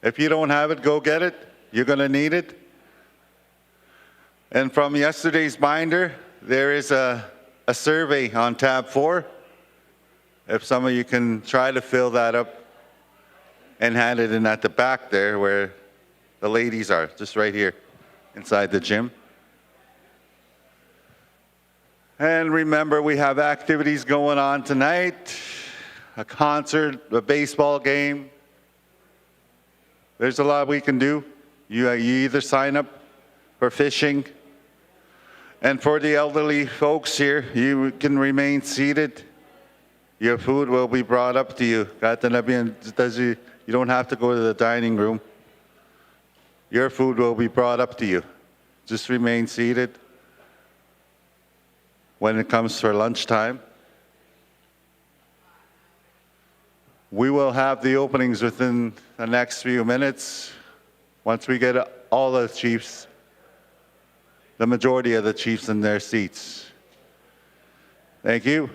If you don't have it, go get it. You're going to need it. And from yesterday's binder, there is a survey on tab 4. If some of you can try to fill that up and hand it in at the back there where the ladies are, just right here inside the gym. And remember, we have activities going on tonight, a concert, a baseball game. There's a lot we can do. You either sign up for fishing, and for the elderly folks here, you can remain seated. Your food will be brought up to you. You don't have to go to the dining room. Your food will be brought up to you. Just remain seated when it comes for lunchtime. We will have the openings within the next few minutes once we get all the chiefs, the majority of the chiefs in their seats. Thank you.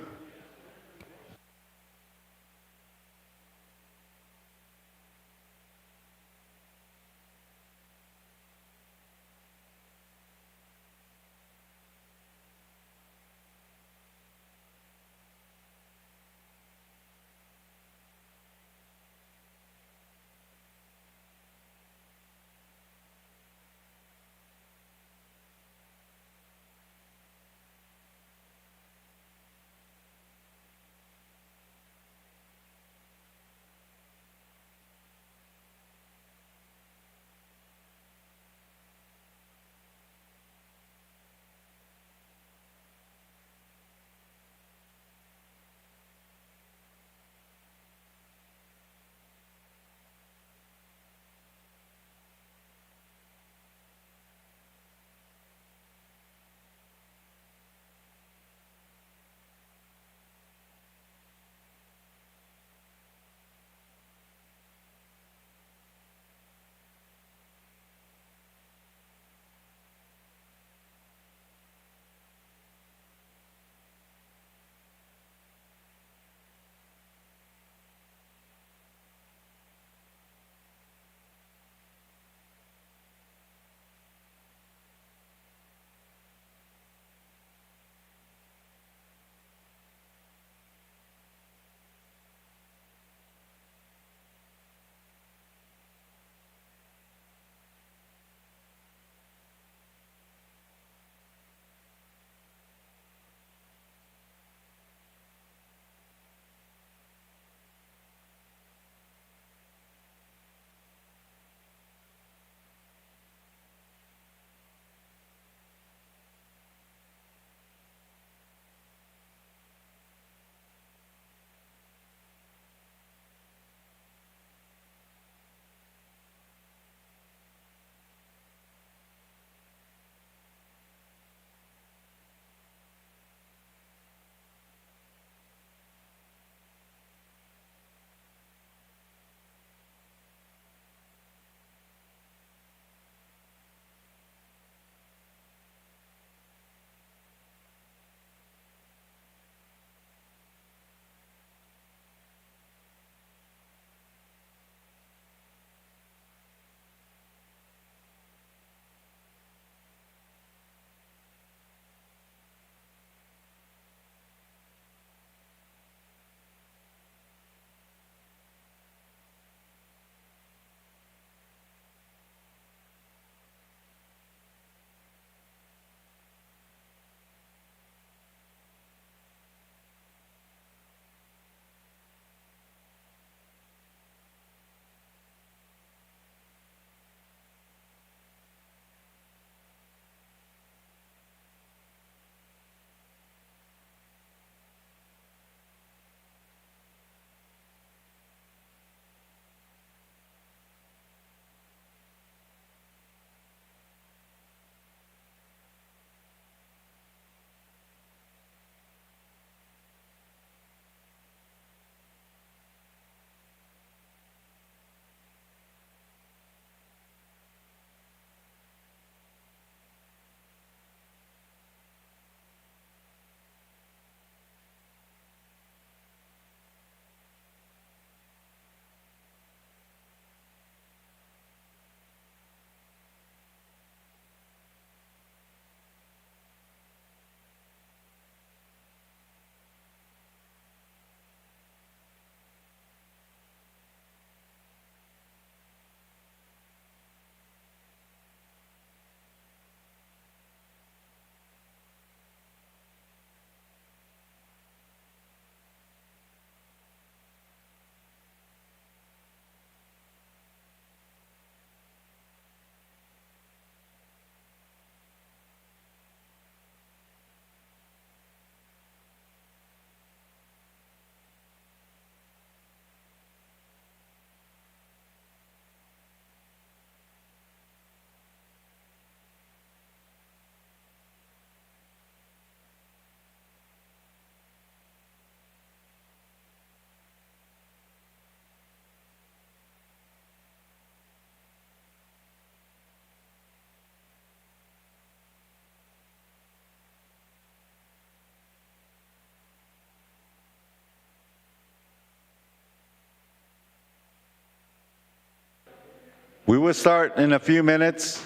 We will start in a few minutes.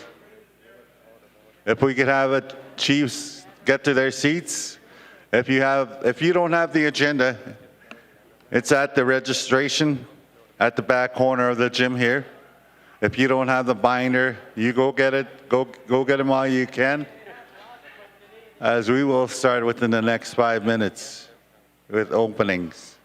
If we could have the chiefs get to their seats. If you don't have the agenda, it's at the registration at the back corner of the gym here. If you don't have the binder, you go get it. Go get them while you can. As we will start within the next 5 minutes with openings.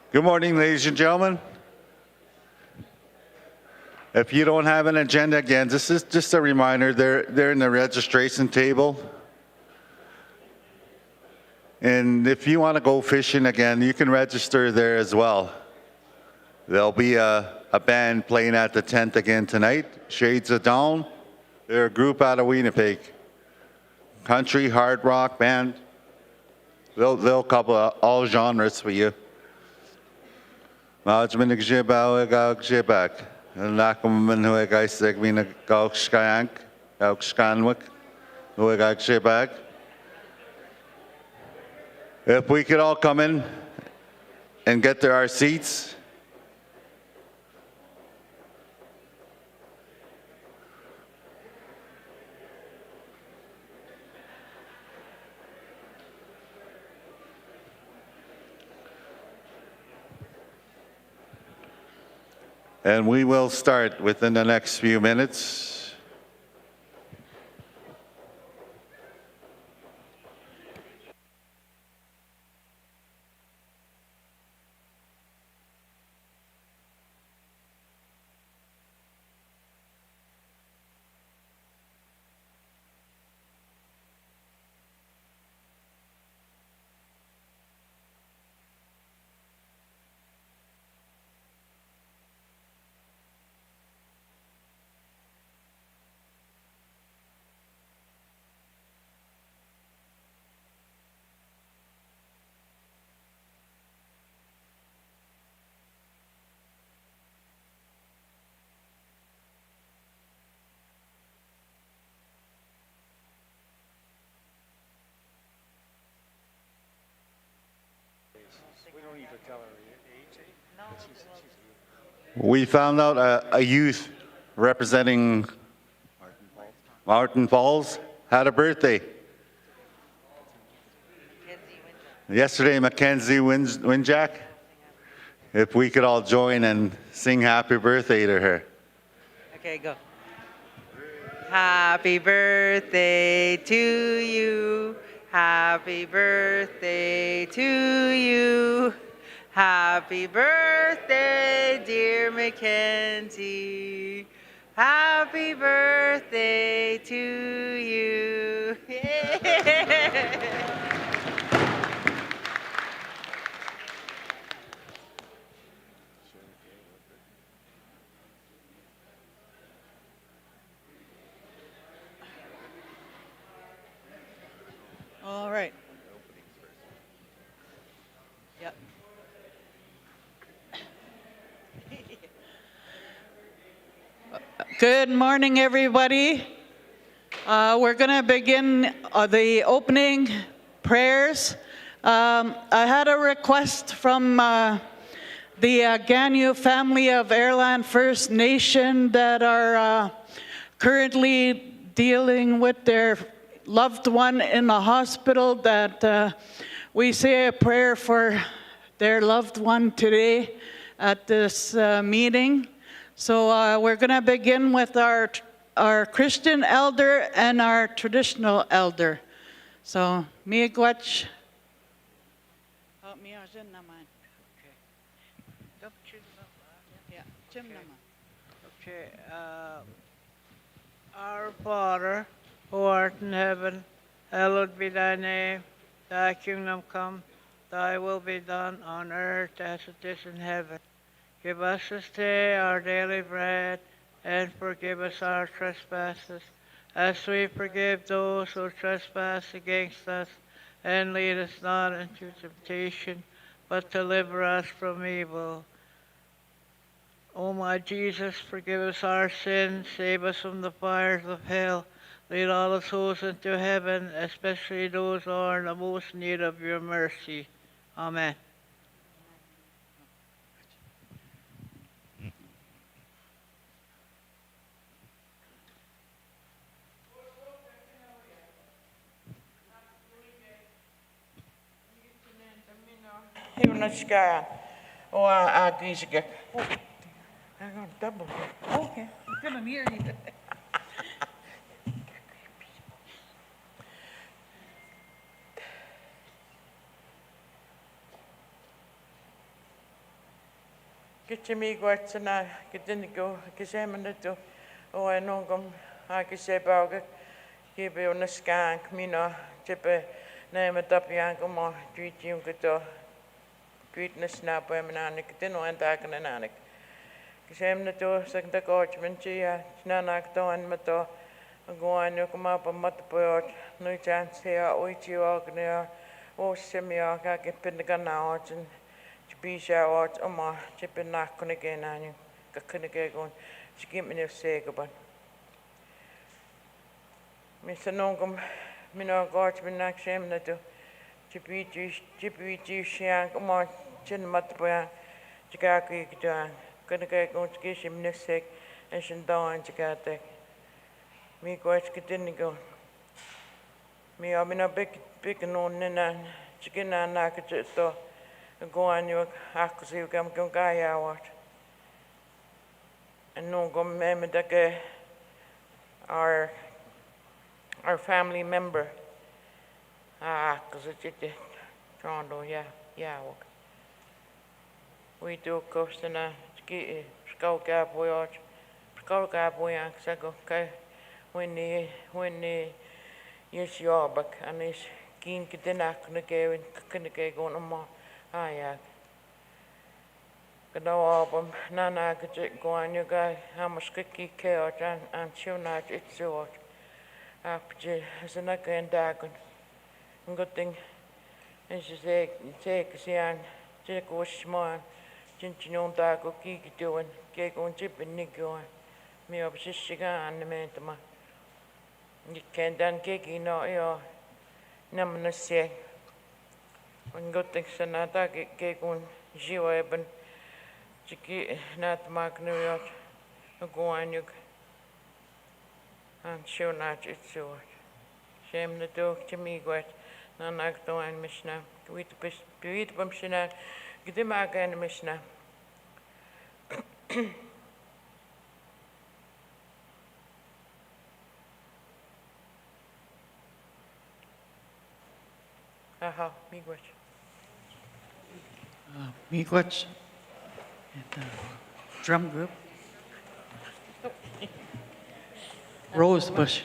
Good morning, ladies and gentlemen. If you don't have an agenda, again, this is just a reminder, they're in the registration table. And if you want to go fishing again, you can register there as well. There'll be a band playing at the tent again tonight. Shades of Dawn. They're a group out of Winnipeg. Country, hard rock band. They'll cover all genres for you. Majman Gjiba Gag Jibak. Nakaman Huegai Segmina Gag Skyank. Gag Skanwick. Huegag Jibak. If we could all come in and get to our seats. And we will start within the next few minutes. We found out a youth representing Martin Falls had a birthday. Yesterday, Mackenzie Winjack. If we could all join and sing happy birthday to her. Okay, go. Happy birthday to you. Happy birthday to you. Happy birthday, dear Mackenzie. Happy birthday to you. All right. Yep. Good morning, everybody. We're going to begin the opening prayers. I had a request from the Ganu family of Airland First Nation that are currently dealing with their loved one in the hospital, that we say a prayer for their loved one today at this meeting. So we're going to begin with our Christian elder and our traditional elder. So, miigwach. Okay. Our Father, who art in heaven, hallowed be thy name. Thy kingdom come, thy will be done on earth as it is in heaven. Give us this day our daily bread, and forgive us our trespasses, as we forgive those who trespass against us. And lead us not into temptation, but deliver us from evil. O my Jesus, forgive us our sins, save us from the fires of hell. Lead all the souls into heaven, especially those who are in the most need of your mercy. Amen. Oh, I I'm going to double. Okay, I'm going to hear you. Kitchimi guatsana, Kitinigo, Kishamanito, or I know gum, I can say about it. Keep on the skank, Mina, Chippe, name it up, Yankamo, treat you good to greatness snap, Emananik, Tino and Takan and Anik. Kishamanito, second the coachman, Chia, Nanakto and Mato, go on, you come up and Matawa, no chance here, Oichi Ognia, or Semia, I can pin the gun out and. Be showered, chip and knock on again, and you couldn't get going. She gave me a sake about Mr. Nongum, Minor Gorge, Minak Sham, that Chippy, Shank, Chin Matawa, Chikaki, couldn't get going to give him this sick, and she down Chikate. Me Gorge didn't go. Me, I've been a big known Nina, chicken and knock at it. Go on your accuracy, you come guy out. And no go memedake our family member. Cause it's Toronto, yeah. We do coast and a ski skull gap voyage. Skull gap voyage, okay. When the yes, you're back and it's keen to dinner, can go no more. Yeah. Good album, Nana could go on your guy, how much cookie chaos and chill night it's short. After as an again dagon. Good thing is to take a sian, take a smile, Chinchinon dago, kiki doing, cake on chip and nigo. Me up Shishiga and the mentama. You can't done kiki, no, you're numbing say. When good things are not that cake on Jiweben, Chiki, not Mark New York, go on you and show not it's short. Shame the dog to me, what, none like the one Mishna, with the beat from Shina, get the mark and Mishna. Aha, me what. Miigwech, drum group. Rosebush.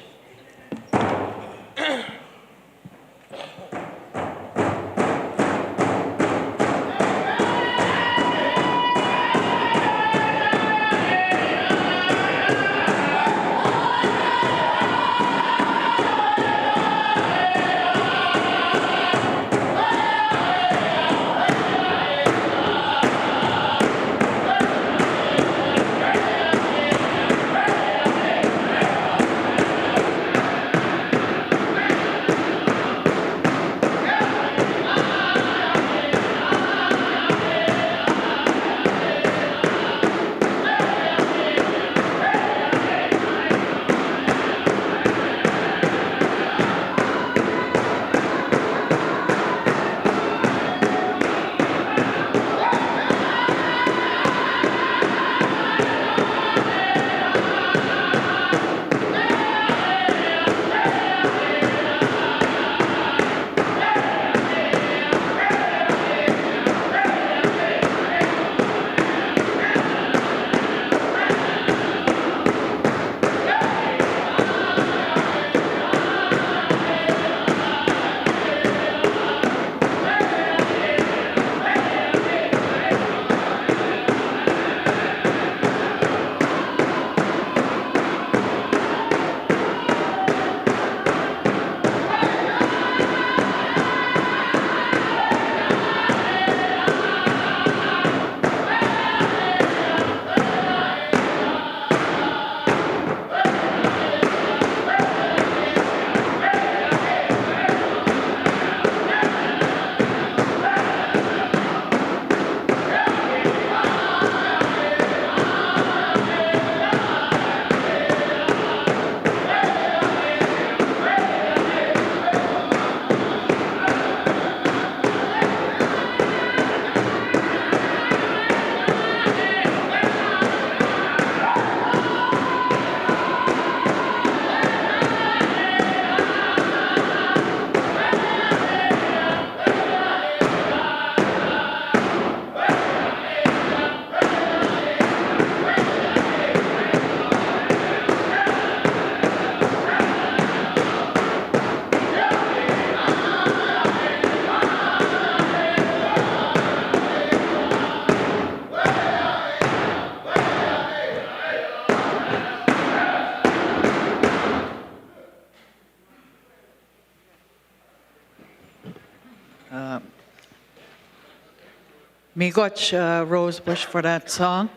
Miigwech Rosebush for that song.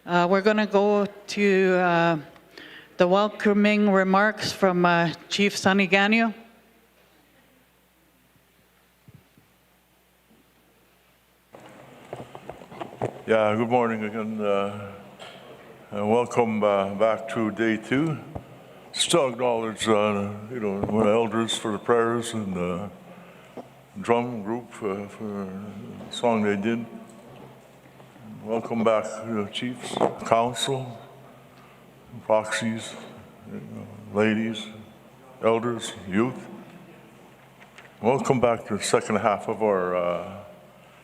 We're going to go to the welcoming remarks from Chief Saniganyo. Yeah, good morning again. And welcome back to day 2. Still acknowledge, my elders for the prayers and drum group for the song they did. Welcome back, chiefs, council, proxies, ladies, elders, youth. Welcome back to the second half of our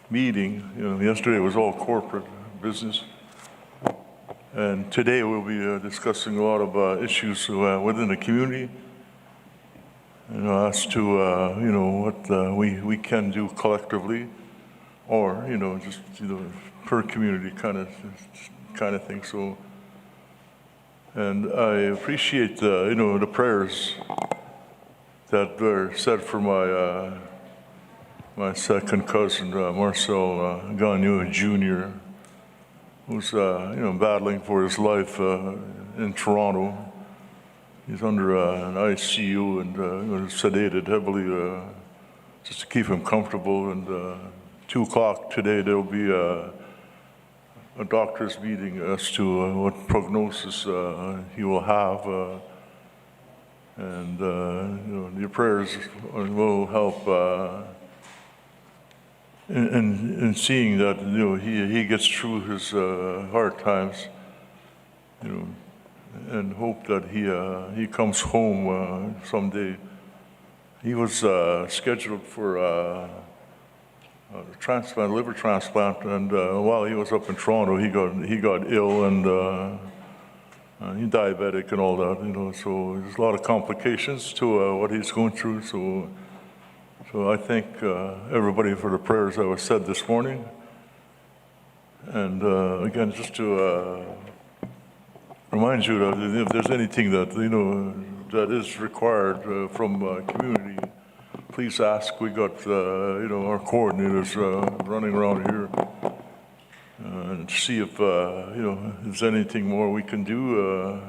meeting. Yesterday was all corporate business. And today we'll be discussing a lot of issues within the community, as to what we can do collectively, or just per community kind of thing. So, and I appreciate the prayers that were said for my second cousin Marcel Gagnon Jr., who's battling for his life in Toronto. He's under an ICU and sedated heavily just to keep him comfortable. And 2 o'clock today there'll be a doctor's meeting as to what prognosis he will have. And your prayers will help in seeing that he gets through his hard times, and hope that he comes home someday. He was scheduled for a liver transplant, and while he was up in Toronto, he got ill, and he's diabetic and all that, so there's a lot of complications to what he's going through. So I thank everybody for the prayers that were said this morning. And again, just to remind you that if there's anything that, that is required from community, please ask. We got, our coordinators running around here and see if, there's anything more we can do.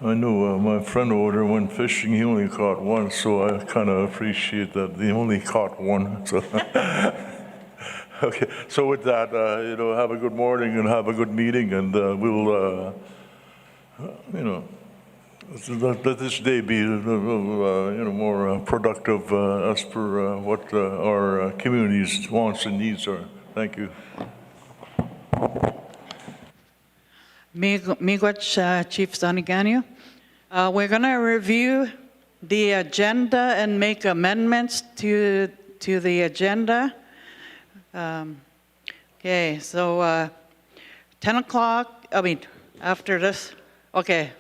I know my friend over there went fishing. He only caught one, so I kind of appreciate that he only caught one. So okay, so with that, have a good morning and have a good meeting, and we'll, let this day be more productive as per what our community's wants and needs are. Thank you. Miigwech Chief Saniganyo. We're going to review the agenda and make amendments to the agenda. Okay, so 10 o'clock, after this, okay.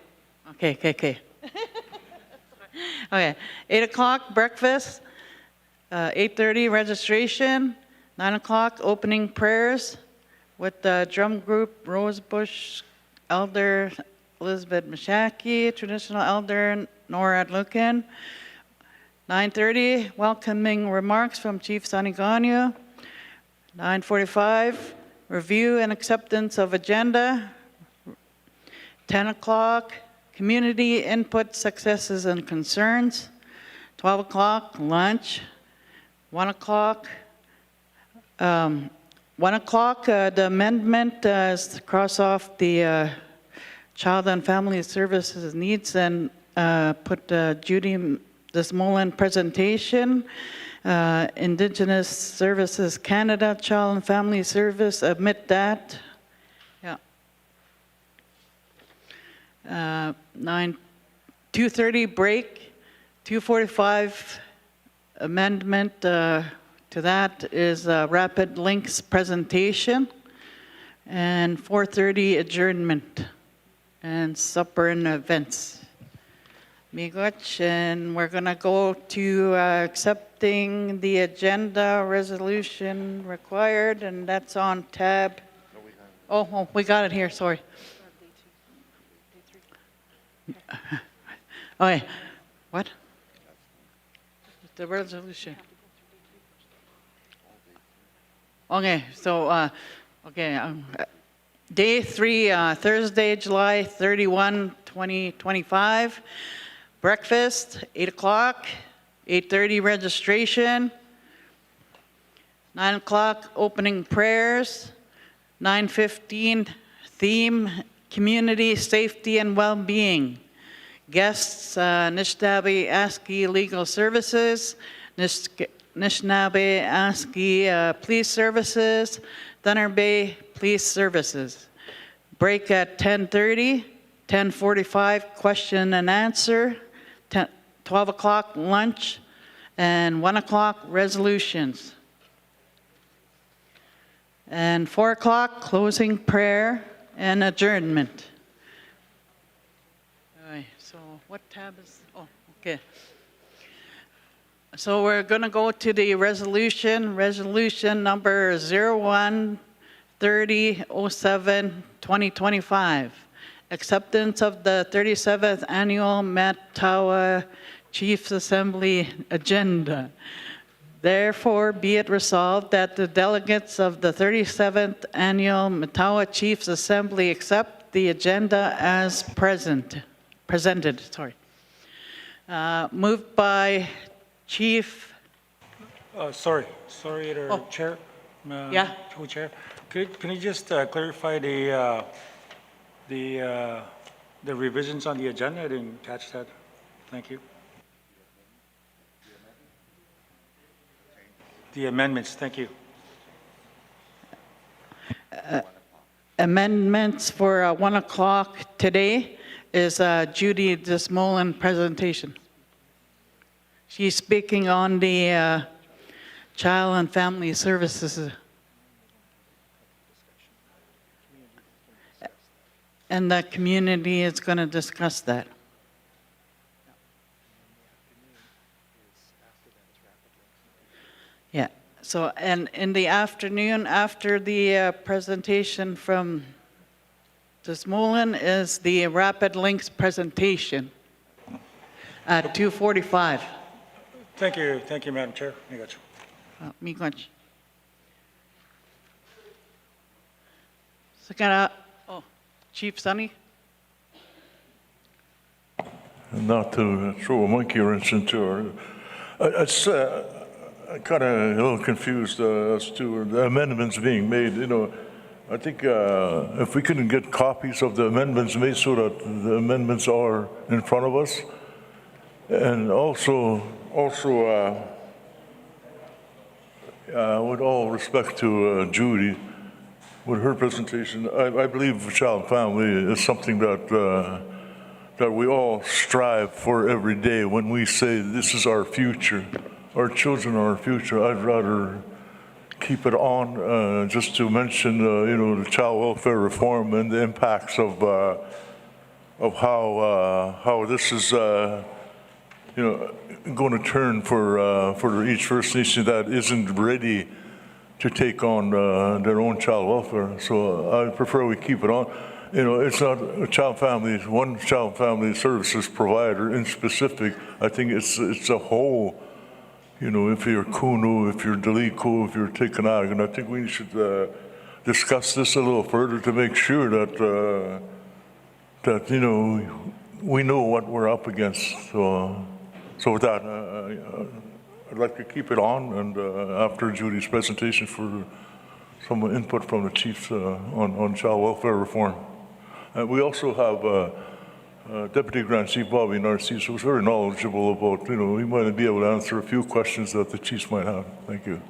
Okay, 8 o'clock breakfast, 8:30 registration, 9 o'clock opening prayers with the drum group Rosebush Elder Elizabeth Mashaki, Traditional Elder Nora Lucan. 9:30 welcoming remarks from Chief Saniganyo. 9:45 review and acceptance of agenda. 10 o'clock community input, successes and concerns. 12 o'clock lunch. 1 o'clock. 1 o'clock, the amendment is to cross off the Child and Family Services needs and put Judy Desmoulin presentation. Indigenous Services Canada, Child and Family Service, admit that. Yeah. 2:30 break, 2:45 amendment to that is Rapid Links presentation, and 4:30 adjournment, and supper and events. Miigwech, and we're going to go to accepting the agenda resolution required, and that's on tab. Oh, we got it here, sorry. Okay, what? the resolution. Okay, so, day 3, Thursday, July 31, 2025. Breakfast, 8 o'clock, 8:30 registration, 9 o'clock opening prayers, 9:15 theme, community safety and well-being. Guests, Nishnawbe ASCII Legal Services, Nishnawbe ASCII Police Services, Thunder Bay Police Services. Break at 10:30, 10:45 question and answer, 12 o'clock lunch, and 1 o'clock resolutions. And 4 o'clock closing prayer and adjournment. All right, so what tab is, oh, okay. So we're going to go to the resolution number 01-3007-2025. Acceptance of the 37th Annual Matawa Chiefs Assembly Agenda. Therefore, be it resolved that the delegates of the 37th Annual Matawa Chiefs Assembly accept the agenda as presented. Moved by Chief. Sorry, Chair. Yeah. Co-Chair. Can you just clarify the revisions on the agenda? I didn't catch that. Thank you. The amendments, thank you. Amendments for 1 o'clock today is Judy Desmolin presentation. She's speaking on the Child and Family Services. And the community is going to discuss that. Yeah, so, and in the afternoon, after the presentation from Desmolin is the Rapid Links presentation at 2:45. Thank you, Madam Chair. I got you. Miigwech. Sakara, oh, Chief Sonny? Not to throw a monkey wrench into her. I'm kind of a little confused as to the amendments being made. You know, I think if we couldn't get copies of the amendments made so that the amendments are in front of us, and also, with all respect to Judy, with her presentation, I believe child and family is something that we all strive for every day. When we say this is our future, our children are our future, I'd rather keep it on just to mention, the child welfare reform and the impacts of how this is, going to turn for each First Nation that isn't ready to take on their own child welfare. So I prefer we keep it on. It's not a one child family services provider in specific. I think it's a whole. If you're Kunu, if you're Daliko, if you're Tikanagan, I think we should discuss this a little further to make sure that we know what we're up against. So with that, I'd like to keep it on, and after Judy's presentation for some input from the chiefs on child welfare reform. We also have Deputy Grand Chief Bobby Narcisse, who's very knowledgeable about, he might be able to answer a few questions that the chiefs might have. Thank you.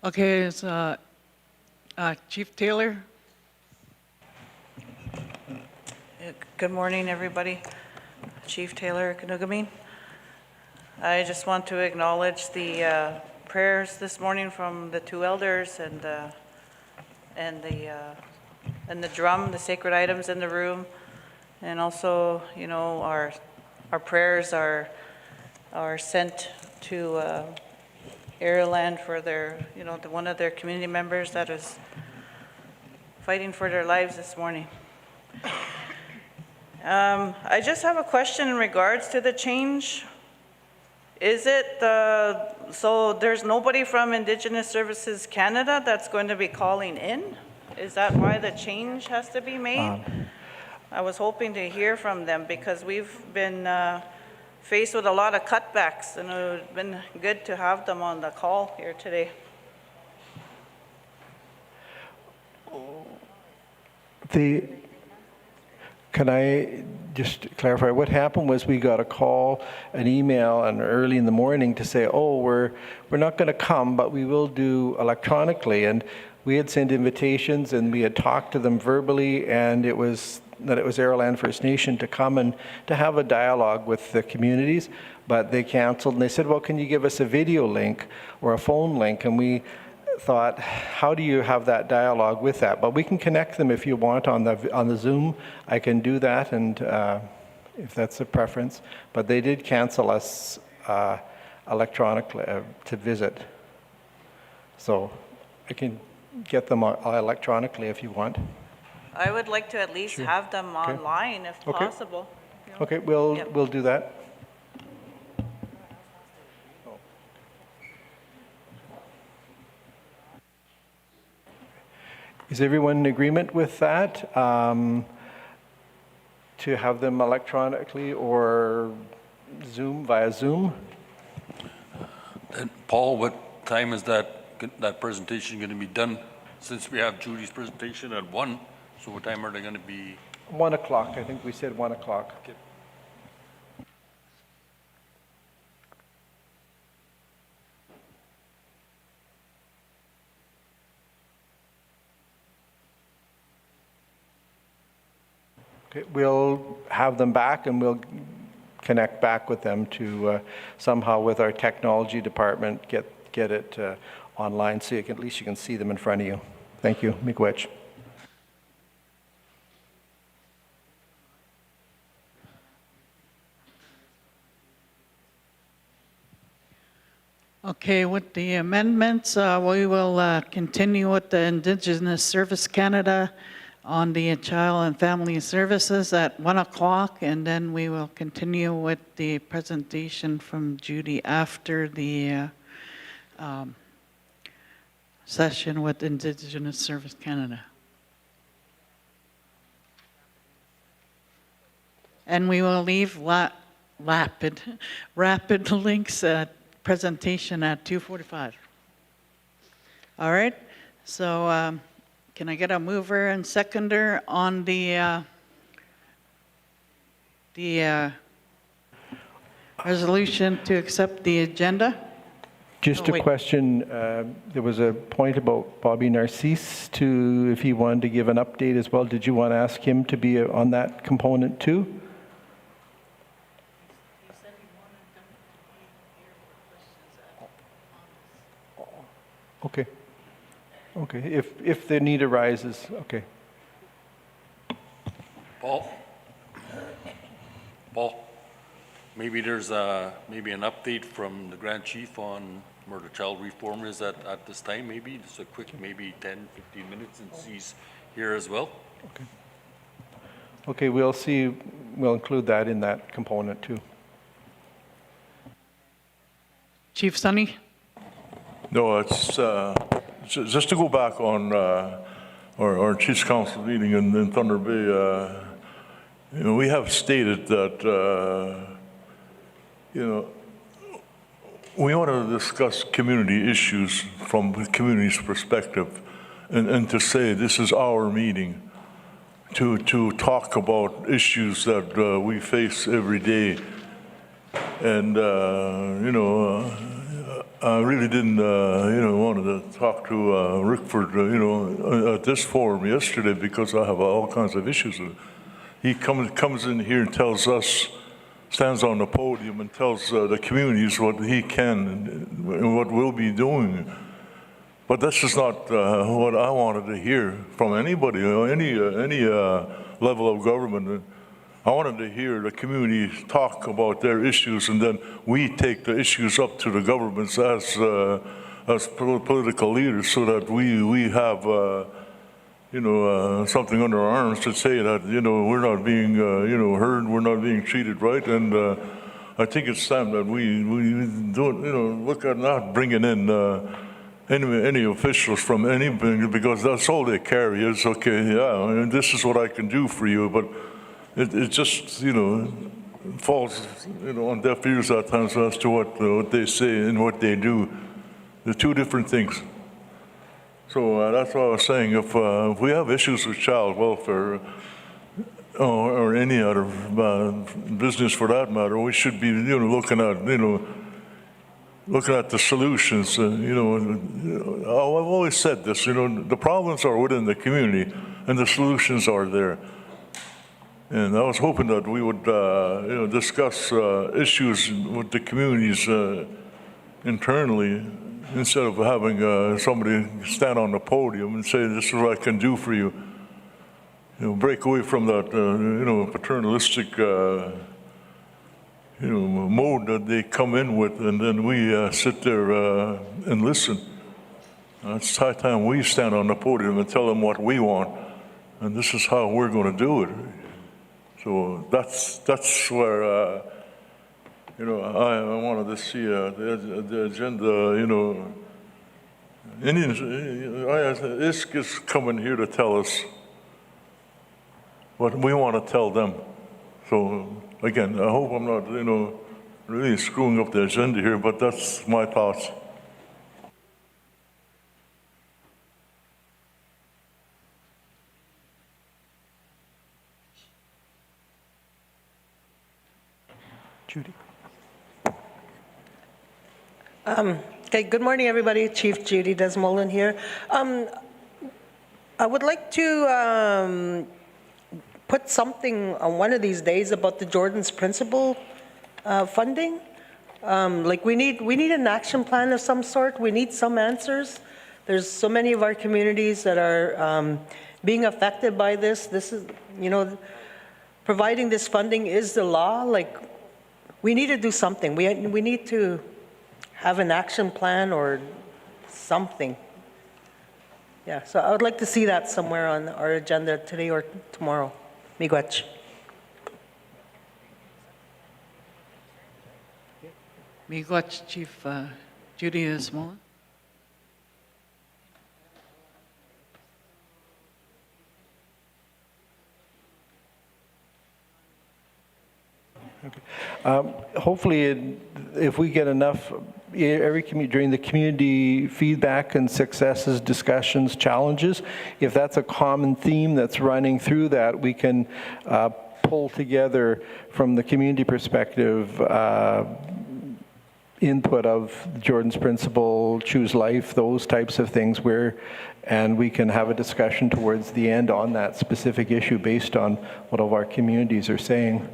Okay, it's Chief Taylor. Good morning, everybody. Chief Taylor Kanugamine. I just want to acknowledge the prayers this morning from the two elders and the drum, the sacred items in the room, and also, our prayers are sent to Ireland for their, one of their community members that is fighting for their lives this morning. I just have a question in regards to the change. Is it so there's nobody from Indigenous Services Canada that's going to be calling in? Is that why the change has to be made? I was hoping to hear from them because we've been faced with a lot of cutbacks, and it would have been good to have them on the call here today. Can I just clarify? What happened was we got a call, an email, and early in the morning to say, oh, we're not going to come, but we will do electronically. And we had sent invitations, and we had talked to them verbally, and it was Aroland First Nation to come and to have a dialogue with the communities, but they canceled. And they said, well, can you give us a video link or a phone link? And we thought, how do you have that dialogue with that? But we can connect them if you want on the Zoom. I can do that, and if that's a preference. But they did cancel us electronically to visit. So I can get them electronically if you want. I would like to at least have them online if possible. Okay, we'll do that. Is everyone in agreement with that? To have them electronically or via Zoom? And Paul, what time is that presentation going to be done? Since we have Judy's presentation at 1, so what time are they going to be? 1 o'clock, I think we said 1 o'clock. Okay. Okay, we'll have them back and we'll connect back with them to somehow with our technology department get it online so at least you can see them in front of you. Thank you, Miigwech. Okay, with the amendments, we will continue with the Indigenous Service Canada on the Child and Family Services at 1 o'clock, and then we will continue with the presentation from Judy after the session with Indigenous Service Canada. And we will leave rapid links presentation at 2:45. All right, so can I get a mover and seconder on the resolution to accept the agenda? Just a question, there was a point about Bobby Narcisse if he wanted to give an update as well. Did you want to ask him to be on that component too? Okay. Okay, if the need arises, okay. Paul, maybe there's maybe an update from the Grand Chief on where the child reform is at this time, maybe? Just a quick, maybe 10, 15 minutes, since he's here as well. Okay. Okay, we'll include that in that component too. Chief Sonny? No, it's just to go back on our Chiefs Council meeting in Thunder Bay. We have stated that we want to discuss community issues from the community's perspective, and to say this is our meeting to talk about issues that we face every day, and I really didn't, wanted to talk to Rickford, at this forum yesterday because I have all kinds of issues. He comes in here and tells us, stands on the podium and tells the communities what he can and what we'll be doing. But this is not what I wanted to hear from anybody, any level of government. I wanted to hear the community talk about their issues, and then we take the issues up to the governments as political leaders, so that we have something under our arms to say that we're not being heard, we're not being treated right, and I think it's time that we don't look at not bringing in any officials from anything, because that's all they carry is, okay, yeah, and this is what I can do for you, but it just falls on deaf ears at times as to what they say and what they do. They're two different things. So that's what I was saying. If we have issues with child welfare or any other business for that matter, we should be looking at the solutions. I've always said this. The problems are within the community, and the solutions are there. And I was hoping that we would discuss issues with the communities internally, instead of having somebody stand on the podium and say, this is what I can do for you. Break away from that, paternalistic, mode that they come in with, and then we sit there and listen. It's high time we stand on the podium and tell them what we want, and this is how we're going to do it. So that's where, I wanted to see the agenda, Indians, ISK is coming here to tell us what we want to tell them. So again, I hope I'm not, really screwing up the agenda here, but that's my thoughts. Judy. Okay, good morning, everybody. Chief Judy Desmolin here. I would like to put something on one of these days about the Jordan's Principle funding. Like we need an action plan of some sort. We need some answers. There's so many of our communities that are being affected by this. This is, providing this funding is the law. Like, we need to do something. We need to have an action plan or something. Yeah, so I would like to see that somewhere on our agenda today or tomorrow. Miigwech. Miigwech, Chief Judy Desmolin. Hopefully, if we get enough, during the community feedback and successes, discussions, challenges, if that's a common theme that's running through that, we can pull together from the community perspective input of Jordan's Principle, Choose Life, those types of things, and we can have a discussion towards the end on that specific issue based on what all of our communities are saying.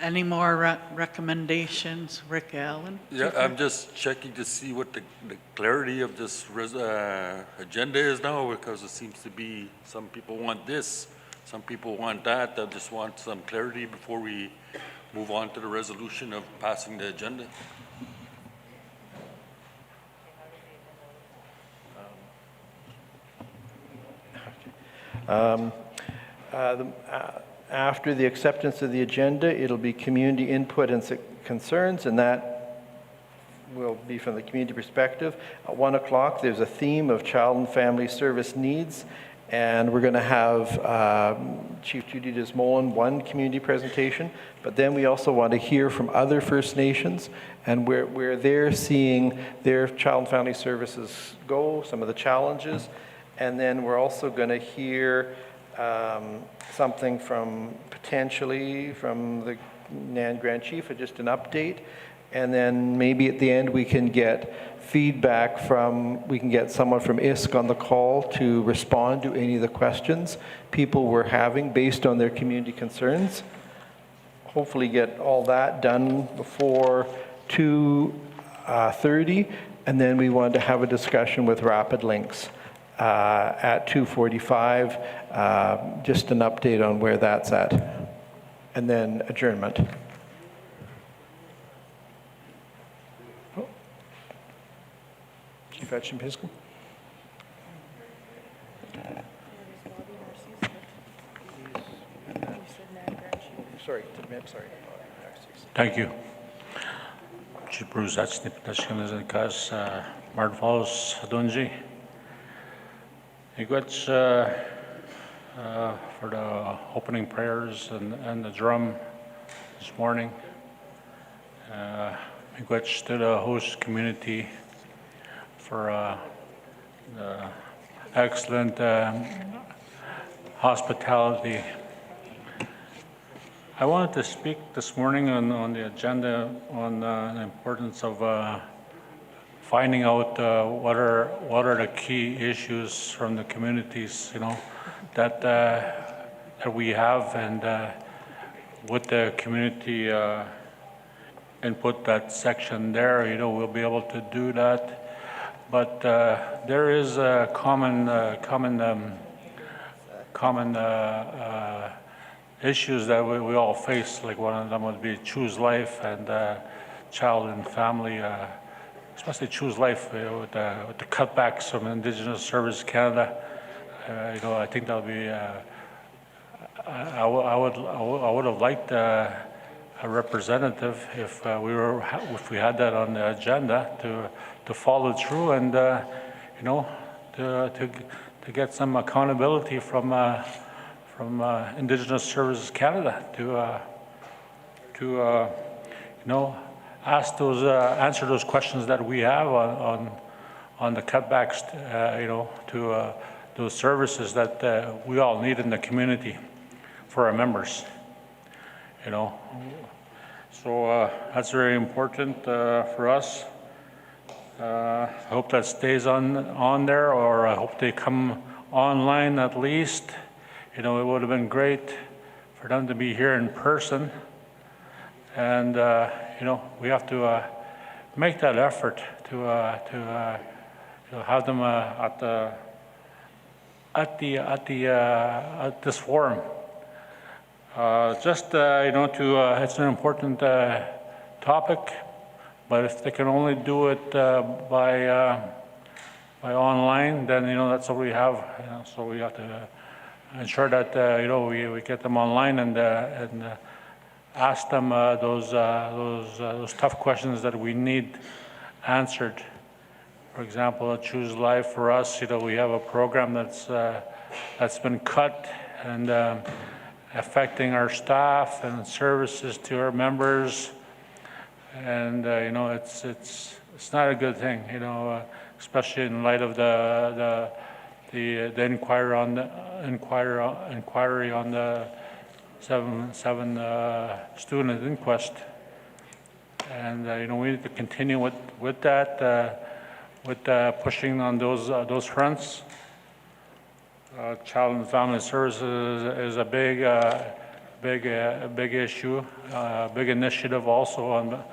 Any more recommendations, Rick Allen? Yeah, I'm just checking to see what the clarity of this agenda is now, because it seems to be some people want this, some people want that. I just want some clarity before we move on to the resolution of passing the agenda. After the acceptance of the agenda, it'll be community input and concerns, and that will be from the community perspective. At 1 o'clock, there's a theme of child and family service needs, and we're going to have Chief Judy Desmolin one community presentation, but then we also want to hear from other First Nations and where they're seeing their child and family services go, some of the challenges, and then we're also going to hear something potentially from the NAN Grand Chief, or just an update. And then maybe at the end we can get feedback we can get someone from ISK on the call to respond to any of the questions people were having based on their community concerns. Hopefully get all that done before 2:30. And then we wanted to have a discussion with Rapid Links at 2:45, just an update on where that's at. And then adjournment. Chief Etchin-Pisco? Sorry, Thank you. Chief Bruce Atchnipnashkanazankas, Martin Falls, Dunji. Igwich for the opening prayers and the drum this morning. Igwich to the host community for the excellent hospitality. I wanted to speak this morning on the agenda on the importance of finding out what are the key issues from the communities, that that we have, and with the community input that section there, we'll be able to do that. But there is a common issues that we all face, like one of them would be Choose Life and Child and Family, especially Choose Life with the cutbacks from Indigenous Services Canada. I think that'll be, I would have liked a representative if we had that on the agenda to follow through and, to get some accountability from Indigenous Services Canada to answer those questions that we have on the cutbacks, to those services that we all need in the community for our members, So that's very important for us. I hope that stays on there, or I hope they come online at least. It would have been great for them to be here in person, and we have to make that effort to have them at this forum. It's an important topic, but if they can only do it by online, then that's what we have. So we have to ensure that we get them online and ask them those tough questions that we need answered. For example, Choose Life for us, we have a program that's been cut and affecting our staff and services to our members, and it's not a good thing, especially in light of the inquiry on the seven student inquest, and we need to continue with that, with pushing on those fronts. Child and Family Services is a big issue, big initiative also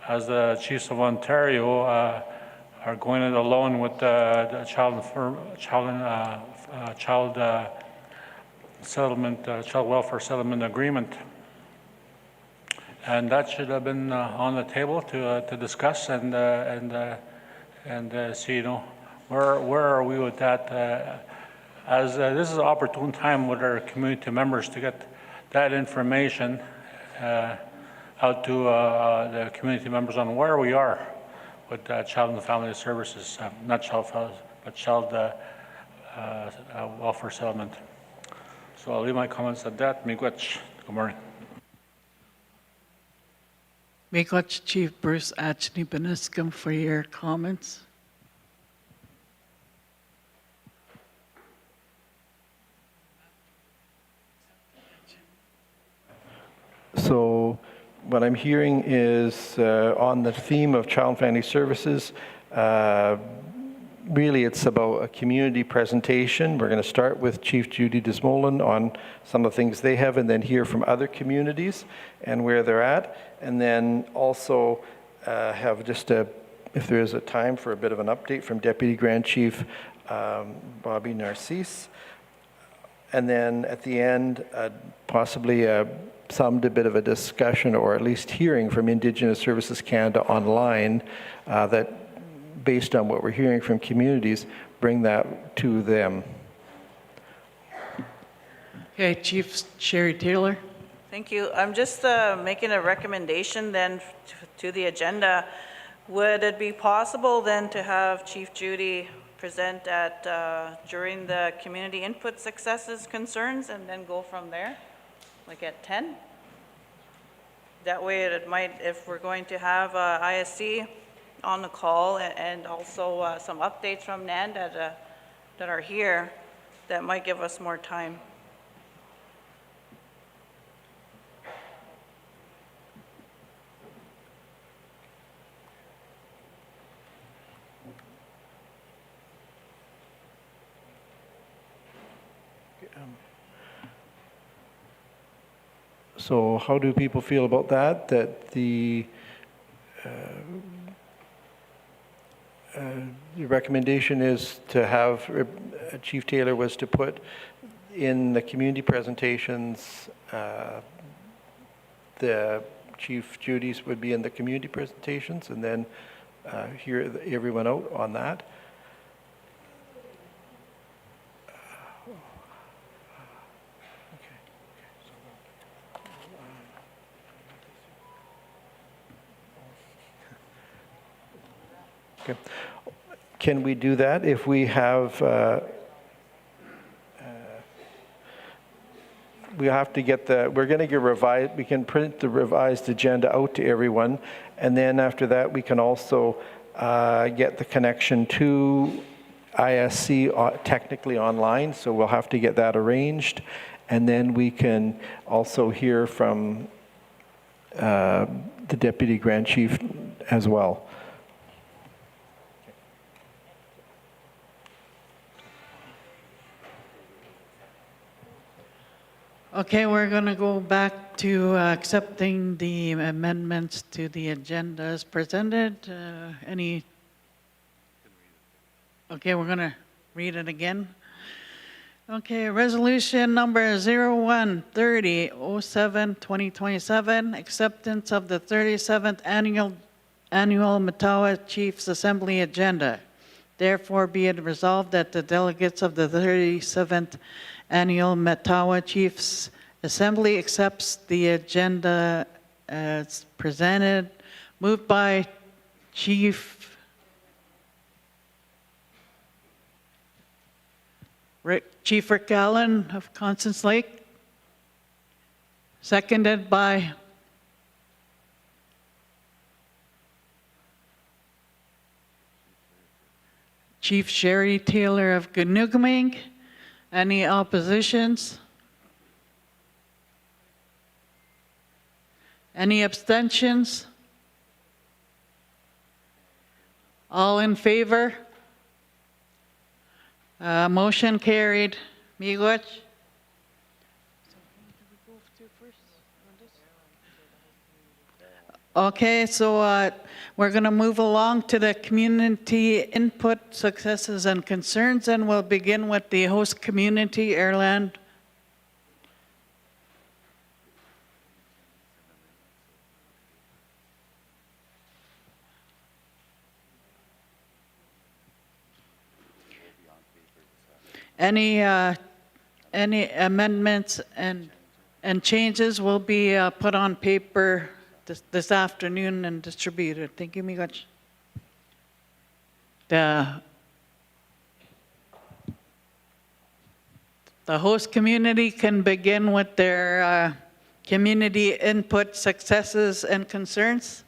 as the Chiefs of Ontario are going it alone with the child welfare settlement agreement, and that should have been on the table to discuss and see where are we with that. As this is an opportune time with our community members to get that information out to the community members on where we are with Child and Family Services, not child, but child welfare settlement. So I'll leave my comments at that. Miigwech. Good morning. Miigwech, Chief Bruce Atchnipnashkan, for your comments. So what I'm hearing is on the theme of Child and Family Services, really it's about a community presentation. We're going to start with Chief Judy Desmolin on some of the things they have, and then hear from other communities and where they're at, and then also have just a if there is a time for a bit of an update from Deputy Grand Chief Bobby Narcisse. And then at the end, possibly some bit of a discussion or at least hearing from Indigenous Services Canada online that, based on what we're hearing from communities, bring that to them. Okay, Chief Sherry Taylor. Thank you. I'm just making a recommendation then to the agenda. Would it be possible then to have Chief Judy present at during the community input successes concerns and then go from there, like at 10? That way it might, if we're going to have ISC on the call and also some updates from NAN that are here, that might give us more time. So how do people feel about that? That the recommendation is to have, Chief Taylor was to put in the community presentations, the Chief Judy's would be in the community presentations, and then hear everyone out on that. Okay. Can we do that if we have, we have to get we're going to get revised, we can print the revised agenda out to everyone, and then after that we can also get the connection to ISC technically online, so we'll have to get that arranged, and then we can also hear from the Deputy Grand Chief as well. Okay, we're going to go back to accepting the amendments to the agenda as presented. Okay, we're going to read it again. Okay, resolution number 0130-07-2027, acceptance of the 37th annual Matawa Chiefs Assembly agenda. Therefore, be it resolved that the delegates of the 37th Annual Matawa Chiefs Assembly accepts the agenda as presented. Moved by Chief Rick Allen of Constance Lake. Seconded by Chief Sherry Taylor of Ganuguming. Any oppositions? Any abstentions? All in favor? Motion carried. Miigwech? Okay, so we're going to move along to the community input successes and concerns, and we'll begin with the host community, Airland. Any amendments and changes will be put on paper this afternoon and distributed. Thank you, Miigwech. The host community can begin with their community input successes and concerns.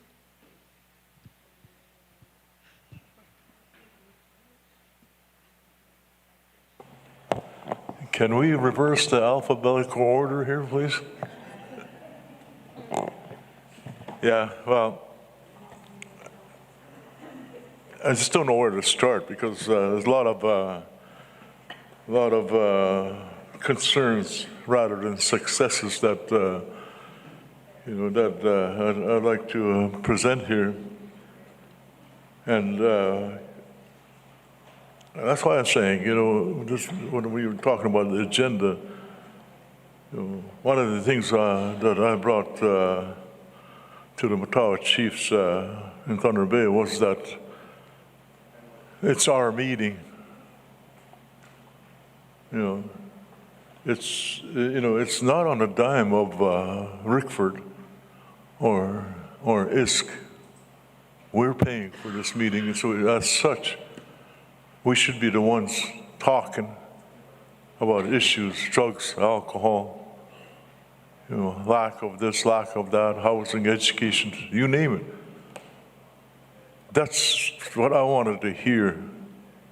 Can we reverse the alphabetical order here, please? Yeah, well, I just don't know where to start because there's a lot of concerns rather than successes that I'd like to present here. And that's why I'm saying, just when we were talking about the agenda, one of the things that I brought to the Matawa chiefs in Thunder Bay was that it's our meeting. It's not on a dime of Rickford or ISK. We're paying for this meeting, and so as such, we should be the ones talking about issues, drugs, alcohol, lack of this, lack of that, housing, education, you name it. That's what I wanted to hear,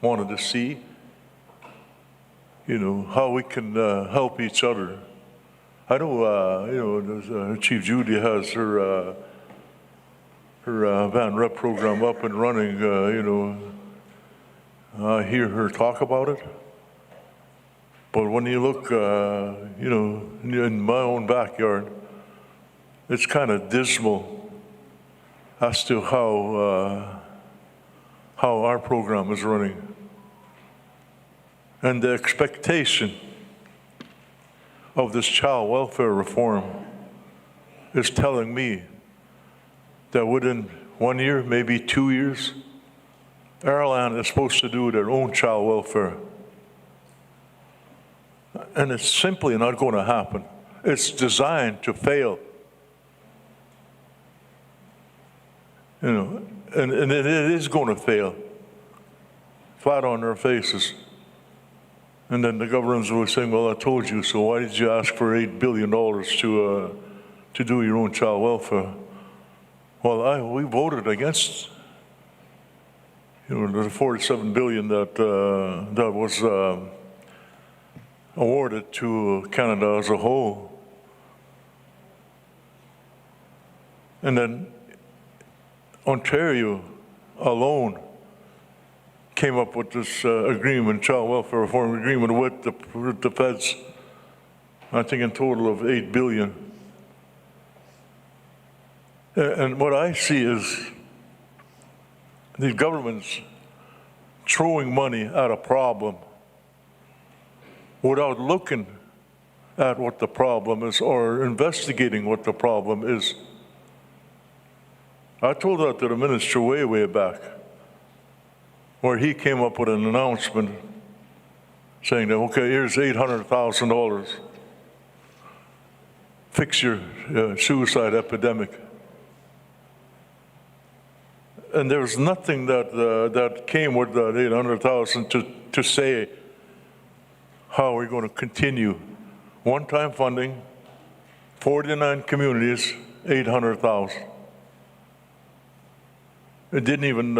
wanted to see, how we can help each other. I know, Chief Judy has her van rep program up and running, I hear her talk about it. But when you look, in my own backyard, it's kind of dismal as to how our program is running. And the expectation of this child welfare reform is telling me that within 1 year, maybe 2 years, Ireland is supposed to do their own child welfare. And it's simply not going to happen. It's designed to fail. And it is going to fail. Flat on their faces. And then the governments were saying, well, I told you, so why did you ask for $8 billion to do your own child welfare? Well, we voted against the $47 billion that was awarded to Canada as a whole. And then Ontario alone came up with this agreement, child welfare reform agreement with the feds, I think in total of $8 billion. And what I see is the government's throwing money at a problem without looking at what the problem is or investigating what the problem is. I told that to the minister way back, where he came up with an announcement saying that, okay, here's $800,000, fix your suicide epidemic. And there was nothing that came with that $800,000 to say how we're going to continue. One-time funding, 49 communities, $800,000. It didn't even,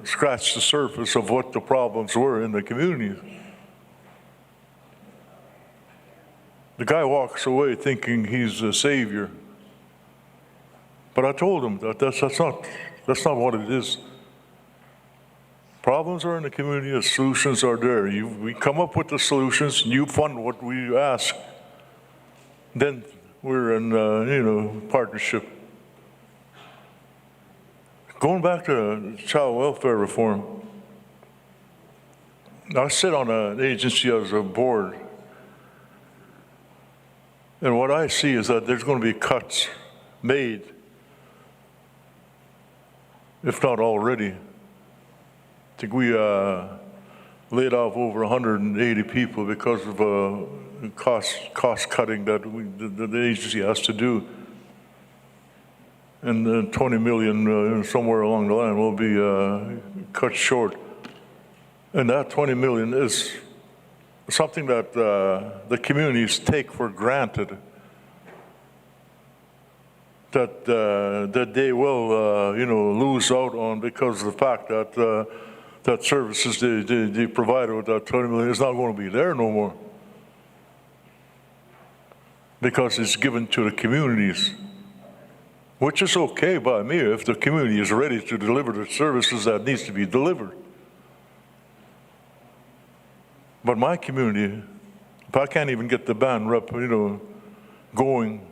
scratch the surface of what the problems were in the communities. The guy walks away thinking he's a savior. But I told him that that's not what it is. Problems are in the community, the solutions are there. We come up with the solutions, you fund what we ask. Then we're in, partnership. Going back to child welfare reform, I sit on an agency as a board, and what I see is that there's going to be cuts made, if not already. I think we laid off over 180 people because of cost cutting that the agency has to do. And 20 million somewhere along the line will be cut short. And that 20 million is something that the communities take for granted, that they will, lose out on because of the fact that that services they provided with that 20 million is not going to be there no more, because it's given to the communities. Which is okay by me if the community is ready to deliver the services that needs to be delivered. But my community, if I can't even get the band rep, going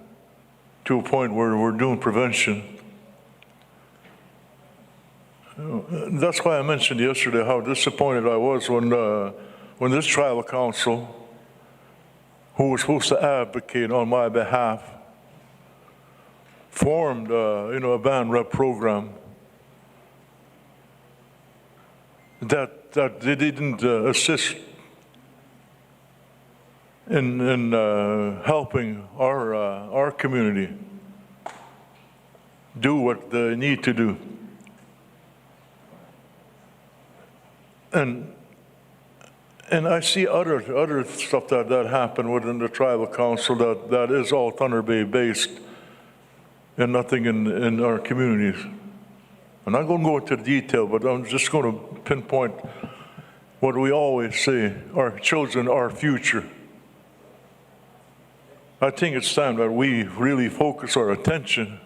to a point where we're doing prevention, That's why I mentioned yesterday how disappointed I was when this tribal council, who was supposed to advocate on my behalf, formed, a band rep program that they didn't assist in helping our community do what they need to do. And I see other stuff that happened within the tribal council that is all Thunder Bay based and nothing in our communities. I'm not going to go into detail, but I'm just going to pinpoint what we always say: our children, our future. I think it's time that we really focus our attention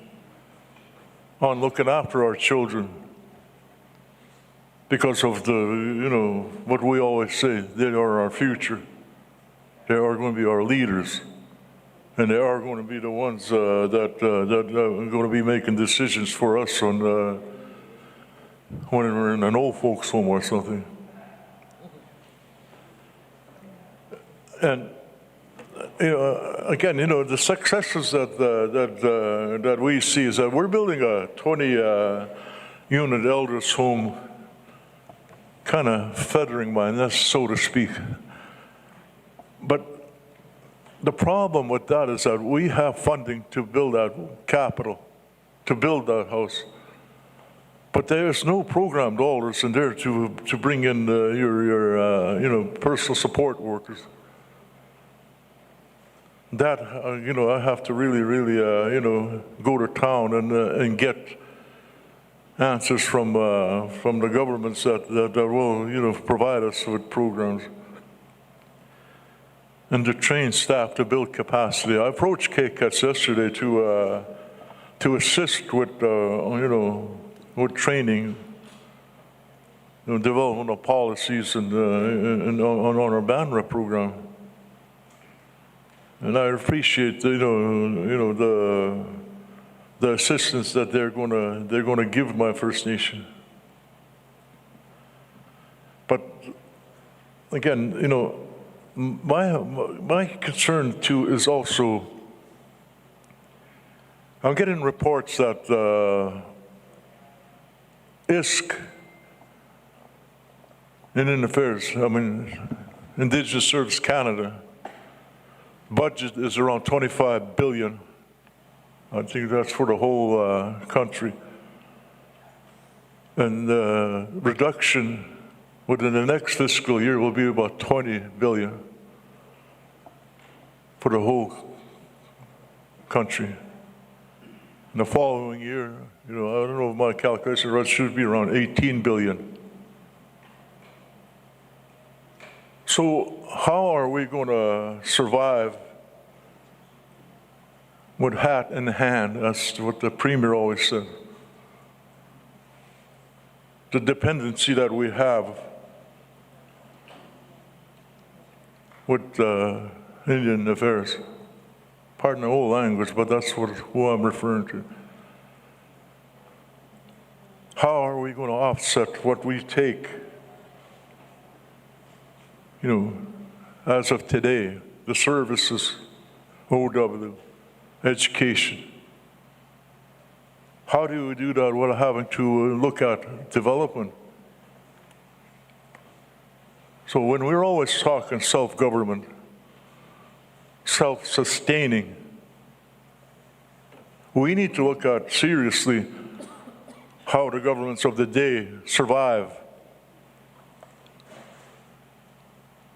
on looking after our children, because of what we always say: they are our future. They are going to be our leaders, and they are going to be the ones that are going to be making decisions for us on when we're in an old folks home or something. And again, the successes that we see is that we're building a 20-unit elders home, kind of feathering my nest, so to speak. But the problem with that is that we have funding to build that capital, to build that house. But there's no program dollars in there to bring in your personal support workers. That, I have to really, go to town and get answers from the governments that will, provide us with programs. And to train staff to build capacity. I approached KCATS yesterday to assist with, with training, development of policies and on our band rep program. And I appreciate, the assistance that they're going to give my First Nation. But again, my concern too is also, I'm getting reports that ISK, Indian Affairs, Indigenous Service Canada, budget is around $25 billion. I think that's for the whole country. And reduction within the next fiscal year will be about $20 billion for the whole country. In the following year, I don't know if my calculation right, should be around $18 billion. So how are we going to survive with hat in hand? That's what the Premier always said. The dependency that we have with Indian Affairs. Pardon the old language, but that's who I'm referring to. How are we going to offset what we take, as of today, the services, OW, education? How do we do that without having to look at development? So when we're always talking self-government, self-sustaining, we need to look at seriously how the governments of the day survive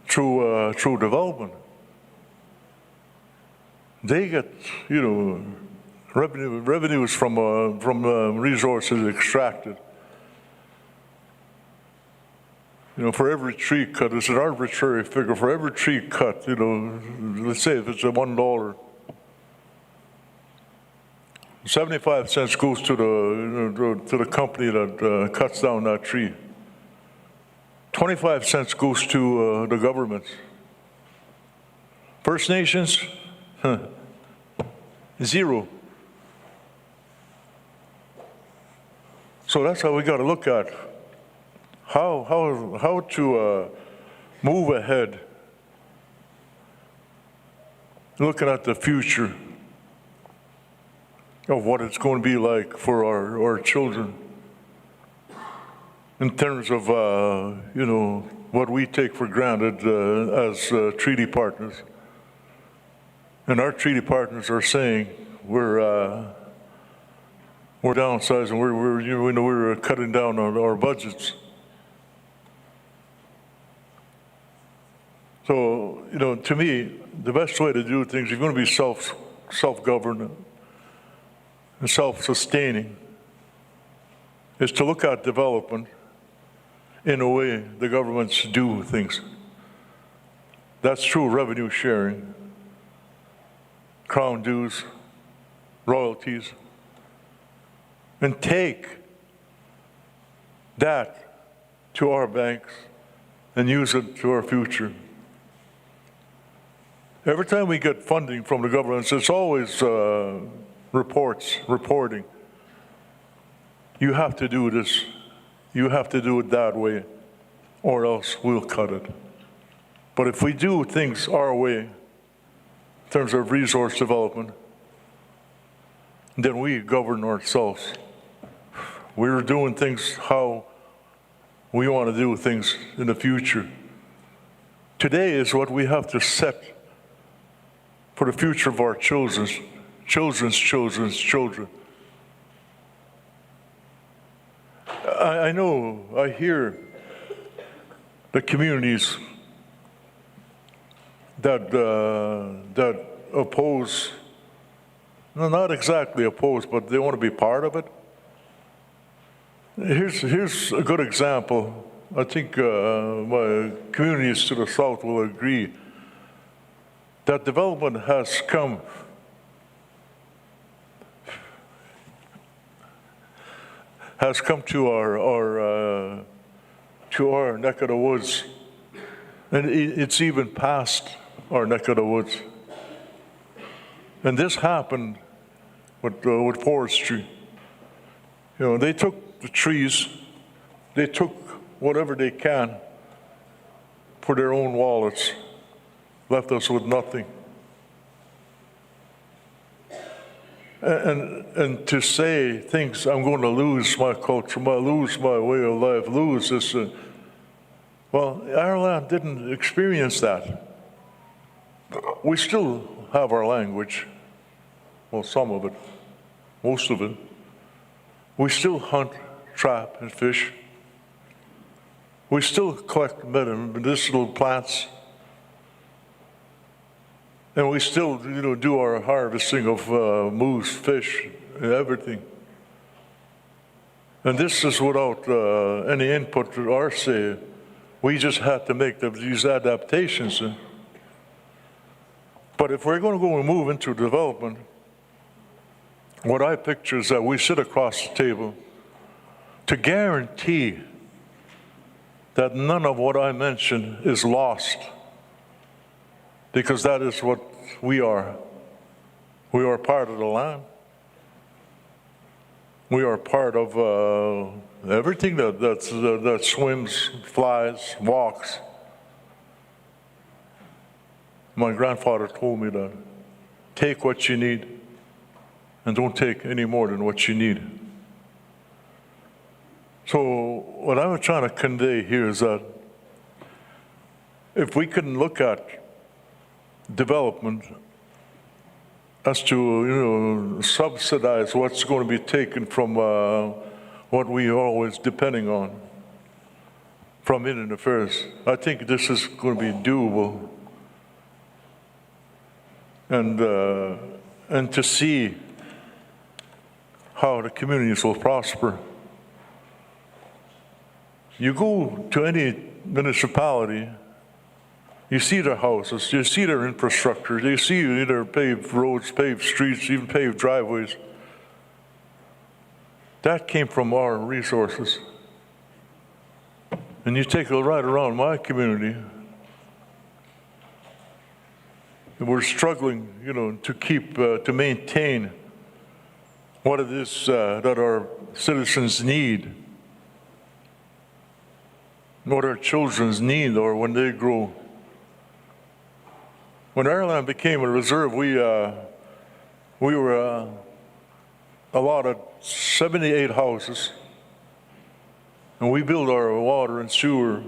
through development. They get, revenues from resources extracted. For every tree cut, it's an arbitrary figure. For every tree cut, let's say if it's $1, 75 cents goes to the company that cuts down that tree. 25 cents goes to the government. First Nations, zero. So that's how we got to look at how to move ahead, looking at the future of what it's going to be like for our children in terms of, what we take for granted as treaty partners. And our treaty partners are saying we're downsizing, we're cutting down on our budgets. So, to me, the best way to do things, you're going to be self-governed and self-sustaining, is to look at development in a way the governments do things. That's true revenue sharing, crown dues, royalties, and take that to our banks and use it to our future. Every time we get funding from the governments, it's always reporting. You have to do this. You have to do it that way, or else we'll cut it. But if we do things our way, in terms of resource development, then we govern ourselves. We're doing things how we want to do things in the future. Today is what we have to set for the future of our children's children. I know, I hear the communities that oppose, no, not exactly oppose, but they want to be part of it. Here's a good example. I think my communities to the south will agree that development has come to our neck of the woods, and it's even past our neck of the woods. And this happened with forestry. They took the trees, they took whatever they can for their own wallets, left us with nothing. And to say things, I'm going to lose my culture, lose my way of life, lose this. Well, Ireland didn't experience that. We still have our language. Well, some of it, most of it. We still hunt, trap, and fish. We still collect medicinal plants. And we still, do our harvesting of moose, fish, and everything. And this is without any input or say. We just had to make these adaptations. But if we're going to go and move into development, what I picture is that we sit across the table to guarantee that none of what I mentioned is lost. Because that is what we are. We are part of the land. We are part of everything that swims, flies, walks. My grandfather told me that. Take what you need and don't take any more than what you need. So what I'm trying to convey here is that if we can look at development as to subsidize what's going to be taken from what we are always depending on from Indian Affairs, I think this is going to be doable. And to see how the communities will prosper. You go to any municipality, you see their houses, you see their infrastructure, you see either paved roads, paved streets, even paved driveways. That came from our resources. And you take a ride around my community, and we're struggling, to keep, to maintain what it is that our citizens need, what our children's need, or when they grow. When Ireland became a reserve, we were allotted 78 houses, and we built our water and sewer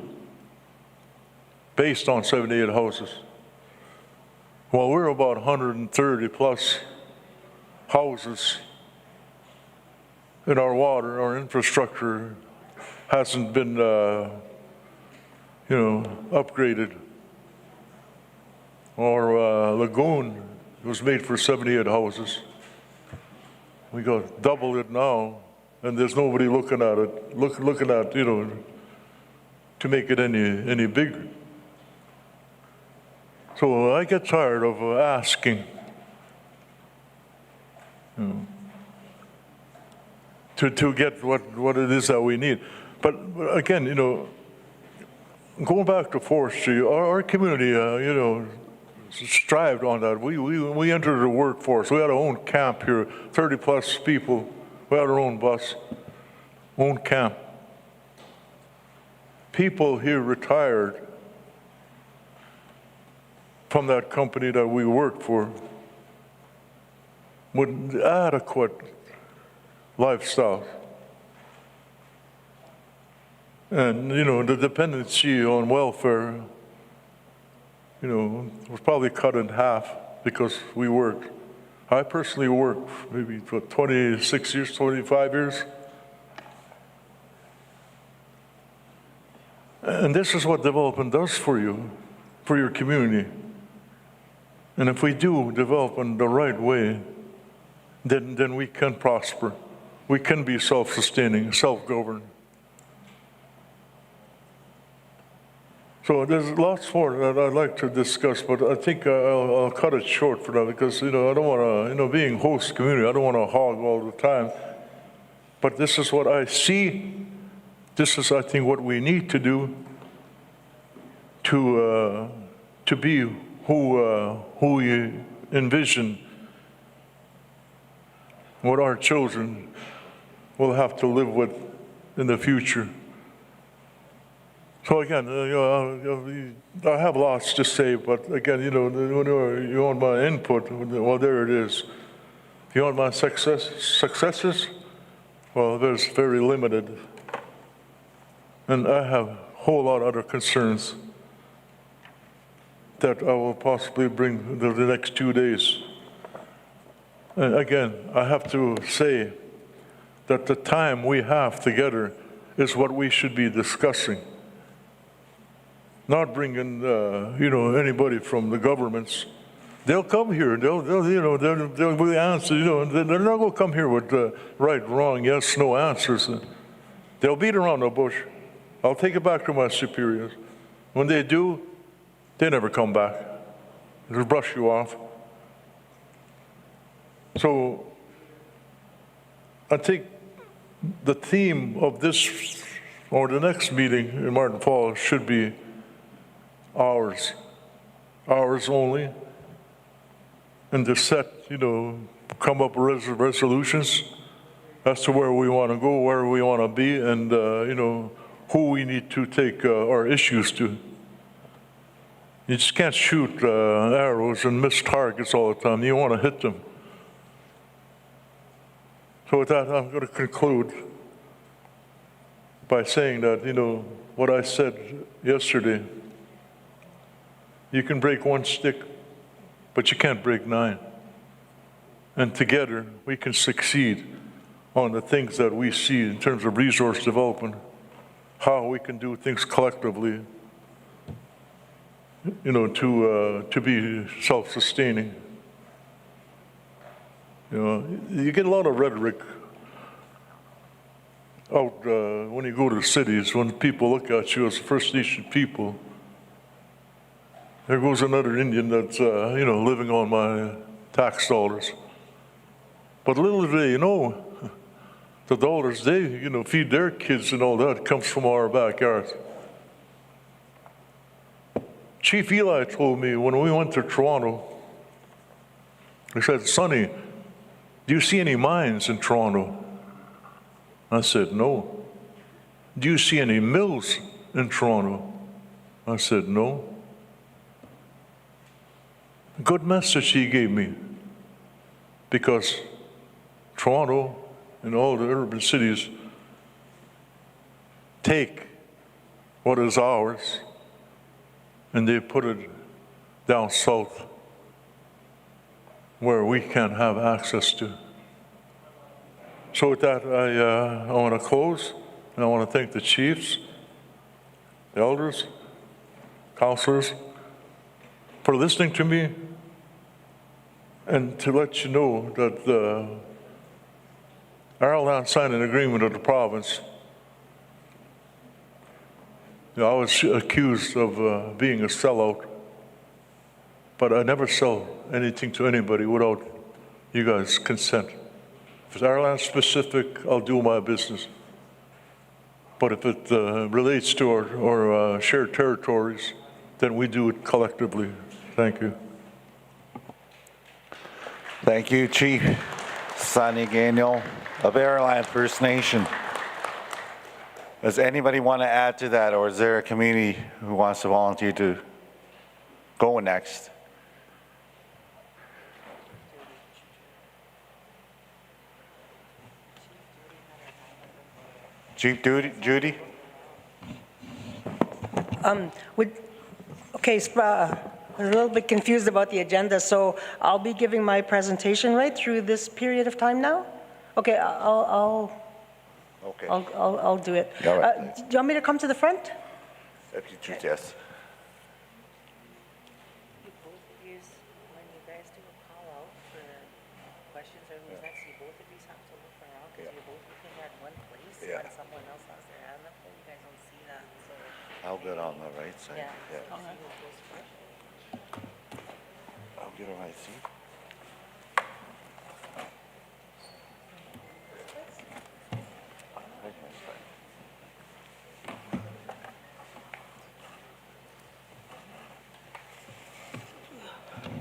based on 78 houses. Well, we're about 130 plus houses in our water. Our infrastructure hasn't been, upgraded. Our lagoon was made for 78 houses. We got double it now, and there's nobody looking at it, looking at, to make it any bigger. So I get tired of asking to get what it is that we need. But again, going back to forestry, our community, strived on that. We entered the workforce. We had our own camp here, 30 plus people. We had our own bus, own camp. People here retired from that company that we worked for with adequate lifestyle. And, the dependency on welfare, was probably cut in half because we worked. I personally worked maybe for 26 years, 25 years. And this is what development does for you, for your community. And if we do development the right way, then we can prosper. We can be self-sustaining, self-governed. So there's lots more that I'd like to discuss, but I think I'll cut it short for now because, I don't want to, being host community, I don't want to hog all the time. But this is what I see. This is, I think, what we need to do to be who we envision what our children will have to live with in the future. So again, I have lots to say, but again, you want my input, well, there it is. You want my successes? Well, there's very limited. And I have a whole lot of other concerns that I will possibly bring the next 2 days. And again, I have to say that the time we have together is what we should be discussing. Not bringing, anybody from the governments. They'll come here. They'll be answer. They're not going to come here with right, wrong, yes, no answers. They'll beat around the bush. I'll take it back to my superiors. When they do, they never come back. They'll brush you off. So I think the theme of this or the next meeting in Martin Falls should be ours only, and to set, come up with resolutions as to where we want to go, where we want to be, and, who we need to take our issues to. You just can't shoot arrows and miss targets all the time. You want to hit them. So with that, I'm going to conclude by saying that, what I said yesterday, you can break one stick, but you can't break 9. And together, we can succeed on the things that we see in terms of resource development, how we can do things collectively, to be self-sustaining. You get a lot of rhetoric out when you go to cities, when people look at you as First Nation people. There goes another Indian that's, living on my tax dollars. But little do they know, the dollars they, feed their kids and all that comes from our backyard. Chief Eli told me when we went to Toronto, he said, Sonny, do you see any mines in Toronto? I said, no. Do you see any mills in Toronto? I said, no. Good message he gave me, because Toronto and all the urban cities take what is ours and they put it down south where we can't have access to. So with that, I want to close, and I want to thank the chiefs, the elders, counselors, for listening to me, and to let you know that Ireland signed an agreement with the province. I was accused of being a sellout, but I never sell anything to anybody without you guys' consent. If it's Ireland specific, I'll do my business. But if it relates to our shared territories, then we do it collectively. Thank you. Thank you, Chief Sonny Gagnon of Ireland First Nation. Does anybody want to add to that, or is there a community who wants to volunteer to go next? Chief Judy? Okay, I'm a little bit confused about the agenda, so I'll be giving my presentation right through this period of time now? Okay, I'll do it. All right. Do you want me to come to the front? If you choose, yes. When you guys do a call out for questions or things, actually both of you have to look around because you're both looking at one place. Yeah. When someone else has their hand up there, you guys don't see that. So, I'll get on the right side. yeah. So see who goes first. I'll get on my seat.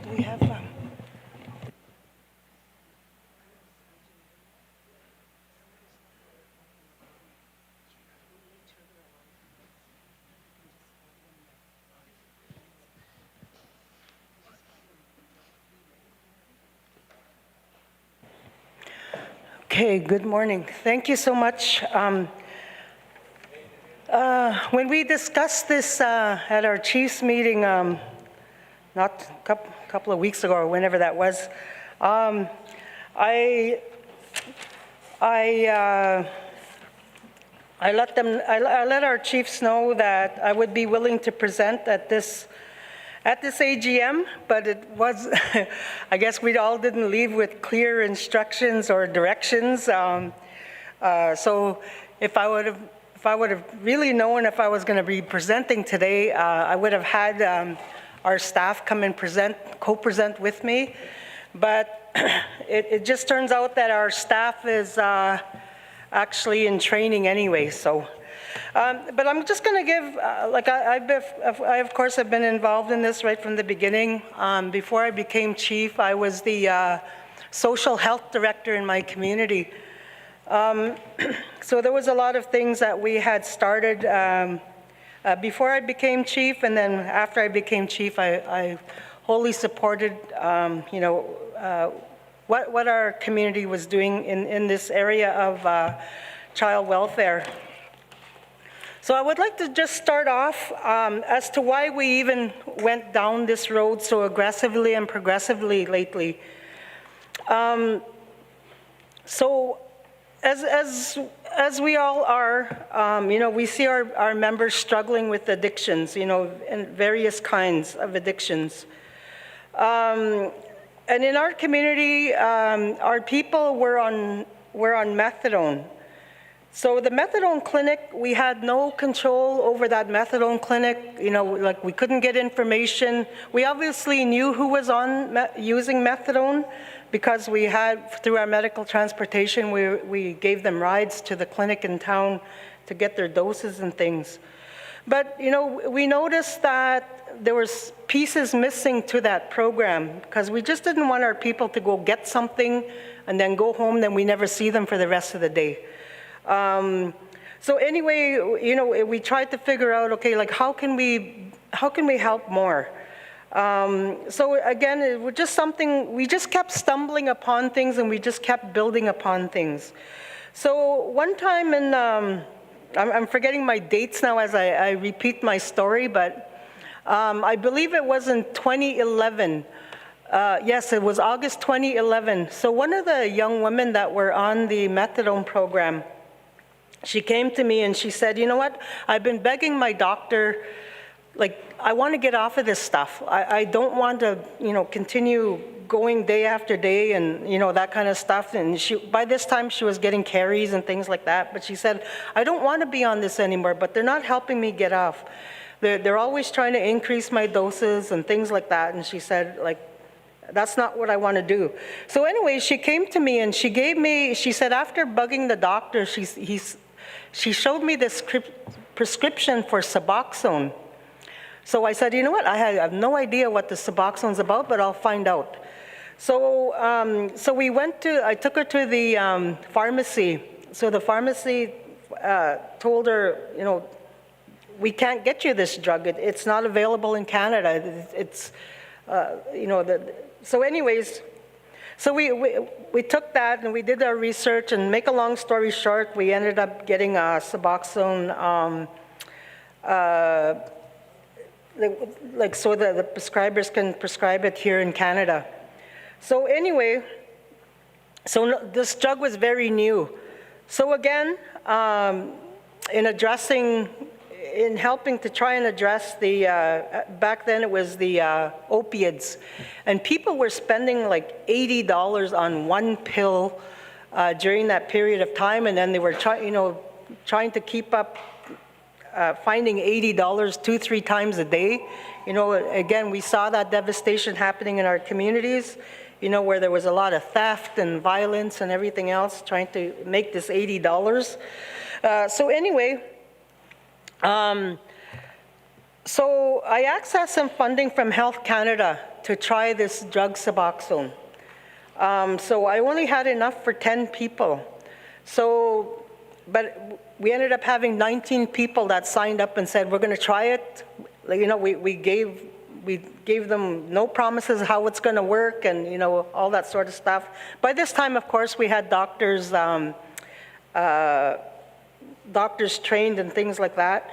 Do we have, Okay, good morning. Thank you so much. When we discussed this at our chiefs meeting, not a couple of weeks ago or whenever that was, I let our chiefs know that I would be willing to present at this AGM, but it was, I guess we all didn't leave with clear instructions or directions. So if I would have really known if I was going to be presenting today, I would have had our staff come and co-present with me. But it just turns out that our staff is actually in training anyway, so. But I'm just going to give, I of course have been involved in this right from the beginning. Before I became chief, I was the social health director in my community. So there was a lot of things that we had started before I became chief, and then after I became chief, I wholly supported, what our community was doing in this area of child welfare. So I would like to just start off as to why we even went down this road so aggressively and progressively lately. So as we all are, we see our members struggling with addictions, and various kinds of addictions. And in our community, our people were on methadone. So the methadone clinic, we had no control over that methadone clinic. We couldn't get information. We obviously knew who was using methadone because we had, through our medical transportation, we gave them rides to the clinic in town to get their doses and things. But, you know, we noticed that there was pieces missing to that program because we just didn't want our people to go get something and then go home, then we never see them for the rest of the day. So anyway, you know, we tried to figure out, okay, like how can we help more? So again, it was just something, we just kept stumbling upon things and we just kept building upon things. So one time in, I'm forgetting my dates now as I repeat my story, but I believe it was in 2011. Yes, it was August 2011. So one of the young women that were on the methadone program, she came to me and she said, you know what, I've been begging my doctor, like, I want to get off of this stuff. I don't want to, you know, continue going day after day and, you know, that kind of stuff. And by this time she was getting caries and things like that. But she said, I don't want to be on this anymore, but they're not helping me get off. They're always trying to increase my doses and things like that. And she said, like, that's not what I want to do. So anyway, she came to me and she said after bugging the doctor, she showed me this prescription for Suboxone. So I said, you know what, I have no idea what the Suboxone's about, but I'll find out. So, I took her to the pharmacy. So the pharmacy told her, you know, we can't get you this drug. It's not available in Canada. It's, you know, so anyways, so we took that and we did our research, and make a long story short, we ended up getting Suboxone, like so that the prescribers can prescribe it here in Canada. So anyway, this drug was very new. So again, in helping to try and address the, back then it was the opiates, and people were spending like $80 on one pill during that period of time, and then they were trying to keep up finding $80 2-3 times a day. You know, again, we saw that devastation happening in our communities, you know, where there was a lot of theft and violence and everything else, trying to make this $80. So anyway, so I accessed some funding from Health Canada to try this drug Suboxone. So I only had enough for 10 people. So, but we ended up having 19 people that signed up and said, we're going to try it. You know, we gave them no promises how it's going to work, and, you know, all that sort of stuff. By this time, of course, we had doctors trained and things like that.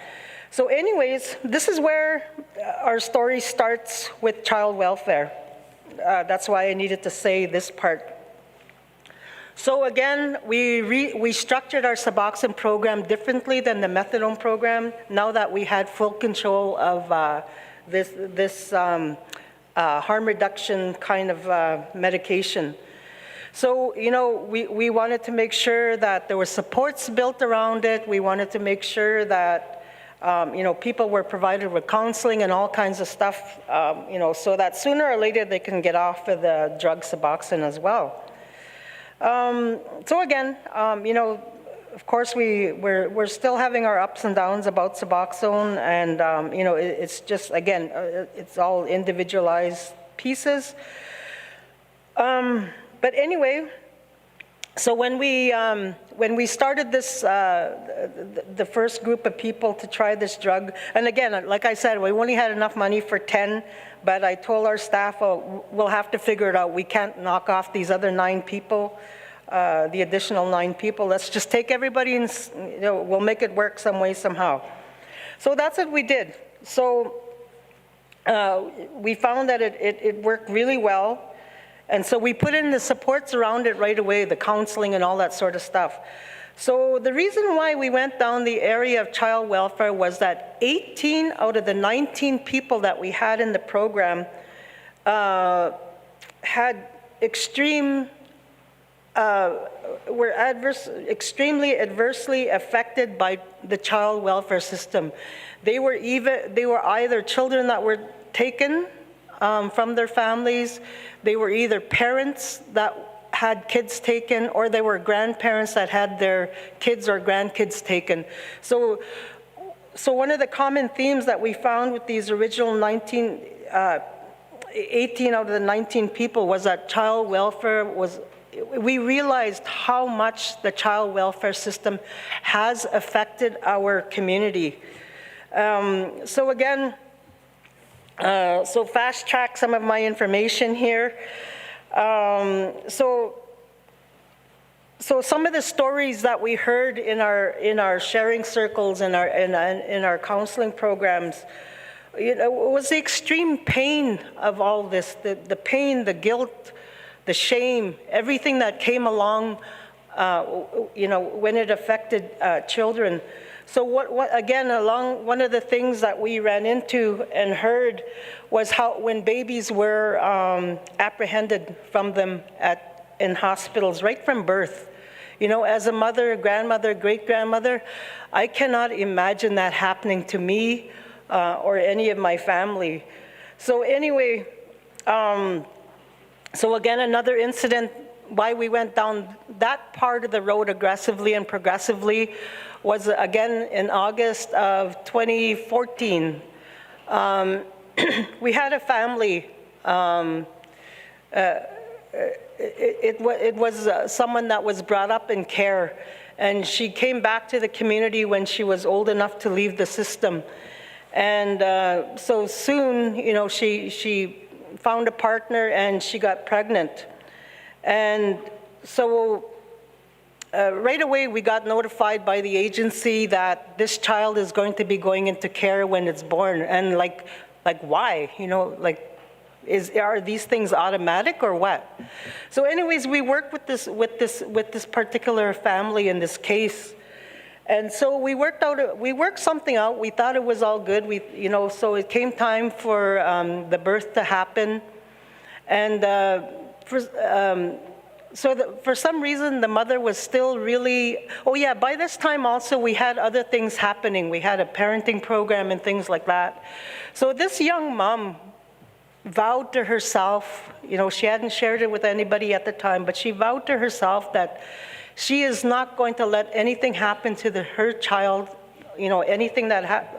So anyways, this is where our story starts with child welfare. That's why I needed to say this part. So again, we structured our Suboxone program differently than the methadone program, now that we had full control of this harm reduction kind of medication. So, you know, we wanted to make sure that there were supports built around it. We wanted to make sure that, you know, people were provided with counseling and all kinds of stuff, you know, so that sooner or later they can get off of the drug Suboxone as well. So again, you know, of course we're still having our ups and downs about Suboxone, and you know, it's just, again, it's all individualized pieces. But anyway, so when we started this, the first group of people to try this drug, and again, like I said, we only had enough money for 10, but I told our staff, oh, we'll have to figure it out. We can't knock off these other 9 people, the additional 9 people. Let's just take everybody and, you know, we'll make it work some way, somehow. So that's what we did. So we found that it worked really well. And so we put in the supports around it right away, the counseling and all that sort of stuff. So the reason why we went down the area of child welfare was that 18 out of the 19 people that we had in the program had were extremely adversely affected by the child welfare system. They were either children that were taken from their families, they were either parents that had kids taken, or they were grandparents that had their kids or grandkids taken. So So one of the common themes that we found with these original 18 out of the 19 people was that child welfare was, we realized how much the child welfare system has affected our community. So again, so fast track some of my information here. So some of the stories that we heard in our sharing circles and in our counseling programs, was the extreme pain of all this, the pain, the guilt, the shame, everything that came along, when it affected children. So one of the things that we ran into and heard was how when babies were apprehended from them in hospitals right from birth. As a mother, grandmother, great-grandmother, I cannot imagine that happening to me or any of my family. So anyway, so again, another incident, why we went down that part of the road aggressively and progressively was again in August of 2014. We had a family, it was someone that was brought up in care, and she came back to the community when she was old enough to leave the system. And so soon, she found a partner and she got pregnant. And so right away we got notified by the agency that this child is going to be going into care when it's born. And like why? Are these things automatic or what? So anyways, we worked with this particular family in this case. And so we worked something out. We thought it was all good. So it came time for the birth to happen. And for some reason, the mother was still really, by this time also we had other things happening. We had a parenting program and things like that. So this young mom vowed to herself, she hadn't shared it with anybody at the time, but she vowed to herself that she is not going to let anything happen to her child, anything that,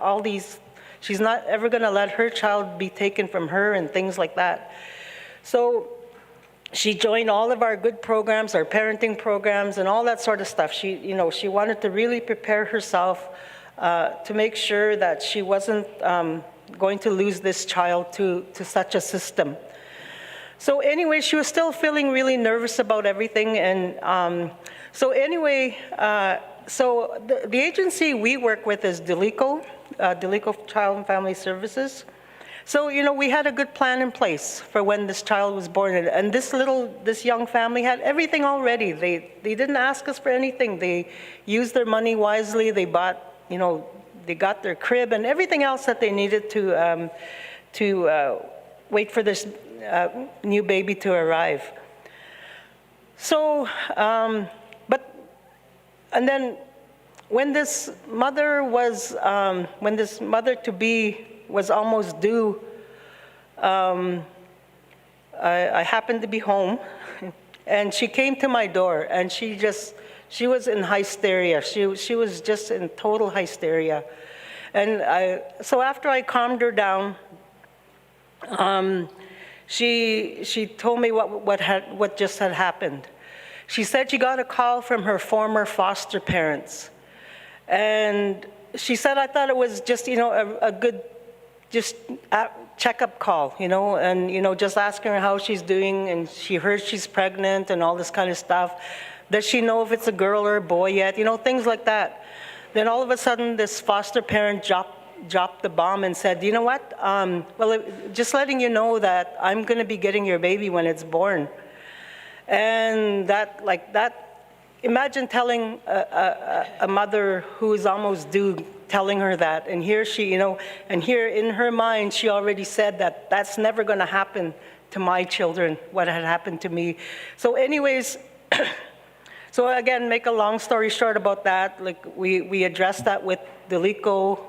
she's not ever going to let her child be taken from her and things like that. So she joined all of our good programs, our parenting programs, and all that sort of stuff. She wanted to really prepare herself to make sure that she wasn't going to lose this child to such a system. So anyway, she was still feeling really nervous about everything. And so anyway, so the agency we work with is DELICO, DELICO Child and Family Services. So, we had a good plan in place for when this child was born. And this young family had everything already. They didn't ask us for anything. They used their money wisely. They bought, they got their crib and everything else that they needed to wait for this new baby to arrive. So, and then when this mother to be was almost due, I happened to be home, and she came to my door, and she was in hysteria. She was just in total hysteria. And so after I calmed her down, she told me what just had happened. She said she got a call from her former foster parents. And she said, I thought it was just, a good checkup call, and, just asking her how she's doing, and she heard she's pregnant and all this kind of stuff. Does she know if it's a girl or a boy yet? Things like that. Then all of a sudden, this foster parent dropped the bomb and said, you know what? Just letting you know that I'm going to be getting your baby when it's born. And that, imagine telling a mother who is almost due, telling her that. And here she, and here in her mind, she already said that that's never going to happen to my children, what had happened to me. So anyways, so again, make a long story short about that, we addressed that with DELICO.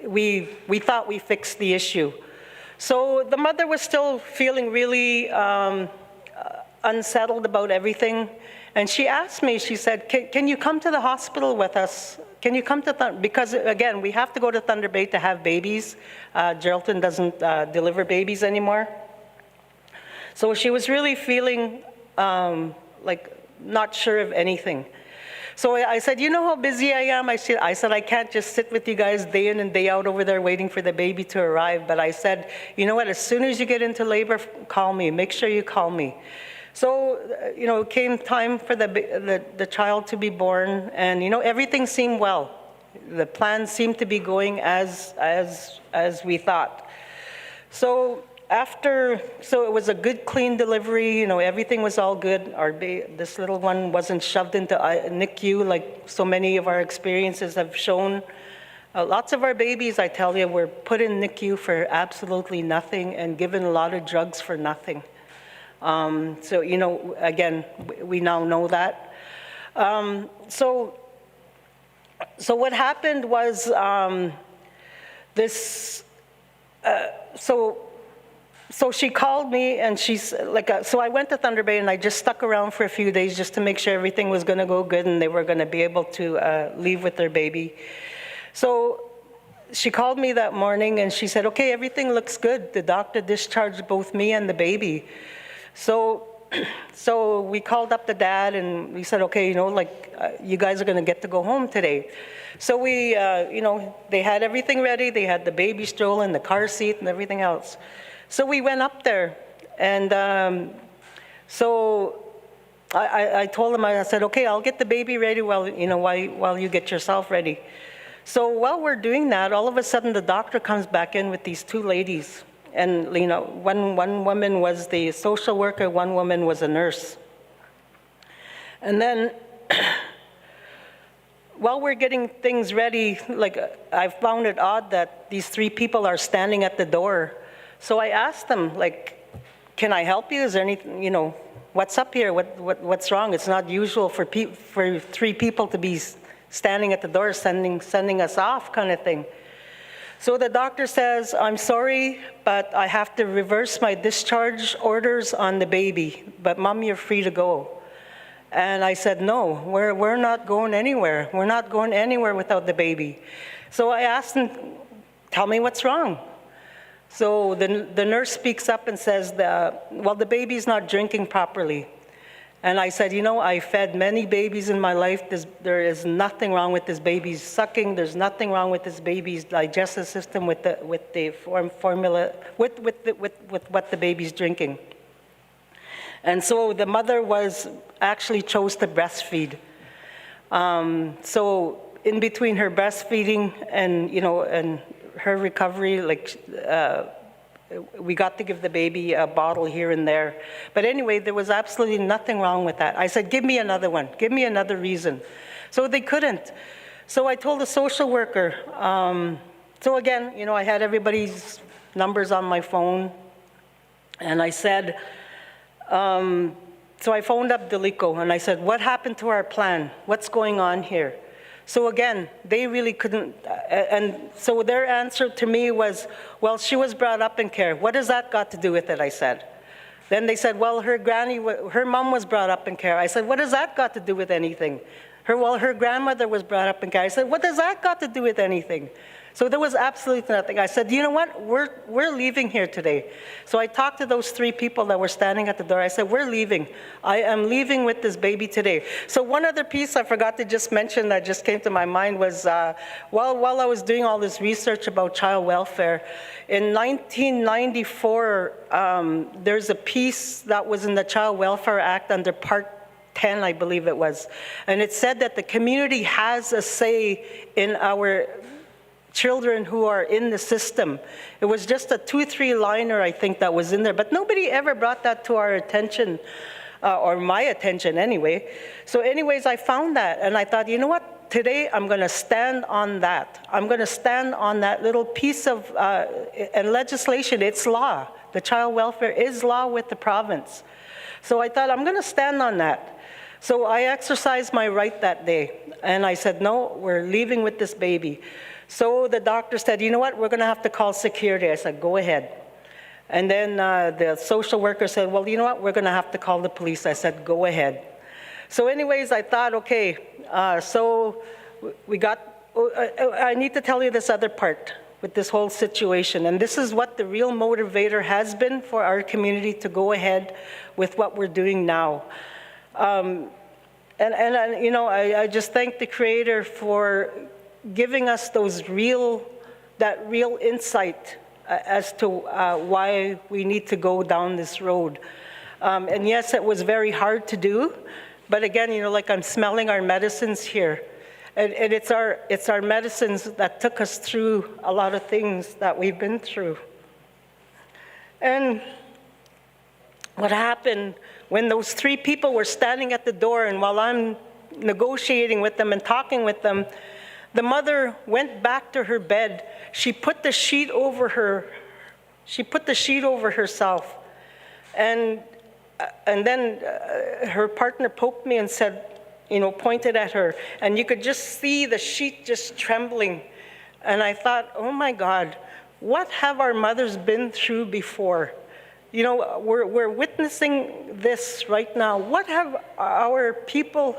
We thought we fixed the issue. So the mother was still feeling really unsettled about everything. And she asked me, she said, can you come to the hospital with us? Can you come to, because again, we have to go to Thunder Bay to have babies. Geraldton doesn't deliver babies anymore. So she was really feeling like not sure of anything. So I said, you know how busy I am? I said, I can't just sit with you guys day in and day out over there waiting for the baby to arrive. But I said, you know what, as soon as you get into labor, call me. Make sure you call me. So, you know, it came time for the child to be born, and, you know, everything seemed well. The plan seemed to be going as we thought. So so it was a good, clean delivery. You know, everything was all good. This little one wasn't shoved into NICU like so many of our experiences have shown. Lots of our babies, I tell you, were put in NICU for absolutely nothing and given a lot of drugs for nothing. So, you know, again, we now know that. So what happened was so she called me, and she's like, so I went to Thunder Bay, and I just stuck around for a few days just to make sure everything was going to go good and they were going to be able to leave with their baby. So she called me that morning, and she said, okay, everything looks good. The doctor discharged both me and the baby. So we called up the dad, and we said, okay, you know, like, you guys are going to get to go home today. So we, you know, they had everything ready. They had the baby stroller and the car seat and everything else. So we went up there, and so I told him, I said, okay, I'll get the baby ready while you get yourself ready. So while we're doing that, all of a sudden the doctor comes back in with these two ladies. And, you know, one woman was the social worker, one woman was a nurse. And then while we're getting things ready, like, I found it odd that these three people are standing at the door. So I asked them, like, can I help you? Is there anything, you know, what's up here? What's wrong? It's not usual for three people to be standing at the door sending us off, kind of thing. So the doctor says, I'm sorry, but I have to reverse my discharge orders on the baby. But Mom, you're free to go. And I said, no, we're not going anywhere. We're not going anywhere without the baby. So I asked him, tell me what's wrong. So the nurse speaks up and says, well, the baby's not drinking properly. And I said, you know, I fed many babies in my life. There is nothing wrong with this baby's sucking. There's nothing wrong with this baby's digestive system with the formula, with what the baby's drinking. And so the mother actually chose to breastfeed. So in between her breastfeeding and, you know, and her recovery, like, we got to give the baby a bottle here and there. But anyway, there was absolutely nothing wrong with that. I said, give me another one. Give me another reason. So they couldn't. So I told the social worker. So again, you know, I had everybody's numbers on my phone. And I said, so I phoned up Delico, and I said, what happened to our plan? What's going on here? So again, they really couldn't, and so their answer to me was, well, she was brought up in care. What has that got to do with it, I said. Then they said, well, her mom was brought up in care. I said, what has that got to do with anything? Her grandmother was brought up in care. I said, what does that got to do with anything? So there was absolutely nothing. I said, you know what, we're leaving here today. So I talked to those three people that were standing at the door. I said, we're leaving. I am leaving with this baby today. So one other piece I forgot to just mention that just came to my mind was, while I was doing all this research about child welfare, in 1994, there's a piece that was in the Child Welfare Act under Part 10, I believe it was. And it said that the community has a say in our children who are in the system. It was just a 2-3 liner, I think, that was in there, but nobody ever brought that to our attention, or my attention anyway. So anyways, I found that, and I thought, you know what, today I'm going to stand on that. I'm going to stand on that little piece of and legislation. It's law. The child welfare is law with the province. So I thought, I'm going to stand on that. So I exercised my right that day, and I said, no, we're leaving with this baby. So the doctor said, you know what, we're going to have to call security. I said, go ahead. And then the social worker said, well, you know what, we're going to have to call the police. I said, go ahead. So anyways, I thought, okay, so we got, I need to tell you this other part with this whole situation. And this is what the real motivator has been for our community to go ahead with what we're doing now. And you know, I just thank the Creator for giving us that real insight as to why we need to go down this road. And yes, it was very hard to do, but again, you know, like I'm smelling our medicines here. And it's our medicines that took us through a lot of things that we've been through. And what happened when those 3 people were standing at the door, and while I'm negotiating with them and talking with them, the mother went back to her bed. She put the sheet over herself. And then her partner poked me and said, you know, pointed at her, and you could just see the sheet just trembling. And I thought, oh my God, what have our mothers been through before? You know, we're witnessing this right now. What have our people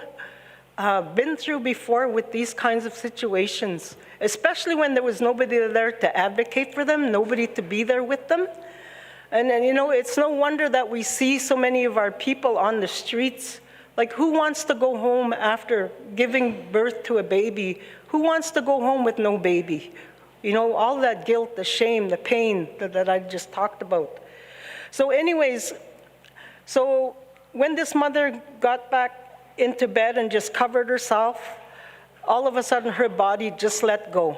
been through before with these kinds of situations, especially when there was nobody there to advocate for them, nobody to be there with them? And you know, it's no wonder that we see so many of our people on the streets. Like, who wants to go home after giving birth to a baby? Who wants to go home with no baby? You know, all that guilt, the shame, the pain that I just talked about. So anyways, so when this mother got back into bed and just covered herself, all of a sudden her body just let go.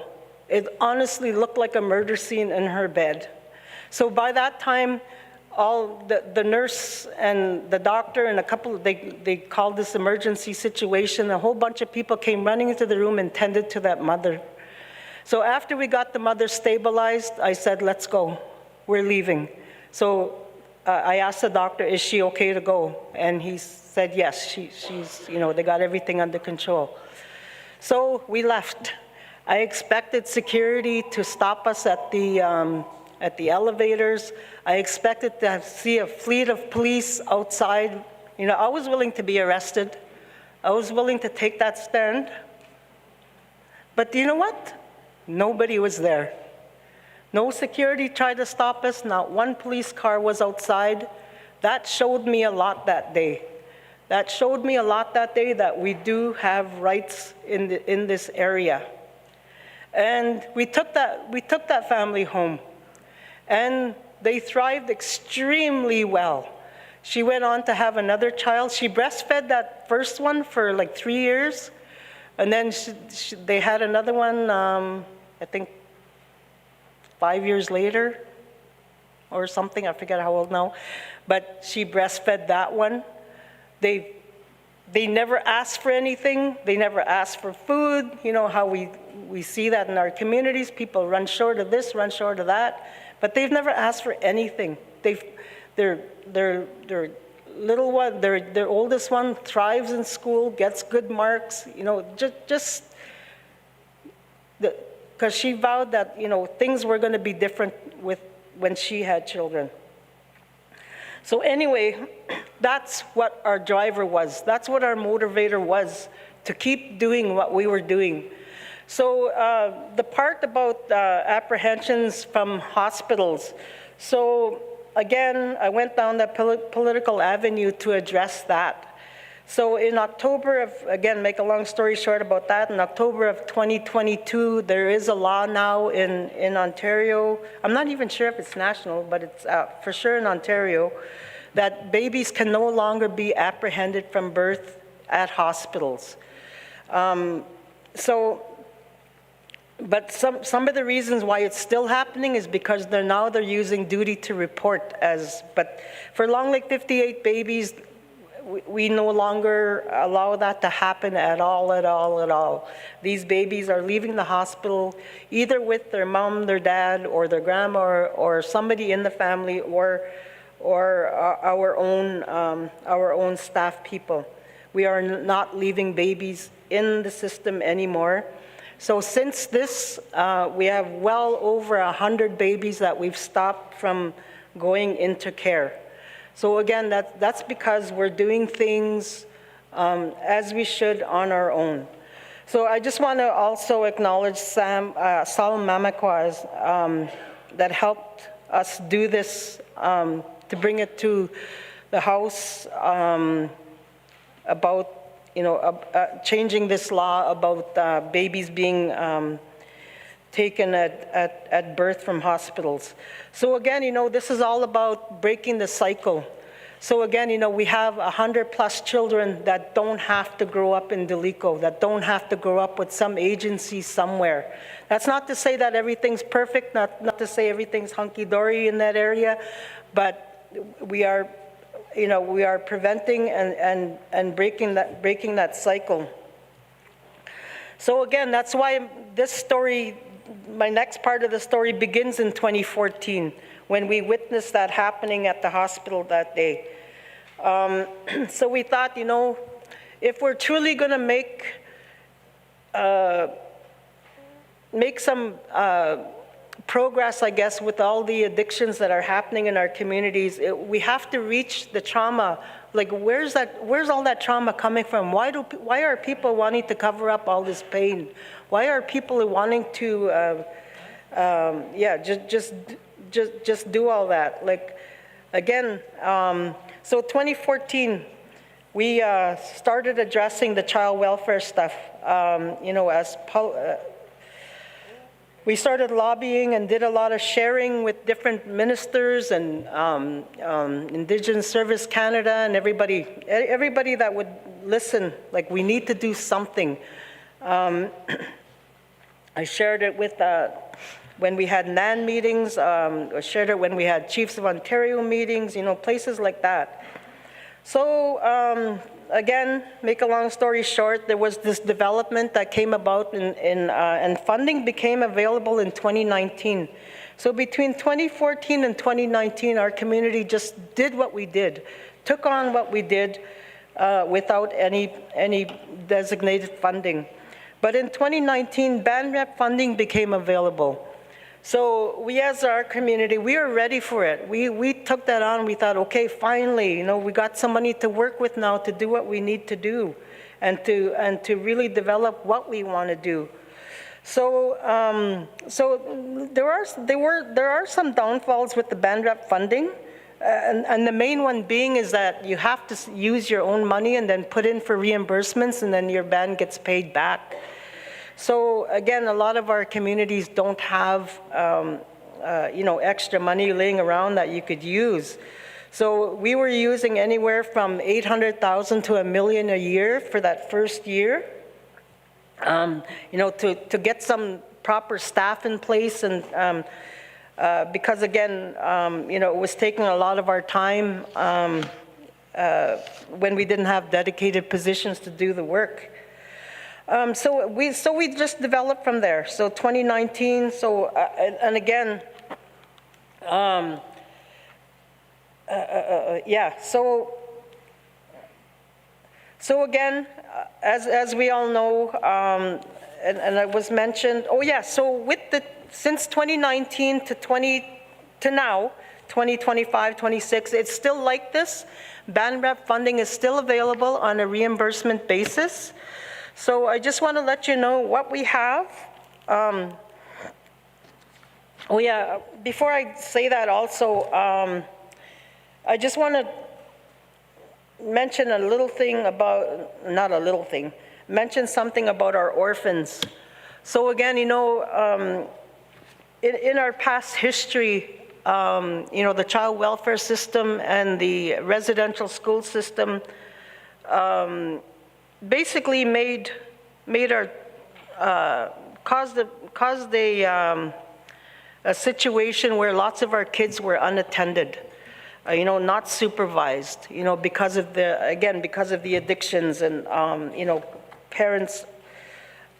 It honestly looked like a murder scene in her bed. So by that time, all the nurse and the doctor and a couple, they called this emergency situation. A whole bunch of people came running into the room and tended to that mother. So after we got the mother stabilized, I said, let's go, we're leaving. So I asked the doctor, is she okay to go? And he said, yes, she's, you know, they got everything under control. So we left. I expected security to stop us at the elevators. I expected to see a fleet of police outside. You know, I was willing to be arrested. I was willing to take that stand. But you know what? Nobody was there. No security tried to stop us. Not one police car was outside. That showed me a lot that day. That showed me a lot that day that we do have rights in this area. And we took that family home. And they thrived extremely well. She went on to have another child. She breastfed that first one for like 3 years. And then they had another one, I think 5 years later or something. I forget how old now. But she breastfed that one. They never asked for anything. They never asked for food. You know how we see that in our communities. People run short of this, run short of that. But they've never asked for anything. Their little one, their oldest one thrives in school, gets good marks, you know, just because she vowed that, you know, things were going to be different when she had children. So anyway, that's what our driver was. That's what our motivator was, to keep doing what we were doing. So the part about apprehensions from hospitals. So again, I went down that political avenue to address that. So in October of, again, make a long story short about that, in October of 2022, there is a law now in Ontario. I'm not even sure if it's national, but it's for sure in Ontario, that babies can no longer be apprehended from birth at hospitals. But some of the reasons why it's still happening is because they're using duty to report but for Long Lake 58 babies, we no longer allow that to happen at all. These babies are leaving the hospital either with their mom, their dad, or their grandma, or somebody in the family, or our own staff people. We are not leaving babies in the system anymore. So since this, we have well over 100 babies that we've stopped from going into care. So again, that's because we're doing things as we should on our own. So I just want to also acknowledge Salam Mamakwa that helped us do this, to bring it to the House about, changing this law about babies being taken at birth from hospitals. So again, this is all about breaking the cycle. So again, we have 100+ children that don't have to grow up in Delico, that don't have to grow up with some agency somewhere. That's not to say that everything's perfect, not to say everything's hunky-dory in that area, but we are, we are preventing and breaking that cycle. So again, that's why this story, my next part of the story begins in 2014, when we witnessed that happening at the hospital that day. So we thought, if we're truly going to make some progress, I guess, with all the addictions that are happening in our communities, we have to reach the trauma. Like, where's all that trauma coming from? Why are people wanting to cover up all this pain? Why are people wanting to, just do all that? Like, again, so 2014, we started addressing the child welfare stuff, we started lobbying and did a lot of sharing with different ministers and Indigenous Service Canada and everybody that would listen, like, we need to do something. I shared it with, when we had NAN meetings, I shared it when we had Chiefs of Ontario meetings, places like that. So again, make a long story short, there was this development that came about and funding became available in 2019. So between 2014 and 2019, our community just did what we did, took on what we did without any designated funding. But in 2019, BANREP funding became available. So we, as our community, we are ready for it. We took that on. We thought, okay, finally, we got some money to work with now to do what we need to do, and to really develop what we want to do. So there are some downfalls with the BANREP funding, and the main one being is that you have to use your own money and then put in for reimbursements, and then your band gets paid back. So again, a lot of our communities don't have, extra money laying around that you could use. So we were using anywhere from $800,000 to $1 million a year for that first year, to get some proper staff in place, and because again, it was taking a lot of our time when we didn't have dedicated positions to do the work. So we just developed from there. So 2019. So and again, So again, as we all know, and it was mentioned. Oh yeah. So since 2019 to now, 2025, 26, it's still like this. BANREP funding is still available on a reimbursement basis. So I just want to let you know what we have. Before I say that also, I just want to mention a little thing about, not a little thing, mention something about our orphans. So again, in our past history, the child welfare system and the residential school system basically caused a situation where lots of our kids were unattended, not supervised, because of the addictions, and parents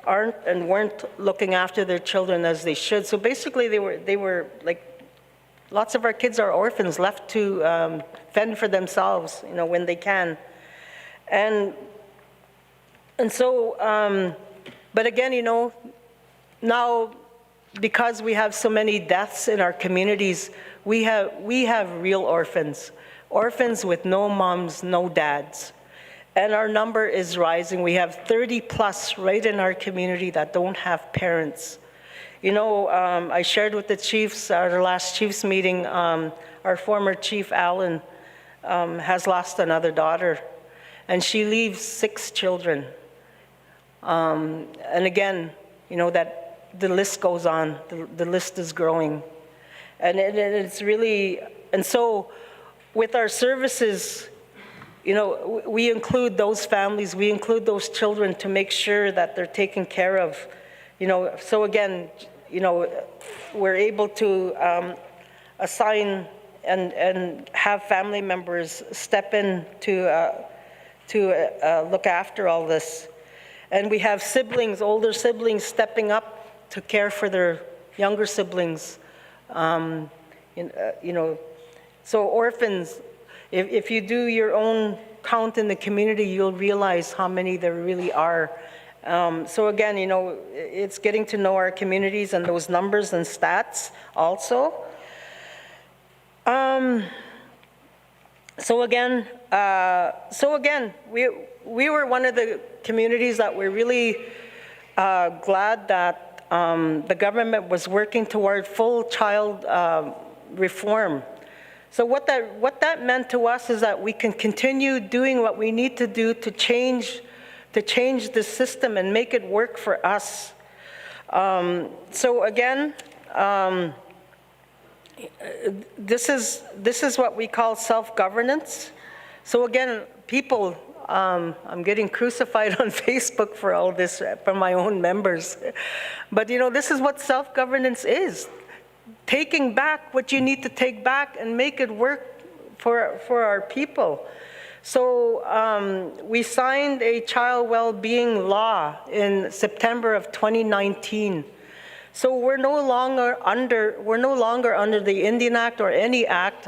weren't looking after their children as they should. So basically, they were like, lots of our kids are orphans, left to fend for themselves, when they can, and so, but again, now, because we have so many deaths in our communities, we have real orphans, orphans with no moms, no dads. And our number is rising. We have 30 plus right in our community that don't have parents. You know, I shared with the chiefs, our last chiefs meeting, our former chief, Alan, has lost another daughter, and she leaves 6 children. And again, you know, that the list goes on, the list is growing. And it's really, and so with our services, you know, we include those families, we include those children to make sure that they're taken care of. You know, so again, you know, we're able to assign and have family members step in to look after all this. And we have siblings, older siblings stepping up to care for their younger siblings. You know, so orphans, if you do your own count in the community, you'll realize how many there really are. So again, you know, it's getting to know our communities and those numbers and stats also. So again, we were one of the communities that we're really glad that the government was working toward full child reform. So what that meant to us is that we can continue doing what we need to do to change the system and make it work for us. So again, this is what we call self-governance. So again, people, I'm getting crucified on Facebook for all this from my own members. But you know, this is what self-governance is. Taking back what you need to take back and make it work for our people. So we signed a child well-being law in September of 2019. So we're no longer under the Indian Act or any act.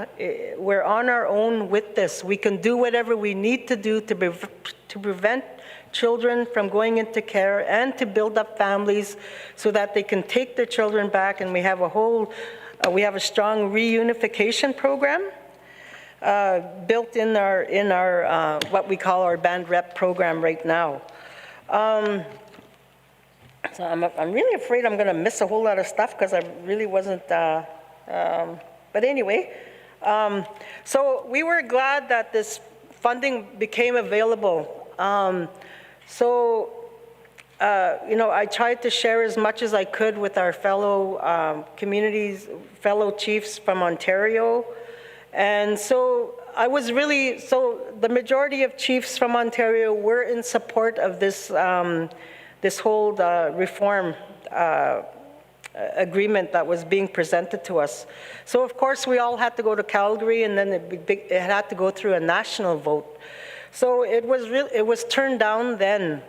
We're on our own with this. We can do whatever we need to do to prevent children from going into care and to build up families so that they can take their children back. And we have a strong reunification program built in our what we call our band rep program right now. So I'm really afraid I'm going to miss a whole lot of stuff because I really wasn't, but anyway. So we were glad that this funding became available. You know, I tried to share as much as I could with our fellow communities, fellow chiefs from Ontario. And so the majority of chiefs from Ontario were in support of this this whole reform agreement that was being presented to us. So of course we all had to go to Calgary, and then it had to go through a national vote. So it was turned down then,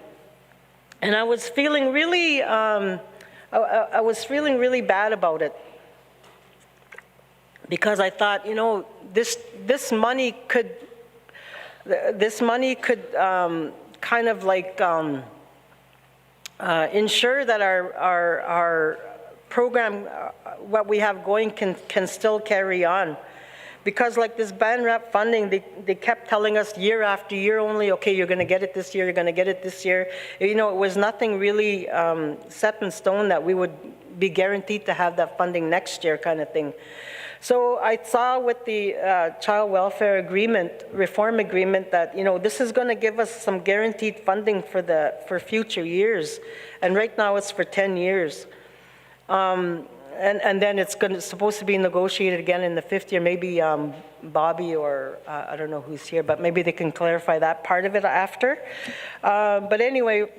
and I was feeling really I was feeling really bad about it, because I thought, you know, this money could kind of like ensure that our program, what we have going, can still carry on. Because like this BANRAP funding, they kept telling us year after year only, okay, you're going to get it this year, you're going to get it this year. You know, it was nothing really set in stone that we would be guaranteed to have that funding next year, kind of thing. So I saw with the child welfare agreement, reform agreement, that, you know, this is going to give us some guaranteed funding for future years, and right now it's for 10 years. And then it's supposed to be negotiated again in the 5th year. Maybe Bobby or I don't know who's here, but maybe they can clarify that part of it after. But anyway,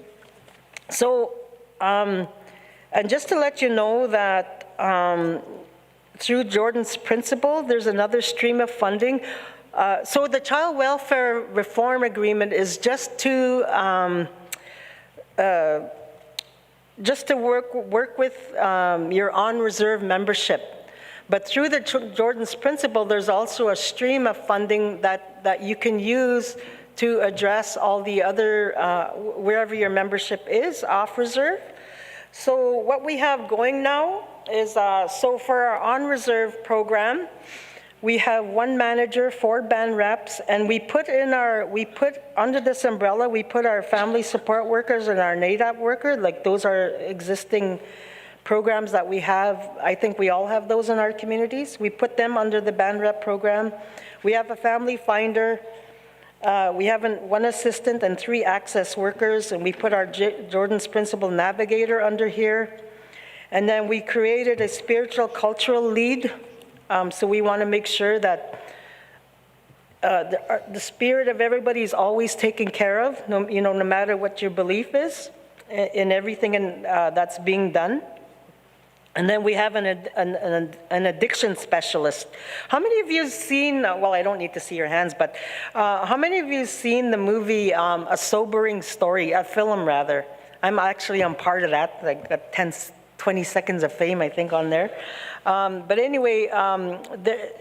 so, and just to let you know that through Jordan's principle, there's another stream of funding. So the child welfare reform agreement is just to work with your on-reserve membership. But through the Jordan's principle, there's also a stream of funding that you can use to address all the other, wherever your membership is, off reserve. So what we have going now is, so for our on-reserve program, we have 1 manager, 4 band reps, and we put under this umbrella, we put our family support workers and our NADAP worker, like those are existing programs that we have. I think we all have those in our communities. We put them under the band rep program. We have a family finder. We have 1 assistant and 3 access workers, and we put our Jordan's Principle Navigator under here. And then we created a spiritual cultural lead. So we want to make sure that the spirit of everybody is always taken care of, no matter what your belief is in everything that's being done. And then we have an addiction specialist. How many of you have seen, well, I don't need to see your hands, but how many of you have seen the movie A Sobering Story, a film rather? I'm part of that, like 20 seconds of fame, I think, on there. But anyway,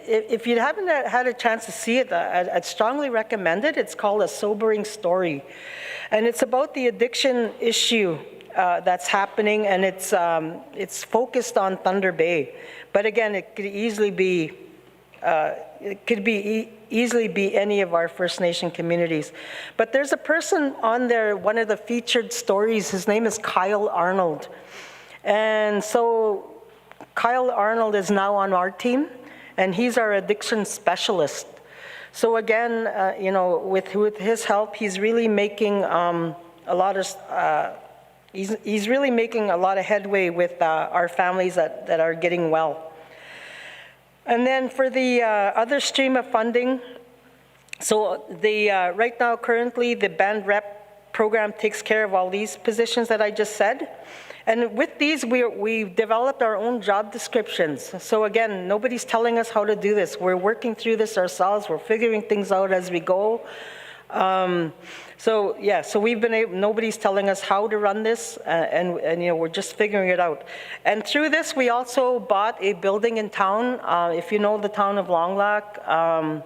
if you haven't had a chance to see it, I'd strongly recommend it. It's called A Sobering Story. And it's about the addiction issue that's happening, and it's focused on Thunder Bay. But again, it could easily be easily be any of our First Nation communities. But there's a person on there, one of the featured stories, his name is Kyle Arnold. And so Kyle Arnold is now on our team, and he's our addiction specialist. So again, with his help, he's really making he's really making a lot of headway with our families that are getting well. And then for the other stream of funding, so right now, currently, the band rep program takes care of all these positions that I just said. And with these, we've developed our own job descriptions. So again, nobody's telling us how to do this. We're working through this ourselves. We're figuring things out as we go. So we've been able, nobody's telling us how to run this, and we're just figuring it out. And through this, we also bought a building in town. If you know the town of Longlock,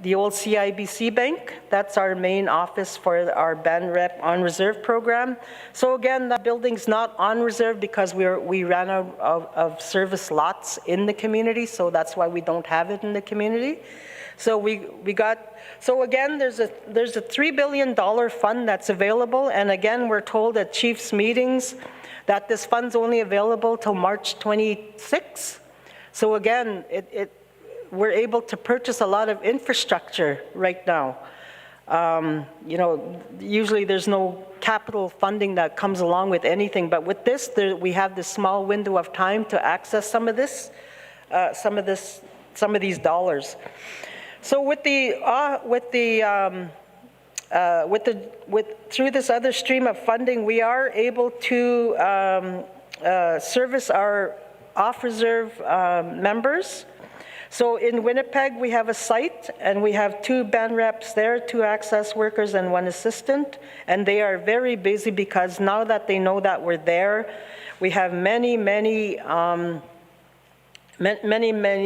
the old CIBC bank, that's our main office for our band rep on reserve program. So again, that building's not on reserve because we ran out of service lots in the community, so that's why we don't have it in the community. So so again, there's a $3 billion fund that's available, and again, we're told at chiefs meetings that this fund's only available till March 26. So again, we're able to purchase a lot of infrastructure right now. Usually there's no capital funding that comes along with anything, but with this, we have this small window of time to access some of these dollars. So through this other stream of funding, we are able to service our off-reserve members. So in Winnipeg, we have a site, and we have 2 band reps there, 2 access workers, and 1 assistant. And they are very busy because now that they know that we're there, we have many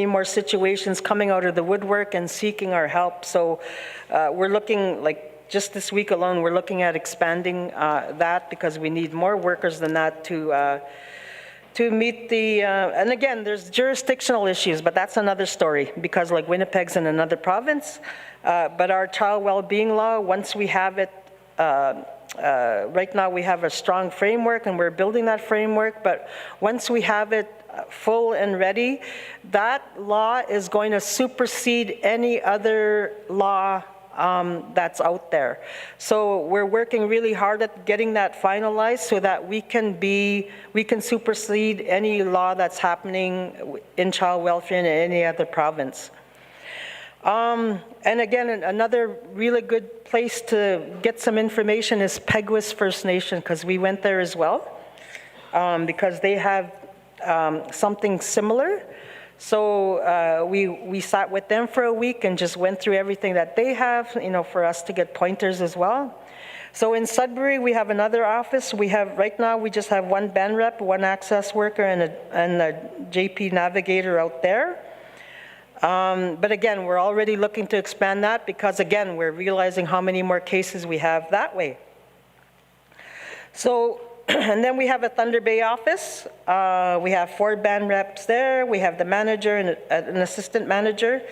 more situations coming out of the woodwork and seeking our help. So we're looking, like just this week alone, we're looking at expanding that because we need more workers than that to meet the, and again, there's jurisdictional issues, but that's another story because like Winnipeg's in another province, but our child well-being law, once we have it, right now we have a strong framework and we're building that framework, but once we have it full and ready, that law is going to supersede any other law that's out there. So we're working really hard at getting that finalized so that we can supersede any law that's happening in child welfare in any other province. And again, another really good place to get some information is Peguis First Nation, because we went there as well, because they have something similar. So we sat with them for a week and just went through everything that they have, for us to get pointers as well. So in Sudbury, we have another office. Right now, we just have 1 band rep, 1 access worker, and a JP navigator out there. But again, we're already looking to expand that because, again, we're realizing how many more cases we have that way. So And then we have a Thunder Bay office. We have 4 band reps there. We have the manager and an assistant manager.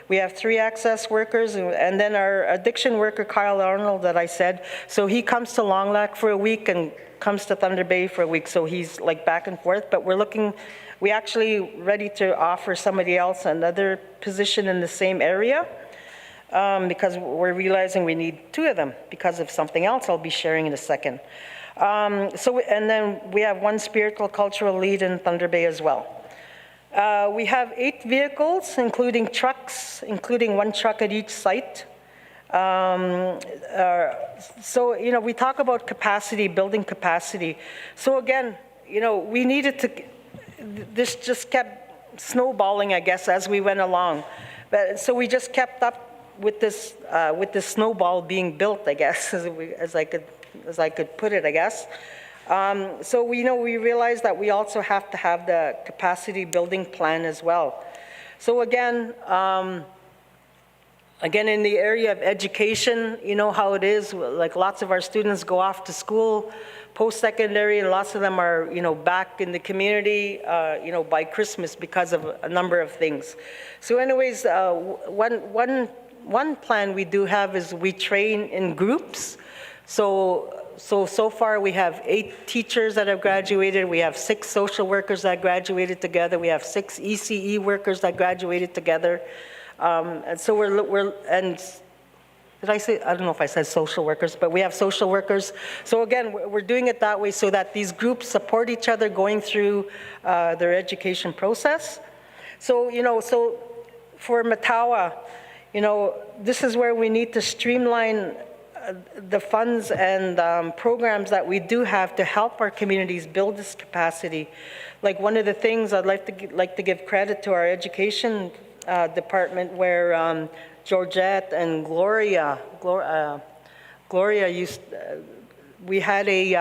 We have 3 access workers, and then our addiction worker, Kyle Arnold, that I said. So he comes to Long Lac for a week and comes to Thunder Bay for a week. So he's like back and forth, but we actually ready to offer somebody else another position in the same area because we're realizing we need 2 of them because of something else I'll be sharing in a second. And then we have 1 spiritual cultural lead in Thunder Bay as well. We have 8 vehicles, including trucks, including 1 truck at each site. So, you know, we talk about capacity, building capacity. So again, you know, we needed to, this just kept snowballing, I guess, as we went along. But, so we just kept up with this snowball being built, I guess, as I could put it, I guess. So we realized that we also have to have the capacity building plan as well. So again, in the area of education, you know how it is, like lots of our students go off to school, post-secondary, and lots of them are, you know, back in the community, you know, by Christmas because of a number of things. So anyways, one plan we do have is we train in groups. So far we have 8 teachers that have graduated. We have 6 social workers that graduated together. We have 6 ECE workers that graduated together. And so did I say, I don't know if I said social workers, but we have social workers. So again, we're doing it that way so that these groups support each other going through their education process. So, you know, so for Matawa, you know, this is where we need to streamline the funds and programs that we do have to help our communities build this capacity. Like one of the things I'd like to give credit to our education department, where Georgette and Gloria used, we had a,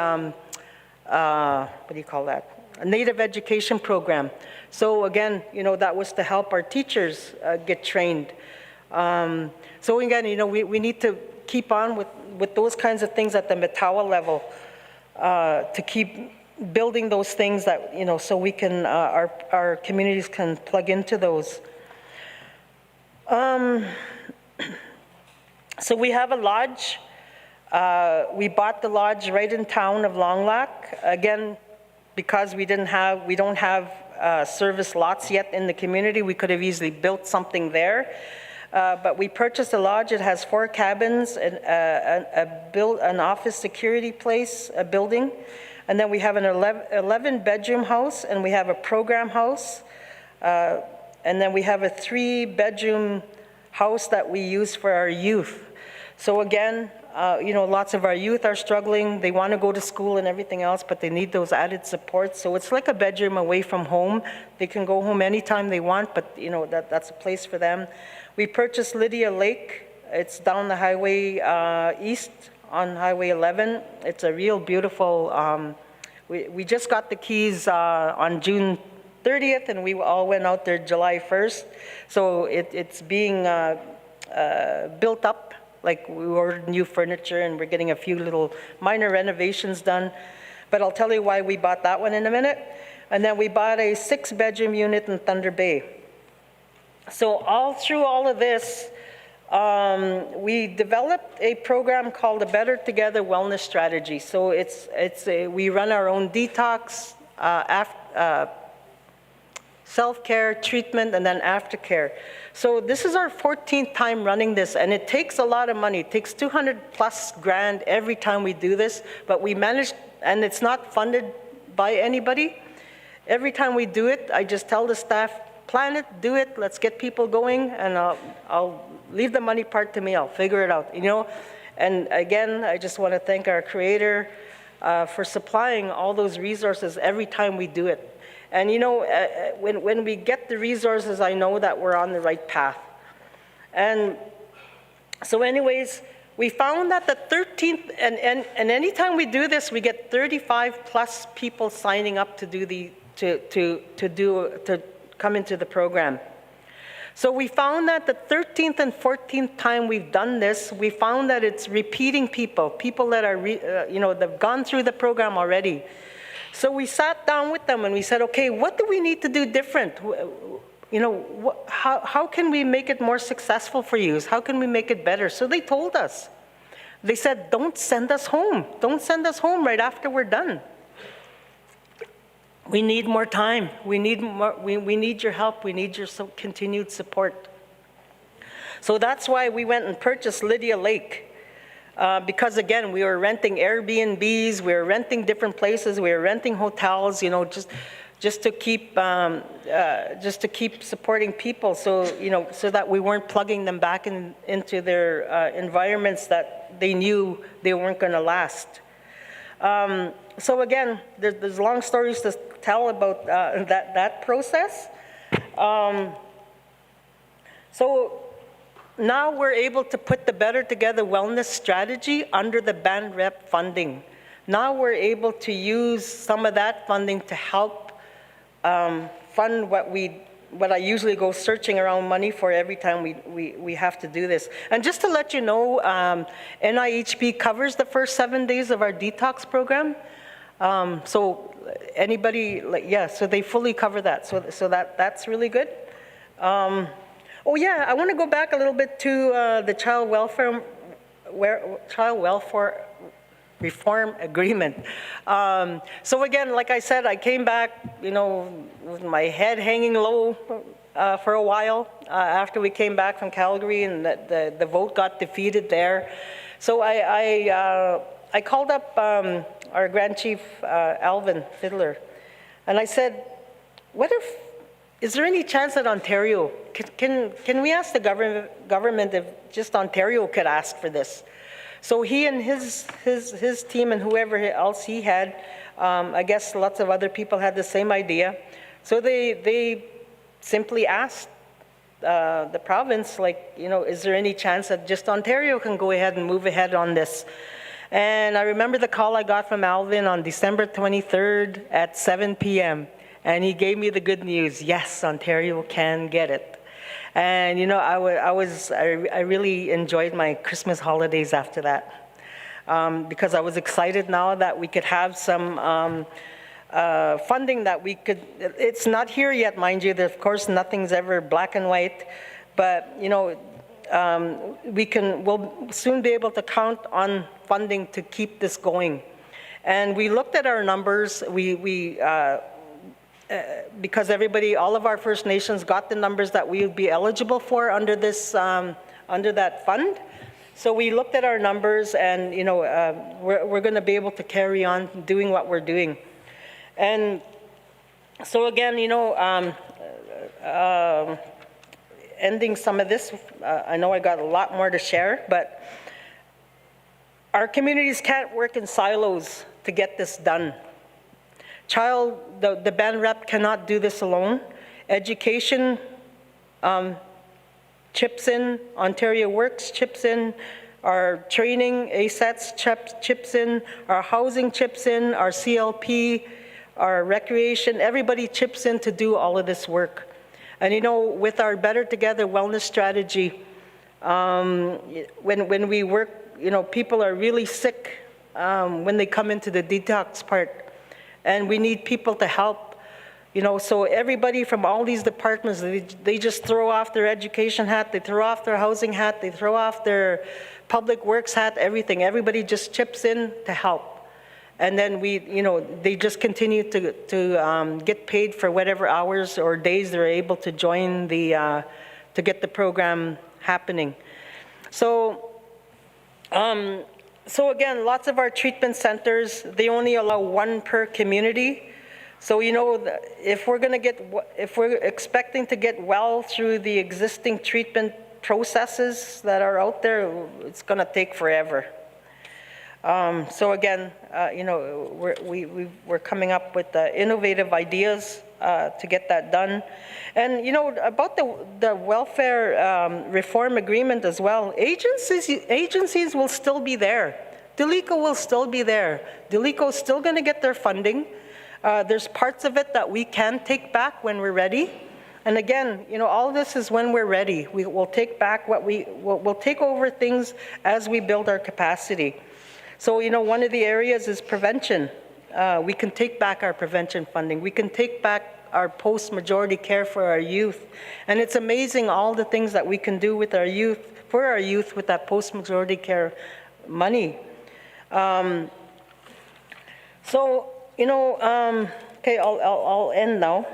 what do you call that? A Native education program. So again, you know, that was to help our teachers get trained. So again, you know, we need to keep on with those kinds of things at the Matawa level to keep building those things that, you know, so we can, our communities can plug into those. So we have a lodge. We bought the lodge right in town of Long Lac. Again, because we don't have service lots yet in the community, we could have easily built something there. But we purchased a lodge. It has 4 cabins, and an office security place, a building. And then we have an 11-bedroom house, and we have a program house. And then we have a 3-bedroom house that we use for our youth. So again, you know, lots of our youth are struggling. They want to go to school and everything else, but they need those added supports. So it's like a bedroom away from home. They can go home anytime they want, but you know, that's a place for them. We purchased Lydia Lake. It's down the highway east on Highway 11. It's a real beautiful, we just got the keys on June 30th, and we all went out there July 1st. So it's being built up. Like we ordered new furniture and we're getting a few little minor renovations done. But I'll tell you why we bought that one in a minute. And then we bought a 6-bedroom unit in Thunder Bay. So all through all of this, we developed a program called the Better Together Wellness Strategy. So we run our own detox, self-care, treatment, and then aftercare. So this is our 14th time running this, and it takes a lot of money. It takes 200+ grand every time we do this, but we managed, and it's not funded by anybody. Every time we do it, I just tell the staff, plan it, do it, let's get people going, and I'll leave the money part to me, I'll figure it out, you know? And again, I just want to thank our creator for supplying all those resources every time we do it. And you know, when we get the resources, I know that we're on the right path. And so anyways, we found that the 13th, and anytime we do this, we get 35+ people signing up to do to come into the program. So we found that the 13th and 14th time we've done this, we found that it's repeating people that are, they've gone through the program already. So we sat down with them and we said, okay, what do we need to do different? How can we make it more successful for you? How can we make it better? So they told us. They said, don't send us home. Don't send us home right after we're done. We need more time. We need your help. We need your continued support. So that's why we went and purchased Lydia Lake. Because again, we were renting Airbnbs, we were renting different places, we were renting hotels, just to keep supporting people, so that we weren't plugging them back into their environments that they knew they weren't going to last. So again, there's long stories to tell about that process. So now we're able to put the Better Together Wellness Strategy under the band rep funding. Now we're able to use some of that funding to help fund what I usually go searching around money for every time we have to do this. And just to let you know, NIHP covers the first 7 days of our detox program. So anybody, so they fully cover that. So that's really good. Oh yeah, I want to go back a little bit to the child welfare reform agreement. So again, like I said, I came back, with my head hanging low for a while after we came back from Calgary, and the vote got defeated there. So I called up our Grand Chief Alvin Fiddler, and I said, is there any chance that Ontario, can we ask the government if just Ontario could ask for this? So he and his team and whoever else he had, I guess lots of other people had the same idea. So they simply asked the province, is there any chance that just Ontario can go ahead and move ahead on this? And I remember the call I got from Alvin on December 23rd at 7 p.m. And he gave me the good news. Yes, Ontario can get it. And I really enjoyed my Christmas holidays after that, because I was excited now that we could have some funding that we could. It's not here yet, mind you. Of course, nothing's ever black and white, but we'll soon be able to count on funding to keep this going. And we looked at our numbers. Because all of our First Nations got the numbers that we would be eligible for under this, under that fund. So we looked at our numbers, and we're going to be able to carry on doing what we're doing. And so again, ending some of this, I know I got a lot more to share, but our communities can't work in silos to get this done. The band rep cannot do this alone. Education chips in, Ontario Works chips in, our training, ASETS chips in, our housing chips in, our CLP, our recreation, everybody chips in to do all of this work. And with our Better Together Wellness Strategy, when we work, people are really sick when they come into the detox part. And we need people to help, so everybody from all these departments, they just throw off their education hat, they throw off their housing hat, they throw off their public works hat, everything. Everybody just chips in to help. And then they just continue to get paid for whatever hours or days they're able to join to get the program happening. So again, lots of our treatment centers, they only allow one per community. So if we're expecting to get well through the existing treatment processes that are out there, it's going to take forever. So again, we're coming up with innovative ideas to get that done. And about the welfare reform agreement as well, agencies will still be there. DeLeco will still be there. DeLeco is still going to get their funding. There's parts of it that we can take back when we're ready. And again, all this is when we're ready. We'll take back we'll take over things as we build our capacity. So, one of the areas is prevention. We can take back our prevention funding. We can take back our post-majority care for our youth. And it's amazing all the things that we can do with our youth, for our youth with that post-majority care money. Okay, I'll end now.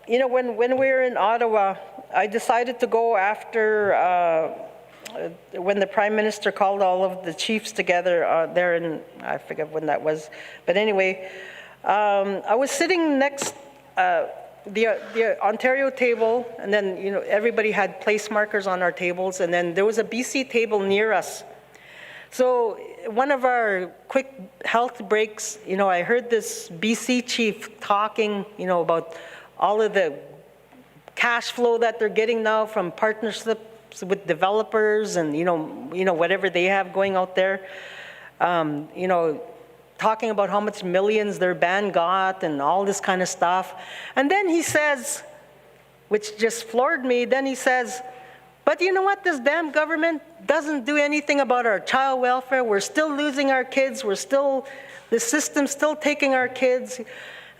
When we were in Ottawa, I decided to go after when the Prime Minister called all of the chiefs together there in, I forget when that was, but anyway, I was sitting next the Ontario table, and then everybody had place markers on our tables, and then there was a BC table near us. So one of our quick health breaks, I heard this BC chief talking, about all of the cash flow that they're getting now from partnerships with developers and, whatever they have going out there. Talking about how much millions their band got and all this kind of stuff. And then he says, which just floored me, then he says, but you know what, this damn government doesn't do anything about our child welfare. We're still losing our kids. The system's still taking our kids.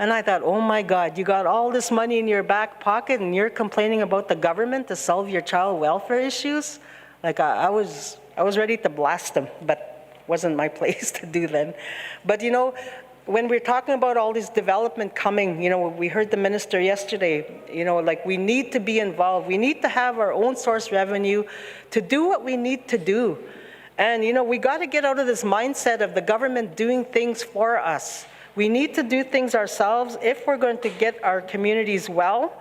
And I thought, oh my God, you got all this money in your back pocket and you're complaining about the government to solve your child welfare issues? Like I was ready to blast him, but wasn't my place to do then. But when we're talking about all this development coming, we heard the minister yesterday, we need to be involved. We need to have our own source revenue to do what we need to do. And, we got to get out of this mindset of the government doing things for us. We need to do things ourselves if we're going to get our communities well.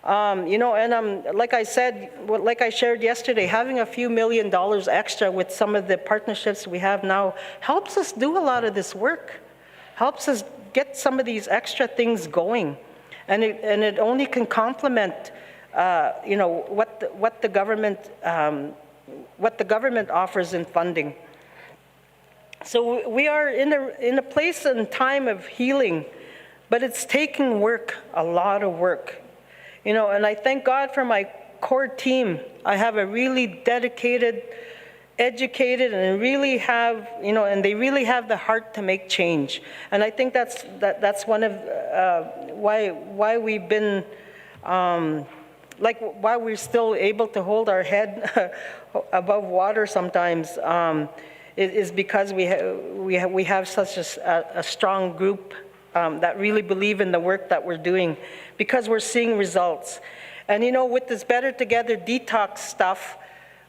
Like I said, like I shared yesterday, having a few $1 million extra with some of the partnerships we have now helps us do a lot of this work. Helps us get some of these extra things going, and it only can complement, what the government offers in funding. So we are in a place and time of healing, but it's taking work, a lot of work, And I thank God for my core team. I have a really dedicated, educated, and really have, and they really have the heart to make change. And I think that's one of why we've been, why we're still able to hold our head above water sometimes, is because we have such a strong group that really believe in the work that we're doing, because we're seeing results. And with this Better Together detox stuff,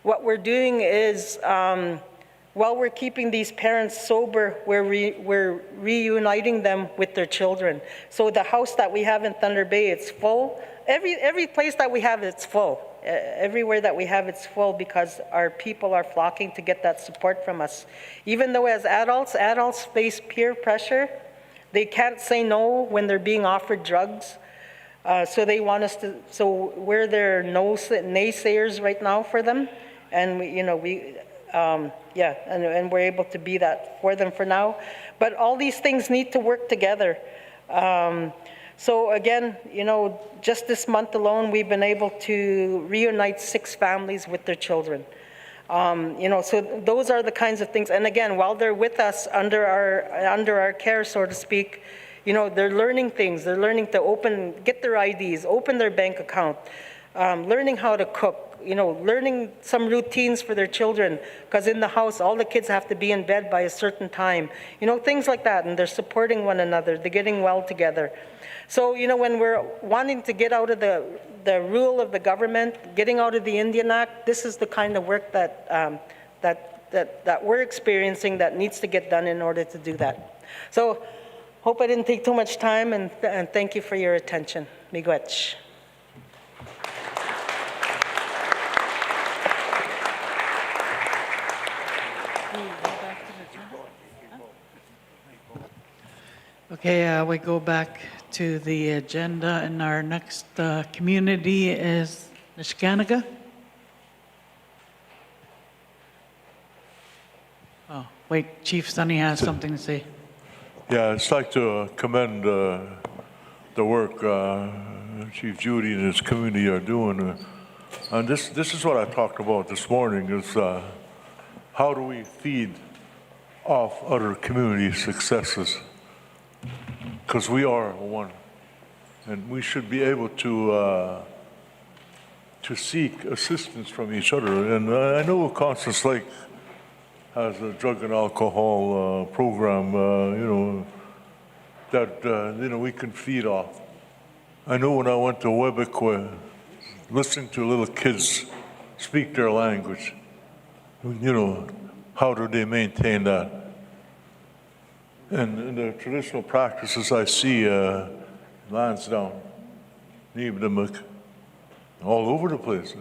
what we're doing is, while we're keeping these parents sober, we're reuniting them with their children. So the house that we have in Thunder Bay, it's full. Every place that we have, it's full. Everywhere that we have, it's full, because our people are flocking to get that support from us. Even though as adults face peer pressure, they can't say no when they're being offered drugs. So they want us to, so we're their naysayers right now for them. And and we're able to be that for them for now. But all these things need to work together. So again, just this month alone, we've been able to reunite 6 families with their children. So those are the kinds of things. And again, while they're with us under our care, so to speak, they're learning things. They're learning to get their IDs, open their bank account, learning how to cook, learning some routines for their children, because in the house, all the kids have to be in bed by a certain time, things like that. And they're supporting one another. They're getting well together. So, when we're wanting to get out of the rule of the government, getting out of the Indian Act, this is the kind of work that we're experiencing that needs to get done in order to do that. So, hope I didn't take too much time, and thank you for your attention. Miigwech. Okay, we go back to the agenda, and our next community is Nishkanaga. Oh, wait, Chief Sonny has something to say. Yeah, I'd like to commend the work Chief Judy and his community are doing. And this is what I talked about this morning, is how do we feed off other community successes? Because we are one, and we should be able to seek assistance from each other. And I know Constance Lake has a drug and alcohol program, that we can feed off. I know when I went to Webekwe, listening to little kids speak their language, how do they maintain that? And in the traditional practices I see, Lansdowne, Neebdamuk, all over the place.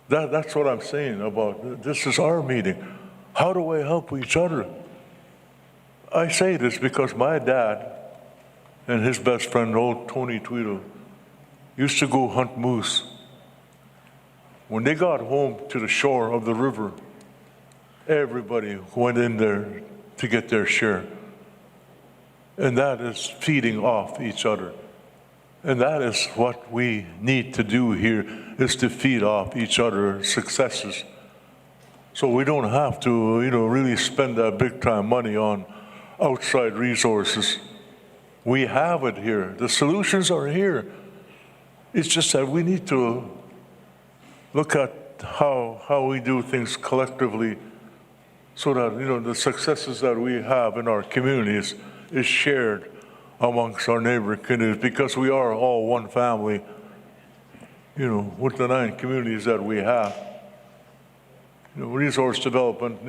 That's what I'm saying about, this is our meeting. How do we help each other? I say this because my dad and his best friend, old Tony Tweedle, used to go hunt moose. When they got home to the shore of the river, everybody went in there to get their share. And that is feeding off each other. And that is what we need to do here, is to feed off each other's successes. So we don't have to, really spend that big time money on outside resources. We have it here. The solutions are here. It's just that we need to look at how we do things collectively, so that, the successes that we have in our communities is shared amongst our neighboring communities, because we are all one family, with the 9 communities that we have. Resource development,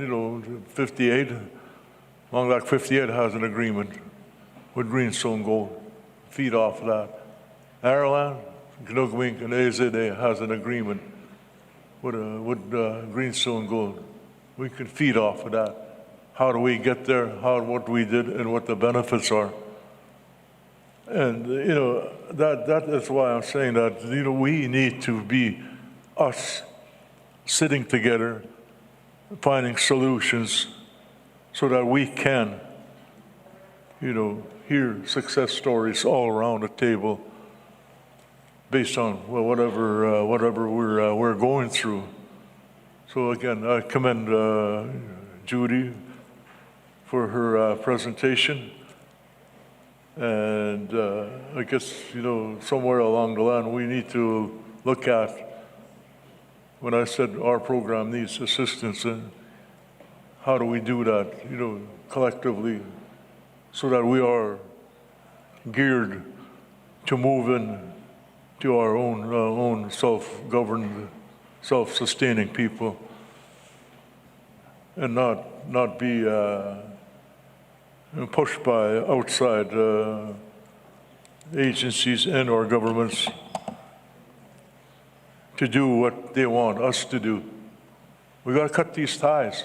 58, Long Lake 58 has an agreement with Greenstone Gold, feed off of that. Ireland, Gnugmink, and AZA has an agreement with Greenstone Gold. We can feed off of that. How do we get there? What we did, and what the benefits are. And that is why I'm saying that we need to be us sitting together, finding solutions, so that we can hear success stories all around the table, based on whatever we're going through. So again, I commend Judy for her presentation. And I guess, somewhere along the line, we need to look at, when I said our program needs assistance, and how do we do that, collectively, so that we are geared to move in to our own self-governed, self-sustaining people, and not be pushed by outside agencies and or governments to do what they want us to do. We got to cut these ties.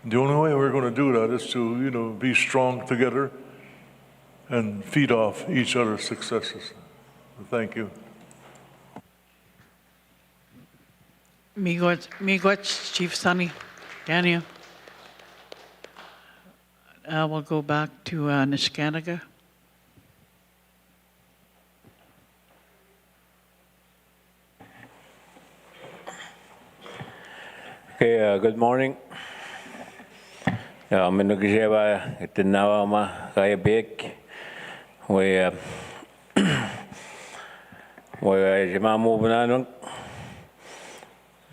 The only way we're going to do that is to, be strong together and feed off each other's successes. Thank you. Miigwech, Chief Sonny, Daniel. We'll go back to Nishkanaga. Okay, good morning. Minugijeva itinawama kaya big. We jimamu bananung.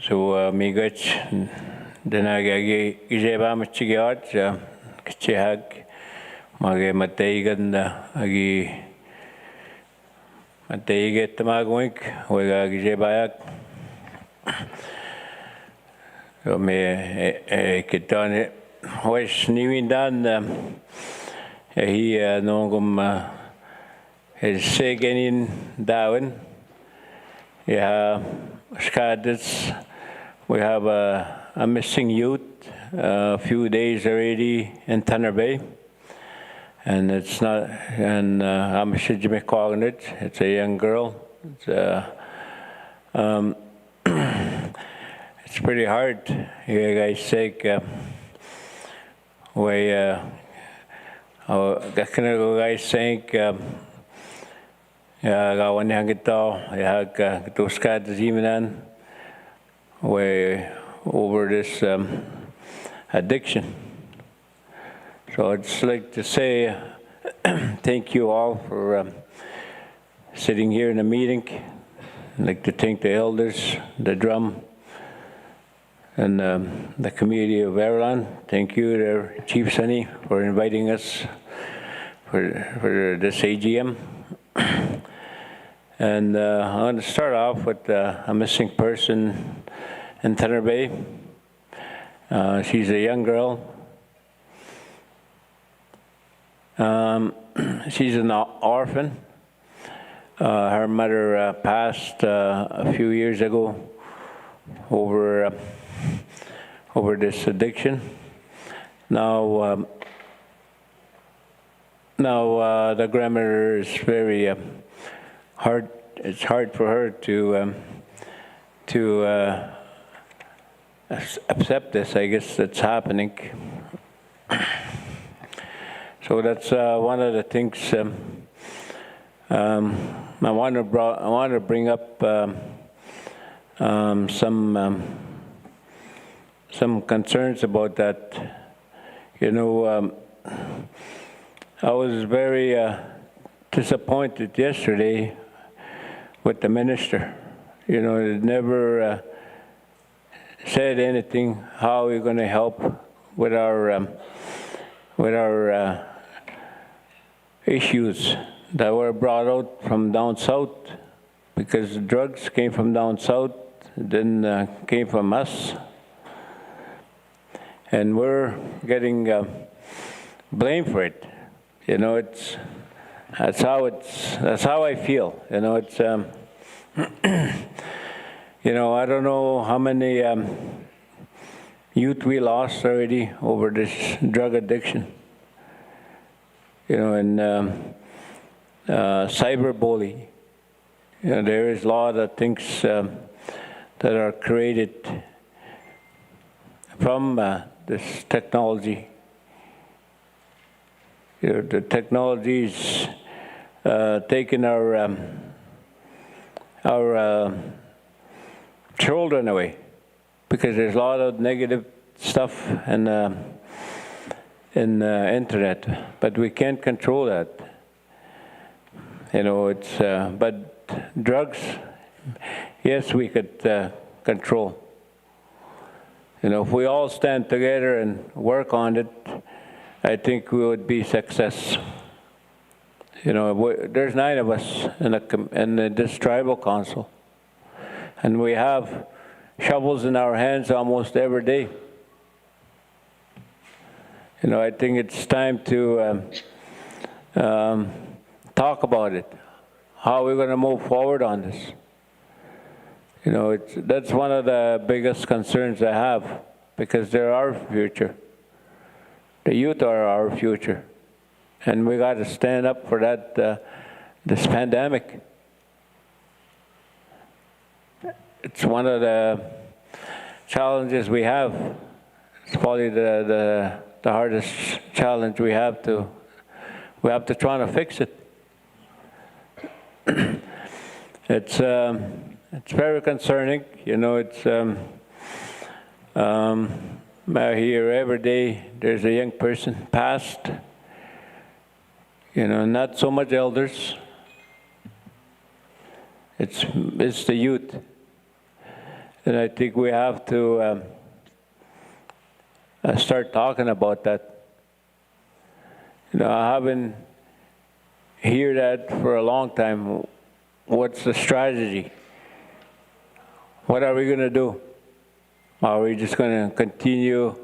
So miigwech dinagagi gijeva michigyot. Kachihag mage mateigan agi mateiget tamagwik wega gijebayak me kitane hois niwindan hi nongum segenin dawen yeah skadets. We have a missing youth. A few days already in Tanner Bay, and it's not. And I'm Jimmy Cognit. It's a young girl. It's pretty hard. You guys take we Gakana guys saying, gawan yang ito, tuskad ziminan, way over this addiction. So I'd just like to say thank you all for sitting here in the meeting. I'd like to thank the elders, the drum, and the community of Avalon. Thank you to Chief Sunny for inviting us for this AGM. And I'm going to start off with a missing person in Thunder Bay. She's a young girl. She's an orphan. Her mother passed a few years ago over this addiction. Now the grandmother is very hard. It's hard for her to accept this. I guess that's happening. So that's one of the things I want to bring up some concerns about that. You know, I was very disappointed yesterday with the minister. You know, he never said anything how we're going to help with our issues that were brought out from down south, because the drugs came from down south, then came from us, and we're getting blamed for it. You know, that's how I feel. You know, it's you know, I don't know how many youth we lost already over this drug addiction. You know, and cyberbullying. You know, there is a lot of things that are created from this technology. You know, the technology's taken our children away, because there's a lot of negative stuff in internet, but we can't control that. You know, it's but drugs, yes, we could control. You know, if we all stand together and work on it, I think we would be success. You know, there's 9 of us in this tribal council, and we have shovels in our hands almost every day. You know, I think it's time to talk about it. How we're going to move forward on this. You know, that's one of the biggest concerns I have, because they're our future. The youth are our future, and we got to stand up for that. This pandemic. It's one of the challenges we have. It's probably the hardest challenge we have to try to fix it. It's very concerning. You know, it's I hear every day there's a young person passed. You know, not so much elders. It's the youth, and I think we have to start talking about that. You know, I haven't heard that for a long time. What's the strategy? What are we going to do? Are we just going to continue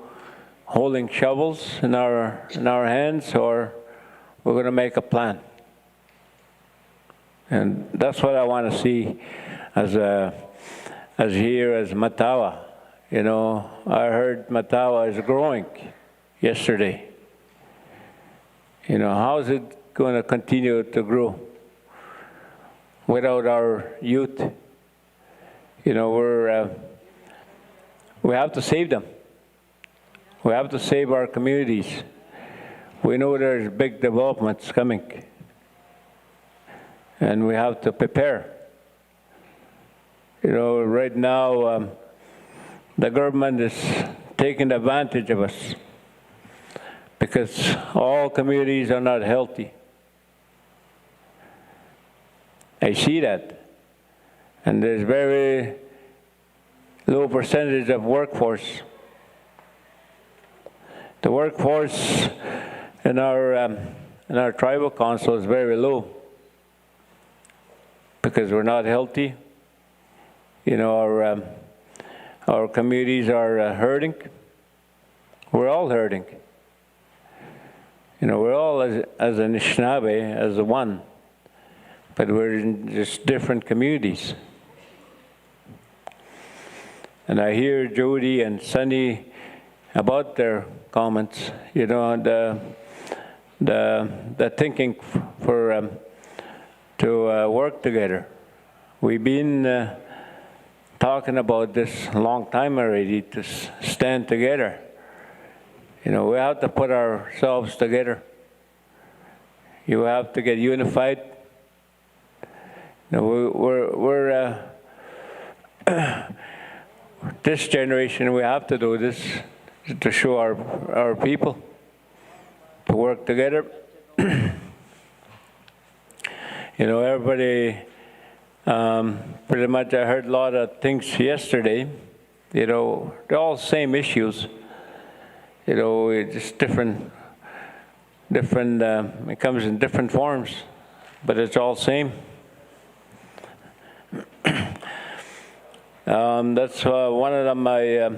holding shovels in our hands, or we're going to make a plan? And that's what I want to see as here as Matawa. You know, I heard Matawa is growing yesterday. You know, how is it going to continue to grow without our youth? You know, we have to save them. We have to save our communities. We know there's big developments coming, and we have to prepare. You know, right now, the government is taking advantage of us because all communities are not healthy. I see that. And there's very low percentage of workforce. The workforce in our tribal council is very low because we're not healthy. You know, our communities are hurting. We're all hurting. You know, we're all as an Anishinaabe, as a one, but we're in just different communities. And I hear Jody and Sunny about their comments. You know, the thinking for to work together. We've been talking about this a long time already, to stand together. You know, we have to put ourselves together. You have to get unified. You know, we're this generation, we have to do this to show our people to work together. You know, everybody, pretty much I heard a lot of things yesterday. You know, they're all same issues. You know, it's just different, it comes in different forms, but it's all same. That's one of them I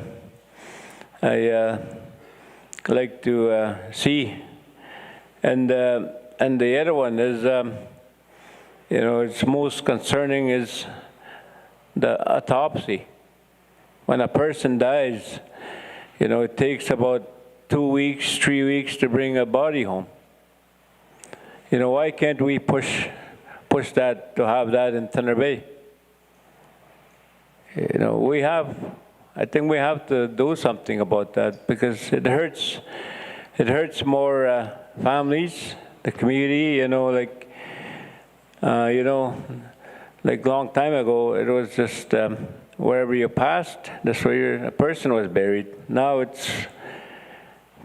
like to see. And the other one is, you know, it's most concerning is the autopsy. When a person dies, you know, it takes about 2 weeks, 3 weeks to bring a body home. You know, why can't we push that to have that in Thunder Bay? You know, I think we have to do something about that because it hurts more families, the community, you know, like, you know, like long time ago, it was just wherever you passed, that's where a person was buried. Now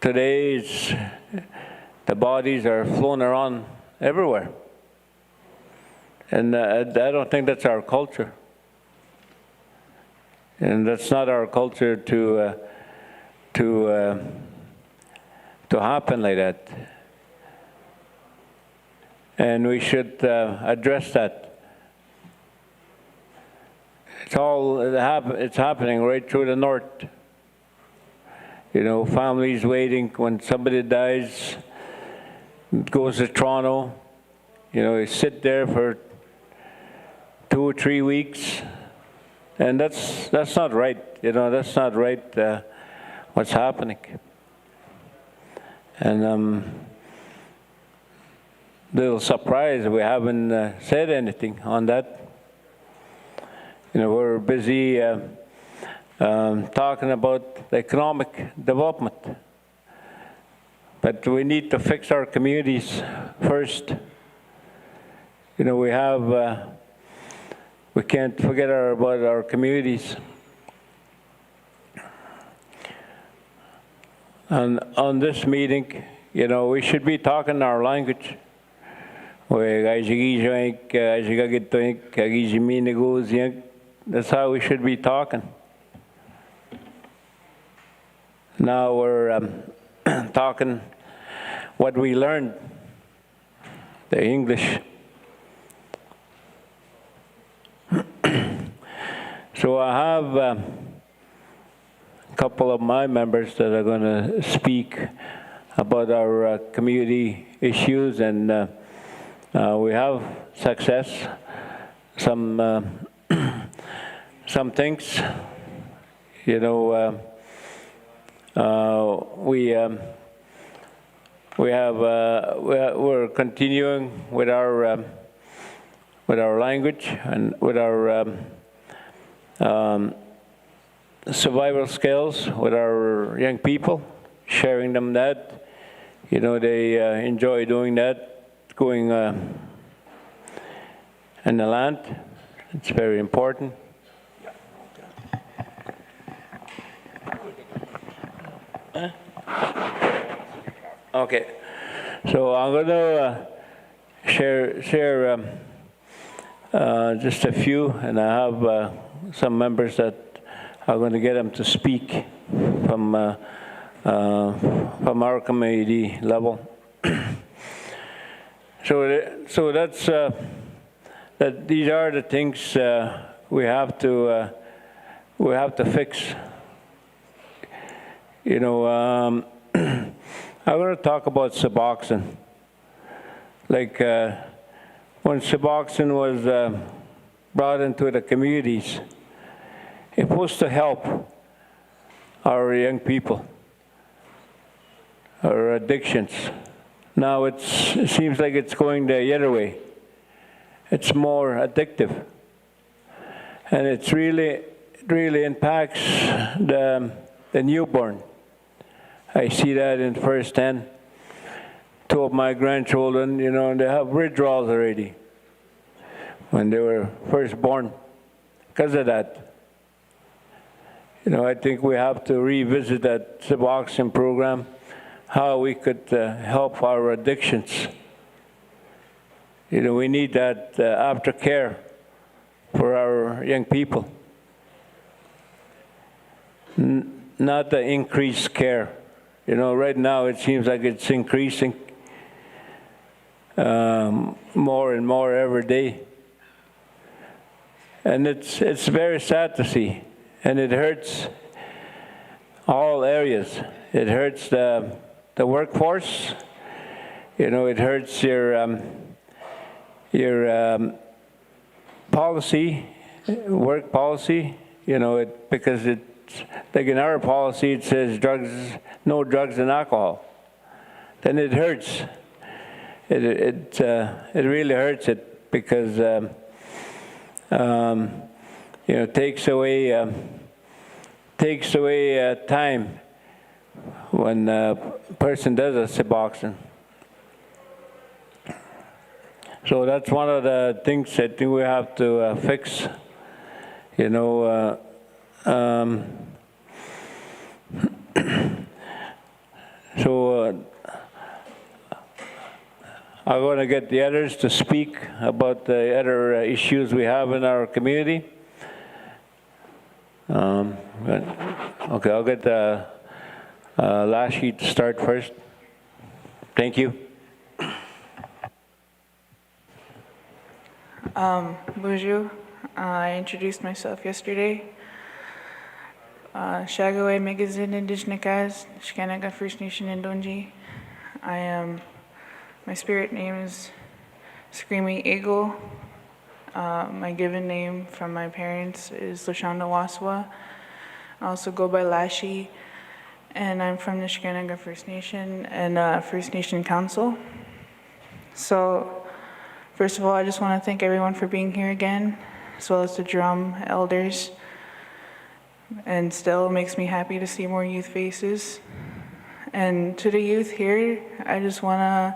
today the bodies are flown around everywhere. And I don't think that's our culture. And that's not our culture to happen like that. And we should address that. It's happening right through the north. You know, families waiting when somebody dies, goes to Toronto. You know, you sit there for 2 or 3 weeks. And that's not right, you know, that's not right what's happening. And little surprised we haven't said anything on that. You know, we're busy talking about the economic development. But we need to fix our communities first. You know, we can't forget about our communities. And on this meeting, you know, we should be talking our language. That's how we should be talking. Now we're talking what we learned, the English. So I have a couple of my members that are going to speak about our community issues, and we have success. Some things, you know, we're continuing with our language and with our survival skills with our young people, sharing them that, you know, they enjoy doing that, going in the land. It's very important. Okay, so I'm going to share just a few, and I have some members that are going to get them to speak from our committee level. So that's that. These are the things we have to fix. You know, I'm going to talk about Suboxone. Like when Suboxone was brought into the communities, it's supposed to help our young people, our addictions. Now it seems like it's going the other way. It's more addictive, and it's really impacts the newborn. I see that in firsthand. 2 of my grandchildren, you know, they have withdrawals already when they were first born because of that. You know, I think we have to revisit that Suboxone program, how we could help our addictions. You know, we need that aftercare for our young people, not the increased care. You know, right now it seems like it's increasing more and more every day. And it's very sad to see, and it hurts all areas. It hurts the workforce. You know, it hurts your policy, work policy. You know, because it's like in our policy it says no drugs and alcohol. Then it hurts. It really hurts it because you know, takes away time when a person does a Suboxone. So that's one of the things I think we have to fix. You know, so I'm going to get the others to speak about the other issues we have in our community. Okay, I'll get Lashy to start first. Thank you. Bonjour. I introduced myself yesterday. Shagaway Magazine Indigenous, Shikanaga First Nation in Donji. My spirit name is Screaming Eagle. My given name from my parents is Lashonda Waswa. I also go by Lashy, and I'm from the Shikanaga First Nation and First Nation Council. So, first of all, I just want to thank everyone for being here again, as well as the drum elders. And still makes me happy to see more youth faces. And to the youth here, I just want to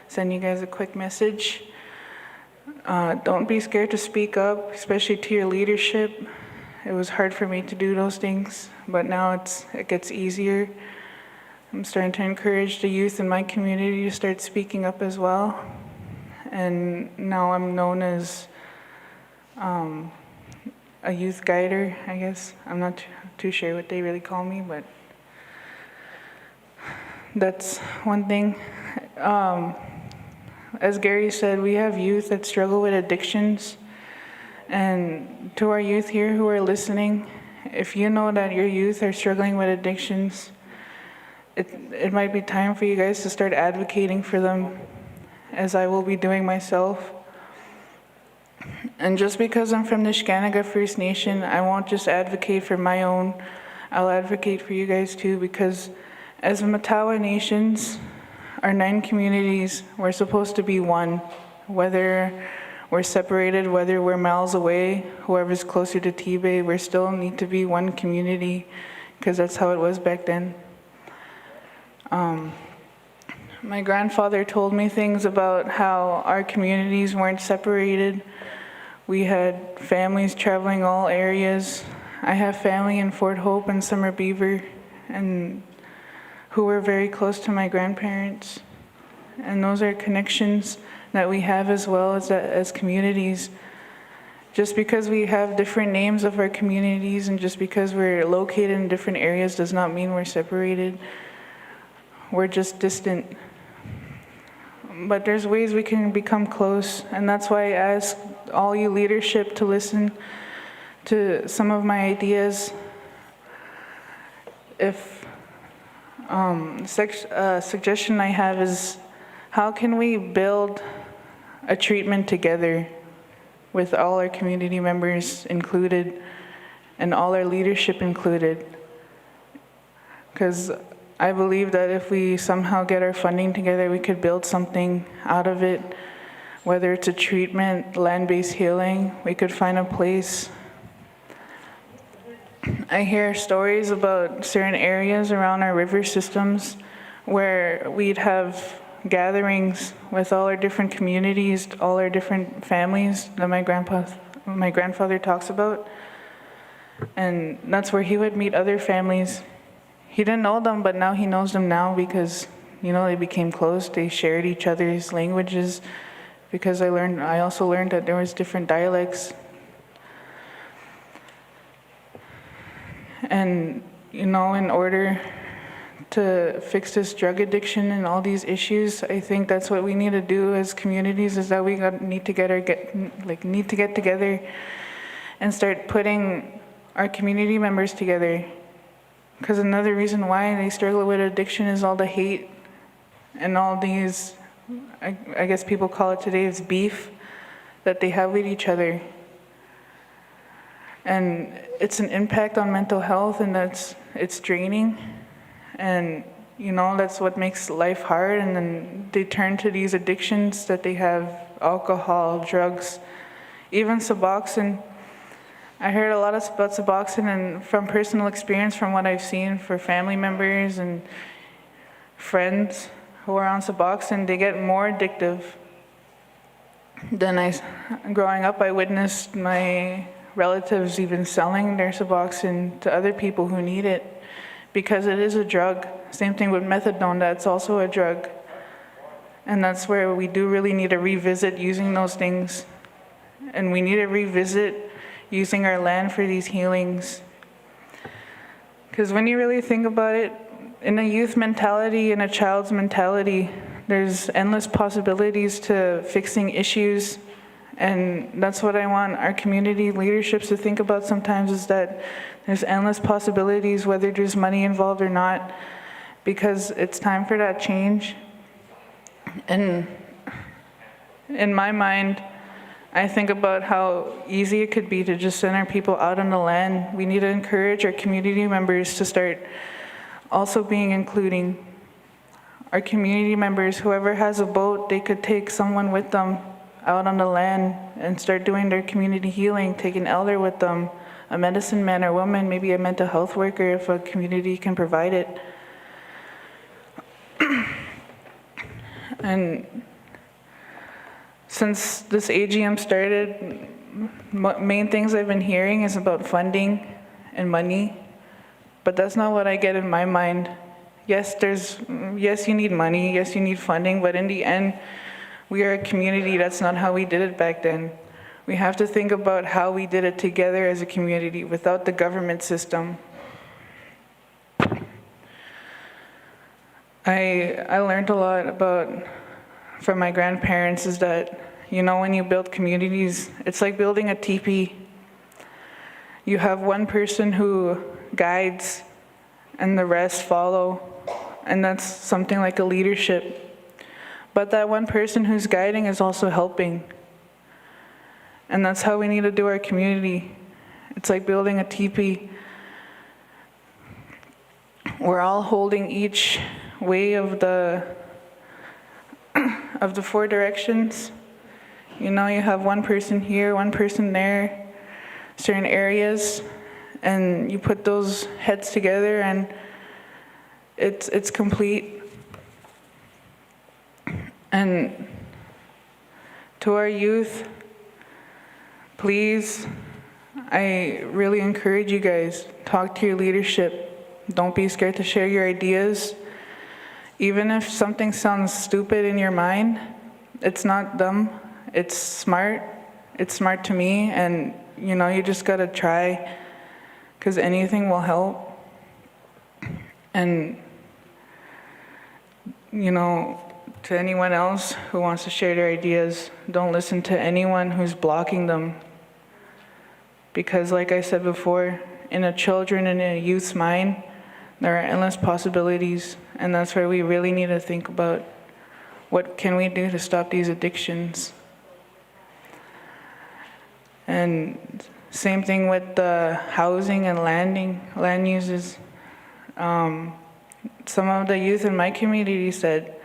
send you guys a quick message. Don't be scared to speak up, especially to your leadership. It was hard for me to do those things, but now it gets easier. I'm starting to encourage the youth in my community to start speaking up as well. And now I'm known as a youth guider, I guess. I'm not too sure what they really call me, but that's one thing. As Gary said, we have youth that struggle with addictions. And to our youth here who are listening, if you know that your youth are struggling with addictions, it might be time for you guys to start advocating for them, as I will be doing myself. And just because I'm from the Shikanaga First Nation, I won't just advocate for my own, I'll advocate for you guys too, because as Matawa nations, our 9 communities, we're supposed to be one. Whether we're separated, whether we're miles away, whoever's closer to Tibet, we still need to be one community, because that's how it was back then. my grandfather told me things about how our communities weren't separated. We had families traveling all areas. I have family in Fort Hope and Summer Beaver, and who were very close to my grandparents. And those are connections that we have as well as communities. Just because we have different names of our communities and just because we're located in different areas does not mean we're separated. We're just distant. But there's ways we can become close, and that's why I ask all you leadership to listen to some of my ideas. If suggestion I have is, how can we build a treatment together with all our community members included and all our leadership included? Because I believe that if we somehow get our funding together, we could build something out of it, whether it's a treatment, land-based healing, we could find a place. I hear stories about certain areas around our river systems where we'd have gatherings with all our different communities, all our different families that my grandfather talks about. And that's where he would meet other families. He didn't know them, but now he knows them now because, you know, they became close. They shared each other's languages because I also learned that there was different dialects. And, you know, in order to fix this drug addiction and all these issues, I think that's what we need to do as communities, is that we need to get together and start putting our community members together. Because another reason why they struggle with addiction is all the hate and all these, I guess people call it today, is beef that they have with each other. And it's an impact on mental health, and it's draining. And, you know, that's what makes life hard. And then they turn to these addictions that they have: alcohol, drugs, even Suboxone. I heard a lot about Suboxone, and from personal experience, from what I've seen for family members and friends who are on Suboxone, they get more addictive. Growing up, I witnessed my relatives even selling their Suboxone to other people who need it because it is a drug. Same thing with methadone, that's also a drug. And that's where we do really need to revisit using those things. And we need to revisit using our land for these healings. Because when you really think about it, in a youth mentality, in a child's mentality, there's endless possibilities to fixing issues. And that's what I want our community leaderships to think about sometimes, is that there's endless possibilities, whether there's money involved or not, because it's time for that change. And in my mind, I think about how easy it could be to just send our people out on the land. We need to encourage our community members to start also being including. Our community members, whoever has a boat, they could take someone with them out on the land and start doing their community healing, take an elder with them, a medicine man or woman, maybe a mental health worker if a community can provide it. And since this AGM started, main things I've been hearing is about funding and money, but that's not what I get in my mind. Yes, you need money, yes, you need funding, but in the end, we are a community. That's not how we did it back then. We have to think about how we did it together as a community without the government system. I learned a lot from my grandparents, is that, you know, when you build communities, it's like building a teepee. You have one person who guides and the rest follow, and that's something like a leadership. But that one person who's guiding is also helping. And that's how we need to do our community. It's like building a teepee. We're all holding each way of the four directions. You know, you have one person here, one person there, certain areas, and you put those heads together and it's complete. And to our youth, please, I really encourage you guys, talk to your leadership. Don't be scared to share your ideas. Even if something sounds stupid in your mind, it's not dumb, it's smart. It's smart to me, and you just gotta try, because anything will help. And to anyone else who wants to share their ideas, don't listen to anyone who's blocking them. Because like I said before, in a children and a youth's mind, there are endless possibilities, and that's where we really need to think about what can we do to stop these addictions. And same thing with the housing and land uses. Some of the youth in my community said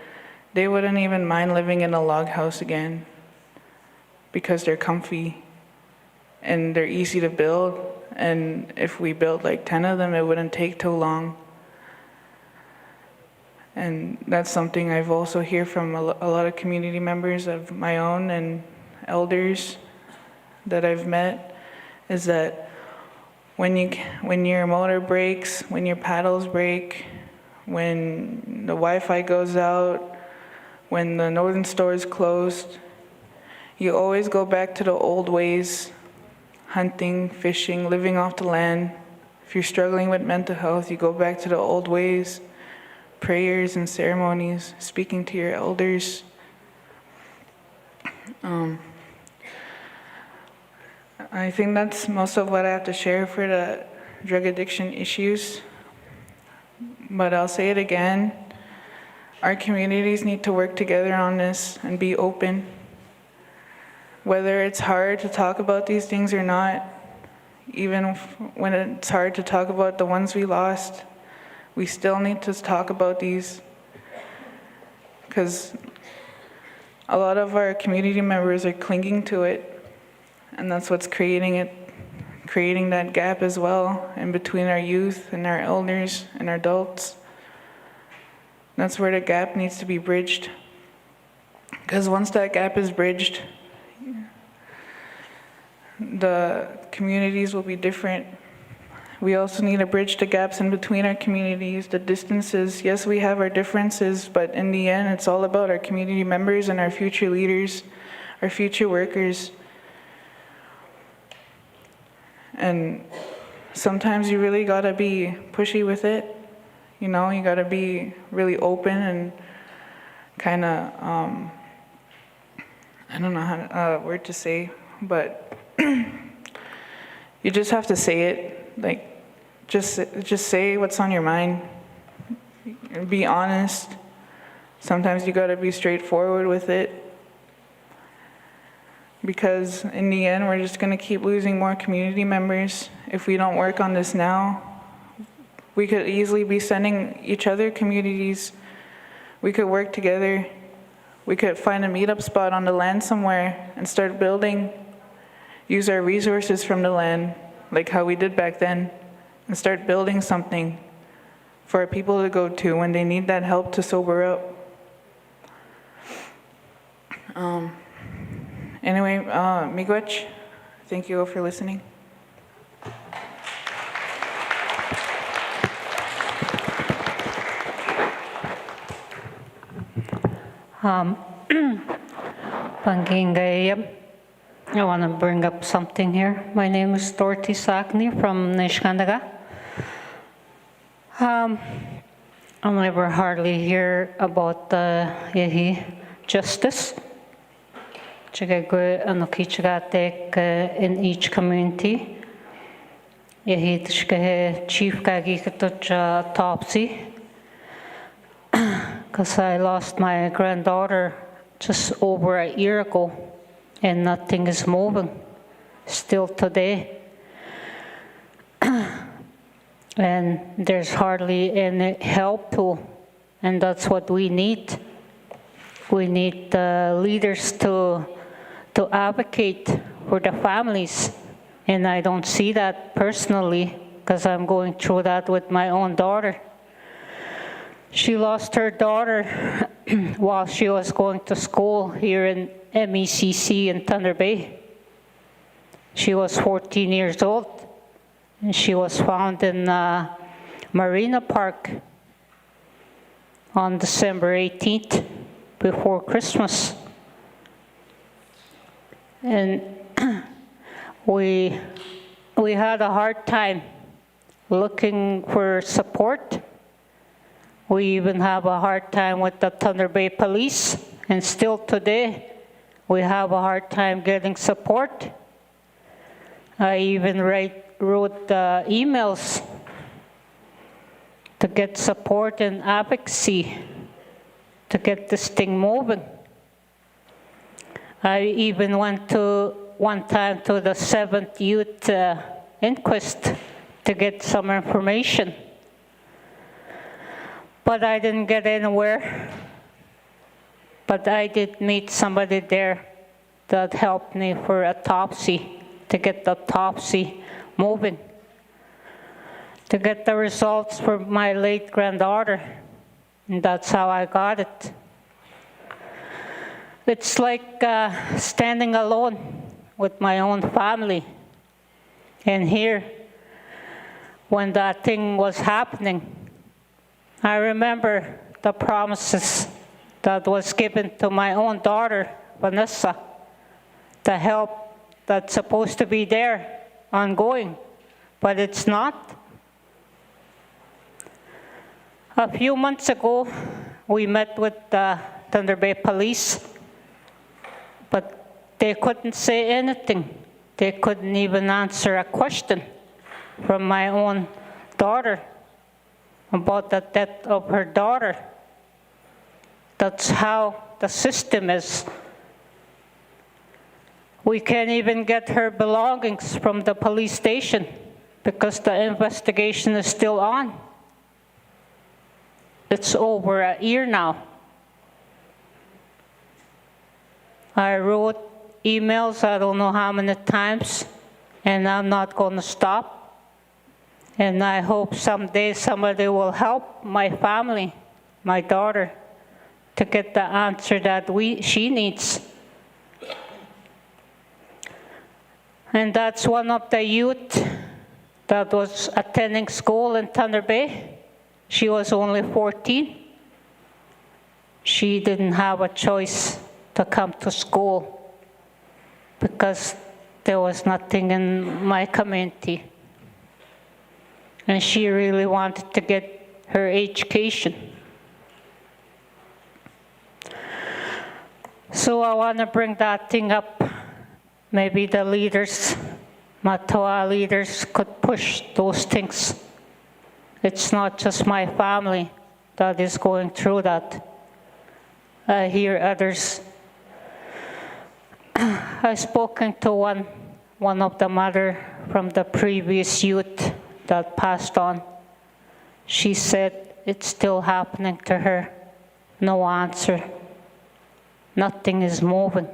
they wouldn't even mind living in a log house again because they're comfy and they're easy to build. And if we built like 10 of them, it wouldn't take too long. And that's something I've also heard from a lot of community members of my own and elders that I've met, is that when your motor breaks, when your paddles break, when the Wi-Fi goes out, when the northern store is closed, you always go back to the old ways, hunting, fishing, living off the land. If you're struggling with mental health, you go back to the old ways, prayers and ceremonies, speaking to your elders. I think that's most of what I have to share for the drug addiction issues. But I'll say it again, our communities need to work together on this and be open. Whether it's hard to talk about these things or not, even when it's hard to talk about the ones we lost, we still need to talk about these, because a lot of our community members are clinging to it, and that's what's creating that gap as well in between our youth and our elders and our adults. That's where the gap needs to be bridged, because once that gap is bridged, the communities will be different. We also need to bridge the gaps in between our communities, the distances. Yes, we have our differences, but in the end, it's all about our community members and our future leaders, our future workers. And sometimes you really gotta be pushy with it. You gotta be really open and kind of, I don't know how word to say, but you just have to say it. Like, just say what's on your mind. Be honest. Sometimes you gotta be straightforward with it, because in the end, we're just gonna keep losing more community members if we don't work on this now. We could easily be sending each other communities. We could work together. We could find a meetup spot on the land somewhere and start building. Use our resources from the land, like how we did back then, and start building something for our people to go to when they need that help to sober up. Anyway, miigwech, thank you all for listening. Pangingay, I want to bring up something here. My name is Dorothy Sakni from Nishkandaga. I never hardly hear about the justice. In each community. Chief Topsy. Because I lost my granddaughter just over a year ago, and nothing is moving, still today. And there's hardly any help too, and that's what we need. We need the leaders to advocate for the families, and I don't see that personally, because I'm going through that with my own daughter. She lost her daughter while she was going to school here in MECC in Thunder Bay. She was 14 years old, and she was found in Marina Park on December 18th, before Christmas. And we had a hard time looking for support. We even have a hard time with the Thunder Bay Police, and still today, we have a hard time getting support. I even wrote emails to get support and advocacy to get this thing moving. I even went one time to the 7th Youth Inquest to get some information. But I didn't get anywhere. But I did meet somebody there that helped me for autopsy, to get the autopsy moving, to get the results for my late granddaughter. And that's how I got it. It's like standing alone with my own family. And here, when that thing was happening, I remember the promises that was given to my own daughter, Vanessa, the help that's supposed to be there, ongoing, but it's not. A few months ago, we met with the Thunder Bay Police, but they couldn't say anything. They couldn't even answer a question from my own daughter about the death of her daughter. That's how the system is. We can't even get her belongings from the police station because the investigation is still on. It's over a year now. I wrote emails, I don't know how many times, and I'm not going to stop. And I hope someday somebody will help my family, my daughter, to get the answer that she needs. And that's one of the youth that was attending school in Thunder Bay. She was only 14. She didn't have a choice to come to school because there was nothing in my community. And she really wanted to get her education. So I want to bring that thing up. Maybe the leaders, Matawa leaders, could push those things. It's not just my family that is going through that. I hear others. I've spoken to one of the mother from the previous youth that passed on. She said it's still happening to her. No answer. Nothing is moving.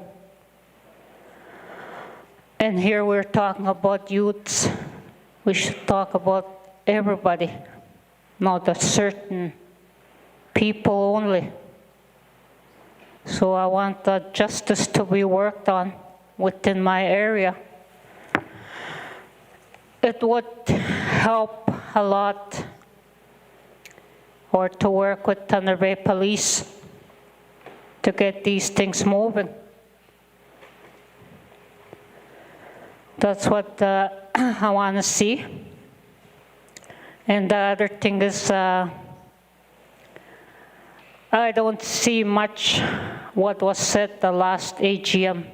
And here we're talking about youths. We should talk about everybody, not a certain people only. So I want the justice to be worked on within my area. It would help a lot, or to work with Thunder Bay Police to get these things moving. That's what I want to see. And the other thing is, I don't see much what was said the last AGM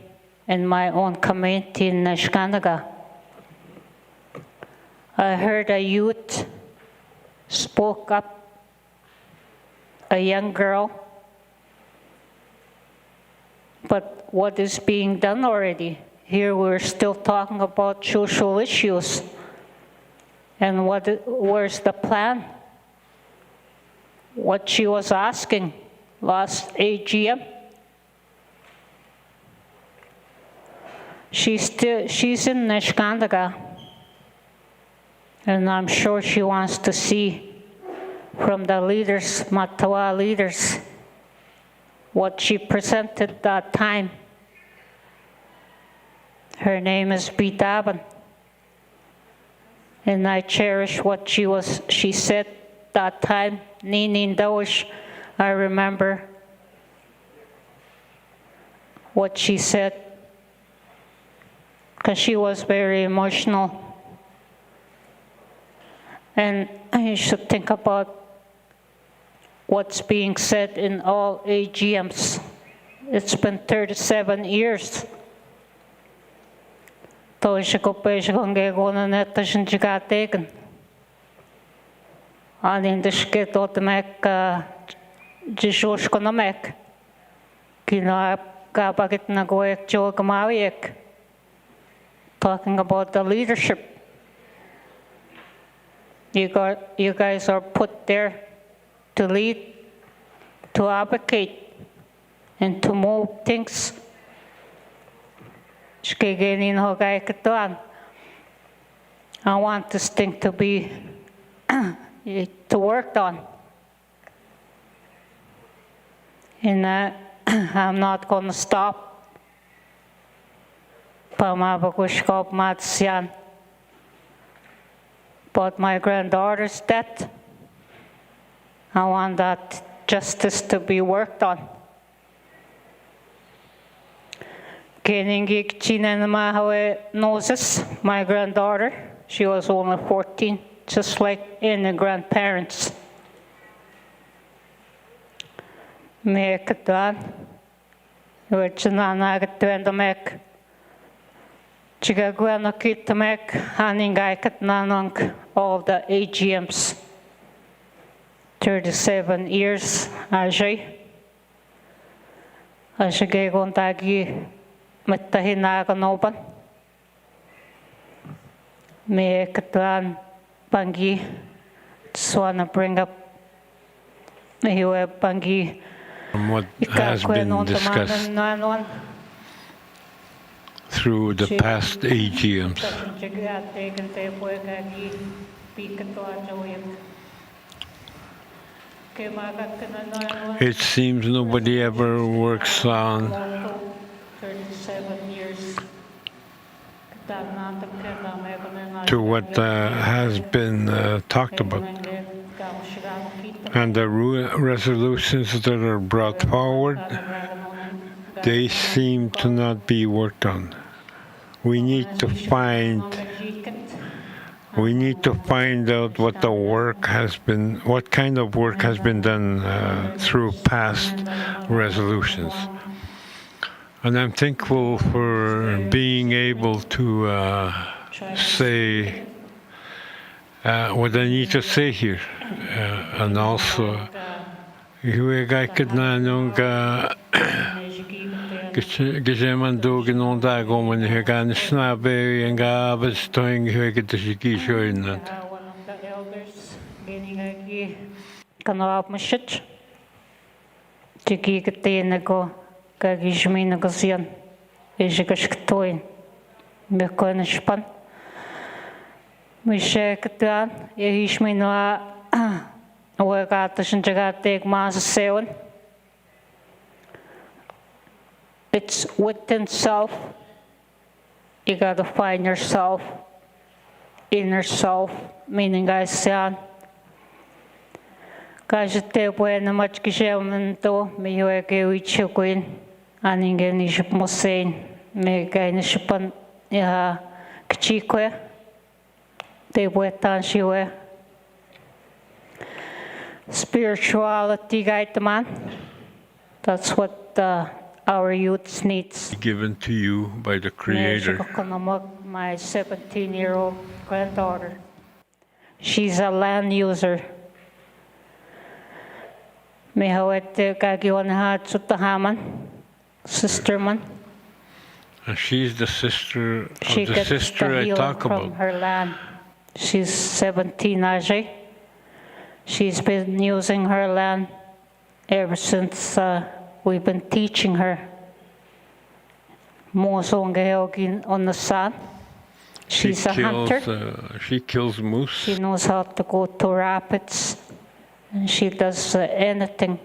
in my own community in Nashkanaga. I heard a youth spoke up, a young girl, but what is being done already? Here we're still talking about social issues. And where's the plan? What she was asking last AGM. She's in Nashkanaga. And I'm sure she wants to see from the leaders, Matawa leaders, what she presented that time. Her name is Bitaban. And I cherish what she said that time. Ninin Dawish, I remember what she said, because she was very emotional. And you should think about what's being said in all AGMs. It's been 37 years. Talking about the leadership. You guys are put there to lead, to advocate, and to move things. I want this thing to be to work on. And I'm not going to stop. But my granddaughter's death, I want that justice to be worked on. Noses, my granddaughter, she was only 14, just like any grandparents. All the AGMs, 37 years, Ajay. Ajay Gondagi Metahinagan. Me Katan Bangi, just want to bring up Bangi. What has been discussed through the past AGMs. It seems nobody ever works on to what has been talked about. And the resolutions that are brought forward, they seem to not be worked on. We need to find out what the work has been, what kind of work has been done through past resolutions. And I'm thankful for being able to say what I need to say here. And also, it's within self. You got to find yourself, inner self, meaning I say, Kajate bueno much kishamento, me you a gay queen, and in Ganish Mosain, me Ganishipan, ya Kchique, they were Tanshiwe. Spirituality guide the man. That's what our youth needs. Given to you by the Creator. My 17-year-old granddaughter. She's a land user. Sisterman. And she's the sister of she the sister I talk from about. Her land. She's 17, Ajay. She's been using her land ever since we've been teaching her. On the sun. She's a hunter. She kills moose. She knows how to go to rapids. And she does anything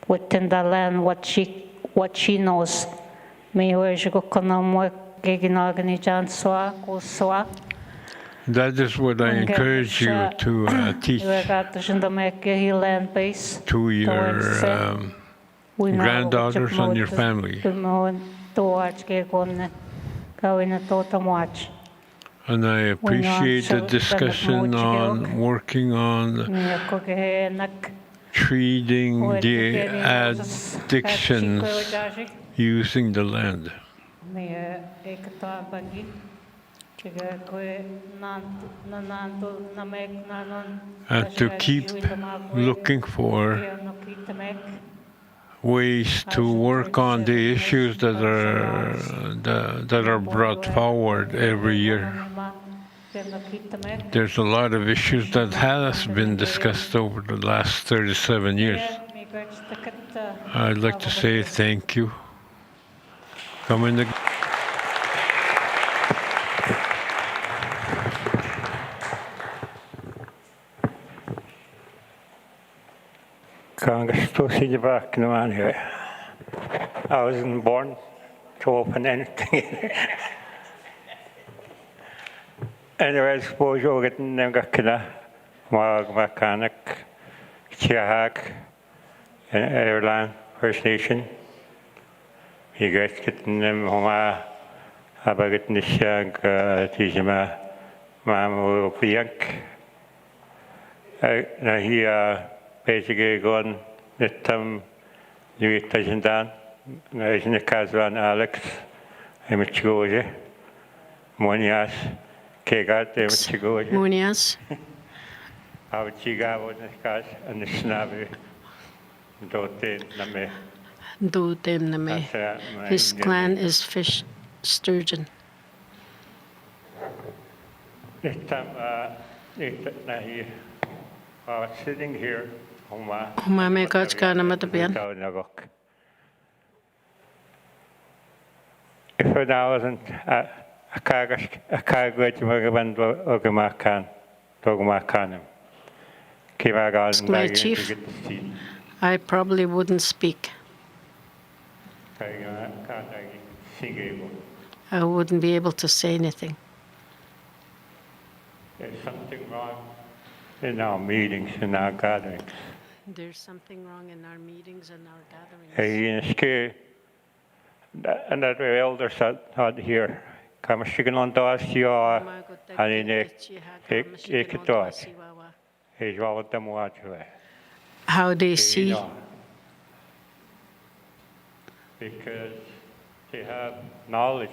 within the land, what she knows. Me hoje ko kana mo keginagani jan soa ko soa. That is what I encourage you to teach to your granddaughters and your family. And I appreciate the discussion on working on treating the addictions using the land. And to keep looking for ways to work on the issues that are brought forward every year. There's a lot of issues that has been discussed over the last 37 years. I'd like to say thank you. Come in the Congress to see you back no man here. I wasn't born to open anything. Anyway, I suppose you're getting them gakina, mechanic, Chiahak, and Ireland First Nation. You guys getting them homa, about getting the shag, Tijima, Mamu Biank. Now he basically gone that you touching down. Now he's in the Kazwan Alex, I'm a Chigoje, Monias, Kegat, I'm a Chigoje. Monias. I would Chiga on the Kas and the Snavi, Dote Name. Dote Name. His clan is fish sturgeon. This time, I was sitting here. Mame Kachka Namatapian. If I wasn't a cargo to Magaban Ogamakan, Dogmakanim, my chief, I probably wouldn't speak. I wouldn't be able to say anything. There's something wrong in our meetings, in our gatherings. There's something wrong in our meetings and our gatherings. And that the elders out here, come chicken on doors, you are, and in a dog. He's all of them watch. How they see. Because they have knowledge.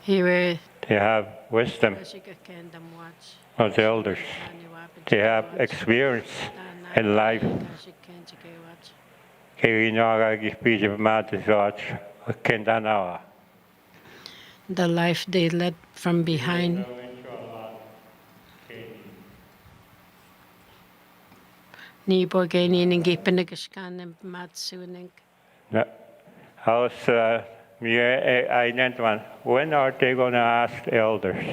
They have wisdom of the elders. They have experience in life. The life they led from behind. When are they going to ask the elders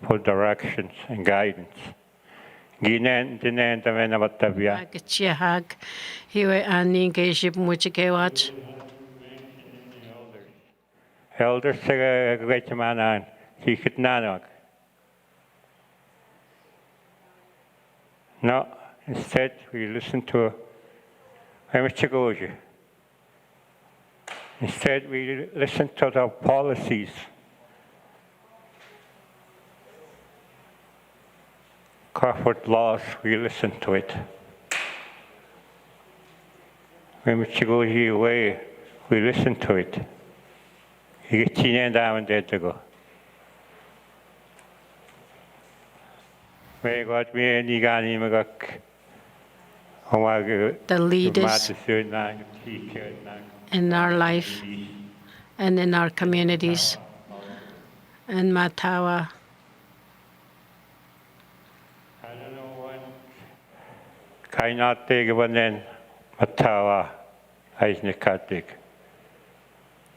for directions and guidance? Elders no, instead we listen to Instead we listen to the policies. Corporate laws, we listen to it. When we go your way, we listen to it. You get down there to go. The leaders in our life and in our communities and Matawa. Matawa,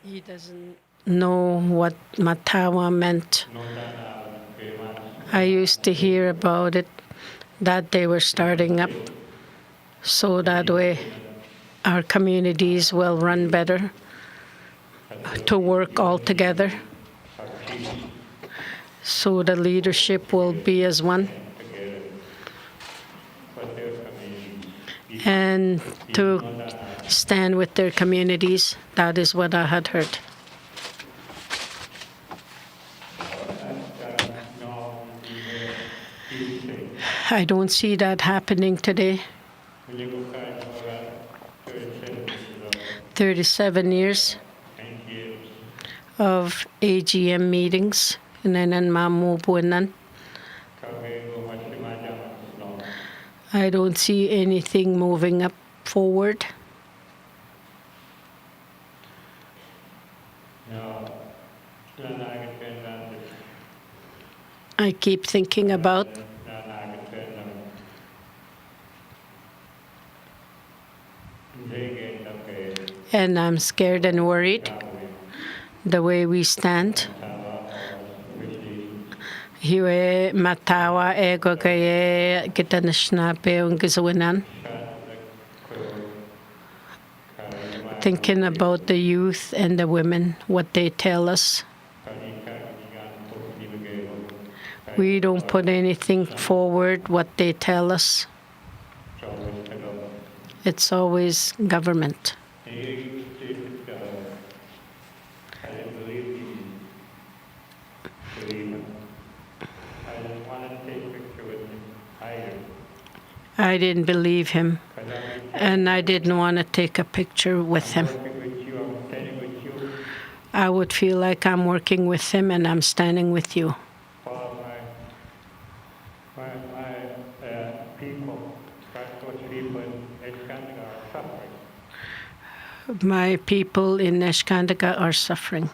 he doesn't know what Matawa meant. I used to hear about it, that they were starting up so that way. our communities will run better, to work all together, so the leadership will be as one, and to stand with their communities. That is what I had heard. I don't see that happening today. 37 years of AGM meetings, and then mamubunan. I don't see anything moving up forward. I keep thinking about and I'm scared and worried the way we stand. Hiwe Matawa ego kaya kita nasnape ang gisawanan. Thinking about the youth and the women, what they tell us. We don't put anything forward, what they tell us. It's always government. I didn't believe him, and I didn't want to take a picture with him. I would feel like I'm working with him and I'm standing with you. My people in Escandaga are suffering.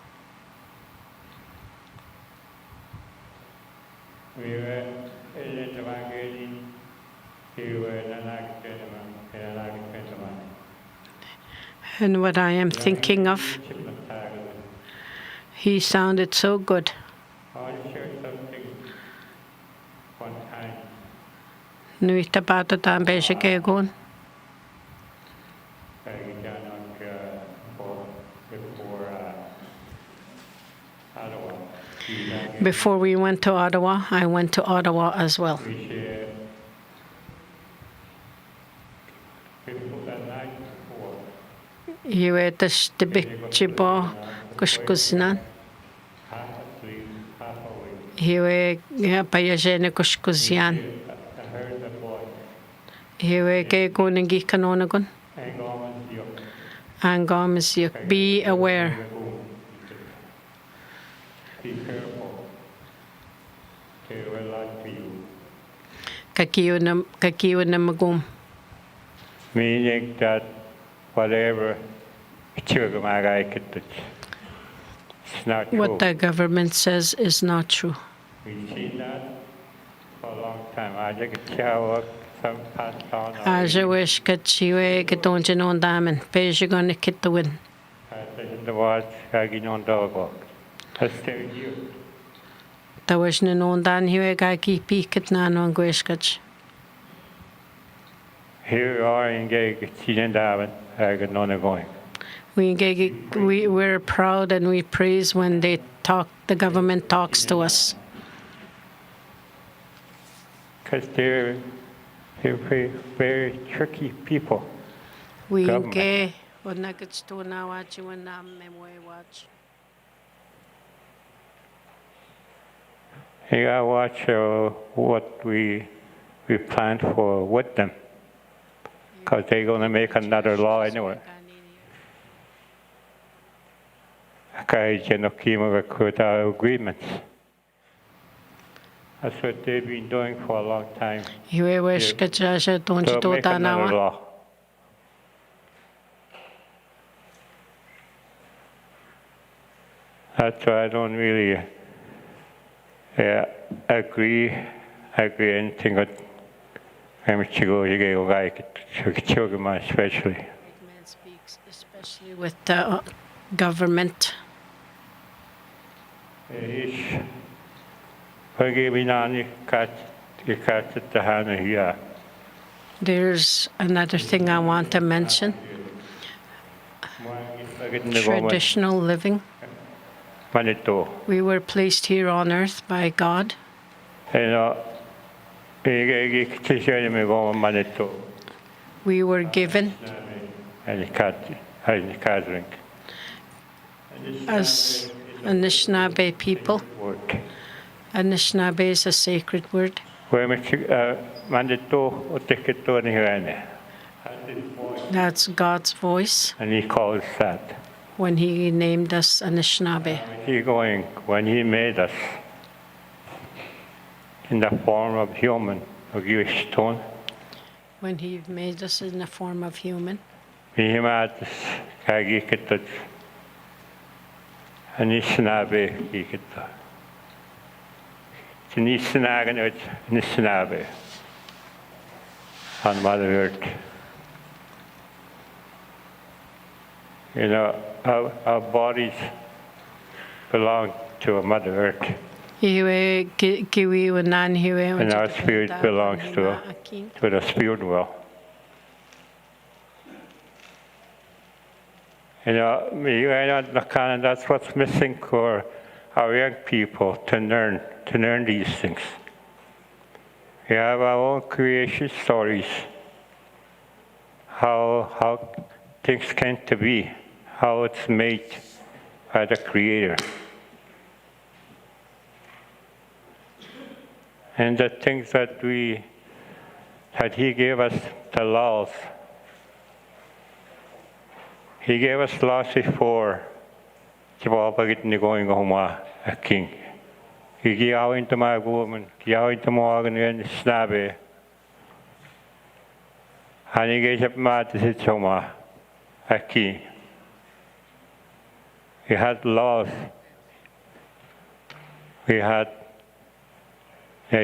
And what I am thinking of, he sounded so good. Nuita pato tambe shikegon. Before we went to Ottawa, I went to Ottawa as well. Yuetash the big chibo kushkuzinan. Hiwe payajene kushkuzian. Hiwe ke gunigi kanonagun. Angom is yuk. Be aware. Be careful. They will lie to you. Kakiyo na magum. Meaning that whatever it's not true. What the government says is not true. We've seen that for a long time. I think it's how some passed on. Aja wish kachiwe katonja non damen. Peja gonna kit the win. The watch on dog. That's their you. Ta wish na non dan hiwe gaki pikit na non gweshkach. Here you are in Gay going. We're proud and we praise when they talk. The government talks to us. Because they're very, very tricky people. We engage. What nuggets to now watch you and watch. You gotta watch what we plan for with them. Because they're going to make another law anyway. Agreements. That's what they've been doing for a long time. You wish Kachasha don't They'll make another law. That's why I don't really agree anything with especially. Man speaks, especially with the government. There's another thing I want to mention. traditional living. We were placed here on earth by God. We were given as Anishinaabe people. Anishinaabe is a sacred word. That's God's voice. And he calls that. When he named us Anishinaabe. When he made us in the form of human, of Jewish stone. When he made us in the form of human. Anishinaabe on Mother Earth. You know, our bodies belong to Mother Earth. And our spirit belongs to the spirit world. You know, that's what's missing for our young people to learn these things. We have our own creation stories, how things came to be, how it's made by the Creator. And the things that He gave us, the laws. He gave us laws before going home a king. He gave out into my woman, he out into Morgan and Snabe. And he gave up my Homa, a king. We had laws. We had we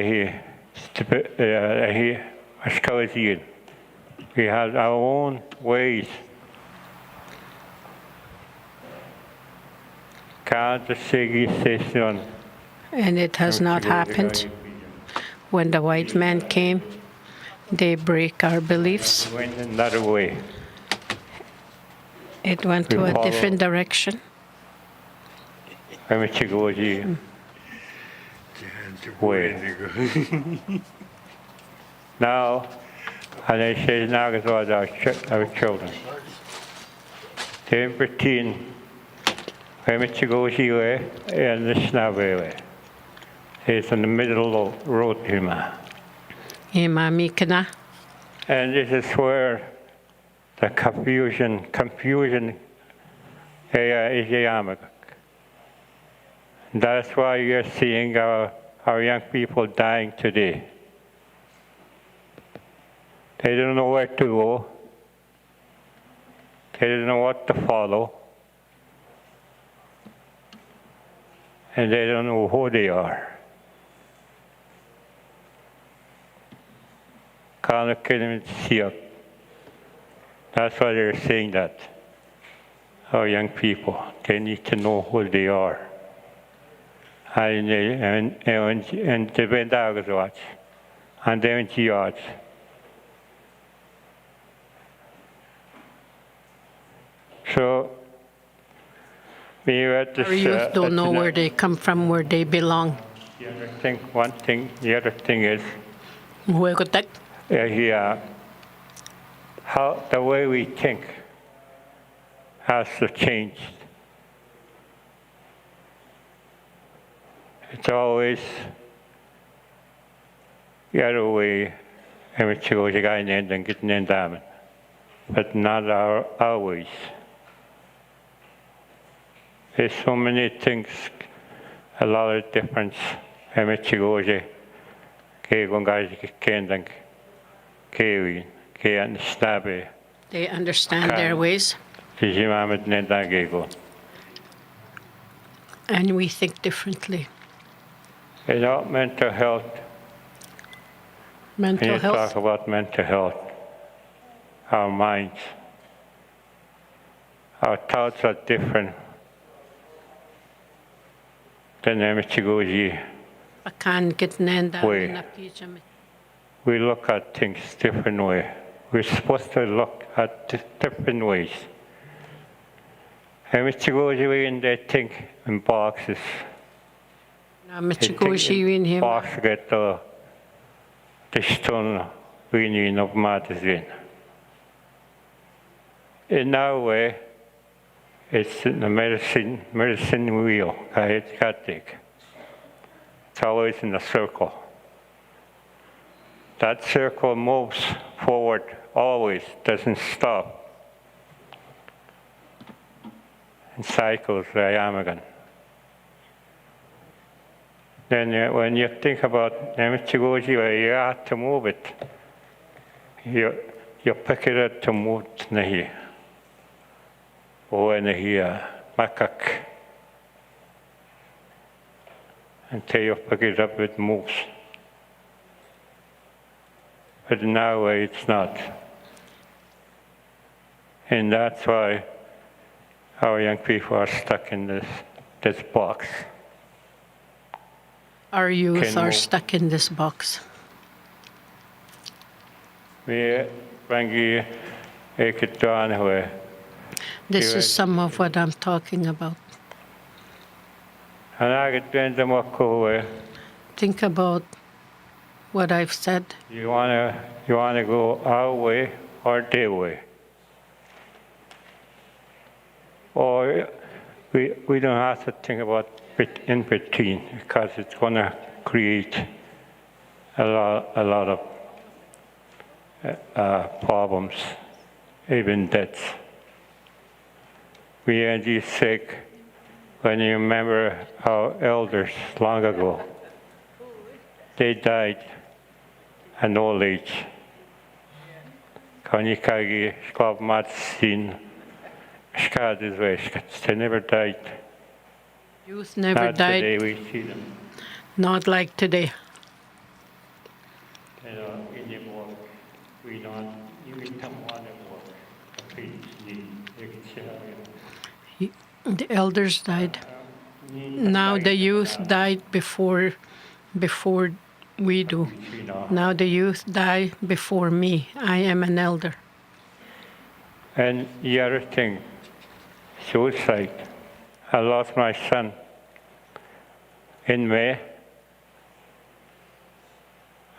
had our own ways. And it has not happened. When the white man came, they break our beliefs. It went another way. It went to a different direction. Way. Now, and I say now is what our children. They're 13. And the Snabe. It's in the middle of the road here. And this is where the confusion is. That's why you're seeing our young people dying today. They don't know where to go. They don't know what to follow. And they don't know who they are. That's why they're saying that. Our young people, they need to know who they are. And the Vendagazwatch, and the Ventiards. So, our youth don't know where they come from, where they belong. The other thing is, how the way we think has to change. It's always the other way, but not our ways. There's so many things, a lot of difference. They understand their ways. And we think differently. You know, mental health. Mental health. Talk about mental health. Our minds. Our thoughts are different than the way. We look at things different way. We're supposed to look at different ways. And Mr. goes away and they think in boxes. Na Michigoshi him. Box get the stone winning of matters in. In our way, it's the medicine wheel. It's always in a circle. That circle moves forward always, doesn't stop. And cycles the Yamagan. Then when you think about Nemichigoji, you have to move it. You pick it up to move nahi. Or nahi makak. Until you pick it up, it moves. But in our way, it's not. And that's why our young people are stuck in this box. Our youth are stuck in this box. This is some of what I'm talking about. Think about what I've said. You wanna go our way or their way? Or we don't have to think about in between, because it's gonna create a lot of problems, even deaths. We are just sick when you remember our elders long ago. They died at old age. They never died. Youth never Not died. today we see them. Not like today. In the work, we don't even come on the work. The elders died. Now the youth died before we do. Now the youth die before me. I am an elder. And the other thing, suicide. I lost my son in May.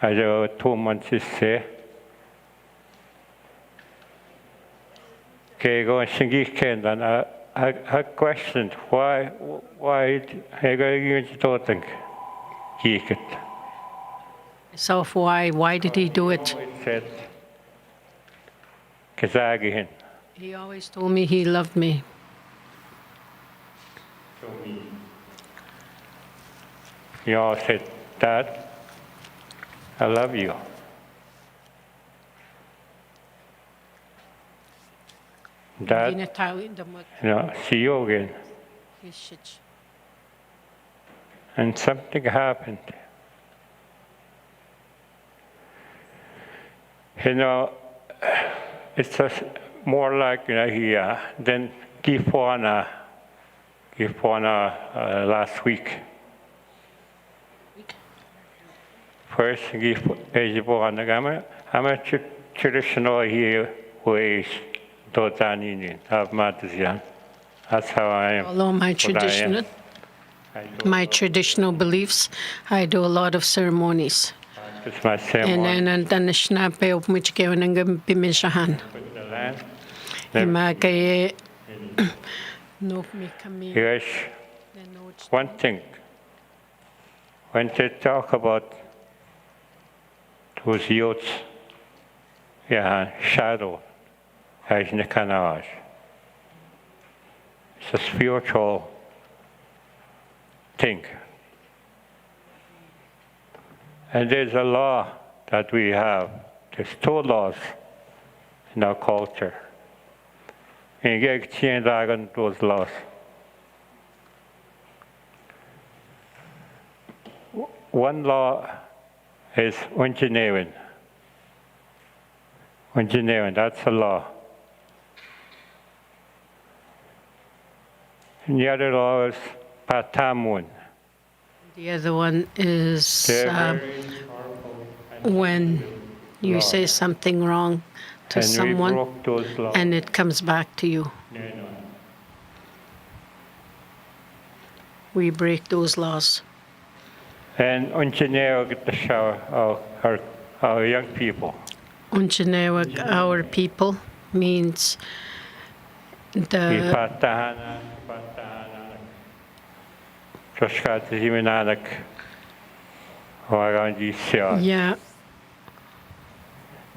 I had 2 months to stay. Okay, go and sing and I questioned why I got to do it. So why did he do it? He always told me he loved me. He always said, Dad, I love you. Dad, see you again. And something happened. It's just more like then give on last week. First, give on I'm a traditional here ways. That's how I am. Follow my traditional beliefs. I do a lot of ceremonies. It's my ceremony. And then the snappe op moet je kunnen bimishahan. Yes. One thing. When they talk about those youths, shadow. It's a spiritual thing. And there's a law that we have. There's 2 laws in our culture. And you get change those laws. One law is engineering. Engineering, that's a law. And the other law is patamun. The other one is when you say something wrong to someone and it comes back to you. we break those laws. And engineer get the shower our young people. Ungenewig, our people, means the yeah,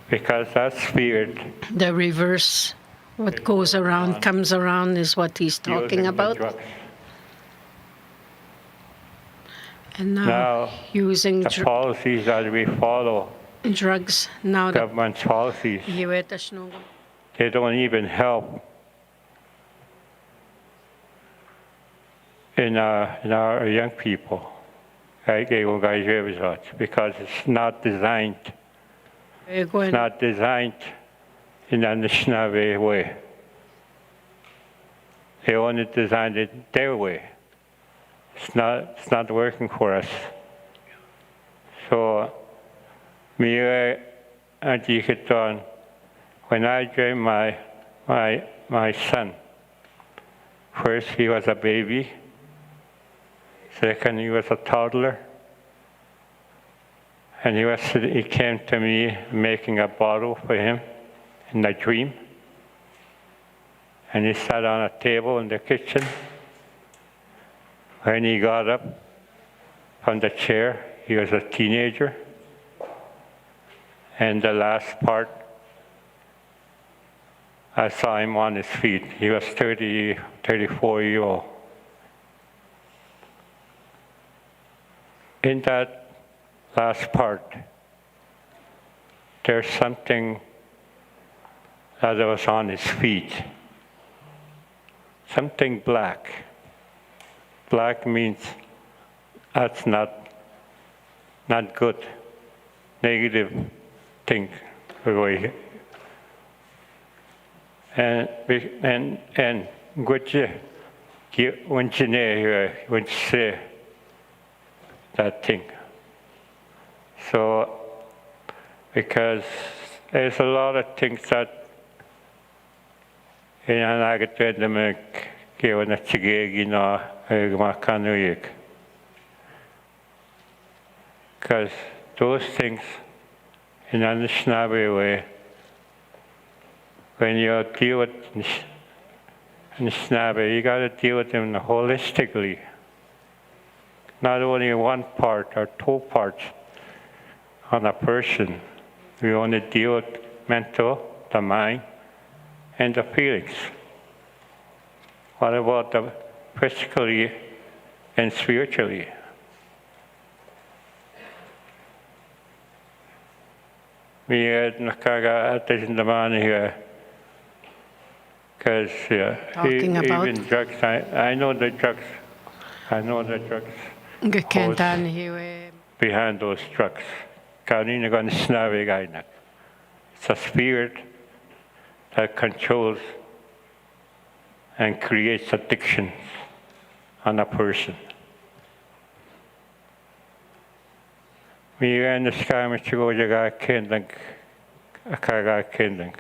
because that spirit, the reverse, what goes around comes around, is what he's talking about. And now using the policies that we follow, drugs, now the government's policies, they don't even help in our young people, because it's not designed. It's not designed in a Anishinaabe way. They only designed it their way. It's not working for us. So, when I joined my son, first he was a baby, second he was a toddler, and he came to me making a bottle for him in a dream, and he sat on a table in the kitchen. When he got up from the chair, he was a teenager. And the last part, I saw him on his feet. He was 34 years old. In that last part, there's something that was on his feet. Something black. Black means that's not good, negative thing. And when you say that thing. So, because there's a lot of things that in an academic given a chigegi because those things in an Anishinaabe way, when you deal with Anishinaabe, you got to deal with them holistically. Not only one part or two parts on a person. We only deal with mental, the mind, and the feelings. What about the physically and spiritually? We had Nakaga at the man here, because even drugs, I know the drugs. I know the drugs. Behind those drugs. It's a spirit that controls and creates addiction on a person. We in the sky, which go to kindling, a kaga kindling.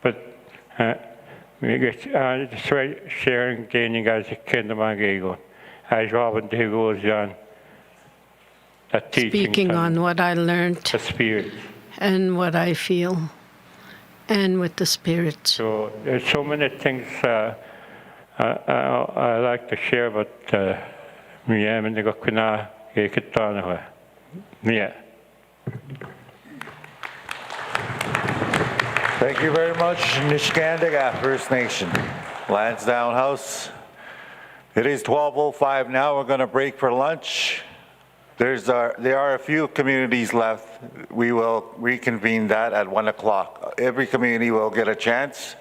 But we get just right sharing, gaining as a kingdom and go. As Robin who goes on. Speaking on what I learned, the spirit, and what I feel, and with the spirit. So there's so many things I like to share, but yeah. Thank you very much, Niskandiga First Nation. Lansdowne House. It is 12:05 now. We're going to break for lunch. There are a few communities left. We will reconvene that at 1 o'clock. Every community will get a chance.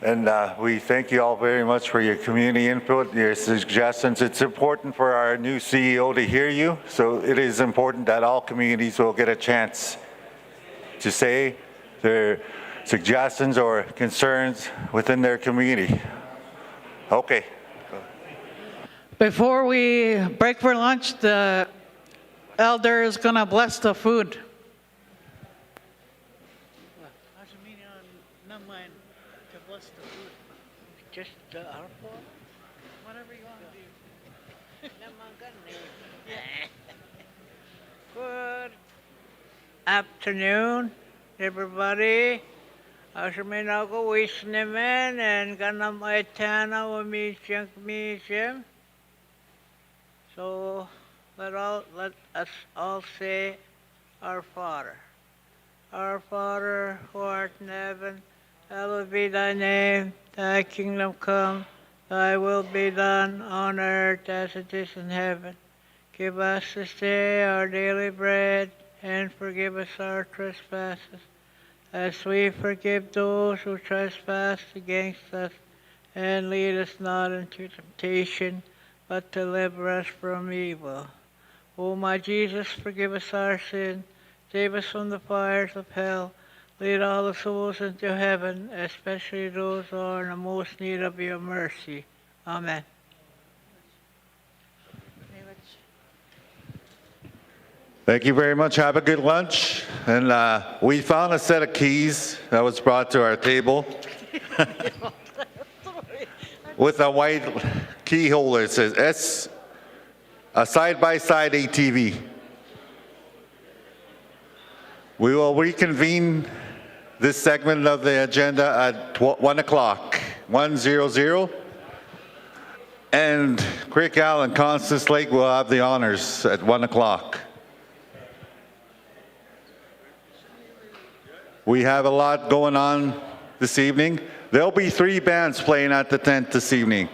And we thank you all very much for your community input, your suggestions. It's important for our new CEO to hear you, so it is important that all communities will get a chance to say their suggestions or concerns within their community. Okay. Before we break for lunch, the elder is going to bless the food. Whatever you want to do. Good afternoon, everybody. Aš minau wisnemen and ganam aitana wa meeting. So let us all say our Father. Our Father who art in heaven, hallowed be thy name. Thy kingdom come, thy will be done on earth as it is in heaven. Give us this day our daily bread, and forgive us our trespasses, as we forgive those who trespass against us. And lead us not into temptation, but deliver us from evil. O my Jesus, forgive us our sins, save us from the fires of hell, lead all the souls into heaven, especially those who are in the most need of your mercy. Amen. Thank you very much. Have a good lunch. And we found a set of keys that was brought to our table with a white key holder. It says S, a side-by-side ATV. We will reconvene this segment of the agenda at 1 o'clock, 1:00. And Crick Allen, Constance Lake will have the honors at 1 o'clock. We have a lot going on this evening. There'll be 3 bands playing at the tent this evening.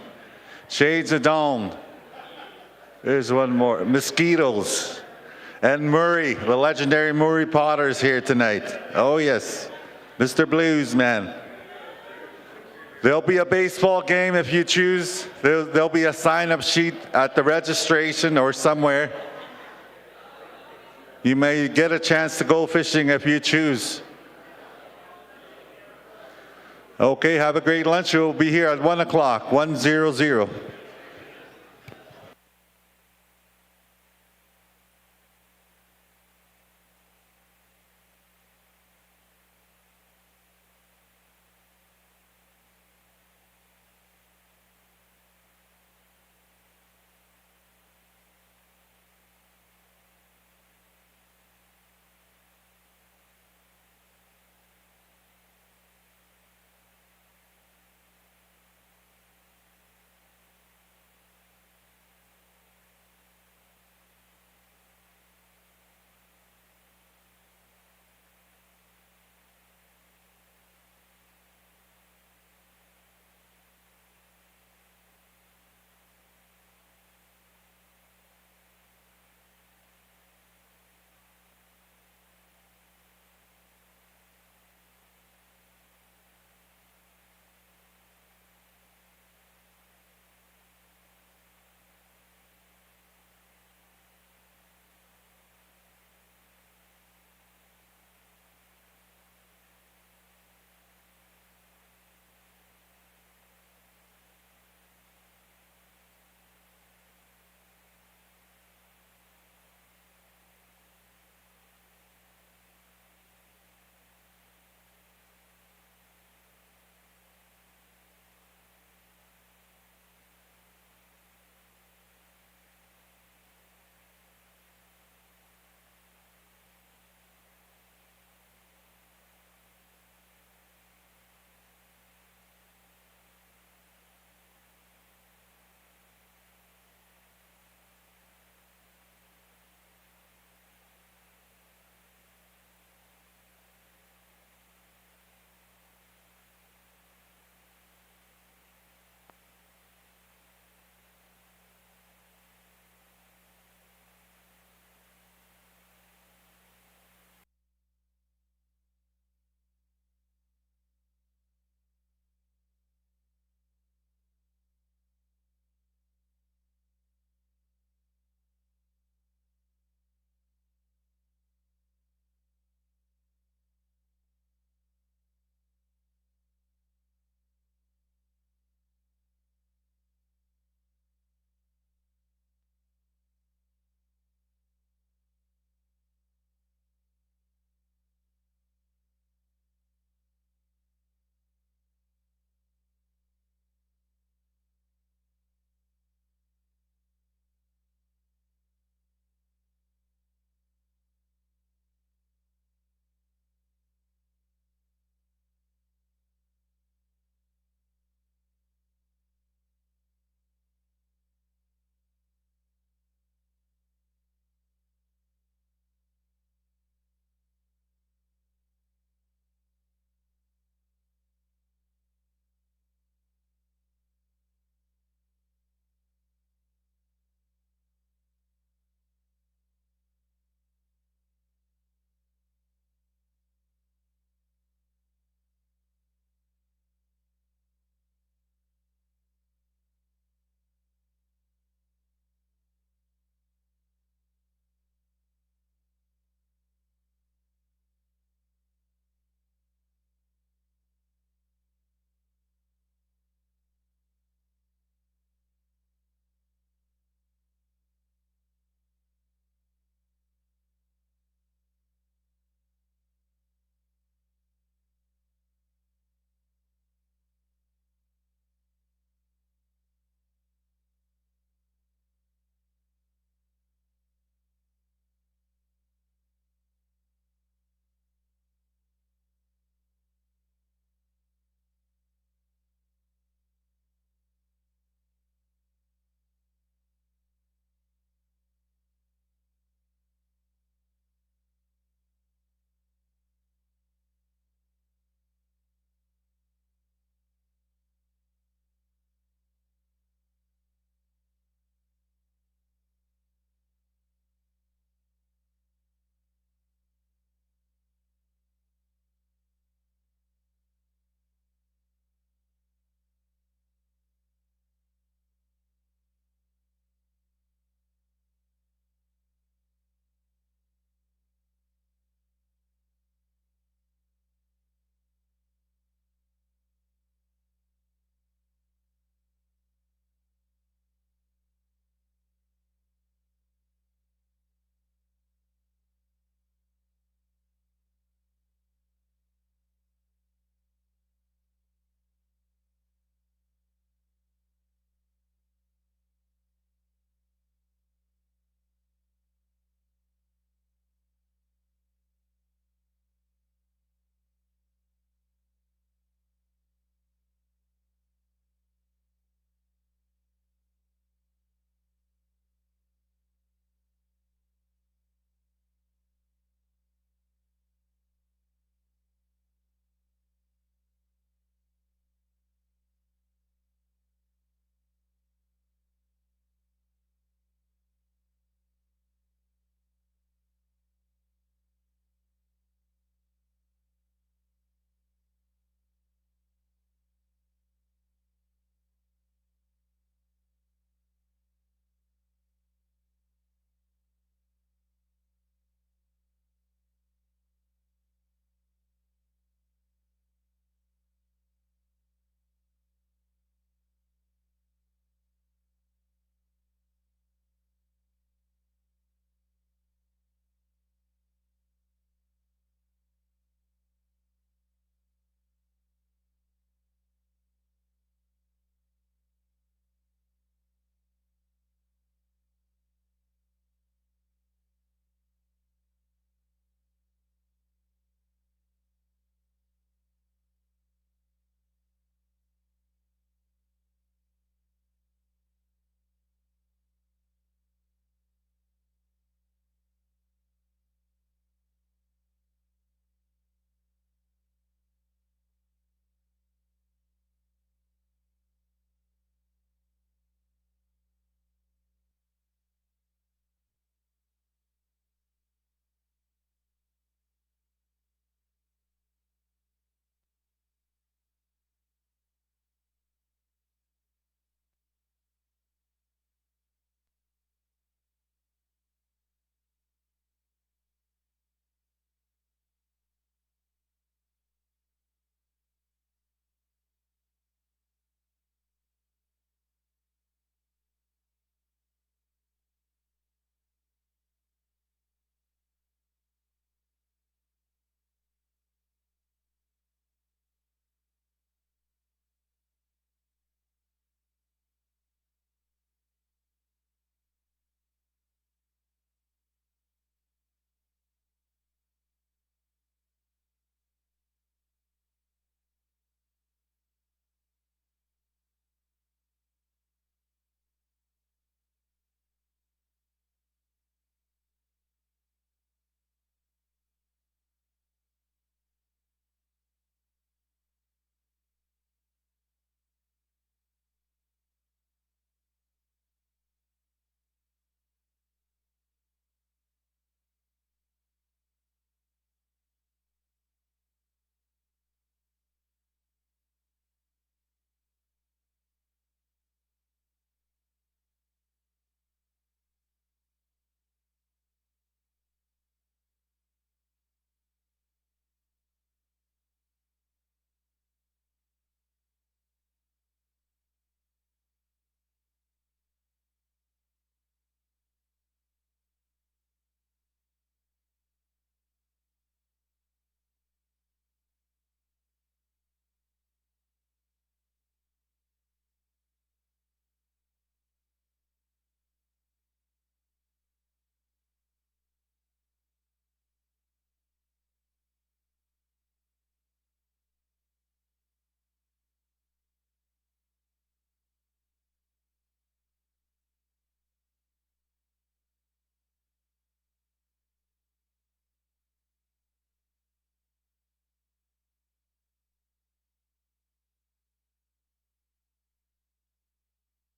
Shades of Dawn. There's one more. Mosquitoes. And Murray, the legendary Murray Potter's here tonight. Oh yes, Mr. Blues Man. There'll be a baseball game if you choose. There'll be a sign-up sheet at the registration or somewhere. You may get a chance to go fishing if you choose. Okay, have a great lunch. We'll be here at 1 o'clock, 1:00.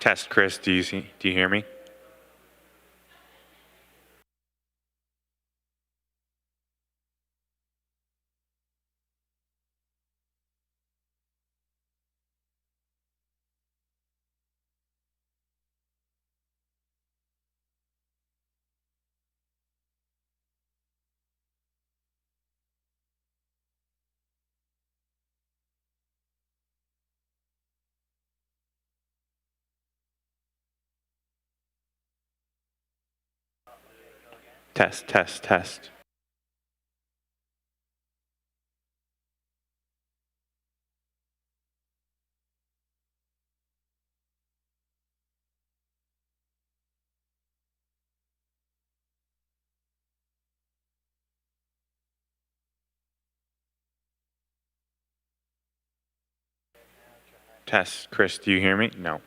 Test, Chris, do you hear me? Test, test, test. Test, Chris, do you hear me? No.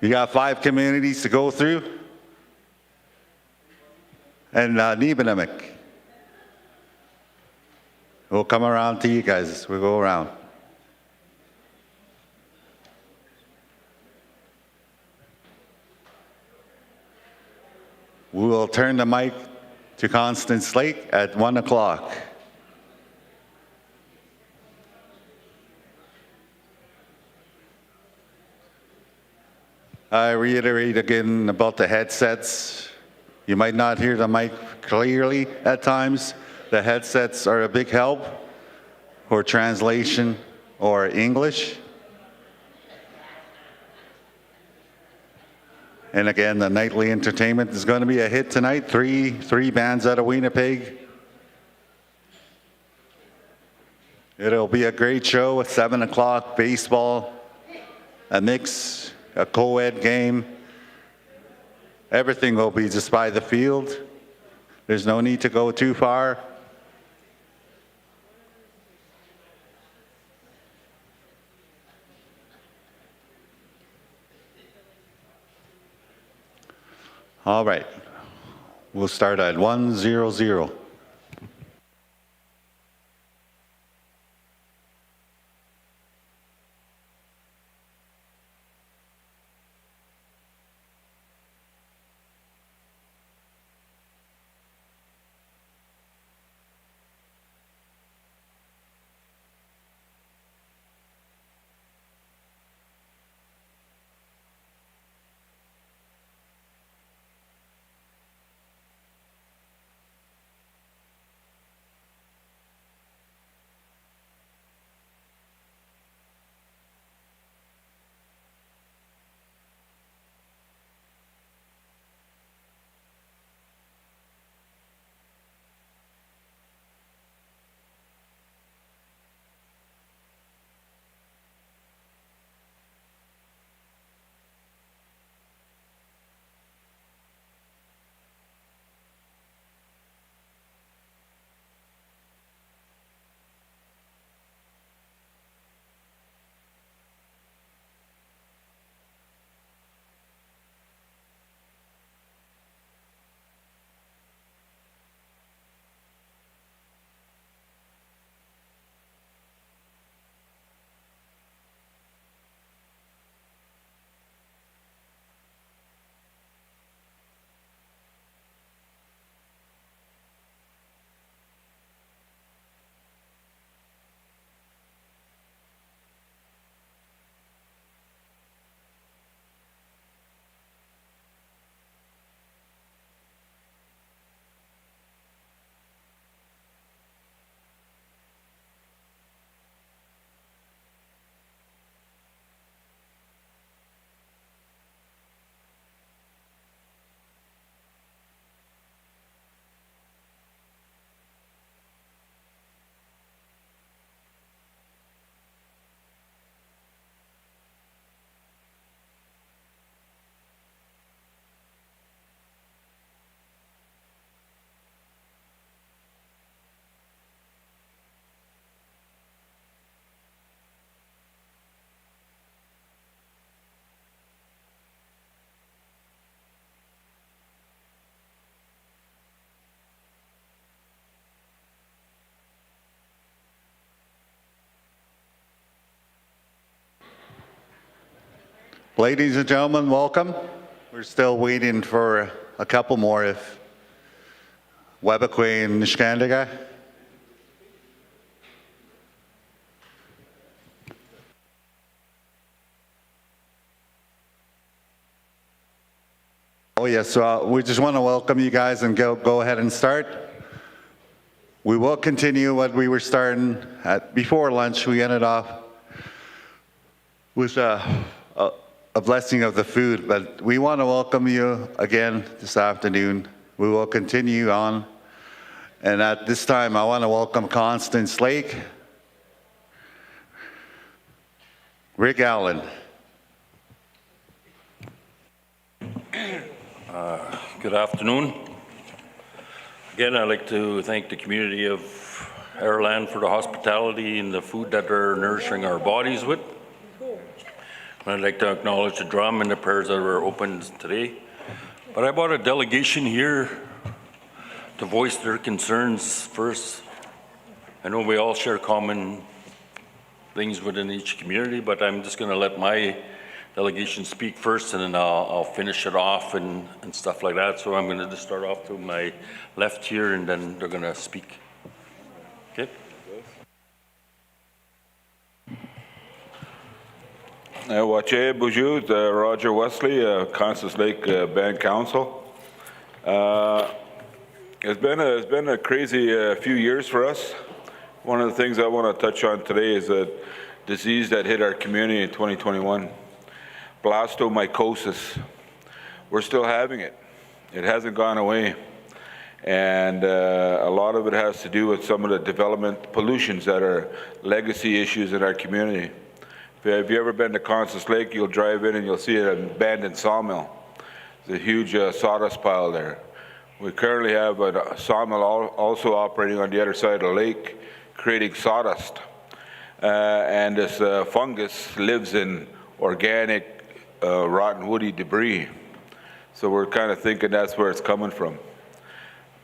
You got 5 communities to go through. And Nebenemic. We'll come around to you guys. We'll go around. We will turn the mic to Constance Lake at 1 o'clock. I reiterate again about the headsets. You might not hear the mic clearly at times. The headsets are a big help for translation or English. And again, the nightly entertainment is going to be a hit tonight. Three bands out of Winnipeg. It'll be a great show at 7 o'clock, baseball, a mix, a co-ed game. Everything will be just by the field. There's no need to go too far. All right, we'll start at 1:00. Ladies and gentlemen, welcome. We're still waiting for a couple more if Webakwe and Nishkandaga. Oh yes, so we just want to welcome you guys and go ahead and start. We will continue what we were starting at before lunch. We ended off with a blessing of the food, but we want to welcome you again this afternoon. We will continue on. And at this time, I want to welcome Constance Lake, Rick Allen. Good afternoon. Again, I'd like to thank the community of Ireland for the hospitality and the food that they're nourishing our bodies with. I'd like to acknowledge the drum and the prayers that were opened today. But I brought a delegation here to voice their concerns first. I know we all share common things within each community, but I'm just going to let my delegation speak first, and then I'll finish it off and stuff like that. So I'm going to just start off to my left here, and then they're going to speak. Okay? Wache Boujou, Roger Wesley, Constance Lake Band Council. It's been a crazy few years for us. One of the things I want to touch on today is a disease that hit our community in 2021, blastomycosis. We're still having it. It hasn't gone away. And a lot of it has to do with some of the development pollutions that are legacy issues in our community. If you ever been to Constance Lake, you'll drive in and you'll see an abandoned sawmill. There's a huge sawdust pile there. We currently have a sawmill also operating on the other side of the lake, creating sawdust. And this fungus lives in organic, rotten, woody debris. So we're kind of thinking that's where it's coming from.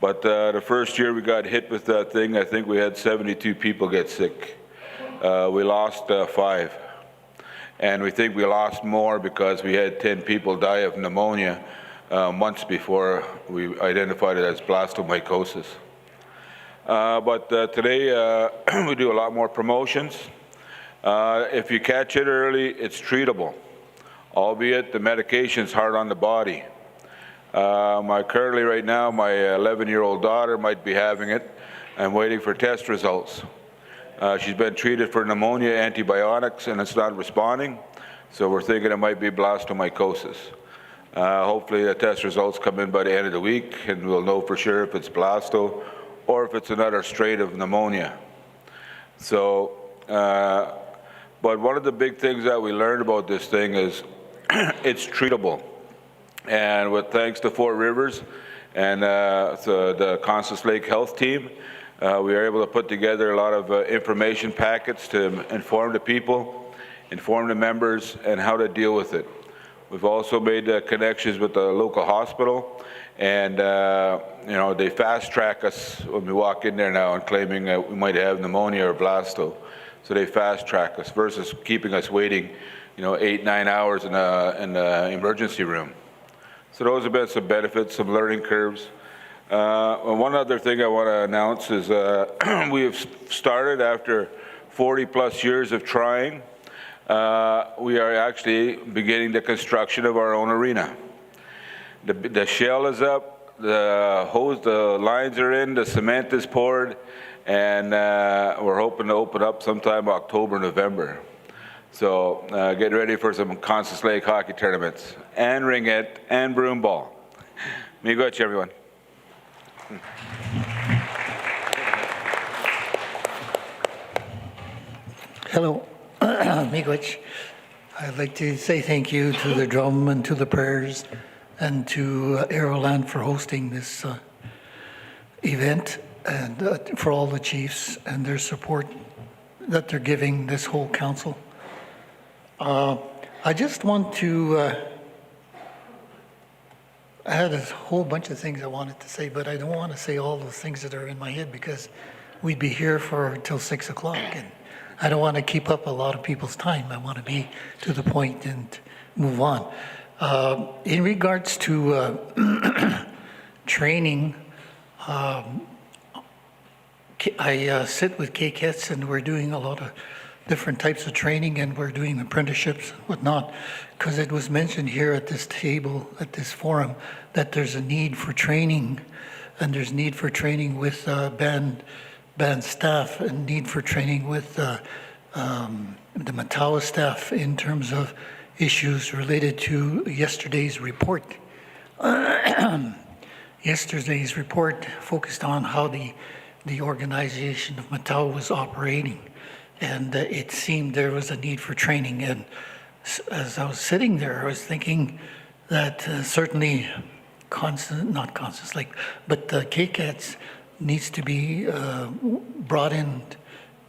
But the first year we got hit with that thing, I think we had 72 people get sick. We lost 5. And we think we lost more because we had 10 people die of pneumonia months before we identified it as blastomycosis. But today we do a lot more promotions. If you catch it early, it's treatable, albeit the medication's hard on the body. Currently right now, my 11-year-old daughter might be having it. I'm waiting for test results. She's been treated for pneumonia, antibiotics, and it's not responding. So we're thinking it might be blastomycosis. Hopefully the test results come in by the end of the week, and we'll know for sure if it's blasto or if it's another strain of pneumonia. So, but one of the big things that we learned about this thing is it's treatable. And with thanks to Four Rivers and the Constance Lake Health Team, we were able to put together a lot of information packets to inform the people, inform the members, and how to deal with it. We've also made connections with the local hospital, and they fast track us when we walk in there now and claiming that we might have pneumonia or blasto. So they fast track us versus keeping us waiting, 8-9 hours in the emergency room. So those have been some benefits, some learning curves. One other thing I want to announce is we have started after 40 plus years of trying. We are actually beginning the construction of our own arena. The shell is up, the lines are in, the cement is poured, and we're hoping to open up sometime October, November. So get ready for some Constance Lake hockey tournaments, and ringette, and broom ball. Miigwech, everyone. Hello, Miigwech. I'd like to say thank you to the drum and to the prayers and to Aeroland for hosting this event, and for all the chiefs and their support that they're giving this whole council. I just want to, I had a whole bunch of things I wanted to say, but I don't want to say all those things that are in my head because we'd be here for till 6 o'clock, and I don't want to keep up a lot of people's time. I want to be to the point and move on. In regards to training, I sit with KCATS, and we're doing a lot of different types of training, and we're doing apprenticeships and whatnot, because it was mentioned here at this table, at this forum, that there's a need for training, and there's need for training with band staff, and need for training with the Matawa staff in terms of issues related to yesterday's report. Yesterday's report focused on how the organization of Matawa was operating, and it seemed there was a need for training. And as I was sitting there, I was thinking that certainly not Constance Lake, but the KCATS needs to be brought in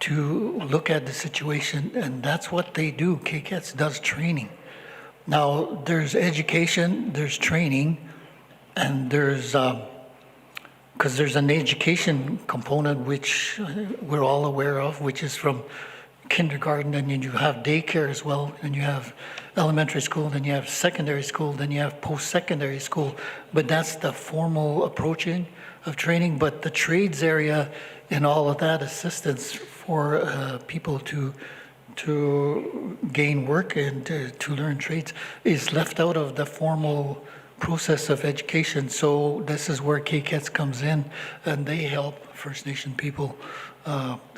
to look at the situation, and that's what they do. KCATS does training. Now, there's education, there's training, and because there's an education component which we're all aware of, which is from kindergarten, and then you have daycare as well, and you have elementary school, then you have secondary school, then you have post-secondary school. But that's the formal approaching of training. But the trades area and all of that assistance for people to gain work and to learn trades is left out of the formal process of education. So this is where KCATS comes in, and they help First Nation people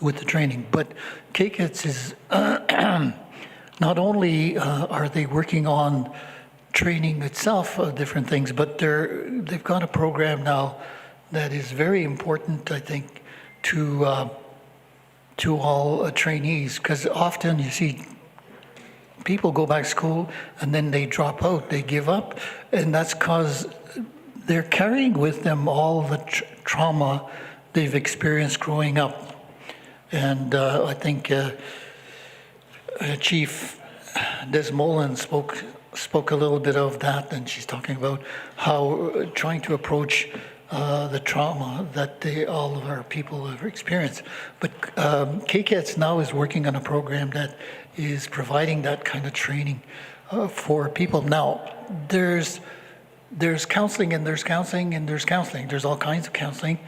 with the training. But KCATS is not only are they working on training itself, different things, but they've got a program now that is very important, I think, to all trainees, because often you see people go back to school and then they drop out, they give up, and that's because they're carrying with them all the trauma they've experienced growing up. And I think Chief Desmolin spoke a little bit of that, and she's talking about how trying to approach the trauma that all of our people have experienced. But KCATS now is working on a program that is providing that kind of training for people. Now, there's counseling and there's counseling and there's counseling. There's all kinds of counseling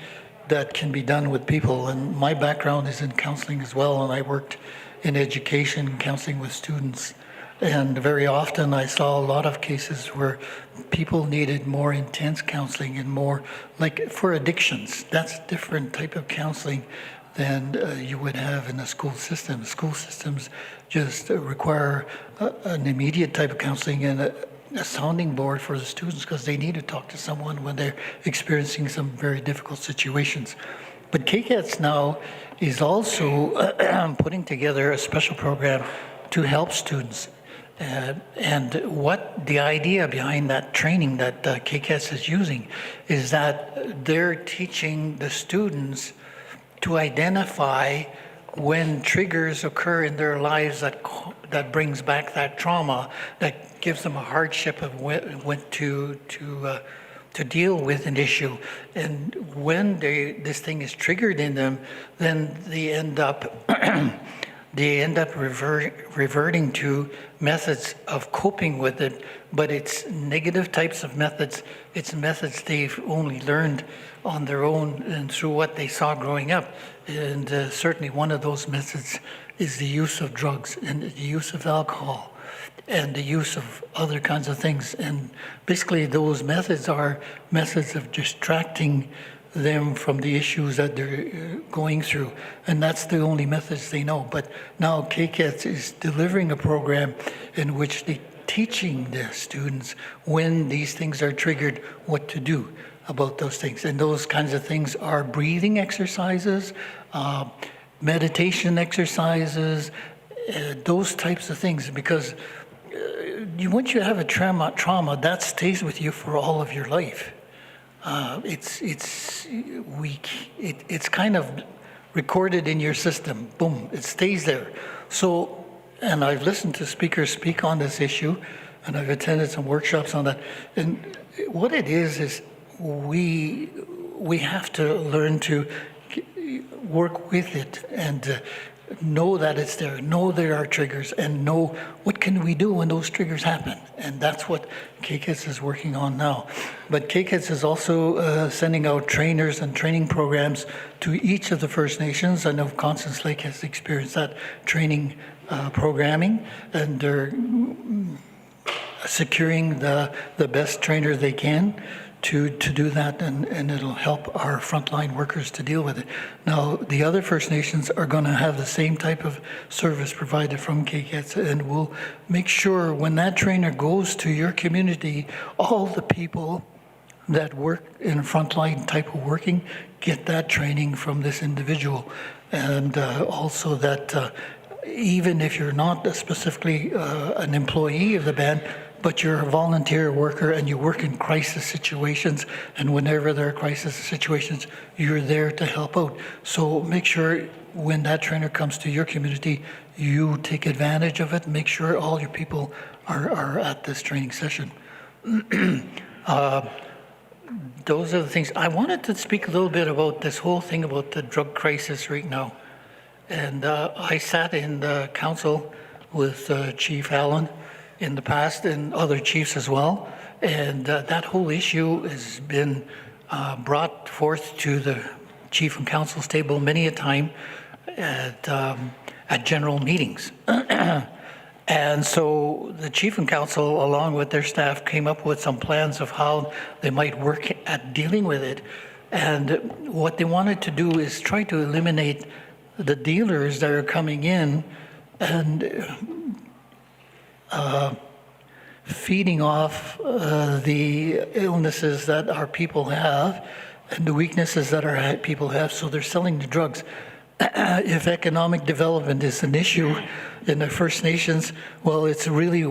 that can be done with people. And my background is in counseling as well, and I worked in education, counseling with students. And very often I saw a lot of cases where people needed more intense counseling and more, like for addictions. That's a different type of counseling than you would have in the school system. School systems just require an immediate type of counseling and a sounding board for the students, because they need to talk to someone when they're experiencing some very difficult situations. But KCATS now is also putting together a special program to help students. And what the idea behind that training that KCATS is using is that they're teaching the students to identify when triggers occur in their lives that brings back that trauma, that gives them a hardship of when to deal with an issue. And when this thing is triggered in them, then they end up reverting to methods of coping with it, but it's negative types of methods. It's methods they've only learned on their own and through what they saw growing up. And certainly one of those methods is the use of drugs and the use of alcohol and the use of other kinds of things. And basically those methods are methods of distracting them from the issues that they're going through. And that's the only methods they know. But now KCATS is delivering a program in which they're teaching the students when these things are triggered, what to do about those things. And those kinds of things are breathing exercises, meditation exercises, those types of things, because once you have a trauma, that stays with you for all of your life. It's kind of recorded in your system. Boom, it stays there. So, and I've listened to speakers speak on this issue, and I've attended some workshops on that. And what it is we have to learn to work with it and know that it's there, know there are triggers, and know what can we do when those triggers happen. And that's what KCATS is working on now. But KCATS is also sending out trainers and training programs to each of the First Nations. I know Constance Lake has experienced that training programming, and they're securing the best trainers they can to do that, and it'll help our frontline workers to deal with it. Now, the other First Nations are going to have the same type of service provided from KCATS, and we'll make sure when that trainer goes to your community, all the people that work in frontline type of working get that training from this individual. And also that even if you're not specifically an employee of the band, but you're a volunteer worker and you work in crisis situations, and whenever there are crisis situations, you're there to help out. So make sure when that trainer comes to your community, you take advantage of it, make sure all your people are at this training session. Those are the things. I wanted to speak a little bit about this whole thing about the drug crisis right now. And I sat in the council with Chief Allen in the past and other chiefs as well. And that whole issue has been brought forth to the chief and council's table many a time at general meetings. And so the chief and council, along with their staff, came up with some plans of how they might work at dealing with it. And what they wanted to do is try to eliminate the dealers that are coming in and feeding off the illnesses that our people have and the weaknesses that our people have. So they're selling the drugs. If economic development is an issue in the First Nations, well, it's really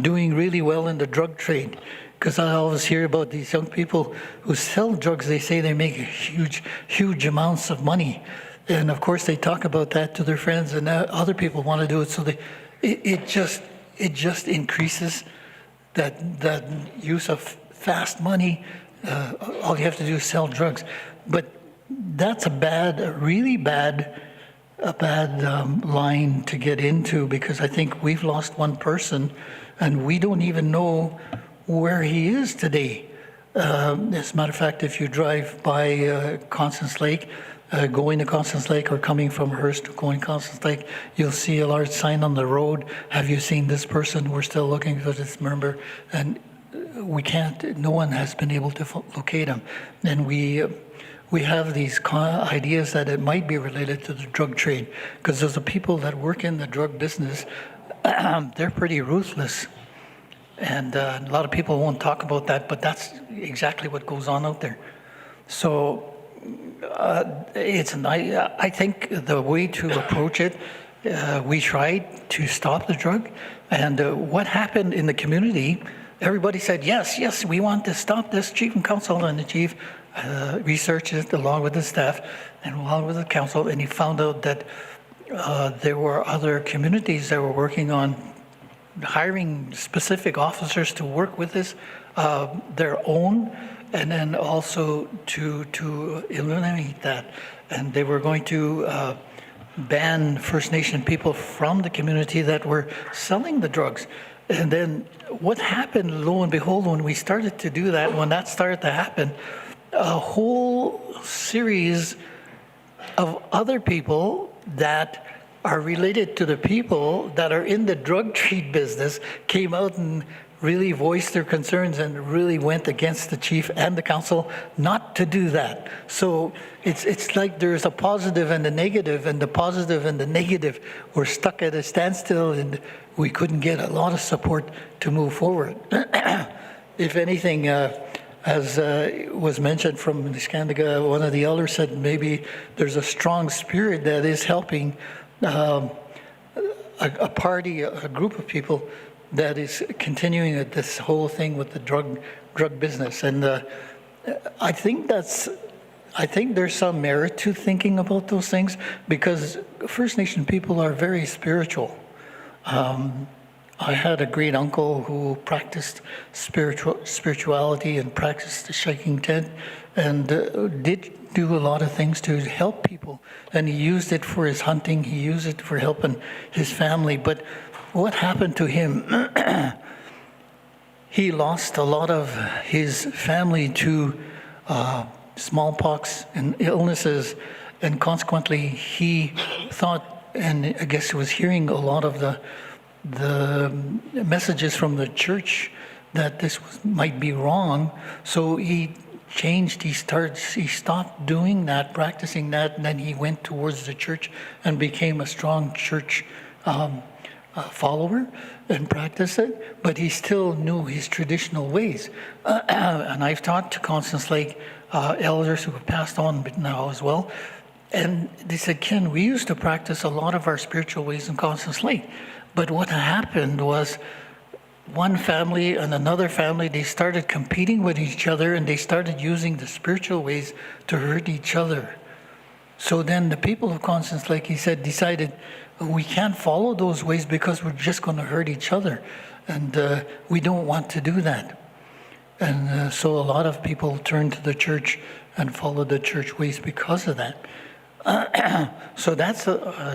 doing really well in the drug trade. Because I always hear about these young people who sell drugs. They say they make huge amounts of money. And of course, they talk about that to their friends, and other people want to do it. So it just increases that use of fast money. All you have to do is sell drugs. But that's a really bad line to get into, because I think we've lost one person and we don't even know where he is today. As a matter of fact, if you drive by Constance Lake, going to Constance Lake or coming from Hearst to going to Constance Lake, you'll see a large sign on the road. Have you seen this person? We're still looking for this member. And no one has been able to locate him. And we have these ideas that it might be related to the drug trade, because there's the people that work in the drug business, they're pretty ruthless. And a lot of people won't talk about that, but that's exactly what goes on out there. So I think the way to approach it, we tried to stop the drug. And what happened in the community, everybody said, yes, we want to stop this. Chief and council and the chief researched it along with the staff and along with the council, and he found out that there were other communities that were working on hiring specific officers to work with this, their own, and then also to eliminate that. And they were going to ban First Nation people from the community that were selling the drugs. And then what happened, lo and behold, when we started to do that, when that started to happen, a whole series of other people that are related to the people that are in the drug trade business came out and really voiced their concerns and really went against the chief and the council not to do that. So it's like there's a positive and a negative, and the positive and the negative were stuck at a standstill, and we couldn't get a lot of support to move forward. If anything, as was mentioned from Niskandaga, one of the elders said maybe there's a strong spirit that is helping a party, a group of people that is continuing this whole thing with the drug business. And I think there's some merit to thinking about those things, because First Nation people are very spiritual. I had a great uncle who practiced spirituality and practiced the shaking tent, and did do a lot of things to help people. And he used it for his hunting, he used it for helping his family. But what happened to him? He lost a lot of his family to smallpox and illnesses, and consequently he thought, and I guess he was hearing a lot of the messages from the church that might be wrong. So he changed, he stopped doing that, practicing that, and then he went towards the church and became a strong church follower and practiced it, but he still knew his traditional ways. And I've talked to Constance Lake elders who have passed on now as well, and they said, Ken, we used to practice a lot of our spiritual ways in Constance Lake, but what happened was one family and another family, they started competing with each other, and they started using the spiritual ways to hurt each other. So then the people of Constance Lake, he said, decided we can't follow those ways because we're just going to hurt each other. And we don't want to do that. And so a lot of people turn to the church and follow the church ways because of that. So that's,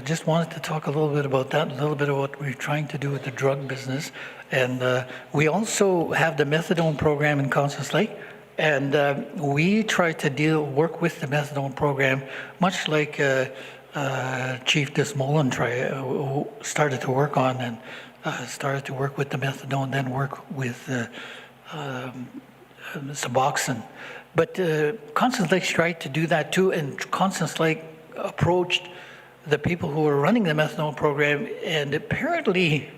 just wanted to talk a little bit about that, a little bit of what we're trying to do with the drug business. And we also have the methadone program in Constance Lake. And we try to work with the methadone program, much like Chief Desmolin started to work on and started to work with the methadone, then work with Suboxone. But Constance Lake tried to do that too, and Constance Lake approached the people who were running the methadone program, and apparently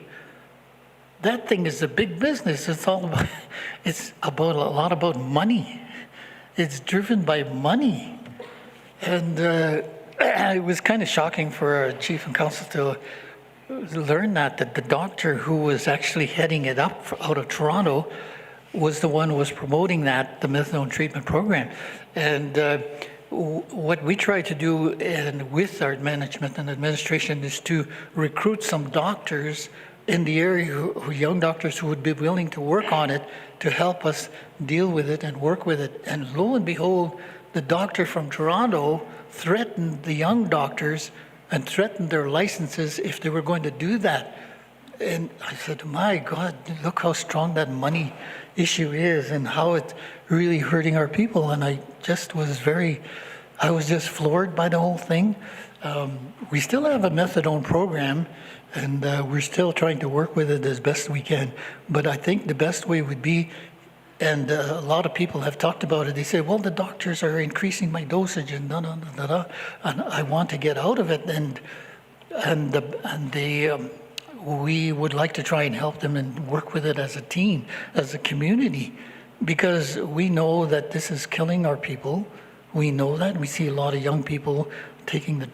that thing is a big business. It's a lot about money. It's driven by money. And it was kind of shocking for our chief and council to learn that the doctor who was actually heading it up out of Toronto was the one who was promoting that, the methadone treatment program. And what we try to do and with our management and administration is to recruit some doctors in the area, young doctors who would be willing to work on it to help us deal with it and work with it. And lo and behold, the doctor from Toronto threatened the young doctors and threatened their licenses if they were going to do that. And I said, my God, look how strong that money issue is and how it's really hurting our people. And I was just floored by the whole thing. We still have a methadone program, and we're still trying to work with it as best we can. But I think the best way would be, and a lot of people have talked about it, they say, well, the doctors are increasing my dosage and and I want to get out of it. We would like to try and help them and work with it as a team, as a community, because we know that this is killing our people. We know that. We see a lot of young people taking the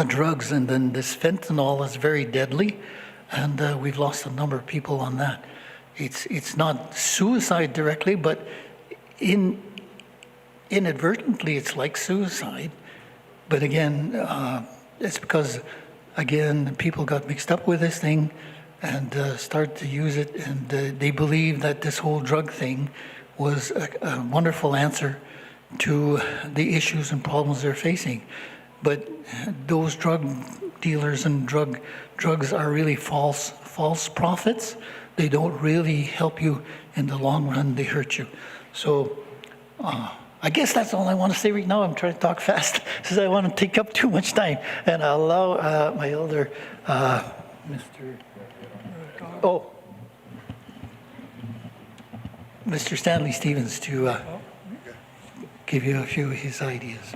drugs, and then this fentanyl is very deadly, and we've lost a number of people on that. It's not suicide directly, but inadvertently it's like suicide. But again, it's because, again, people got mixed up with this thing and started to use it, and they believe that this whole drug thing was a wonderful answer to the issues and problems they're facing. But those drug dealers and drugs are really false prophets. They don't really help you in the long run. They hurt you. So I guess that's all I want to say right now. I'm trying to talk fast because I want to take up too much time. And I'll allow my elder, Mr. Stanley Stevens to give you a few of his ideas.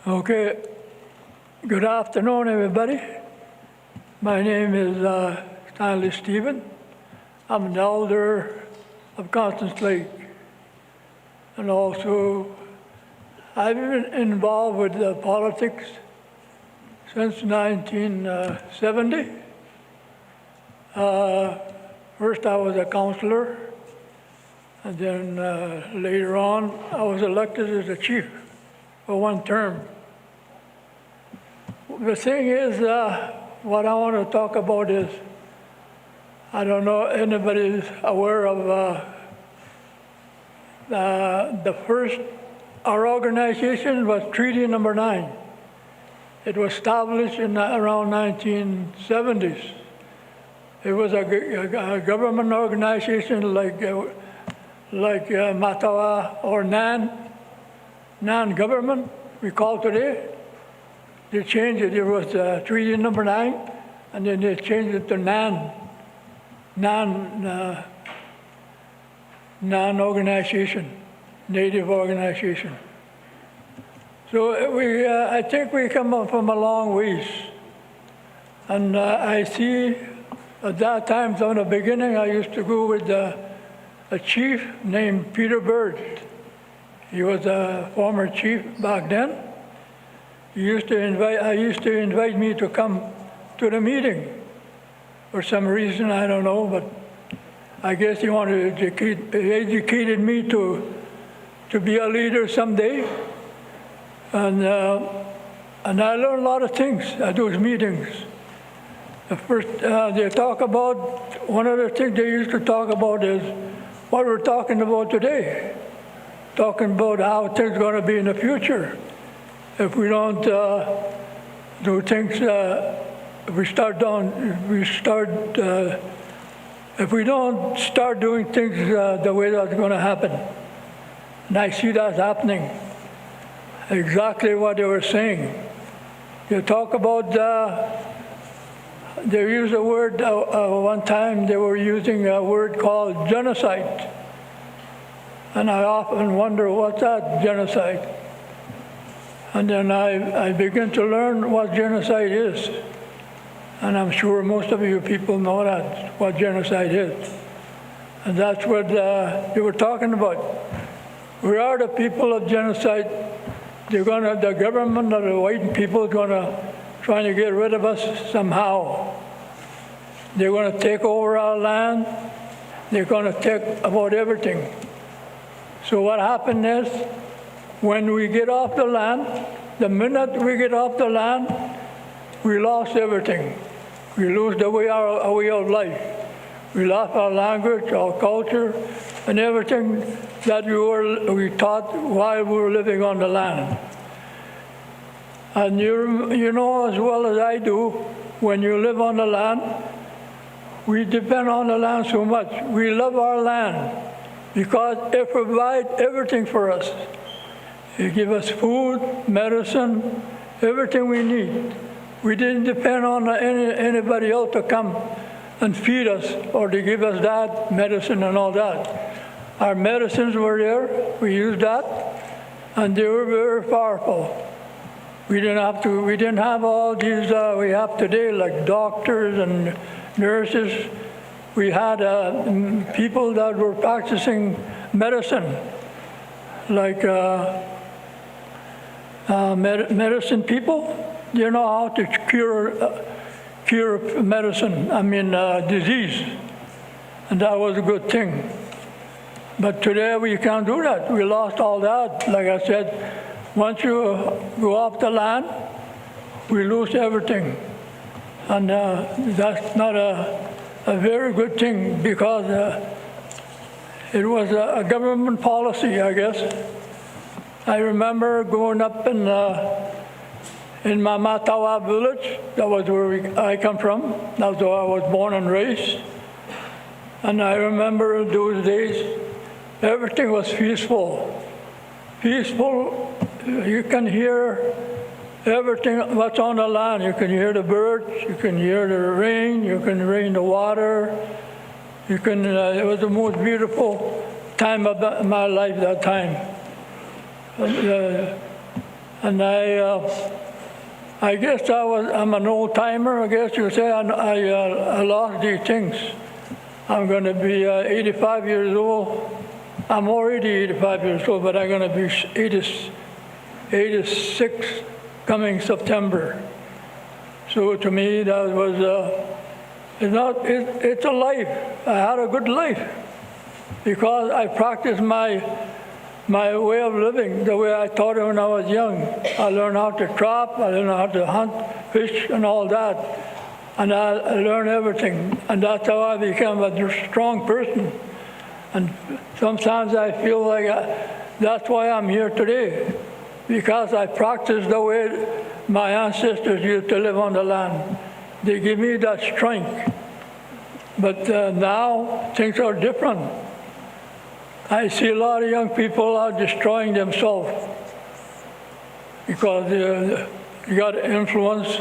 Okay, good afternoon, everybody. My name is Stanley Stephen. I'm an elder of Constance Lake. And also, I've been involved with politics since 1970. First, I was a councillor, and then later on, I was elected as a chief for one term. The thing is, what I want to talk about is, I don't know if anybody is aware of our organization was Treaty Number 9. It was established in around 1970s. It was a government organization like Matawa or non-government, we call today. They changed it. It was Treaty Number 9, and then they changed it to non-organization, native organization. So I think we come up from a long ways. And I see at that time, from the beginning, I used to go with a chief named Peter Bird. He was a former chief back then. I used to invite me to come to the meeting. For some reason, I don't know, but I guess he wanted to educated me to to be a leader someday. And I learned a lot of things at those meetings. The first, they talk about, one of the things they used to talk about is what we're talking about today. Talking about how things are going to be in the future. If we don't do things, if we don't start doing things the way that's going to happen. And I see that happening. Exactly what they were saying. You talk about, they used a word, one time they were using a word called genocide. And I often wonder, what's that, genocide? And then I begin to learn what genocide is. And I'm sure most of you people know that, what genocide is. And that's what they were talking about. We are the people of genocide. The government of the white people is trying to get rid of us somehow. They're going to take over our land. They're going to take about everything. So what happened is, when we get off the land, the minute we get off the land, we lost everything. We lose our way of life. We lost our language, our culture, and everything that we taught while we were living on the land. And you know as well as I do, when you live on the land, we depend on the land so much. We love our land because it provides everything for us. It gives us food, medicine, everything we need. We didn't depend on anybody else to come and feed us or to give us that medicine and all that. Our medicines were there, we used that, and they were very powerful. We didn't have all these we have today, like doctors and nurses. We had people that were practicing medicine, like medicine people. You know how to cure disease, and that was a good thing. But today we can't do that. We lost all that. Like I said, once you go off the land, we lose everything. And that's not a very good thing, because it was a government policy, I guess. I remember growing up in my Matawa village. That was where I come from. That's where I was born and raised. And I remember those days, everything was peaceful. Peaceful, you can hear everything what's on the land. You can hear the birds, you can hear the rain, you can rain the water. It was the most beautiful time of my life, that time. And I guess I'm an old timer, I guess you say. I lost these things. I'm going to be 85 years old. I'm already 85 years old, but I'm going to be 86 coming September. So to me, that was, it's a life. I had a good life because I practiced my way of living the way I taught it when I was young. I learned how to trap, I learned how to hunt, fish, and all that. And I learned everything. And that's how I became a strong person. And sometimes I feel like that's why I'm here today, because I practiced the way my ancestors used to live on the land. They give me that strength. But now things are different. I see a lot of young people are destroying themselves because they got influence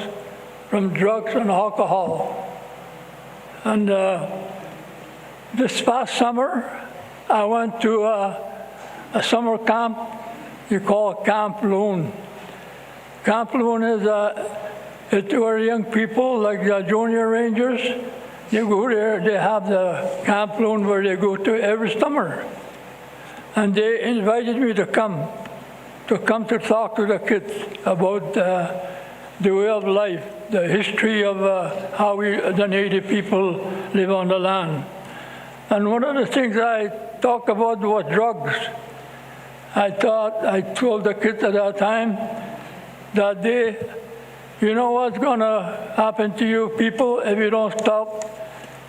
from drugs and alcohol. And this past summer, I went to a summer camp you call Camp Loon. Camp Loon is it's where young people, like the junior rangers, they go there, they have the Camp Loon where they go to every summer. And they invited me to come to talk to the kids about the way of life, the history of how the Native people live on the land. And one of the things I talked about was drugs. I told the kids at that time that you know what's going to happen to you people if you don't stop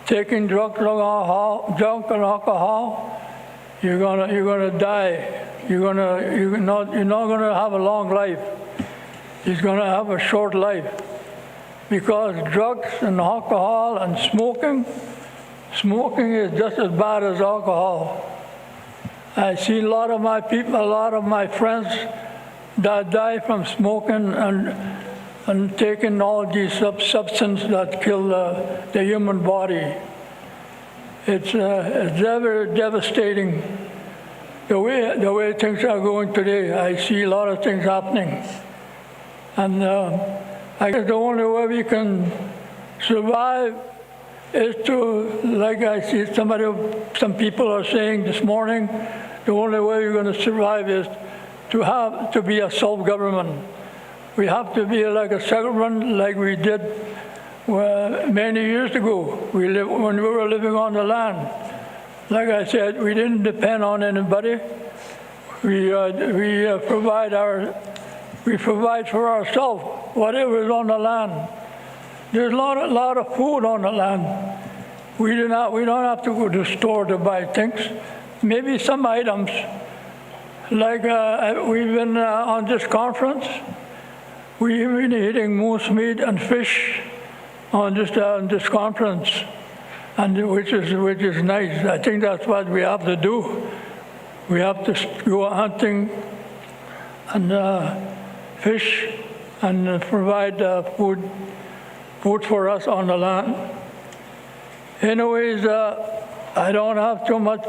taking drugs and alcohol? You're gonna die. You're not gonna have a long life. You're gonna have a short life, because drugs and alcohol and smoking is just as bad as alcohol. I see a lot of my people, a lot of my friends that die from smoking and taking all these substances that kill the human body. It's very devastating. The way things are going today, I see a lot of things happening. And I guess the only way we can survive is to, like I see some people are saying this morning, the only way you're going to survive is to be a self-government. We have to be like a self-government like we did many years ago. When we were living on the land. Like I said, we didn't depend on anybody. We provide for ourselves whatever is on the land. There's a lot of food on the land. We don't have to go to the store to buy things. Maybe some items, like we've been on this conference, we've been eating moose meat and fish on this conference, and which is nice. I think that's what we have to do. We have to go hunting and fish and provide food for us on the land. Anyways, I don't have too much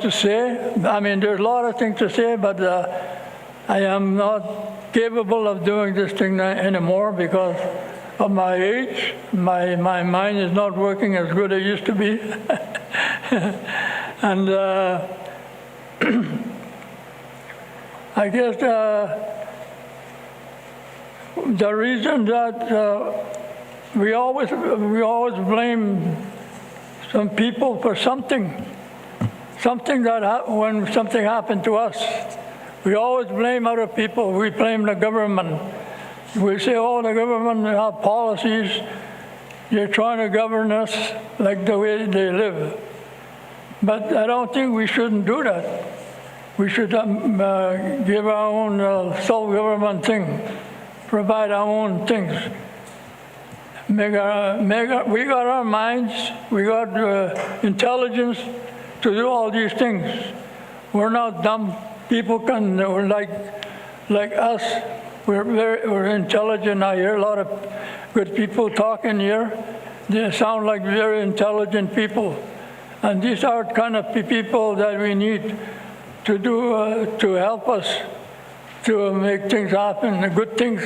to say. I mean, there's a lot of things to say, but I am not capable of doing this thing anymore because of my age. My mind is not working as good as it used to be. And I guess the reason that we always blame some people for something that when something happened to us, we always blame other people. We blame the government. We say, oh, the government have policies. They're trying to govern us like the way they live. But I don't think we shouldn't do that. We should give our own self-government thing, provide our own things. We got our minds, we got intelligence to do all these things. We're not dumb. People we're like us. We're intelligent. I hear a lot of good people talking here. They sound like very intelligent people. And these are kind of people that we need to do to help us to make things happen, the good things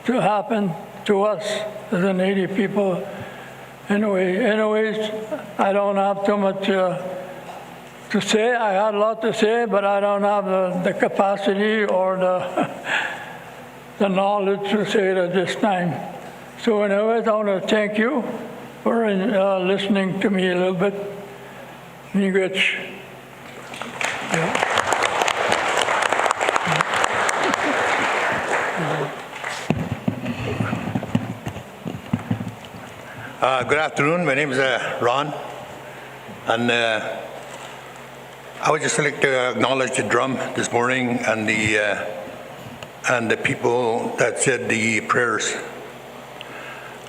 to happen to us as the Native people. Anyways, I don't have too much to say. I had a lot to say, but I don't have the capacity or the knowledge to say it at this time. So anyways, I want to thank you for listening to me a little bit. Good. Good afternoon. My name is Ron, and I would just like to acknowledge the drum this morning and the people that said the prayers.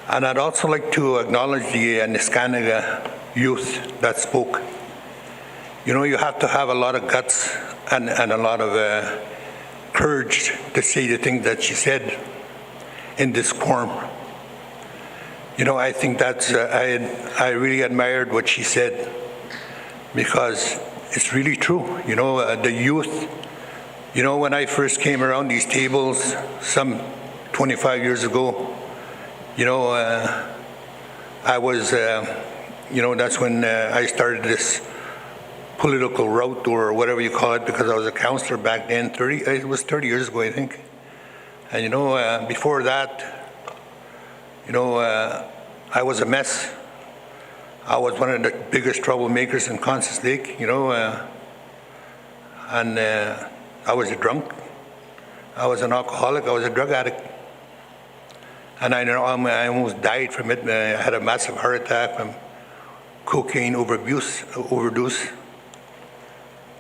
And I'd also like to acknowledge the Niskanaga youth that spoke. You know, you have to have a lot of guts and a lot of courage to say the things that she said in this quorum. You know, I think that's, I really admired what she said because it's really true. You know, the youth, you know, when I first came around these tables some 25 years ago, you know, I was, you know, that's when I started this political route or whatever you call it, because I was a counselor back then, it was 30 years ago, I think. And, you know, before that, you know, I was a mess. I was one of the biggest troublemakers in Constance Lake, you know. and I was a drunk. I was an alcoholic. I was a drug addict. And I almost died from it. I had a massive heart attack from cocaine overdose.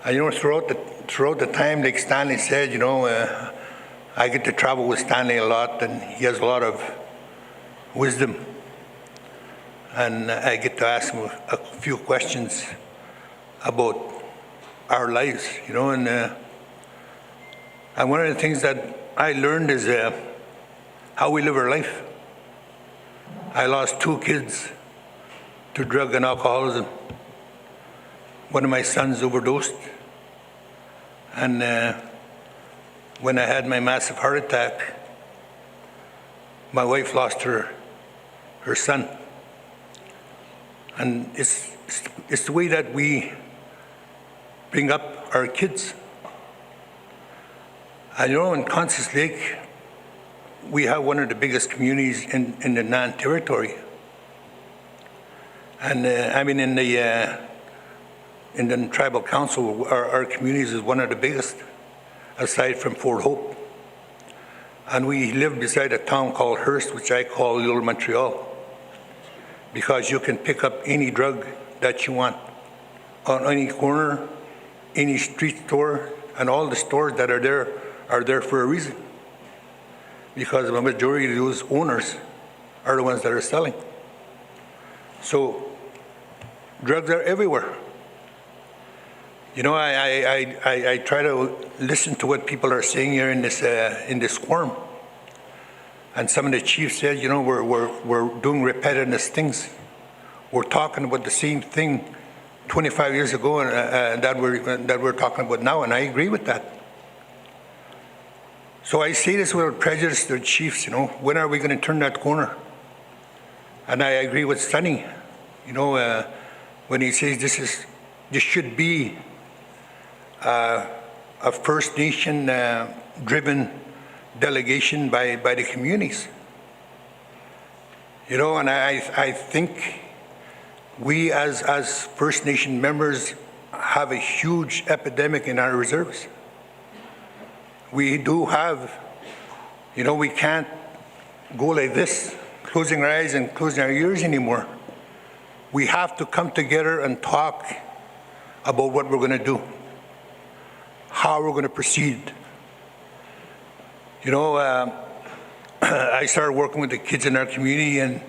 And throughout the time, like Stanley said, I get to travel with Stanley a lot, and he has a lot of wisdom. And I get to ask him a few questions about our lives, and one of the things that I learned is how we live our life. I lost 2 kids to drug and alcoholism. One of my sons overdosed, and when I had my massive heart attack, my wife lost her son. And it's the way that we bring up our kids. I know in Constance Lake, we have one of the biggest communities in the Nan territory. And in the tribal council, our communities is one of the biggest, aside from Fort Hope. And we live beside a town called Hearst, which I call Little Montreal, because you can pick up any drug that you want on any corner, any street store, and all the stores that are there for a reason. Because the majority of those owners are the ones that are selling. So drugs are everywhere. I try to listen to what people are saying here in this forum. And some of the chiefs said, we're doing repetitive things. We're talking about the same thing 25 years ago that we're talking about now, and I agree with that. So I say this without prejudice to the chiefs, when are we going to turn that corner? And I agree with Sonny, when he says this should be a First Nation driven delegation by the communities. And I think we as First Nation members have a huge epidemic in our reserves. We do have, we can't go like this, closing our eyes and closing our ears anymore. We have to come together and talk about what we're going to do, how we're going to proceed. I started working with the kids in our community, and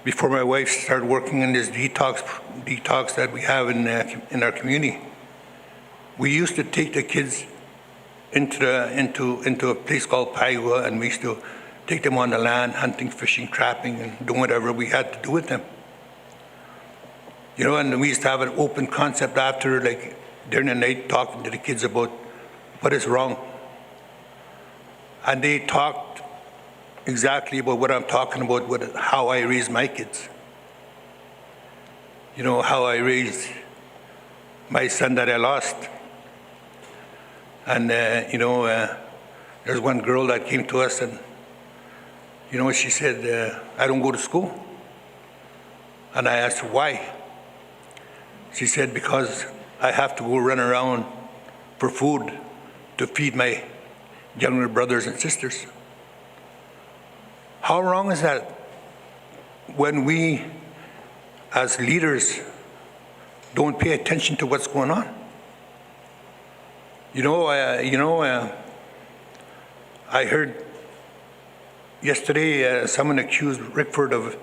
before my wife started working in this detox that we have in our community, we used to take the kids into a place called Paiwa, and we used to take them on the land, hunting, fishing, trapping, and doing whatever we had to do with them. And we used to have an open concept after, like during the night, talking to the kids about what is wrong. And they talked exactly about what I'm talking about, with how I raised my kids. How I raised my son that I lost. And, there's one girl that came to us and, she said, I don't go to school. And I asked her why. She said, because I have to go run around for food to feed my younger brothers and sisters. How wrong is that when we, as leaders, don't pay attention to what's going on? I heard yesterday someone accused Rickford of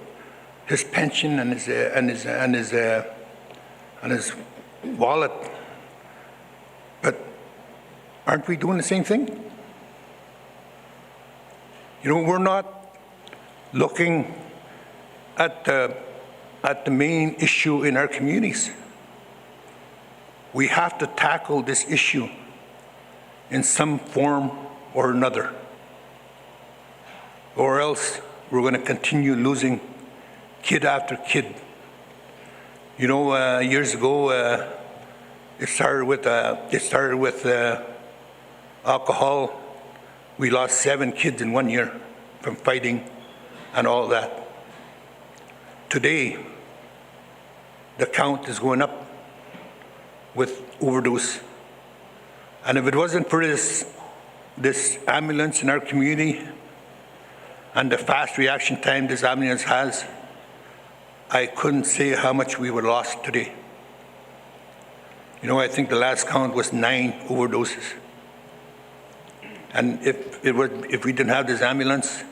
his pension and his wallet. But aren't we doing the same thing? We're not looking at the main issue in our communities. We have to tackle this issue in some form or another, or else we're going to continue losing kid after kid. Years ago, it started with alcohol. We lost 7 kids in 1 year from fighting and all that. Today, the count is going up with overdose. And if it wasn't for this ambulance in our community and the fast reaction time this ambulance has, I couldn't say how much we would have lost today. You know, I think the last count was 9 overdoses. And if we didn't have this ambulance,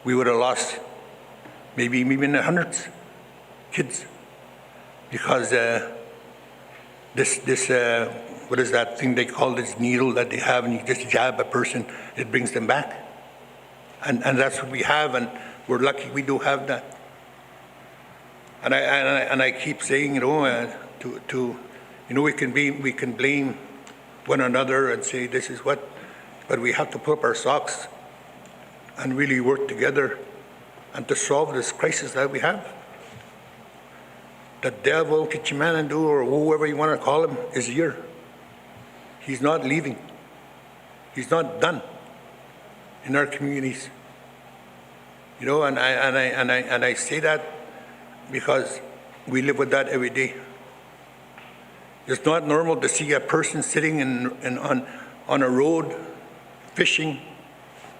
we would have lost maybe in the hundreds kids, because what is that thing they call this needle that they have, and you just jab a person, it brings them back. And that's what we have, and we're lucky we do have that. And I keep saying, you know, we can blame one another and say this is what, but we have to put up our socks and really work together and to solve this crisis that we have. The devil, Kichimandu, or whoever you want to call him, is here. He's not leaving. He's not done in our communities. You know, and I say that because we live with that every day. It's not normal to see a person sitting on a road fishing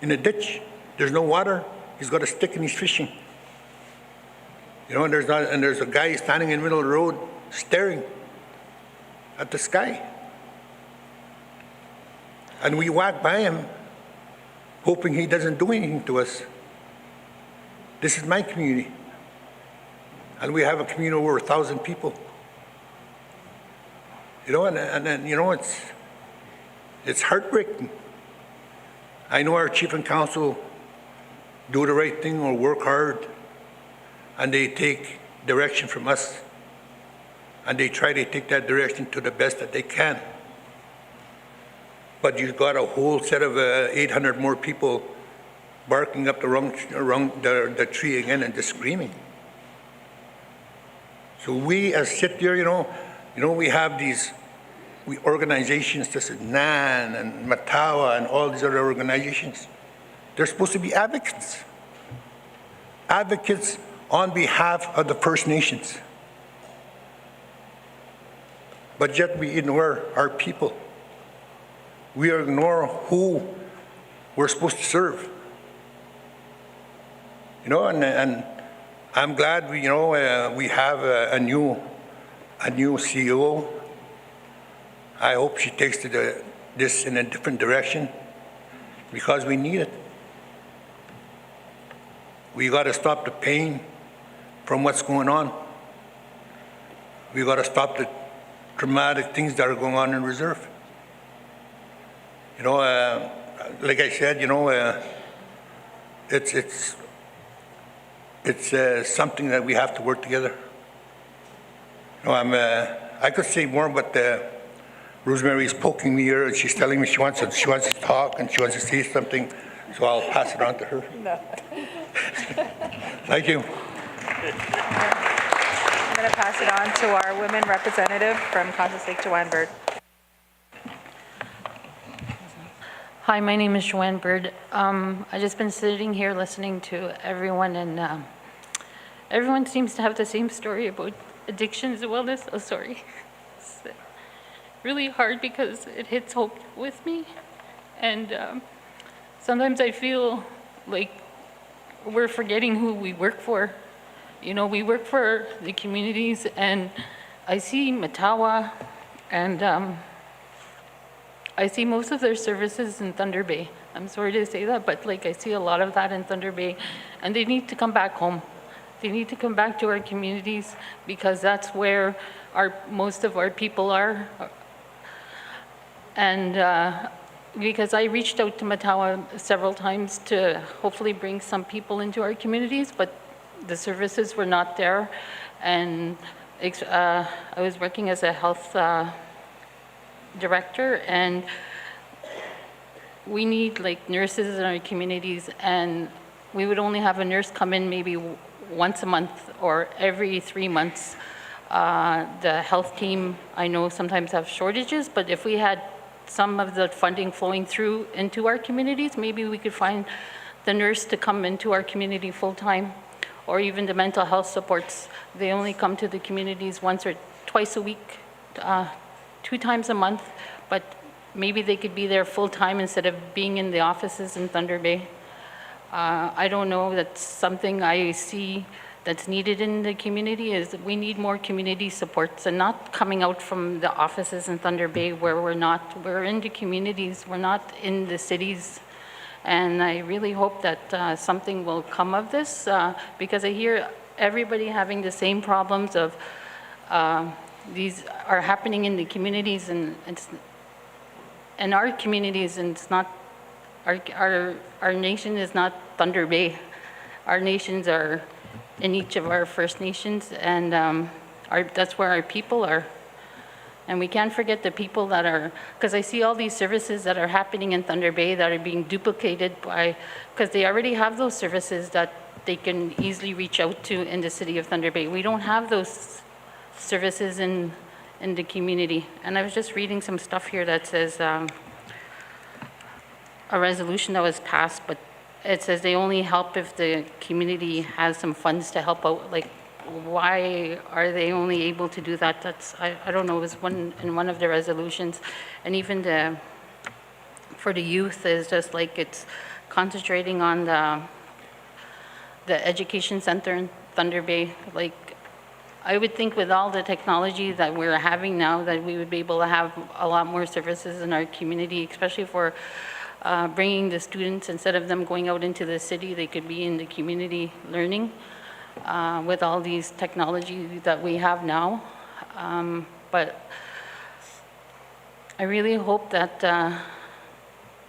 in a ditch. There's no water. He's got a stick and he's fishing. You know, and there's a guy standing in the middle of the road staring at the sky. And we walk by him hoping he doesn't do anything to us. This is my community. And we have a community of over 1,000 people. You know, and you know, it's heartbreaking. I know our chief and council do the right thing or work hard, and they take direction from us, and they try to take that direction to the best that they can. But you've got a whole set of 800 more people barking up the tree again and just screaming. So we as sit there, you know, we have these organizations, this is NAN and Matawa and all these other organizations. They're supposed to be advocates. Advocates on behalf of the First Nations. But yet we ignore our people. We ignore who we're supposed to serve. You know, and I'm glad we have a new CEO. I hope she takes this in a different direction, because we need it. We got to stop the pain from what's going on. We got to stop the dramatic things that are going on in reserve. You know, like I said, you know, it's something that we have to work together. You know, I could say more, but Rosemary is poking me here, and she's telling me she wants to talk and she wants to say something, so I'll pass it on to her. No. Thank you. I'm going to pass it on to our women representative from Constance Lake, Joanne Bird. Hi, my name is Joanne Bird. I've just been sitting here listening to everyone, and everyone seems to have the same story about addiction as well as, oh, sorry. It's really hard because it hits home with me, and sometimes I feel like we're forgetting who we work for. You know, we work for the communities, and I see Matawa, and I see most of their services in Thunder Bay. I'm sorry to say that, but like I see a lot of that in Thunder Bay, and they need to come back home. They need to come back to our communities, because that's where most of our people are. And because I reached out to Matawa several times to hopefully bring some people into our communities, but the services were not there. And I was working as a health director, and we need like nurses in our communities, and we would only have a nurse come in maybe once a month or every 3 months. The health team, I know, sometimes have shortages, but if we had some of the funding flowing through into our communities, maybe we could find the nurse to come into our community full-time, or even the mental health supports. They only come to the communities once or twice a week, 2 times a month, but maybe they could be there full-time instead of being in the offices in Thunder Bay. I don't know, that's something I see that's needed in the community, is that we need more community supports and not coming out from the offices in Thunder Bay where we're in the communities, we're not in the cities. And I really hope that something will come of this because I hear everybody having the same problems of these are happening in the communities and it's in our communities, and it's not, our nation is not Thunder Bay. Our nations are in each of our First Nations, and that's where our people are. And we can't forget the people that are, because I see all these services that are happening in Thunder Bay that are being duplicated by, because they already have those services that they can easily reach out to in the city of Thunder Bay. We don't have those services in the community. And I was just reading some stuff here that says a resolution that was passed, but it says they only help if the community has some funds to help out. Like, why are they only able to do that? That's, I don't know, it was in one of the resolutions. And even for the youth is just like it's concentrating on the education center in Thunder Bay. Like, I would think with all the technology that we're having now that we would be able to have a lot more services in our community, especially for bringing the students, instead of them going out into the city, they could be in the community learning with all these technology that we have now. But I really hope that,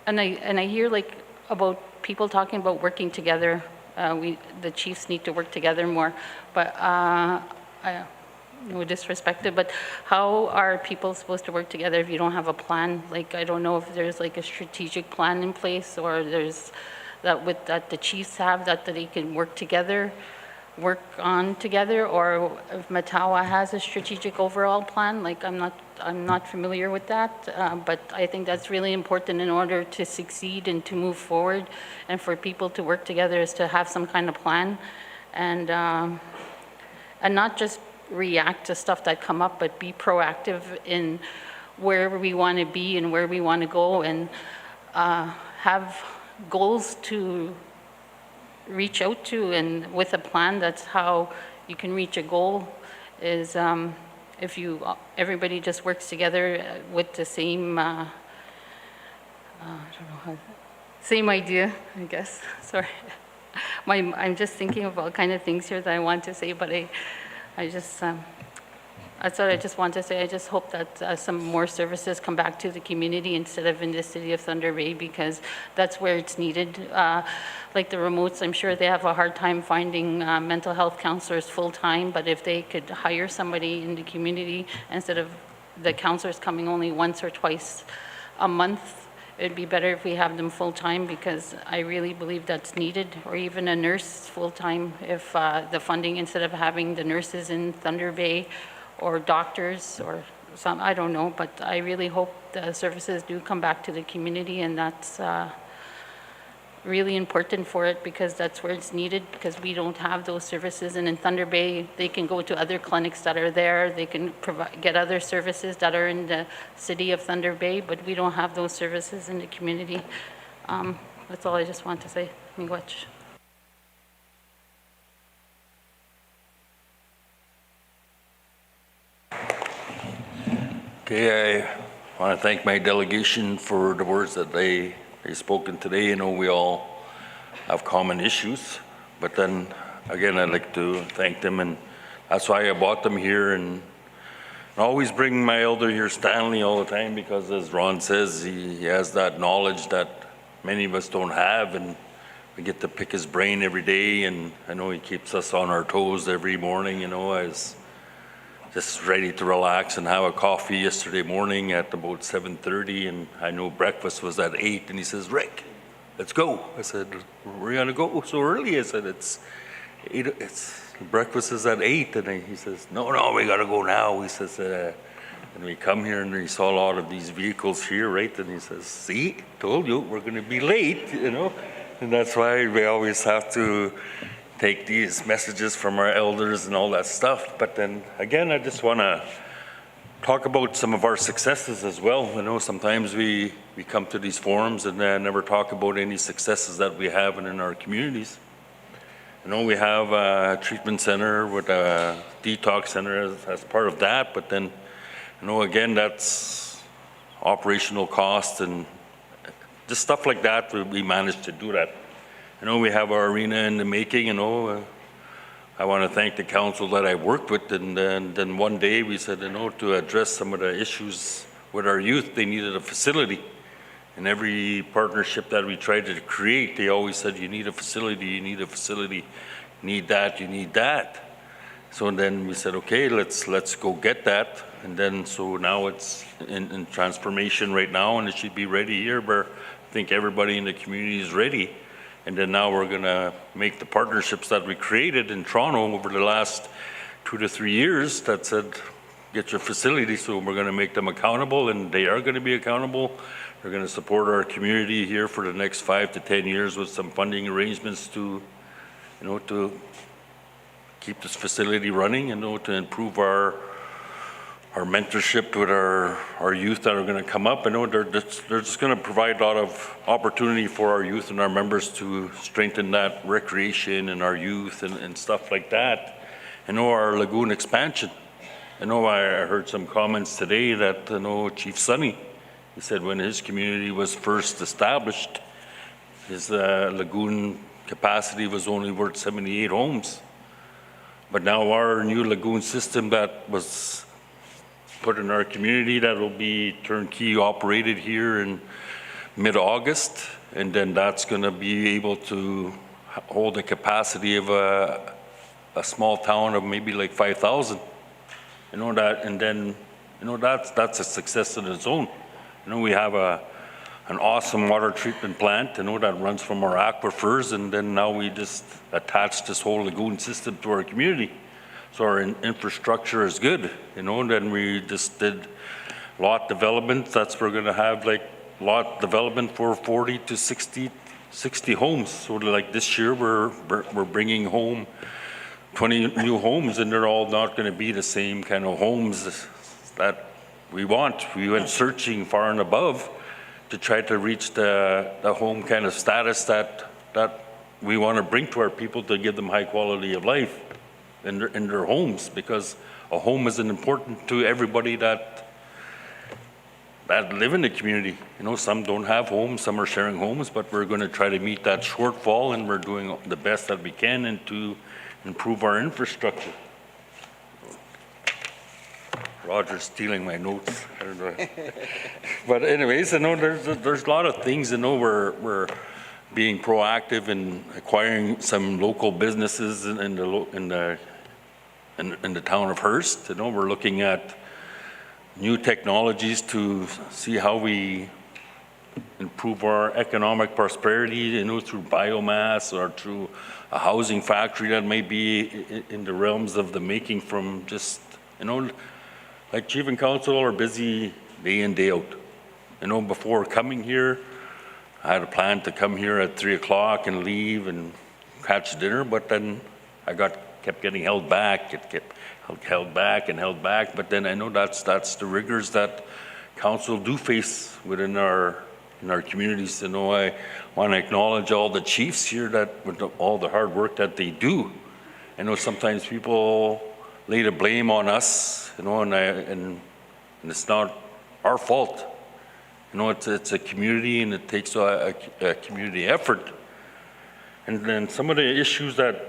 and I hear like about people talking about working together. The chiefs need to work together more, but no disrespect, but how are people supposed to work together if you don't have a plan? Like, I don't know if there's like a strategic plan in place, or there's that the chiefs have that they can work on together, or if Matawa has a strategic overall plan. Like, I'm not familiar with that, but I think that's really important in order to succeed and to move forward, and for people to work together is to have some kind of plan, and not just react to stuff that come up, but be proactive in where we want to be and where we want to go, and have goals to reach out to, and with a plan. That's how you can reach a goal, is if everybody just works together with the same I don't know same idea, I guess. Sorry, I'm just thinking of all kind of things here that I want to say, but I just, that's what I just want to say. I just hope that some more services come back to the community instead of in the city of Thunder Bay, because that's where it's needed. Like the remotes, I'm sure they have a hard time finding mental health counselors full-time, but if they could hire somebody in the community instead of the counselors coming only once or twice a month, it'd be better if we have them full-time, because I really believe that's needed, or even a nurse full-time if the funding, instead of having the nurses in Thunder Bay or doctors or some, I don't know, but I really hope the services do come back to the community, and that's really important for it, because that's where it's needed, because we don't have those services. And in Thunder Bay, they can go to other clinics that are there, they can get other services that are in the city of Thunder Bay, but we don't have those services in the community. That's all I just want to say. Miigwech. Okay, I want to thank my delegation for the words that they spoken today. I know we all have common issues, but then again, I'd like to thank them, and that's why I brought them here, and I always bring my elder here, Stanley, all the time, because as Ron says, he has that knowledge that many of us don't have, and we get to pick his brain every day, and I know he keeps us on our toes every morning. You know, I was just ready to relax and have a coffee yesterday morning at about 7:30, and I know breakfast was at 8, and he says, "Rick, let's go." I said, "We're gonna go so early?" I said, "It's 8, breakfast is at 8, and he says, no, we gotta go now. He says, and we come here and we saw a lot of these vehicles here, right? And he says, "See, told you, we're gonna be late," you know? And that's why we always have to take these messages from our elders and all that stuff. But then again, I just wanna talk about some of our successes as well. You know, sometimes we come to these forums and never talk about any successes that we have in our communities. You know, we have a treatment center with a detox center as part of that, but then, you know, again, that's operational costs and just stuff like that. We managed to do that. You know, we have our arena in the making. You know, I want to thank the council that I worked with, and then one day we said, you know, to address some of the issues with our youth, they needed a facility. And every partnership that we tried to create, they always said, you need a facility, you need a facility, you need that, you need that. So then we said, okay, let's go get that. And then, so now it's in transformation right now, and it should be ready here, where I think everybody in the community is ready. And then now we're gonna make the partnerships that we created in Toronto over the last 2 to 3 years that said, get your facility. So we're gonna make them accountable, and they are gonna be accountable. They're going to support our community here for the next 5 to 10 years with some funding arrangements to, you know, to keep this facility running, you know, to improve our mentorship with our youth that are going to come up. I know they're just going to provide a lot of opportunity for our youth and our members to strengthen that recreation and our youth and stuff like that. I know our lagoon expansion. I know I heard some comments today that, you know, Chief Sonny, he said when his community was first established, his lagoon capacity was only worth 78 homes. But now our new lagoon system that was put in our community, that will be turnkey operated here in mid-August, and then that's going to be able to hold a capacity of a small town of maybe like 5,000. You know that, and then, you know, that's a success in its own. You know, we have an awesome water treatment plant, you know, that runs from our aquifers, and then now we just attach this whole lagoon system to our community. So our infrastructure is good, you know, and then we just did lot development. That's we're gonna have like lot development for 40 to 60 homes. So like this year, we're bringing home 20 new homes, and they're all not gonna be the same kind of homes that we want. We went searching far and above to try to reach the home kind of status that we want to bring to our people to give them high quality of life in their homes, because a home is important to everybody that live in the community. You know, some don't have homes, some are sharing homes, but we're going to try to meet that shortfall, and we're doing the best that we can and to improve our infrastructure. Roger's stealing my notes. I don't know. But anyways, I know there's a lot of things. You know, we're being proactive in acquiring some local businesses in the town of Hearst. You know, we're looking at new technologies to see how we improve our economic prosperity. You know, through biomass or through a housing factory that may be in the realms of the making from just, you know. Like Chief and Council are busy day in, day out. You know, before coming here, I had a plan to come here at 3 o'clock and leave and catch dinner, but then I kept getting held back. It kept held back and held back. But then I know that's the rigors that council do face within in our communities. You know, I want to acknowledge all the chiefs here that with all the hard work that they do. I know sometimes people lay the blame on us, you know, and it's not our fault. You know, it's a community, and it takes a community effort. And then some of the issues that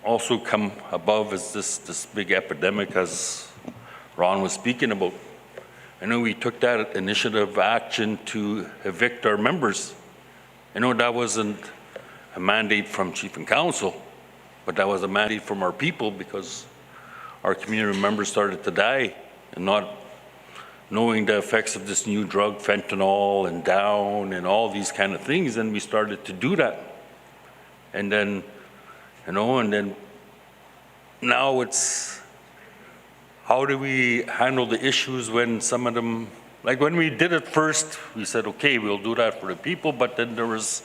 also come above is this big epidemic, as Ron was speaking about. I know we took that initiative action to evict our members. I know that wasn't a mandate from Chief and Council, but that was a mandate from our people, because our community members started to die, and not knowing the effects of this new drug, fentanyl and down and all these kind of things, and we started to do that. And then, you know, and then now it's, how do we handle the issues when some of them, like when we did it first, we said, okay, we'll do that for the people, but then there was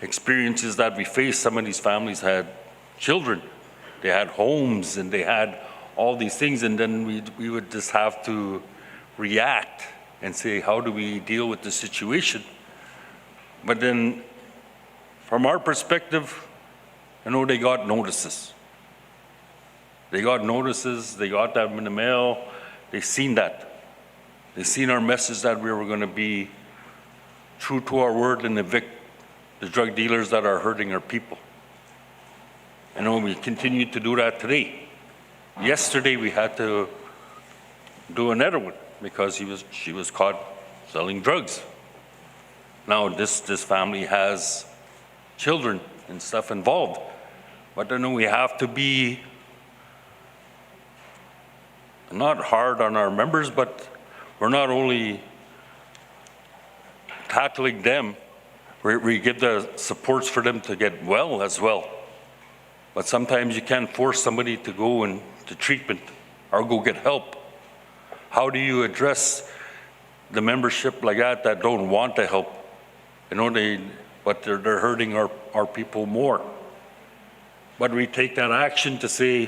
experiences that we faced. Some of these families had children, they had homes, and they had all these things, and then we would just have to react and say, how do we deal with the situation? But then, from our perspective, they got notices. They got notices, they got them in the mail, they seen that. They seen our message that we were going to be true to our word and evict the drug dealers that are hurting our people. And we continue to do that today. Yesterday we had to do another one because she was caught selling drugs. Now this family has children and stuff involved, but we have to be not hard on our members, but we're not only tackling them, we give the supports for them to get well as well. But sometimes you can't force somebody to go into treatment or go get help. How do you address the membership like that don't want to help? But they're hurting our people more. But we take that action to say,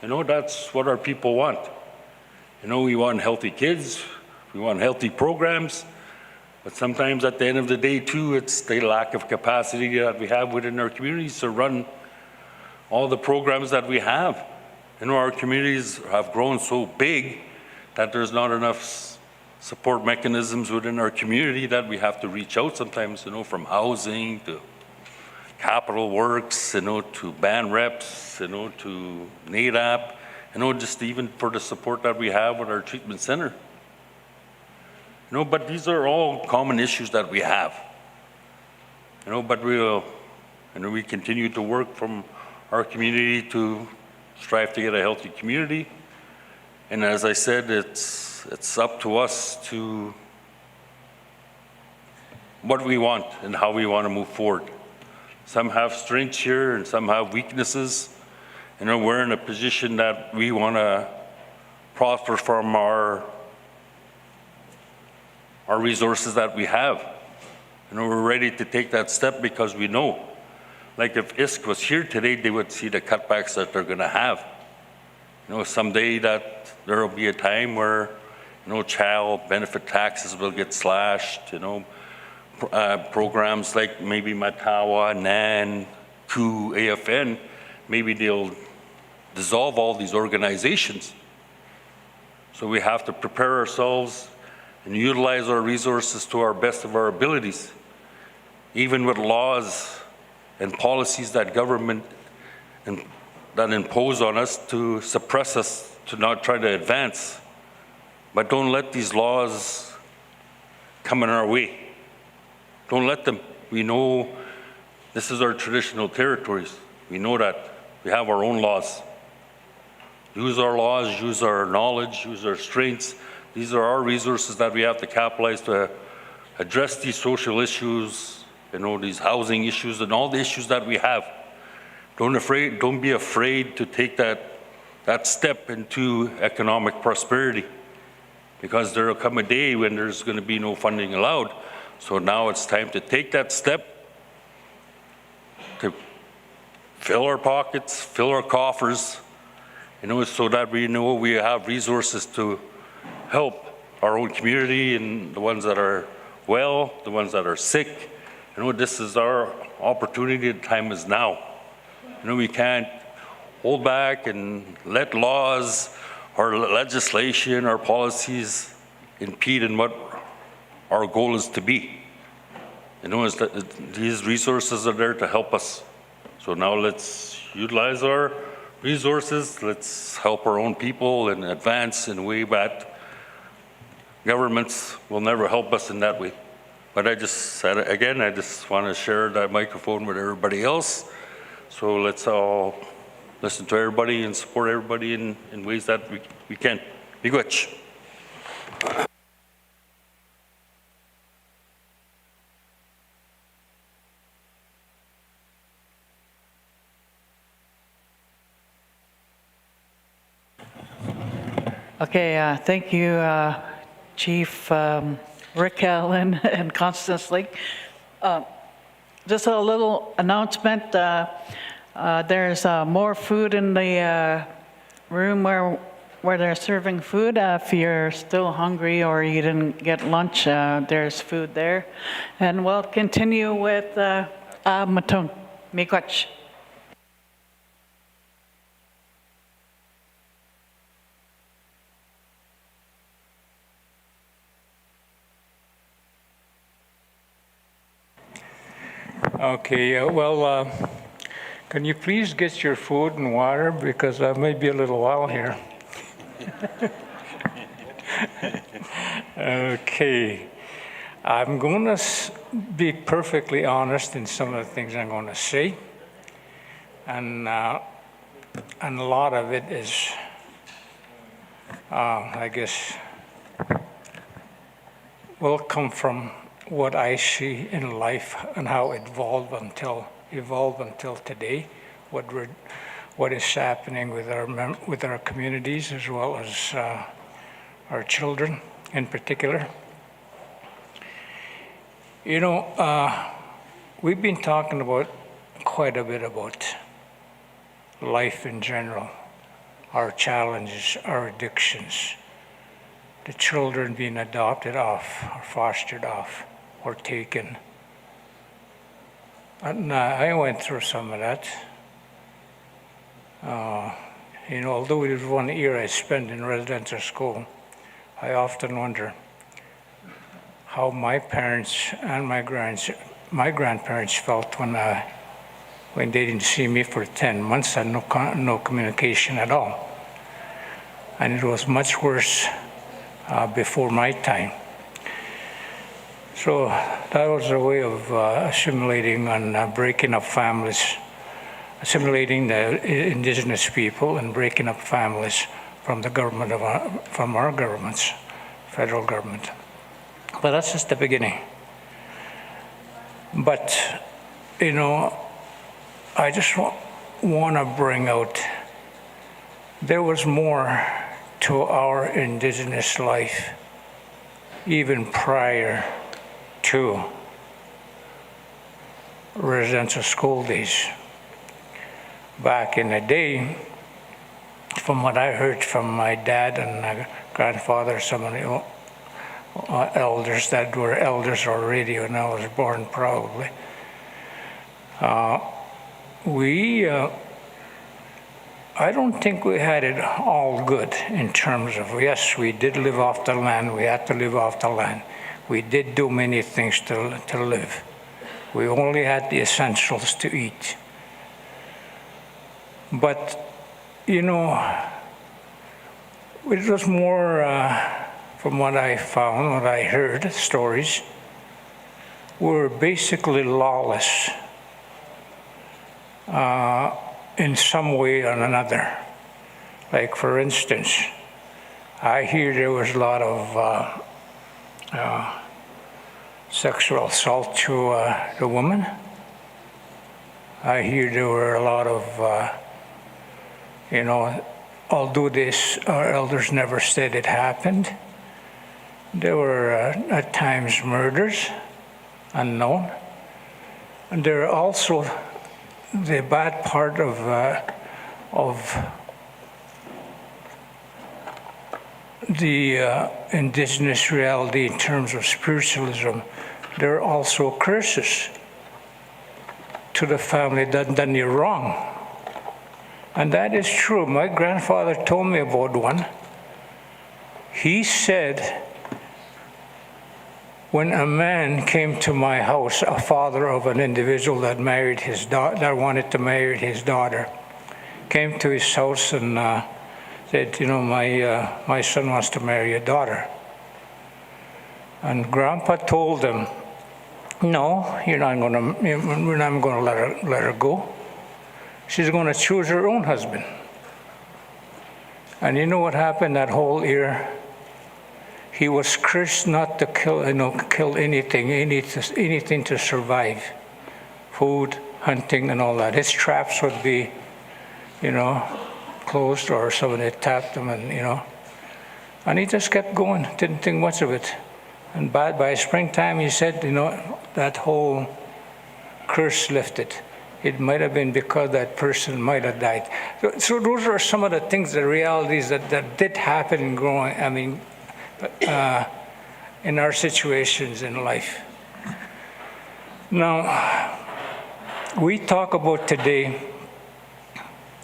that's what our people want. We want healthy kids, we want healthy programs, but sometimes at the end of the day too, it's the lack of capacity that we have within our communities to run all the programs that we have. Our communities have grown so big that there's not enough support mechanisms within our community that we have to reach out sometimes, from housing to capital works, to band reps, to NADAP, just even for the support that we have with our treatment center. But these are all common issues that we have. But we continue to work from our community to strive to get a healthy community. And as I said, it's up to us to what we want and how we want to move forward. Some have strengths here and some have weaknesses. We're in a position that we want to prosper from our resources that we have. We're ready to take that step because we know, like if ISK was here today, they would see the cutbacks that they're going to have. Someday that there will be a time where, child benefit taxes will get slashed, programs like maybe Matawa, NAN, KU, AFN, maybe they'll dissolve all these organizations. So we have to prepare ourselves and utilize our resources to our best of our abilities, even with laws and policies that government that impose on us to suppress us, to not try to advance. But don't let these laws come in our way. Don't let them. We know this is our traditional territories. We know that. We have our own laws. Use our laws, use our knowledge, use our strengths. These are our resources that we have to capitalize to address these social issues, these housing issues and all the issues that we have. Don't be afraid to take that step into economic prosperity, because there will come a day when there's going to be no funding allowed. So now it's time to take that step to fill our pockets, fill our coffers, so that we know we have resources to help our own community and the ones that are well, the ones that are sick. This is our opportunity. The time is now. We can't hold back and let laws or legislation or policies impede in what our goal is to be. Is that these resources are there to help us. So now let's utilize our resources. Let's help our own people and advance in a way that governments will never help us in that way. But I just said it again, I just want to share that microphone with everybody else. So let's all listen to everybody and support everybody in ways that we can. Miigwech. Okay, thank you, Chief Rick Allen and Constance Lake. Just a little announcement. There's more food in the room where they're serving food. If you're still hungry or you didn't get lunch, there's food there. And we'll continue with Matun Miigwech. Okay, can you please get your food and water, because I may be a little while here. Okay, I'm going to be perfectly honest in some of the things I'm going to say, and a lot of it is, I guess, will come from what I see in life and how it evolved until today, what is happening with our communities as well as our children in particular. You know, we've been talking about quite a bit about life in general, our challenges, our addictions, the children being adopted off or fostered off or taken. And I went through some of that. You know, although it was 1 year I spent in residential school, I often wonder how my parents and my grandparents felt when they didn't see me for 10 months and no communication at all. And it was much worse before my time. So that was a way of assimilating and breaking up families, assimilating the indigenous people and breaking up families from the government from our governments, federal government. But that's just the beginning. But, you know, I just want to bring out, there was more to our indigenous life even prior to residential school days. Back in the day, from what I heard from my dad and my grandfather, some of the elders that were elders already when I was born probably, I don't think we had it all good in terms of, yes, we did live off the land, we had to live off the land. We did do many things to live. We only had the essentials to eat. But, you know, it was more, from what I found, what I heard, stories, were basically lawless in some way or another. Like, for instance, I hear there was a lot of sexual assault to the woman. I hear there were a lot of, you know, although our elders never said it happened, there were at times murders, unknown. And there are also the bad part of the indigenous reality in terms of spiritualism. There are also curses to the family that done you wrong. And that is true. My grandfather told me about one. He said, when a man came to my house, a father of an individual that married his that wanted to marry his daughter, came to his house and said, you know, my son wants to marry your daughter. And Grandpa told him, no, we're not going to let her go. She's going to choose her own husband. And you know what happened that whole year? He was cursed not to kill anything to survive. Food, hunting, and all that. His traps would be, you know, closed, or somebody tapped him, and you know. And he just kept going, didn't think much of it. And by springtime, he said, you know, that whole curse lifted. it might have been because that person might have died. So those are some of the things, the realities that did happen growing, in our situations in life. Now, we talk about today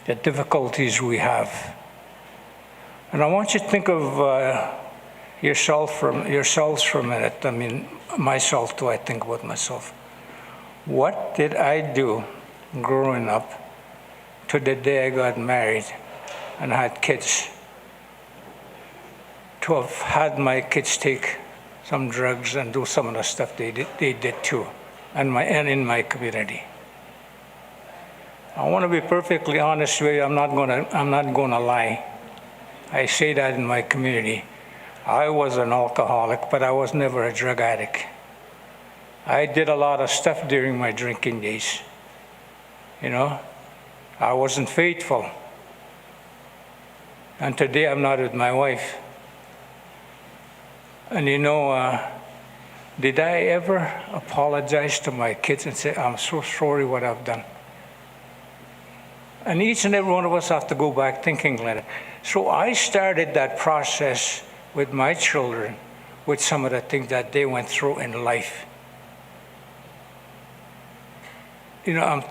the difficulties we have. And I want you to think of yourselves for a minute. I mean, myself too, I think about myself. What did I do growing up to the day I got married and had kids? To have had my kids take some drugs and do some of the stuff they did too, and in my community. I want to be perfectly honest with you. I'm not gonna lie. I say that in my community. I was an alcoholic, but I was never a drug addict. I did a lot of stuff during my drinking days. You know, I wasn't faithful. And today I'm not with my wife. And you know, did I ever apologize to my kids and say, I'm so sorry what I've done? And each and every one of us have to go back thinking like that. So I started that process with my children, with some of the things that they went through in life. You know,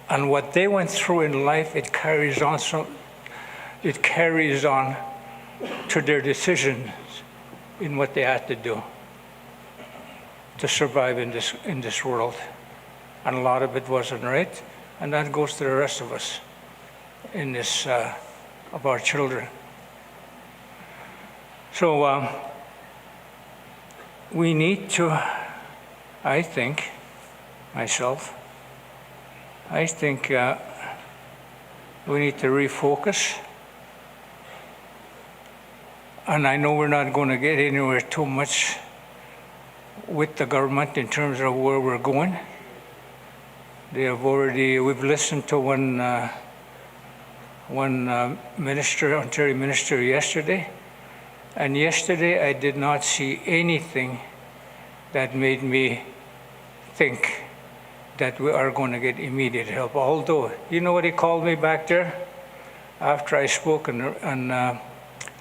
and what they went through in life, it carries on. It carries on to their decisions in what they had to do to survive in this world. And a lot of it wasn't right, and that goes to the rest of us in this of our children. So we need to, I think, myself, I think we need to refocus. And I know we're not going to get anywhere too much with the government in terms of where we're going. We've listened to one minister, Ontario minister yesterday, and yesterday I did not see anything that made me think that we are going to get immediate help. Although, you know what he called me back there after I spoke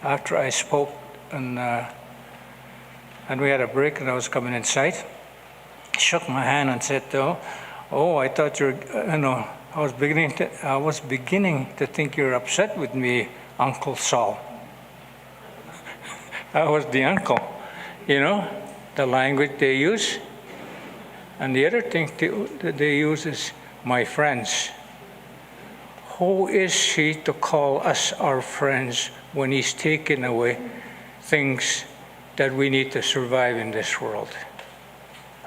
after I spoke and we had a break and I was coming inside, shook my hand and said, "Oh, I thought you're, I was beginning to think you're upset with me, Uncle Saul." I was the uncle, you know, the language they use. And the other thing that they use is my friends. Who is he to call us our friends when he's taken away things that we need to survive in this world?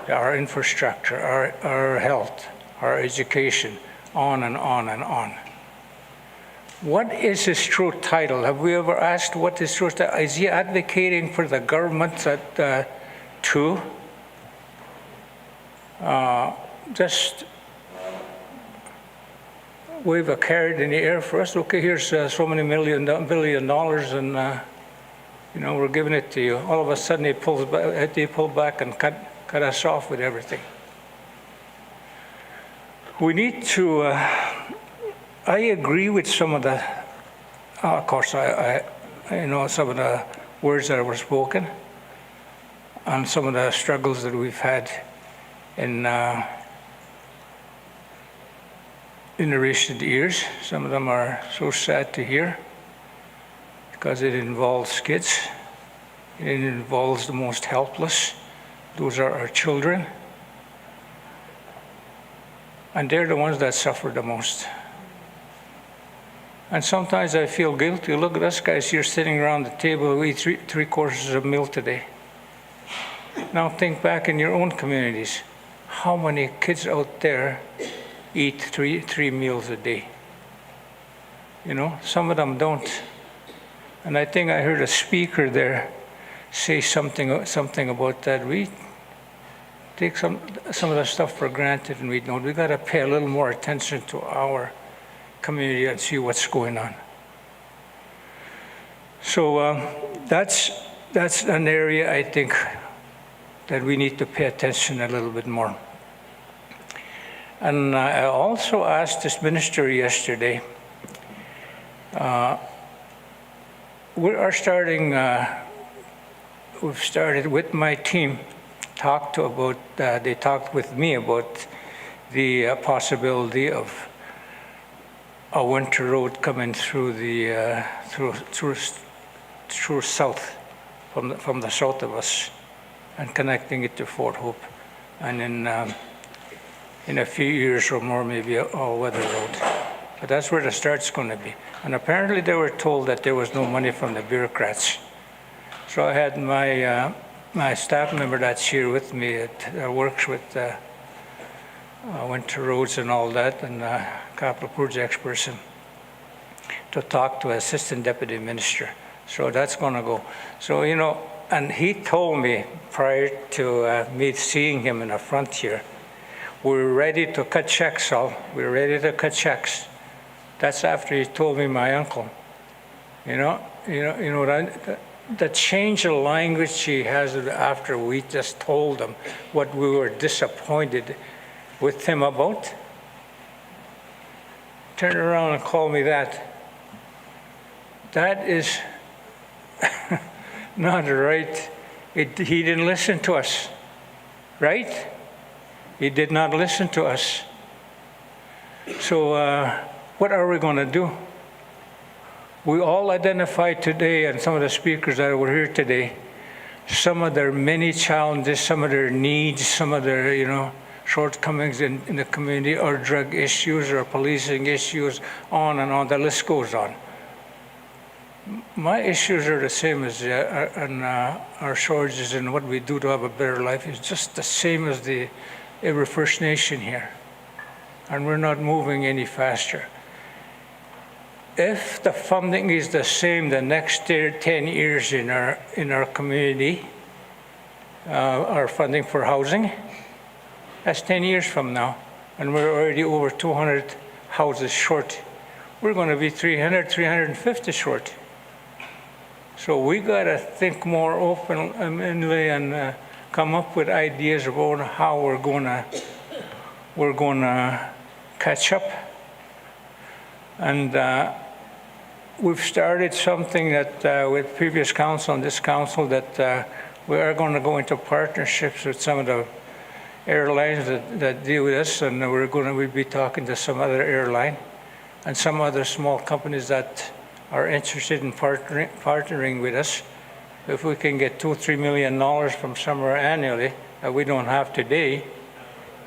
Our infrastructure, our health, our education, on and on and on. What is his true title? Have we ever asked what his true title is? Is he advocating for the government to just wave a carrot in the air for us? Okay, here's so many billion dollars, and we're giving it to you. All of a sudden, they pull back and cut us off with everything. We need to. I agree with some of the. Of course, I know some of the words that were spoken, and some of the struggles that we've had in the recent years. Some of them are so sad to hear because it involves kids. It involves the most helpless. Those are our children. And they're the ones that suffer the most. And sometimes I feel guilty. Look at us guys here sitting around the table. We eat three courses of meal today. Now think back in your own communities. How many kids out there eat three meals a day? You know, some of them don't. And I think I heard a speaker there say something about that. We take some of the stuff for granted, and we don't. We got to pay a little more attention to our community and see what's going on. So that's an area I think that we need to pay attention a little bit more. And I also asked this minister yesterday, we've started with my team, they talked with me about the possibility of a winter road coming through through south, from the south of us, and connecting it to Fort Hope, and in a few years or more, maybe a all-weather road. But that's where the start's going to be. And apparently they were told that there was no money from the bureaucrats. So I had my staff member that's here with me that works with winter roads and all that, and capital projects person, to talk to Assistant Deputy Minister. So that's going to go. So, you know, and he told me prior to me seeing him in the front here, we're ready to cut checks, Al. We're ready to cut checks. That's after he told me my uncle. The change of language he has after we just told him what we were disappointed with him about. Turn around and call me that. That is not right. He didn't listen to us, right? He did not listen to us. So what are we going to do? We all identified today, and some of the speakers that were here today, some of their many challenges, some of their needs, some of their, shortcomings in the community, or drug issues, or policing issues, on and on. The list goes on. My issues are the same as our shortages and what we do to have a better life is just the same as every First Nation here, and we're not moving any faster. If the funding is the same the next 10 years in our community, our funding for housing, that's 10 years from now, and we're already over 200 houses short. We're going to be 300, 350 short. So we got to think more openly and come up with ideas about how we're going to catch up. And we've started something that with previous council and this council that we are going to go into partnerships with some of the airlines that deal with us, and we'll be talking to some other airline and some other small companies that are interested in partnering with us. If we can get $2-3 million from somewhere annually that we don't have today,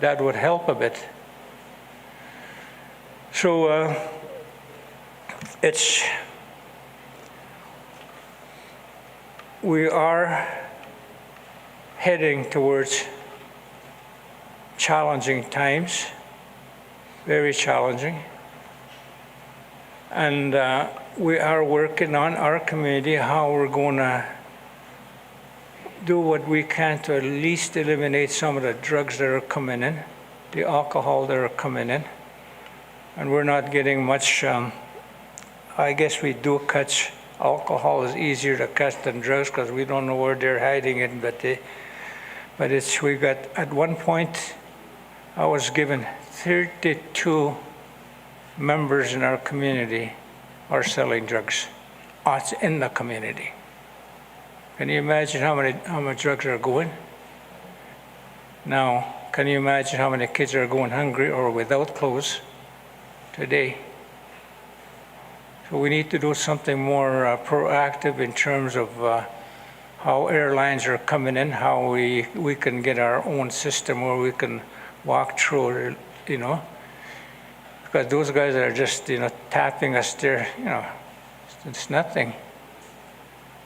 that would help a bit. So we are heading towards challenging times, very challenging. And we are working on our community, how we're going to do what we can to at least eliminate some of the drugs that are coming in, the alcohol that are coming in. And we're not getting much, I guess we do catch alcohol is easier to catch than drugs because we don't know where they're hiding it, but we got, at one point, I was given 32 members in our community are selling drugs. It's in the community. Can you imagine how much drugs are going? Now, can you imagine how many kids are going hungry or without clothes today? So we need to do something more proactive in terms of how airlines are coming in, how we can get our own system where we can walk through, because those guys are just, tapping us there, it's nothing.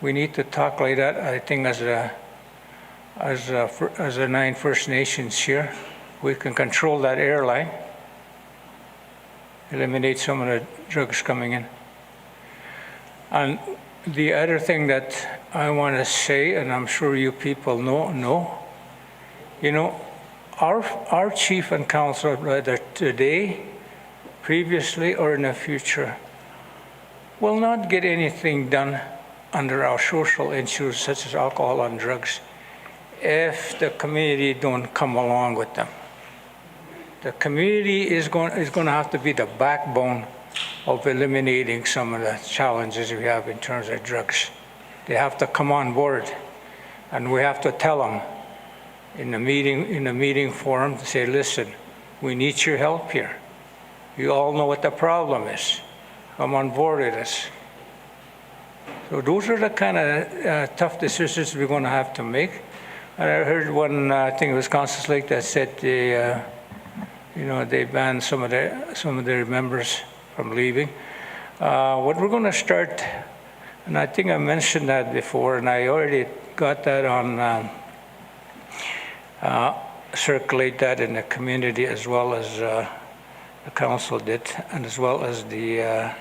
We need to talk like that, I think, as the 9 First Nations here. We can control that airline, eliminate some of the drugs coming in. And the other thing that I want to say, and I'm sure you people know, our chief and council, whether today, previously, or in the future, will not get anything done under our social issues such as alcohol and drugs if the community don't come along with them. The community is going to have to be the backbone of eliminating some of the challenges we have in terms of drugs. They have to come on board, and we have to tell them in the meeting forum to say, listen, we need your help here. You all know what the problem is. Come on board with us. So those are the kind of tough decisions we're going to have to make. And I heard one, I think it was Constance Lake, that said they banned some of their members from leaving. What we're going to start, and I think I mentioned that before, and I already got that on, circulate that in the community as well as the council did, and as well as the,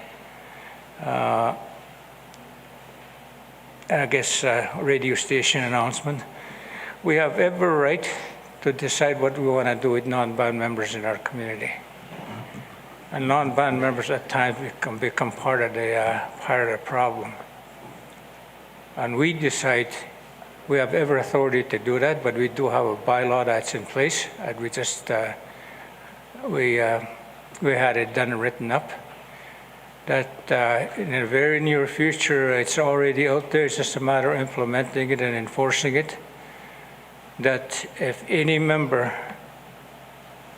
radio station announcement. We have every right to decide what we want to do with non-band members in our community. And non-band members at times become part of the problem. And we decide, we have every authority to do that, but we do have a bylaw that's in place, and we just, we had it done and written up, that in the very near future, it's already out there, it's just a matter of implementing it and enforcing it, that if any member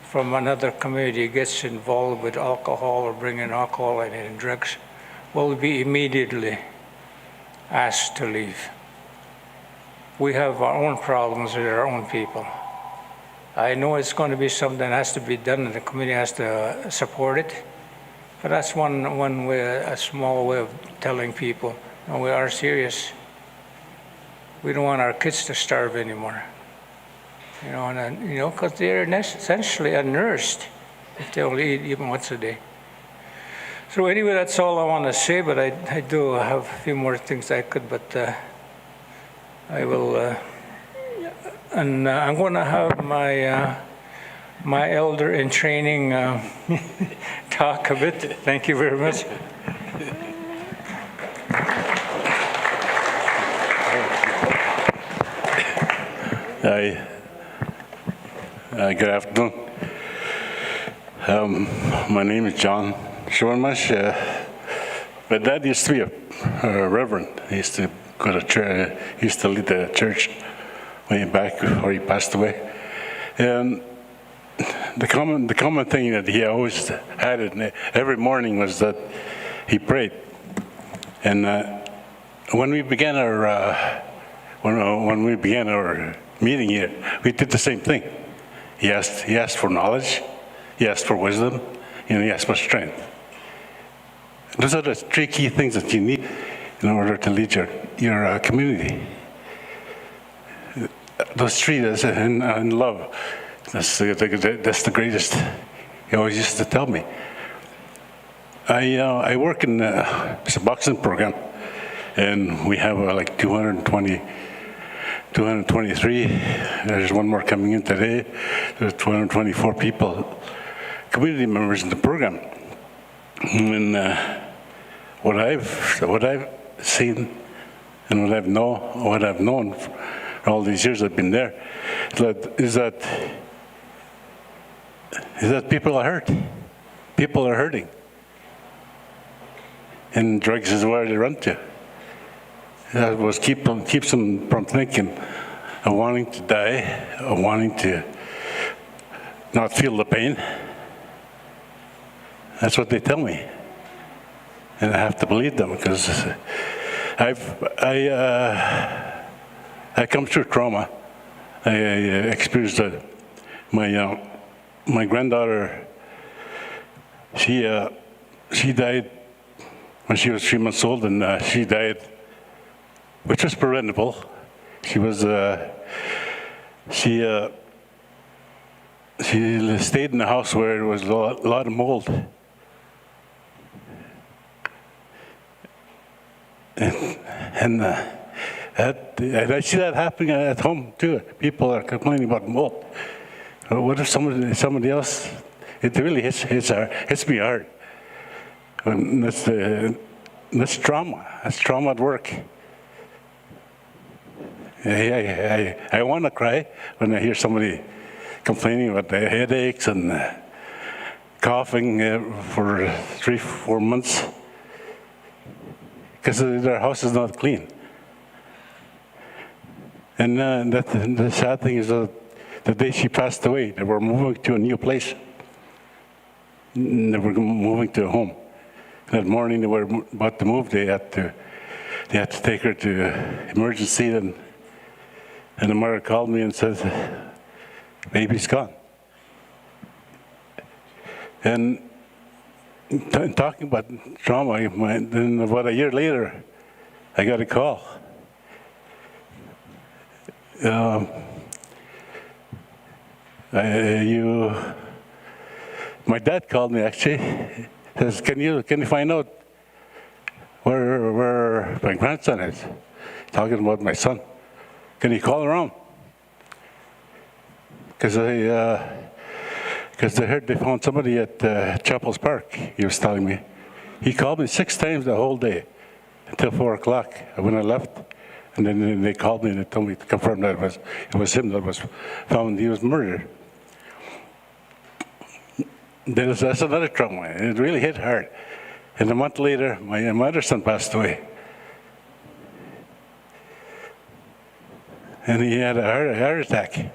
from another community gets involved with alcohol or bringing alcohol and drugs, will be immediately asked to leave. We have our own problems with our own people. I know it's going to be something that has to be done and the community has to support it, but that's one way, a small way of telling people, no, we are serious. We don't want our kids to starve anymore. Because they're essentially unnourished if they only eat even once a day. So anyway, that's all I want to say, but I do have a few more things I could, but I will, and I'm going to have my elder in training talk a bit. Thank you very much. Good afternoon. My name is John Shormash. My dad used to be a reverend. He used to go to church. He used to lead the church way back before he passed away. And the common thing that he always had every morning was that he prayed. And when we began our meeting here, we did the same thing. He asked for knowledge, he asked for wisdom, and he asked for strength. Those are the three key things that you need in order to lead your community. Those three, and love, that's the greatest. He always used to tell me. I work in it's a boxing program, and we have like 223. There's one more coming in today. There's 224 people, community members in the program. And what I've seen and what I've known for all these years I've been there is that people are hurt. People are hurting. And drugs is where they run to. That was keeps them from thinking of wanting to die, of wanting to not feel the pain. That's what they tell me, and I have to believe them because I come through trauma. I experienced my granddaughter. She died when she was 3 months old, and she died, which was preventable. She stayed in a house where there was a lot of mold. And I see that happening at home too. People are complaining about mold. What if somebody else? It really hits me hard. And that's trauma. That's trauma at work. I want to cry when I hear somebody complaining about the headaches and coughing for 3-4 months because their house is not clean. And the sad thing is that the day she passed away, they were moving to a new place. They were moving to a home. That morning they were about to move. They had to take her to emergency, and the mother called me and said, "Baby's gone." And talking about trauma, then about a year later, I got a call. My dad called me actually. Says, "Can you find out where my grandson is?" Talking about my son. "Can you call around?" Because they heard they found somebody at Chapels Park. He was telling me. He called me 6 times the whole day until 4 o'clock when I left. And then they called me and they told me to confirm that it was him that was found. He was murdered. That's another trauma. It really hit hard. And a month later, my other son passed away. And he had a heart attack.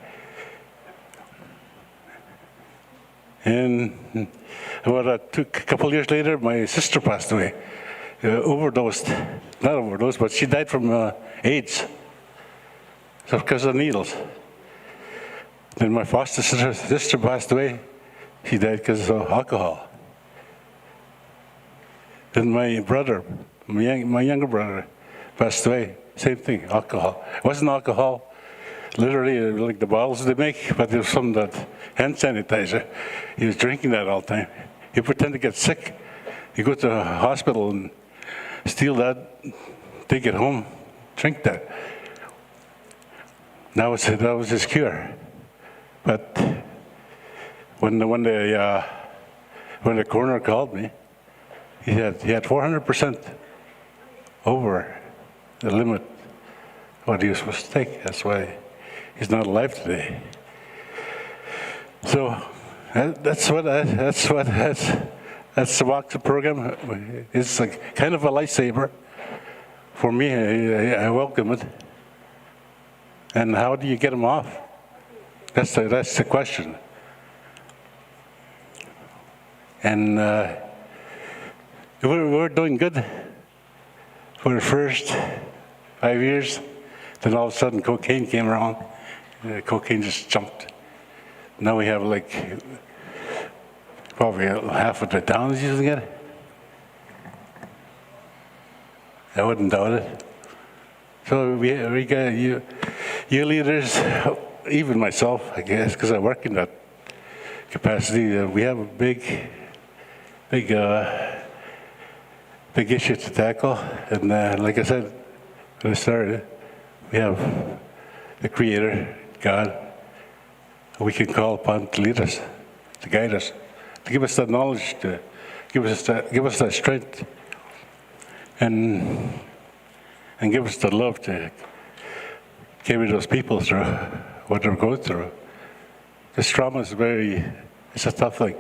And about a couple years later, my sister passed away. Overdosed. Not overdosed, but she died from AIDS. So because of needles. Then my foster sister passed away. She died because of alcohol. Then my brother, my younger brother, passed away. Same thing, alcohol. It wasn't alcohol, literally like the bottles they make, but it was some that hand sanitizer. He was drinking that all the time. He pretended to get sick. He'd go to the hospital and steal that, take it home, drink that. That was his cure. But when the coroner called me, he had 400% over the limit what he was supposed to take. That's why he's not alive today. So that's the WACSA program. It's like kind of a lifesaver for me. I welcome it. And how do you get them off? That's the question. And we're doing good for the first 5 years. Then all of a sudden cocaine came around. Cocaine just jumped. Now we have like probably half of the town is using it. I wouldn't doubt it. So we got you leaders, even myself, I guess, because I work in that capacity. We have a big issue to tackle, and like I said when I started, we have the Creator, God, we can call upon to lead us, to guide us, to give us that knowledge, to give us that strength, and give us the love to carry those people through what they're going through. Because trauma is it's a tough thing.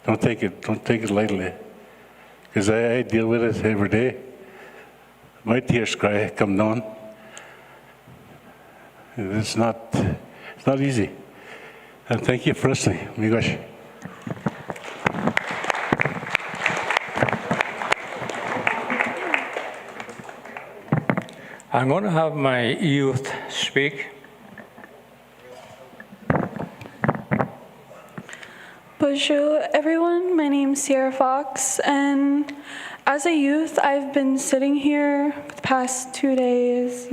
Don't take it lightly. Because I deal with it every day. My tears come down. It's not easy. And thank you for listening. Migosh. I'm going to have my youth speak. Bonjour, everyone. My name's Sierra Fox, and as a youth, I've been sitting here for the past 2 days,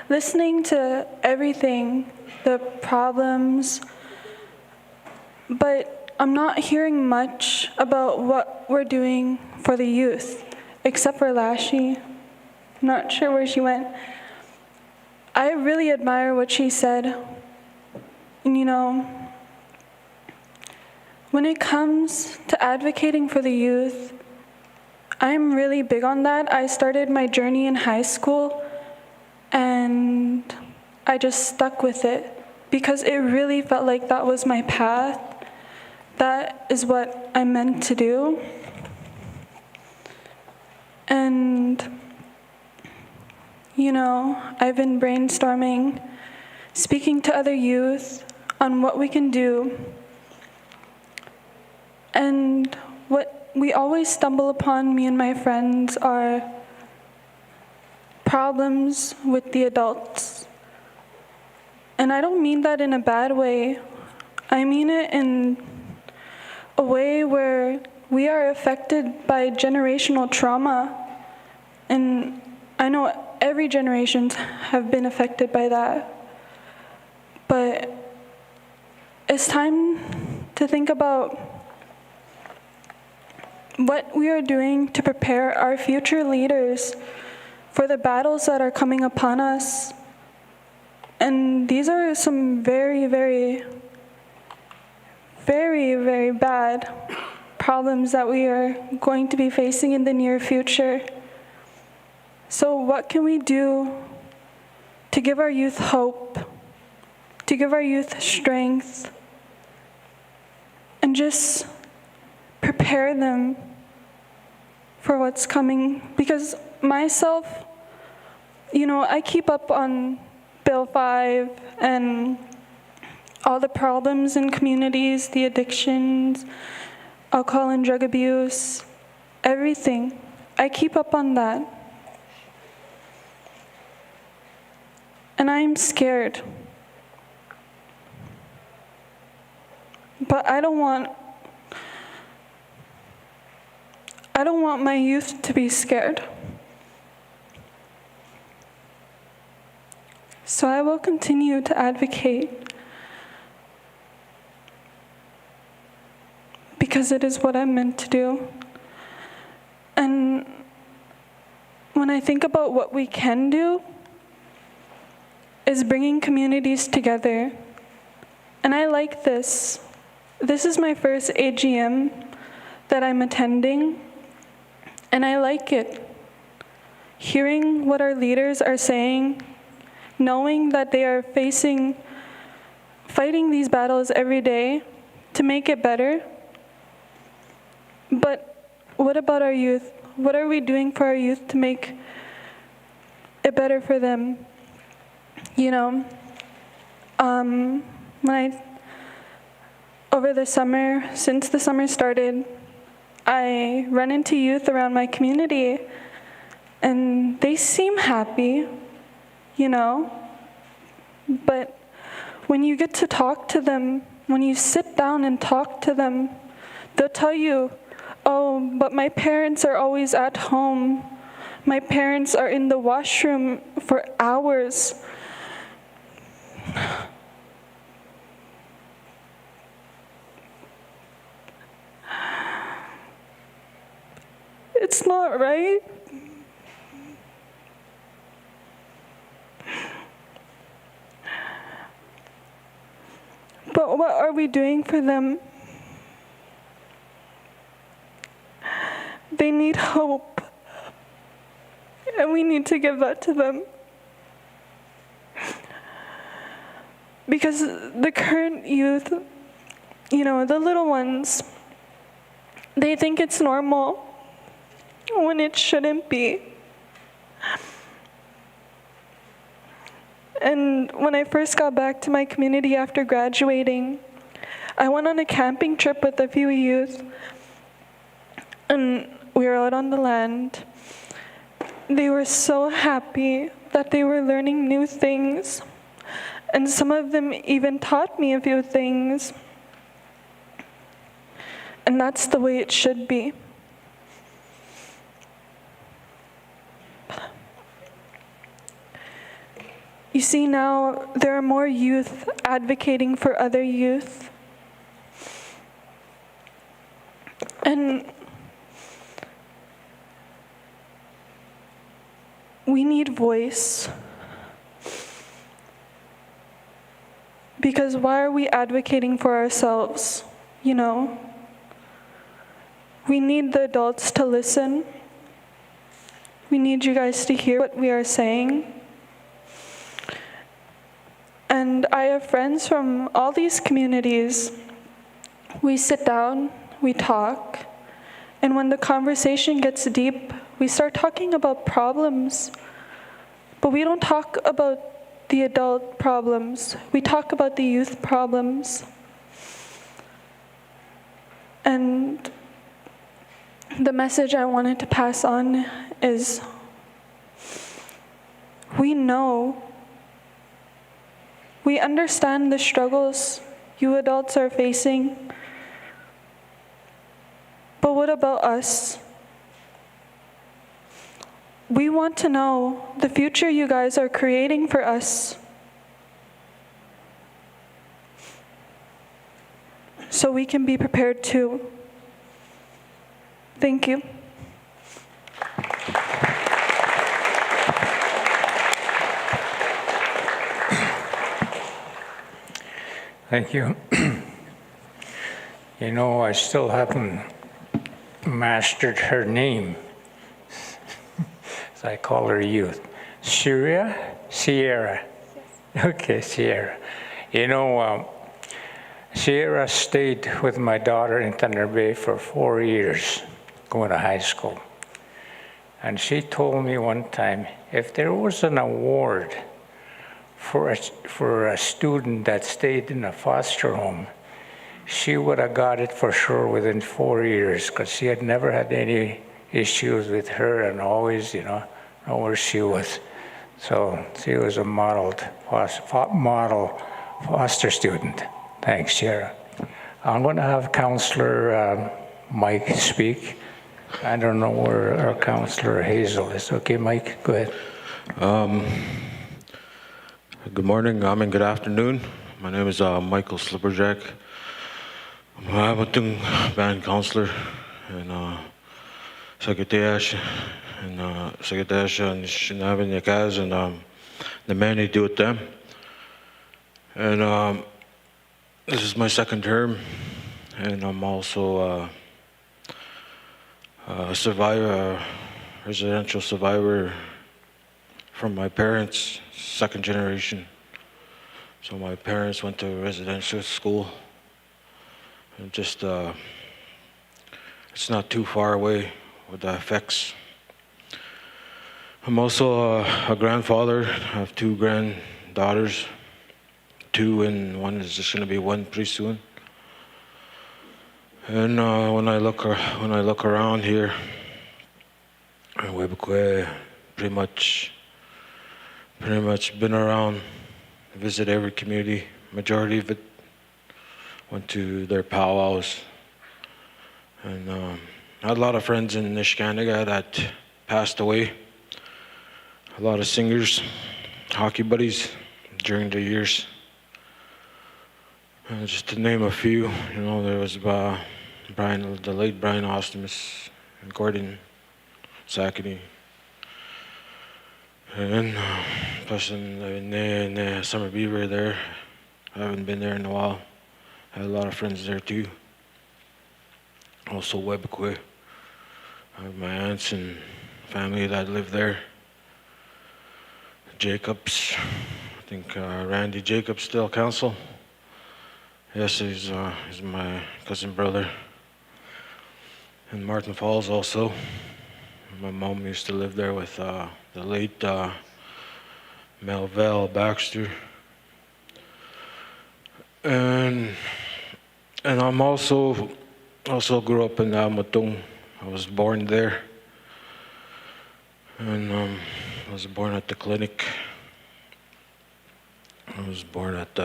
listening to everything, the problems, but I'm not hearing much about what we're doing for the youth, except for Lashy. Not sure where she went. I really admire what she said. And when it comes to advocating for the youth, I'm really big on that. I started my journey in high school, and I just stuck with it because it really felt like that was my path. That is what I meant to do. And, you know, I've been brainstorming, speaking to other youth on what we can do. And what we always stumble upon, me and my friends, are problems with the adults. And I don't mean that in a bad way. I mean it in a way where we are affected by generational trauma. And I know every generation have been affected by that. But it's time to think about what we are doing to prepare our future leaders for the battles that are coming upon us. And these are some very, very, very, very bad problems that we are going to be facing in the near future. So what can we do to give our youth hope, to give our youth strength, and just prepare them for what's coming? Because myself, you know, I keep up on Bill 5 and all the problems in communities, the addictions, alcohol and drug abuse, everything. I keep up on that. And I'm scared. But I don't want my youth to be scared. So I will continue to advocate because it is what I'm meant to do. And when I think about what we can do, is bringing communities together. And I like this. This is my first AGM that I'm attending, and I like it. Hearing what our leaders are saying, knowing that they are fighting these battles every day to make it better. But what about our youth? What are we doing for our youth to make it better for them? You know, over the summer, since the summer started, I run into youth around my community, and they seem happy, you know. But when you get to talk to them, when you sit down and talk to them, they'll tell you, oh, but my parents are always at home. My parents are in the washroom for hours. It's not right. But what are we doing for them? They need hope, and we need to give that to them. Because the current youth, you know, the little ones, they think it's normal when it shouldn't be. And when I first got back to my community after graduating, I went on a camping trip with a few youth, and we were out on the land. They were so happy that they were learning new things. And some of them even taught me a few things. And that's the way it should be. You see, now there are more youth advocating for other youth. And we need voice. Because why are we advocating for ourselves, you know? We need the adults to listen. We need you guys to hear what we are saying. And And I have friends from all these communities. We sit down, we talk, and when the conversation gets deep, we start talking about problems. But we don't talk about the adult problems. We talk about the youth problems. And the message I wanted to pass on is, we know, we understand the struggles you adults are facing, but what about us? We want to know the future you guys are creating for us, so we can be prepared too. Thank you. Thank you. You know, I still haven't mastered her name. So I call her youth. Sierra? Yes. Okay, Sierra. You know, Sierra stayed with my daughter in Thunder Bay for 4 years, going to high school. And she told me one time, if there was an award for a student that stayed in a foster home, she would have got it for sure within 4 years, because she had never had any issues with her and always, you know where she was. So she was a model foster student. Thanks, Sierra. I'm going to have Counselor Mike speak. I don't know where our Counselor Hazel is. Okay, Mike, go ahead. Good morning, good afternoon. My name is Michael Slipperjack. I'm a Hamilton Band Counselor in Secretariat and Shinabin Yakaz and the man they do with them. And this is my second term, and I'm also a survivor, residential survivor from my parents, second generation. So my parents went to residential school, and just it's not too far away with the effects. I'm also a grandfather. I have 2 granddaughters, 2, and one is just going to be 1 pretty soon. And when I look around here, we've pretty much been around, visit every community. Majority of it went to their powwows, and I had a lot of friends in Niskandiga that passed away. A lot of singers, hockey buddies during the years. Just to name a few, there was the late Brian Ostamus, and Gordon Sackety, and plus in Summer Beaver there. I haven't been there in a while. I had a lot of friends there too. Also Webquay. I have my aunts and family that live there. Jacobs, I think Randy Jacobs still council. Yes, he's my cousin brother. And Martin Falls also. My mom used to live there with the late Melville Baxter. And I'm also grew up in Matong. I was born there. And I was born at the clinic. I was born at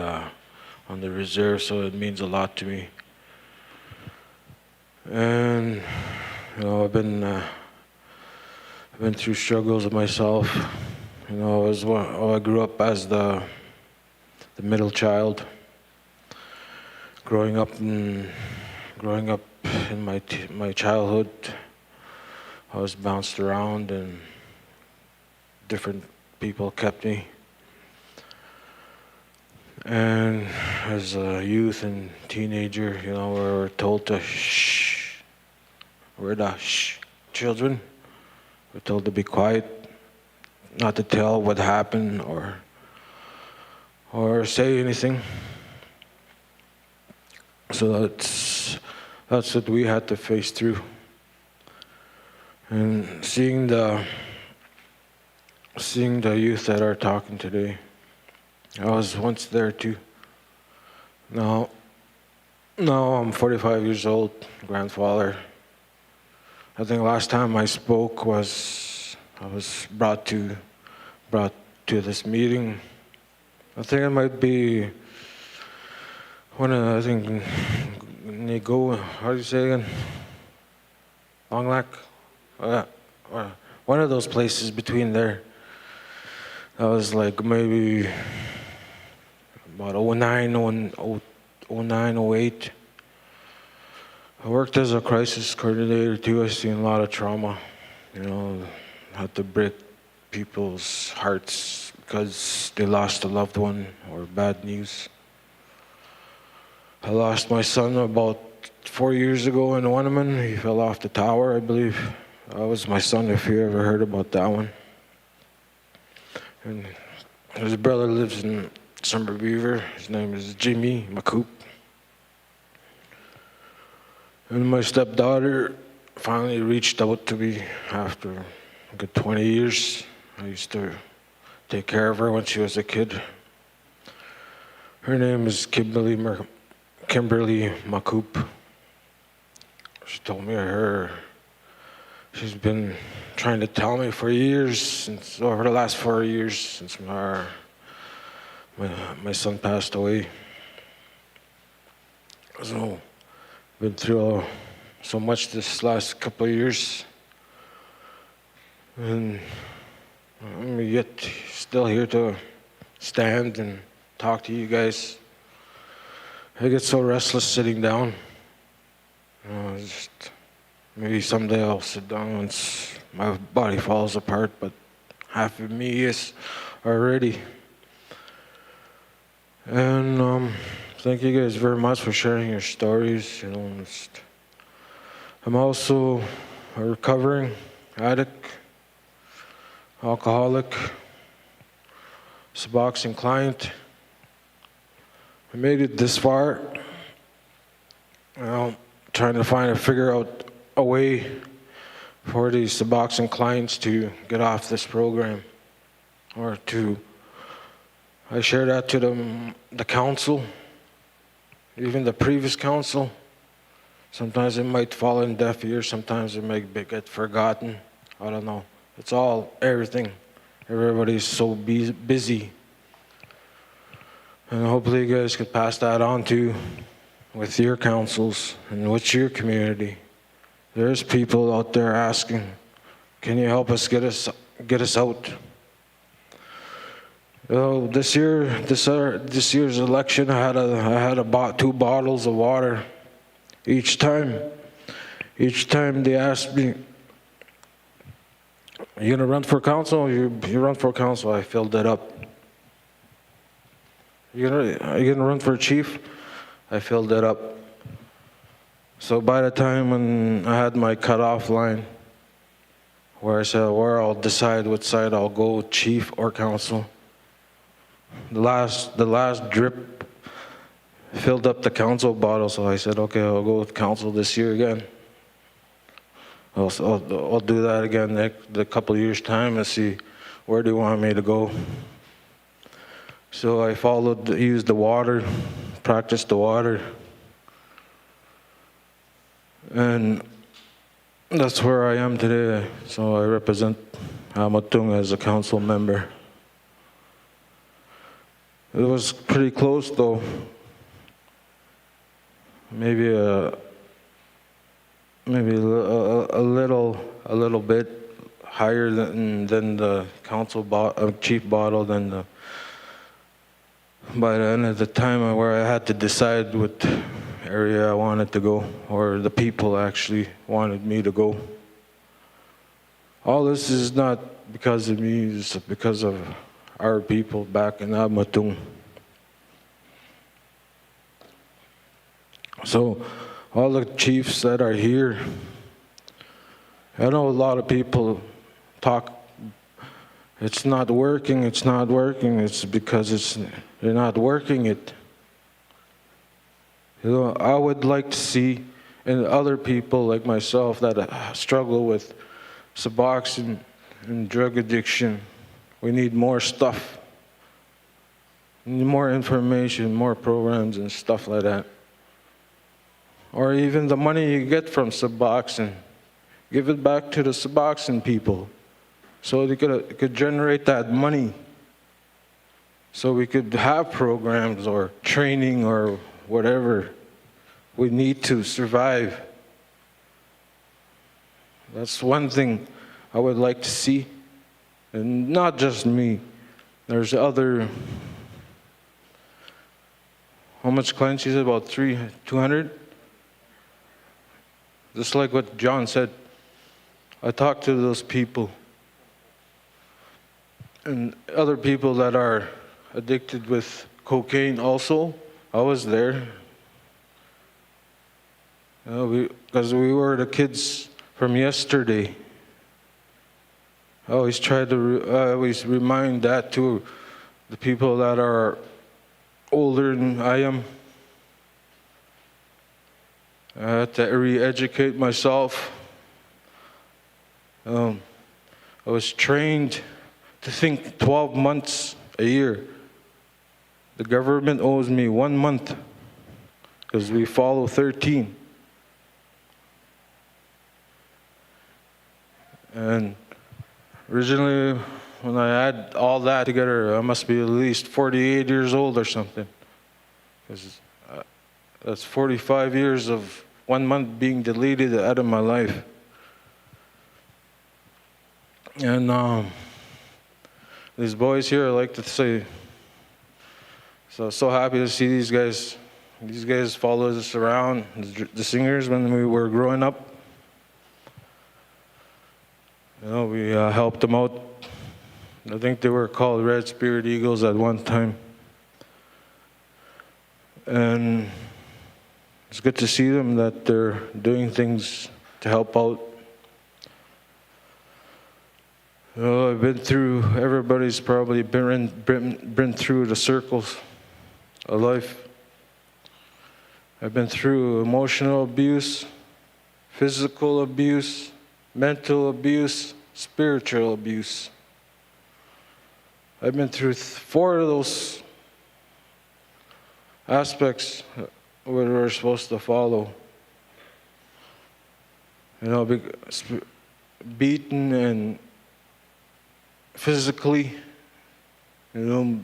on the reserve, so it means a lot to me. And I've been through struggles of myself. I grew up as the middle child. Growing up in my childhood, I was bounced around and different people kept me. And as a youth and teenager, we were told to shh. We're the shh children. We're told to be quiet, not to tell what happened or or say anything. So that's what we had to face through. And seeing the youth that are talking today, I was once there too. Now I'm 45 years old, grandfather. I think last time I spoke I was brought to this meeting. I think it might be I think Nego, how do you say again? Long Lac? One of those places between there. That was like maybe about 09, 08. I worked as a crisis coordinator too. I've seen a lot of trauma, had to break people's hearts because they lost a loved one or bad news. I lost my son about 4 years ago in Wanaman. He fell off the tower, I believe. That was my son, if you ever heard about that one. And his brother lives in Summer Beaver. His name is Jimmy Macoop. And my stepdaughter finally reached out to me after a good 20 years. I used to take care of her when she was a kid. Her name is Kimberly Macoop. She told me she's been trying to tell me for years, over the last 4 years since my son passed away. So, been through so much this last couple of years, and I'm yet still here to stand and talk to you guys. I get so restless sitting down. Maybe someday I'll sit down once my body falls apart, but half of me is already. And thank you guys very much for sharing your stories. I'm also a recovering addict, alcoholic, Suboxone client. I made it this far. Trying to figure out a way for these Suboxone clients to get off this program, I share that to the council, even the previous council. Sometimes it might fall in deaf ears, sometimes it might get forgotten. I don't know. It's everything. Everybody's so busy. And hopefully you guys could pass that on too with your councils and with your community. There's people out there asking, can you help us get us out? This year's election, I had about 2 bottles of water. Each time they asked me, you gonna run for council? You run for council. I filled it up. Are you gonna run for chief? I filled it up. So by the time when I had my cutoff line, where I said, where I'll decide which side I'll go, chief or council, the last drip filled up the council bottle. So I said, okay, I'll go with council this year again. I'll do that again a couple of years' time and see where do you want me to go. So I used the water, practiced the water. And that's where I am today. So I represent Amatung as a council member. It was pretty close though. Maybe a little bit higher than the council chief bottle by the end of the time where I had to decide what area I wanted to go, or the people actually wanted me to go. All this is not because of me, it's because of our people back in Amatung. So all the chiefs that are here, I know a lot of people talk it's not working, it's not working. It's because they're not working it. You know, I would like to see, and other people like myself that struggle with Suboxone and drug addiction, we need more stuff. We need more information, more programs and stuff like that. Or even the money you get from Suboxone, give it back to the Suboxone people so they could generate that money so we could have programs or training or whatever we need to survive. That's one thing I would like to see. And not just me. There's other, how much clients you said? About 200? Just like what John said, I talked to those people. And other people that are addicted with cocaine also, I was there. Because we were the kids from yesterday. I always try to always remind that to the people that are older than I am. I had to re-educate myself. I was trained to think 12 months a year. The government owes me 1 month because we follow 13. And originally, when I add all that together, I must be at least 48 years old or something. Because that's 45 years of 1 month being deleted out of my life. And these boys here, I like to say, so happy to see these guys. These guys followed us around, the singers, when we were growing up. You know, we helped them out. I think they were called Red Spirit Eagles at one time. And it's good to see them that they're doing things to help out. You know, I've been through, everybody's probably been through the circles of life. I've been through emotional abuse, physical abuse, mental abuse, spiritual abuse. I've been through 4 of those aspects where we're supposed to follow. You know, beaten and physically, you know,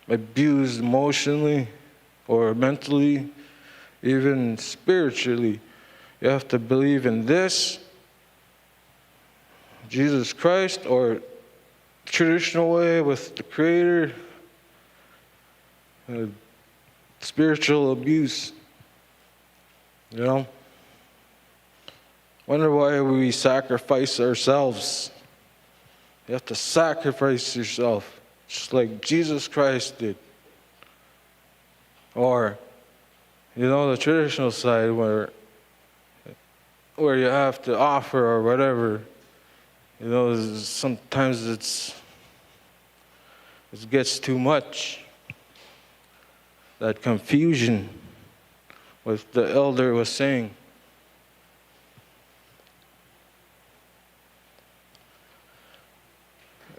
abused emotionally or mentally, even spiritually. You have to believe in this, Jesus Christ, or traditional way with the Creator. Spiritual abuse, you know. Wonder why we sacrifice ourselves. You have to sacrifice yourself, just like Jesus Christ did. Or, you know, the traditional side where you have to offer or whatever. You know, sometimes it gets too much. That confusion, what the elder was saying.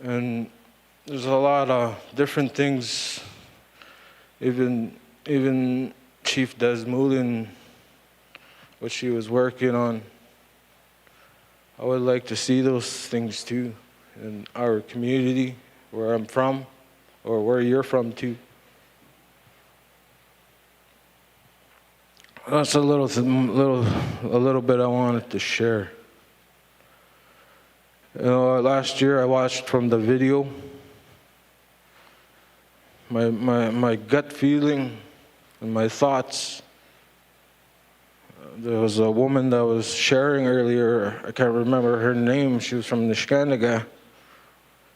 And there's a lot of different things, even Chief Desmoulin, what she was working on. I would like to see those things too in our community, where I'm from, or where you're from too. That's a little bit I wanted to share. You know, last year I watched from the video. My gut feeling and my thoughts. There was a woman that was sharing earlier. I can't remember her name. She was from Nishkanaga.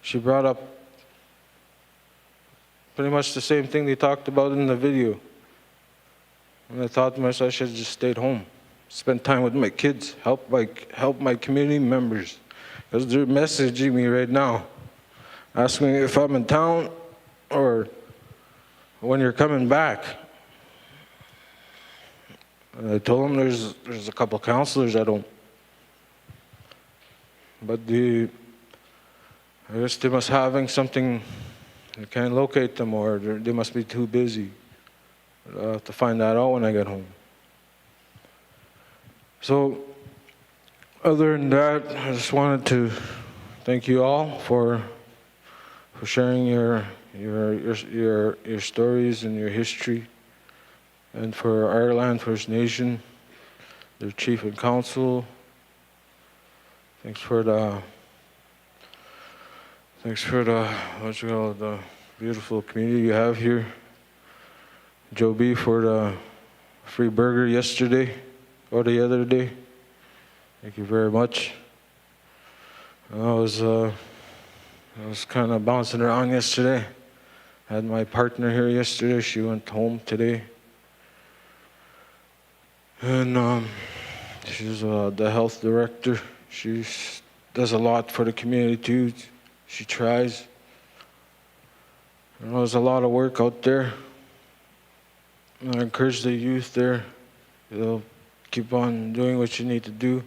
She brought up pretty much the same thing they talked about in the video. And I thought to myself, I should have just stayed home, spend time with my kids, help my community members, because they're messaging me right now. asked me if I'm in town or when you're coming back. And I told him there's a couple counselors at home. But I guess they must having something, I can't locate them, or they must be too busy. I'll have to find that out when I get home. So, other than that, I just wanted to thank you all for sharing your stories and your history, and for Ireland First Nation, their chief and council. Thanks for the the beautiful community you have here. Joe B for the free burger yesterday or the other day. Thank you very much. I was kind of bouncing around yesterday. I had my partner here yesterday. She went home today. And she's the health director. She does a lot for the community too. She tries. There's a lot of work out there. And I encourage the youth there, keep on doing what you need to do.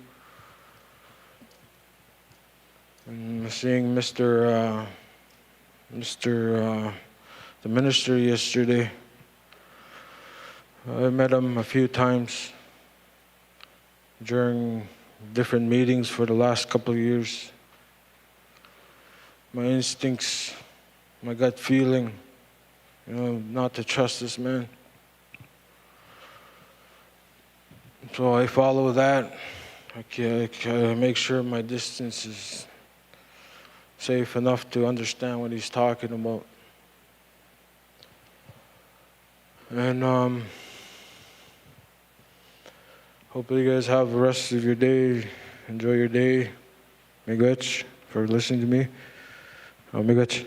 And seeing the minister yesterday, I met him a few times during different meetings for the last couple of years. My instincts, my gut feeling, not to trust this man. So I follow that. I make sure my distance is safe enough to understand what he's talking about. And hopefully you guys have the rest of your day. Enjoy your day. Miigwech for listening to me. Miigwech.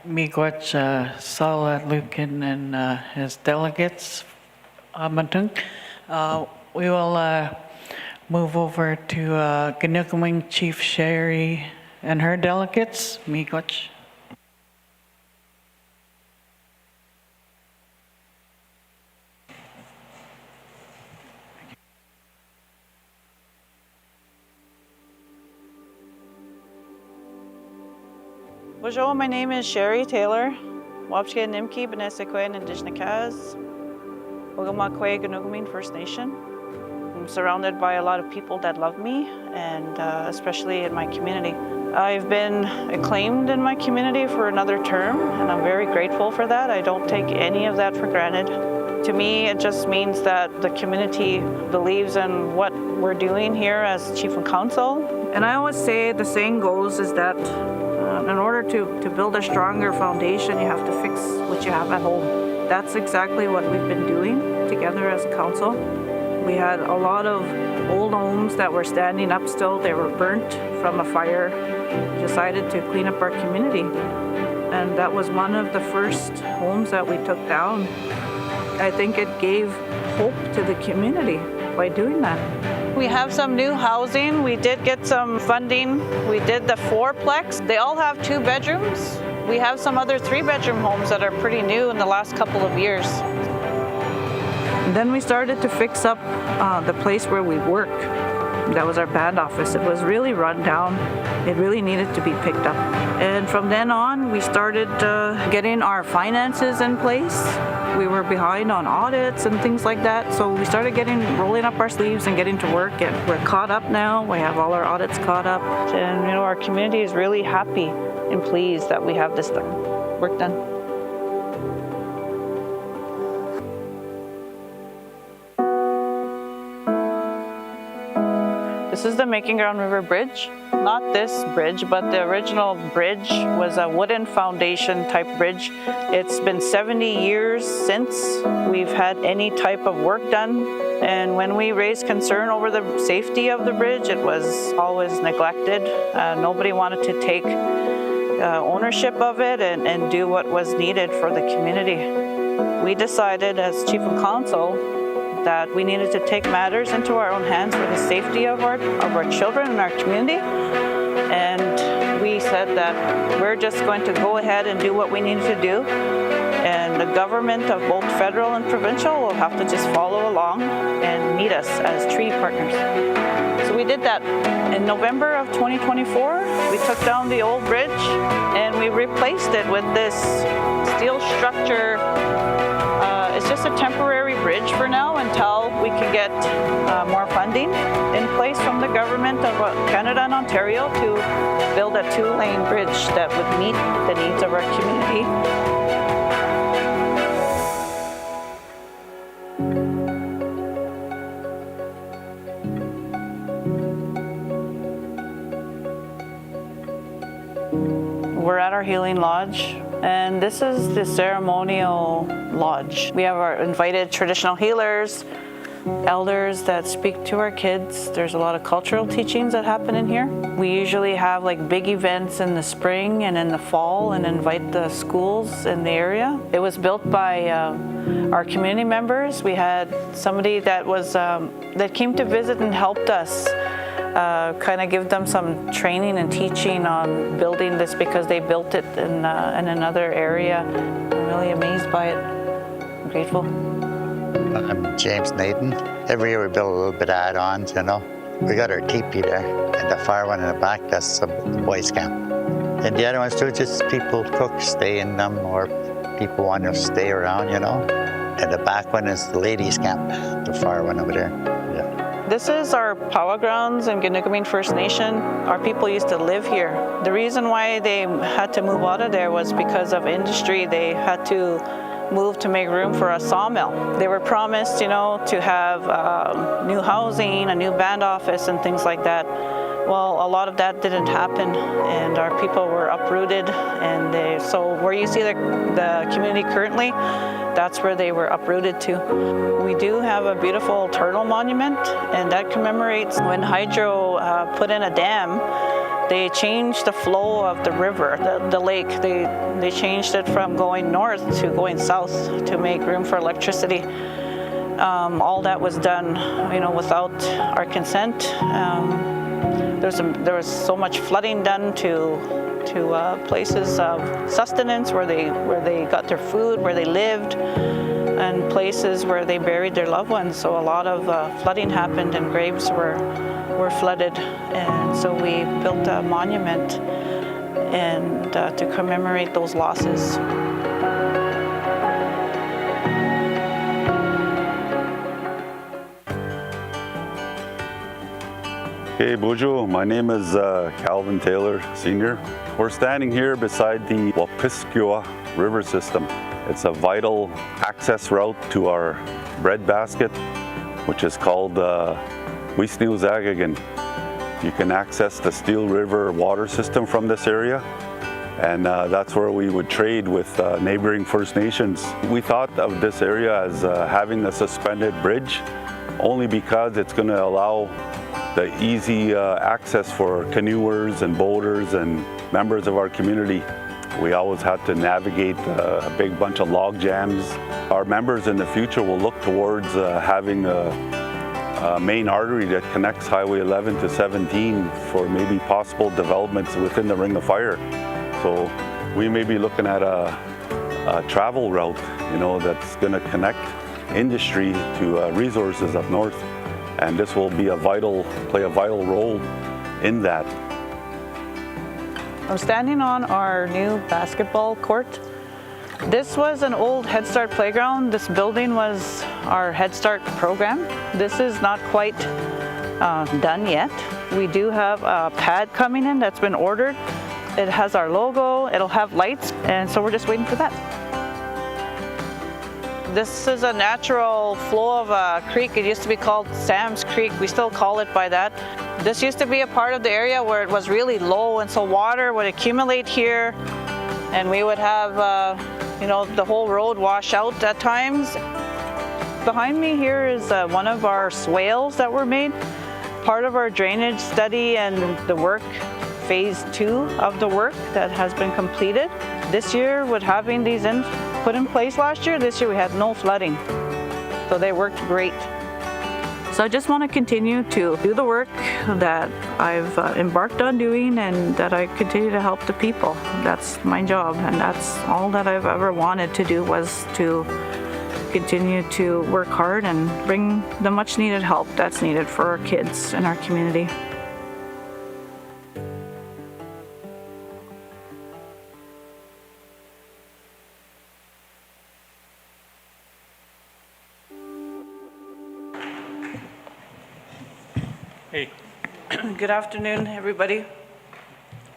Miigwech, Saul Lucan and his delegates. We will move over to Ganukawing Chief Sherry and her delegates. Miigwech. Bonjour, my name is Sherry Taylor. Wapchke Nimki Benesekwe Indigenous Kaz. Ogamakwe Ganukawing First Nation. I'm surrounded by a lot of people that love me, and especially in my community. I've been acclaimed in my community for another term, and I'm very grateful for that. I don't take any of that for granted. To me, it just means that the community believes in what we're doing here as Chief and Council. And I always say, the saying goes, is that in order to build a stronger foundation, you have to fix what you have at home. That's exactly what we've been doing together as a council. We had a lot of old homes that were standing up still. They were burnt from a fire. We decided to clean up our community. And that was one of the first homes that we took down. I think it gave hope to the community by doing that. We have some new housing. We did get some funding. We did the fourplex. They all have 2 bedrooms. We have some other 3-bedroom homes that are pretty new in the last couple of years. Then we started to fix up the place where we work. That was our band office. It was really run down. It really needed to be picked up. And from then on, we started getting our finances in place. We were behind on audits and things like that. So we started rolling up our sleeves and getting to work. And we're caught up now. We have all our audits caught up. And our community is really happy and pleased that we have this work done. This is the Making Ground River Bridge. Not this bridge, but the original bridge was a wooden foundation type bridge. It's been 70 years since we've had any type of work done. And when we raised concern over the safety of the bridge, it was always neglected. Nobody wanted to take ownership of it and do what was needed for the community. We decided as Chief of Council that we needed to take matters into our own hands for the safety of our children and our community. And we said that we're just going to go ahead and do what we needed to do. And the government of both federal and provincial will have to just follow along and meet us as treaty partners. So we did that. In November of 2024, we took down the old bridge and we replaced it with this steel structure. It's just a temporary bridge for now until we can get more funding in place from the government of Canada and Ontario to build a 2-lane bridge that would meet the needs of our community. We're at our healing lodge, and this is the ceremonial lodge. We have our invited traditional healers, elders that speak to our kids. There's a lot of cultural teachings that happen in here. We usually have like big events in the spring and in the fall and invite the schools in the area. It was built by our community members. We had somebody that was that came to visit and helped us kind of give them some training and teaching on building this because they built it in another area. I'm really amazed by it. I'm grateful. I'm James Nathan. Every year we build a little bit of add-ons, you know. We got our teepee there, and the fire one in the back, that's the boys' camp. And the other ones too, just people cook, stay in them, or people want to stay around, you know. And the back one is the ladies' camp, the fire one over there. This is our power grounds in Ganugumeen First Nation. Our people used to live here. The reason why they had to move out of there was because of industry. They had to move to make room for a sawmill. They were promised, you know, to have new housing, a new band office, and things like that. Well, a lot of that didn't happen, and our people were uprooted. And so where you see the community currently, that's where they were uprooted to. We do have a beautiful turtle monument, and that commemorates when Hydro put in a dam. They changed the flow of the river, the lake. They changed it from going north to going south to make room for electricity. All that was done, you know, without our consent. There was so much flooding done to places of sustenance where they got their food, where they lived, and places where they buried their loved ones. So a lot of flooding happened, and graves were flooded, and so we built a monument and to commemorate those losses. Hey, bonjour. My name is Calvin Taylor, Sr. We're standing here beside the Wapiskua River system. It's a vital access route to our breadbasket, which is called Wisniuzagagan. You can access the Steel River water system from this area, and that's where we would trade with neighboring First Nations. We thought of this area as having a suspended bridge, only because it's going to allow the easy access for canoers and boaters and members of our community. We always had to navigate a big bunch of log jams. Our members in the future will look towards having a main artery that connects Highway 11 to 17 for maybe possible developments within the Ring of Fire. So we may be looking at a travel route, you know, that's going to connect industry to resources up north. And this will be play a vital role in that. I'm standing on our new basketball court. This was an old Head Start playground. This building was our Head Start program. This is not quite done yet. We do have a pad coming in that's been ordered. It has our logo, it'll have lights, and so we're just waiting for that. This is a natural flow of a creek. It used to be called Sam's Creek. We still call it by that. This used to be a part of the area where it was really low, and so water would accumulate here, and we would have, you know, the whole road wash out at times. Behind me here is one of our swales that were made. Part of our drainage study and the work, phase 2 of the work that has been completed. This year, with having these put in place last year, this year we had no flooding. So they worked great. So I just want to continue to do the work that I've embarked on doing and that I continue to help the people. That's my job, and that's all that I've ever wanted to do, was to continue to work hard and bring the much needed help that's needed for our kids in our community. Hey. Good afternoon, everybody.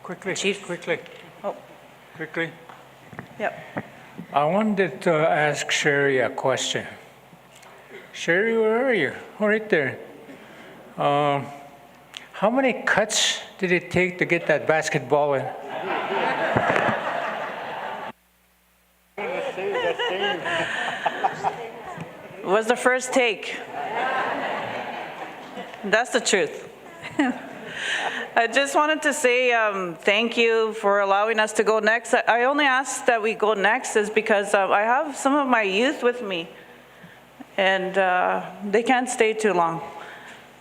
Quickly, Chief. quickly. Oh. Quickly. Yep. I wanted to ask Sherry a question. Sherry, where are you? Oh, right there. How many cuts did it take to get that basketball in? It was the first take. That's the truth. I just wanted to say thank you for allowing us to go next. I only asked that we go next is because I have some of my youth with me, and they can't stay too long.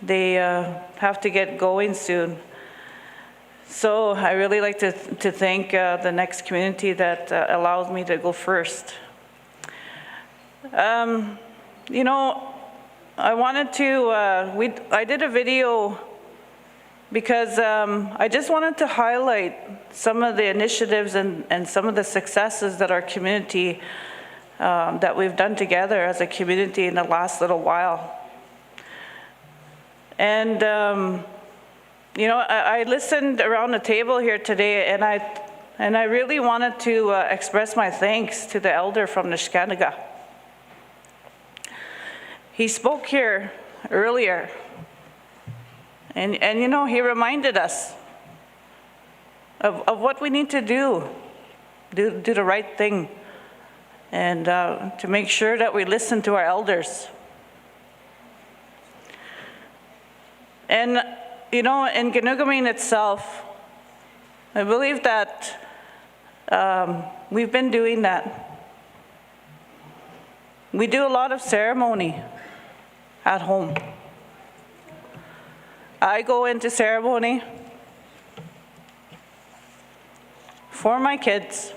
They have to get going soon. So I really like to thank the next community that allows me to go first. You know, I wanted to, I did a video because I just wanted to highlight some of the initiatives and some of the successes that our community, that we've done together as a community in the last little while. And, you know, I listened around the table here today, and I really wanted to express my thanks to the elder from Nishkanaga. He spoke here earlier, and you know, he reminded us of what we need to do the right thing, and to make sure that we listen to our elders. And you know, in Ganugamin itself, I believe that we've been doing that. We do a lot of ceremony at home. I go into ceremony for my kids,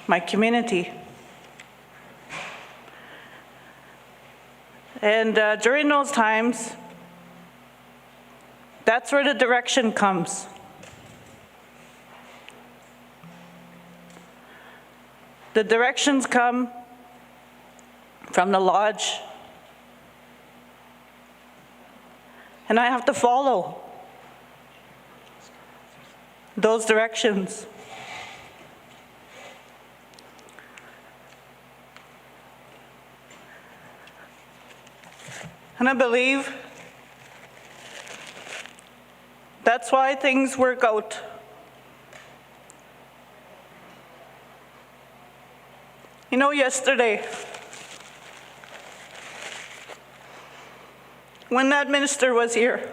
my community. And during those times, that's where the direction comes. The directions come from the lodge, and I have to follow those directions. And I believe that's why things work out. You know, yesterday, when that minister was here,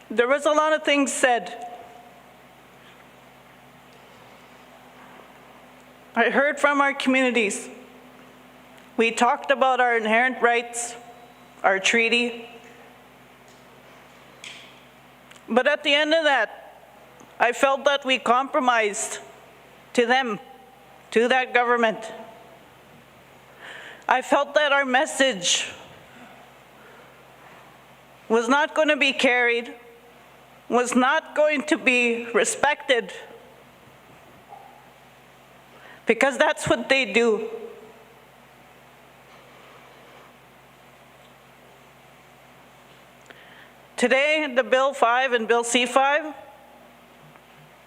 there was a lot of things said. I heard from our communities. We talked about our inherent rights, our treaty. But at the end of that, I felt that we compromised to them, to that government. I felt that our message was not going to be carried, was not going to be respected, because that's what they do. Today, the Bill 5 and Bill C5,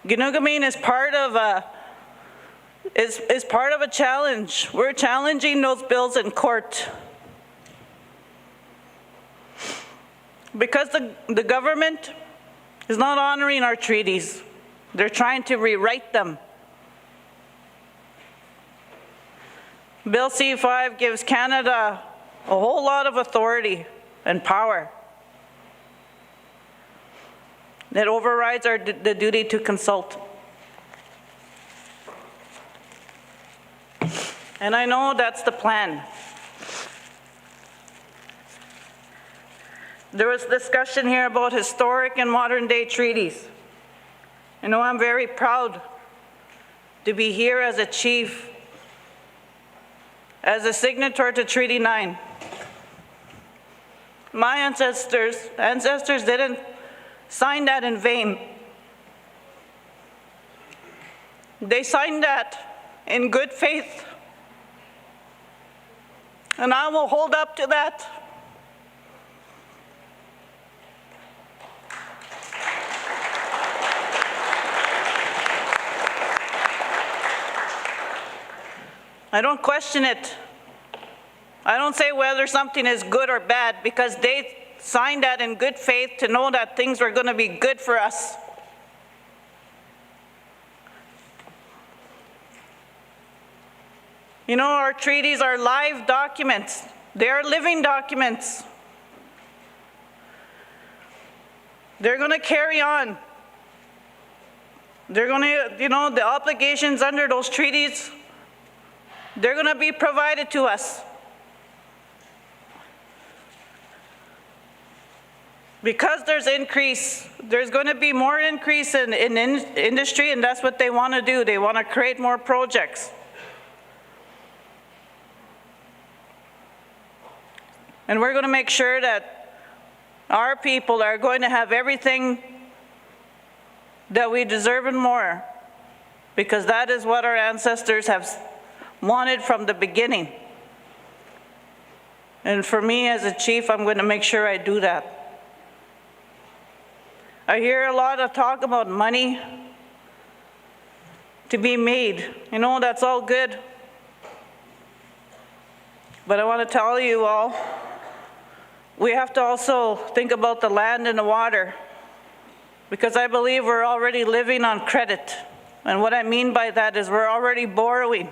Ganugamin is part of a challenge. We're challenging those bills in court. Because the government is not honoring our treaties. They're trying to rewrite them. Bill C5 gives Canada a whole lot of authority and power. It overrides the duty to consult. And I know that's the plan. There was discussion here about historic and modern day treaties. You know, I'm very proud to be here as a chief, as a signatory to Treaty 9. My ancestors didn't sign that in vain. They signed that in good faith. And I will hold up to that. I don't question it. I don't say whether something is good or bad, because they signed that in good faith to know that things were going to be good for us. You know, our treaties are live documents. They are living documents. They're going to carry on. They're going to, you know, the obligations under those treaties, they're going to be provided to us. Because there's increase, there's going to be more increase in industry, and that's what they want to do. They want to create more projects. And we're going to make sure that our people are going to have everything that we deserve and more, because that is what our ancestors have wanted from the beginning. And for me as a chief, I'm going to make sure I do that. I hear a lot of talk about money to be made. You know, that's all good. But I want to tell you all, we have to also think about the land and the water, because I believe we're already living on credit. And what I mean by that is we're already borrowing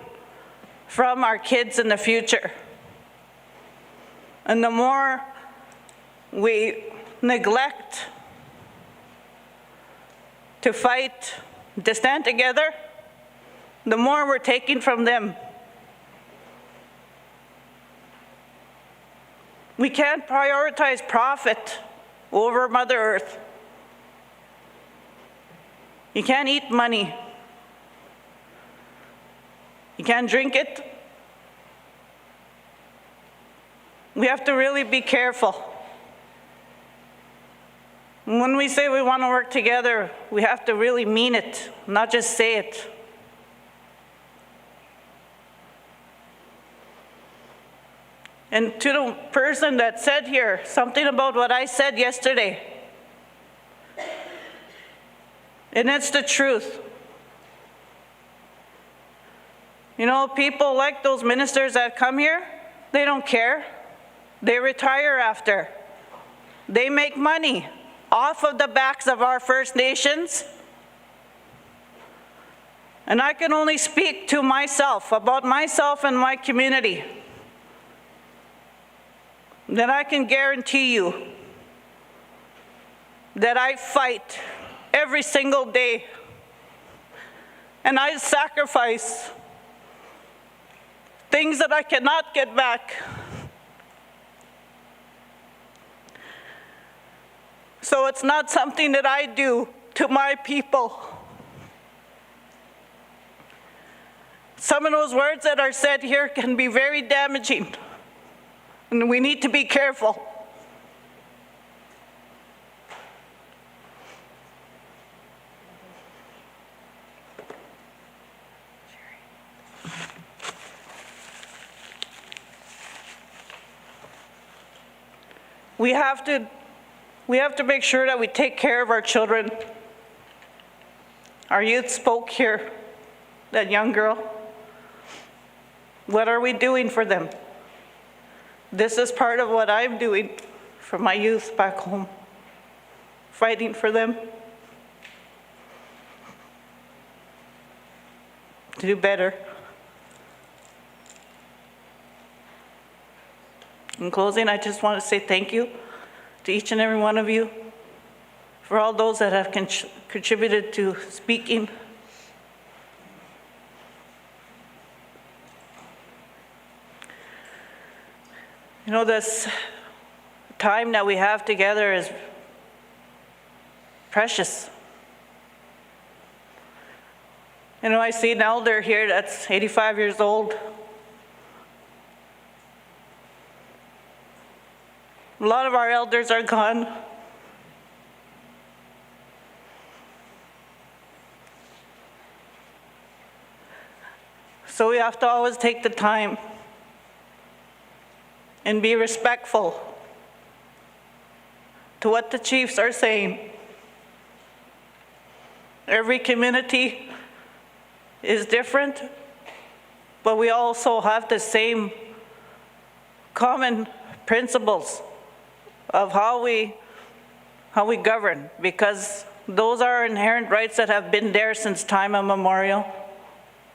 from our kids in the future. And the more we neglect to fight, to stand together, the more we're taking from them. We can't prioritize profit over Mother Earth. You can't eat money. You can't drink it. We have to really be careful. When we say we want to work together, we have to really mean it, not just say it. And to the person that said here something about what I said yesterday, and it's the truth. You know, people like those ministers that come here, they don't care. They retire after. They make money off of the backs of our First Nations. And I can only speak to myself, about myself and my community. That I can guarantee you that I fight every single day, and I sacrifice things that I cannot get back. So it's not something that I do to my people. Some of those words that are said here can be very damaging, and we need to be careful. We have to make sure that we take care of our children. Our youth spoke here, that young girl. What are we doing for them? This is part of what I'm doing for my youth back home, fighting for them to do better. In closing, I just want to say thank you to each and every one of you, for all those that have contributed to speaking. You know, this time that we have together is precious. You know, I see an elder here that's 85 years old. A lot of our elders are gone. So we have to always take the time and be respectful to what the chiefs are saying. Every community is different, but we also have the same common principles of how we govern, because those are inherent rights that have been there since time immemorial,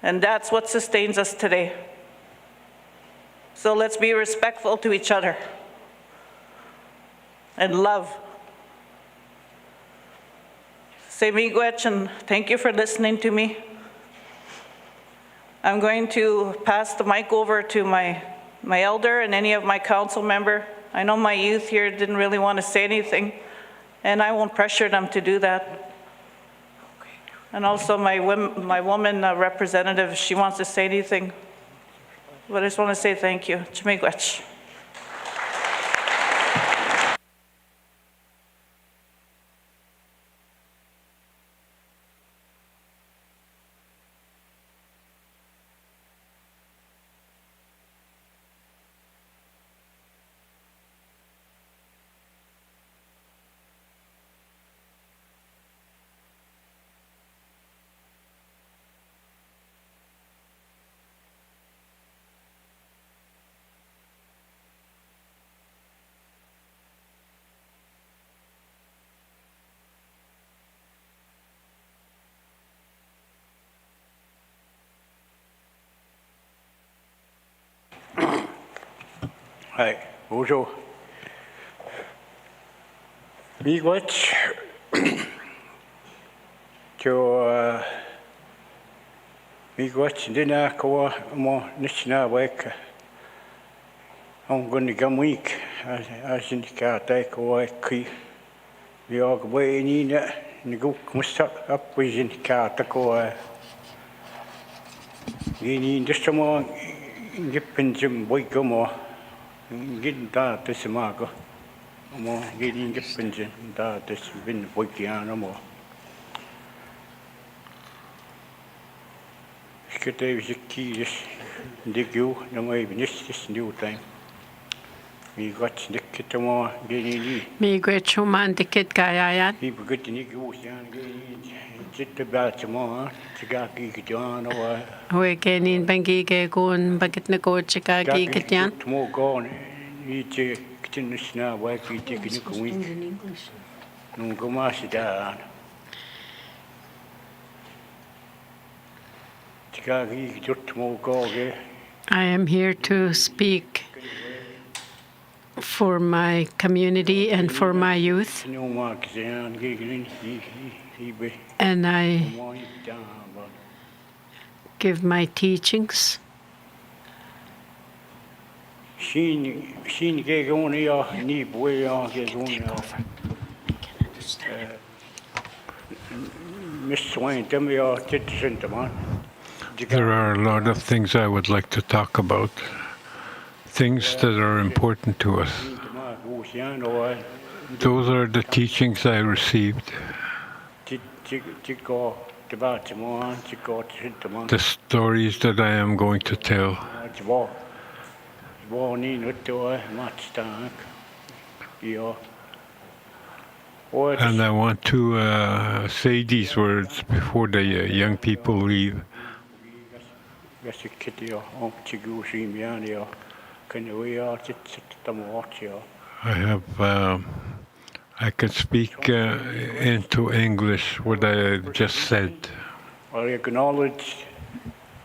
and that's what sustains us today. So let's be respectful to each other and love. Say miigwech, and thank you for listening to me. I'm going to pass the mic over to my elder and any of my council member. I know my youth here didn't really want to say anything, and I won't pressure them to do that. And also my woman representative, if she wants to say anything. But I just want to say thank you. Miigwech. Hi, bonjour. Miigwech. Cho miigwech dina ko mo nishna wek. I'm going to come week as in ka tai ko ki. We are going in ni go musta up with in ka ta ko. Ni just mo ngipin jim boy ko mo. Getting that this margo, more getting the pension that this been working on more. Skate is a key, dig you, no way, this new time. We got the kit more getting Me great chuman the kit guy. People get the niggas and get the Baltimore, Chigaki, John, or We can in Bangige go and baget na go Chikagi Kityan. Tomorrow gone, each kitchen is now working, taking a week. No go mash down. Chigaki, just tomorrow go. I am here to speak for my community and for my youth. And I give my teachings. There are a lot of things I would like to talk about, things that are important to us. Those are the teachings I received. The stories that I am going to tell. And I want to say these words before the young people leave. I can speak into English what I just said. I acknowledge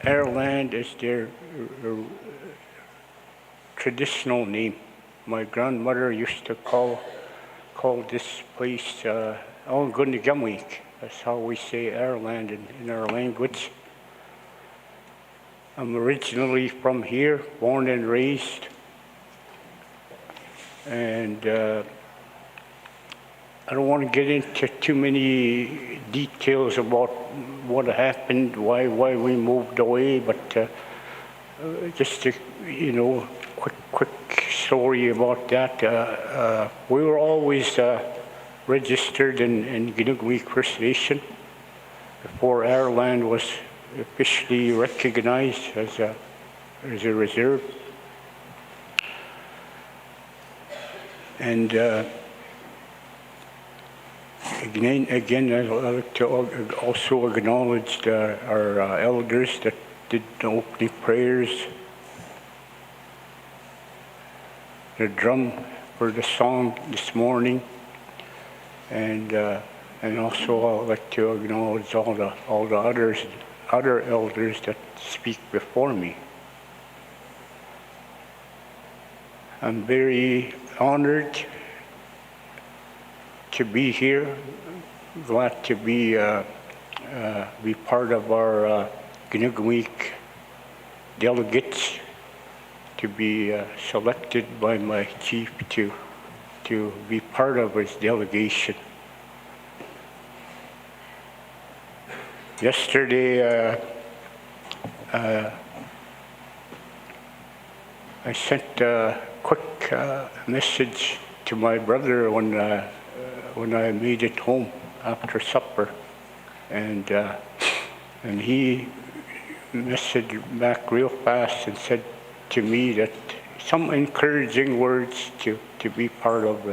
Ireland is their traditional name. My grandmother used to call this place Gunnigamweek. That's how we say Ireland in our language. I'm originally from here, born and raised. And I don't want to get into too many details about what happened, why we moved away, but just to, quick story about that. We were always registered in Ginugwik First Nation before our land was officially recognized as a reserve. And again, I'd like to also acknowledge our elders that did the opening prayers, the drum for the song this morning, and also I'd like to acknowledge all the other elders that speak before me. I'm very honored to be here, glad to be part of our Ginugwik delegates, to be selected by my chief to be part of his delegation. Yesterday, I sent a quick message to my brother when I made it home after supper, and he messaged back real fast and said to me that some encouraging words to be part of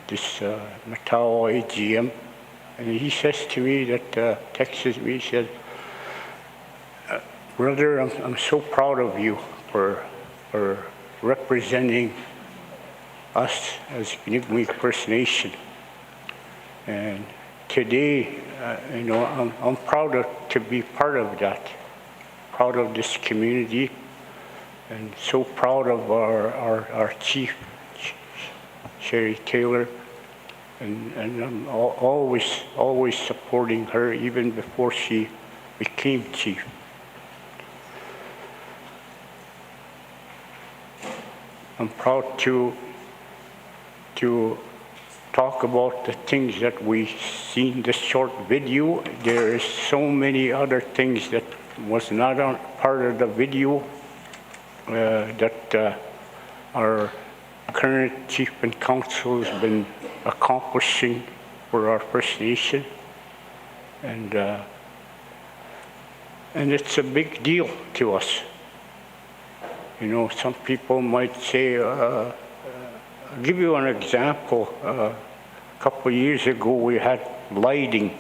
this Matawa AGM. And he says to me that, texts me, he said, brother, I'm so proud of you for representing us as Ginugwik First Nation. And today, I'm proud to be part of that, proud of this community, and so proud of our chief, Sherry Taylor, and I'm always supporting her even before she became chief. I'm proud to talk about the things that we see in this short video. There is so many other things that was not on part of the video that our current chief and council has been accomplishing for our First Nation, and it's a big deal to us. Some people might say, I'll give you an example. A couple of years ago, we had lighting.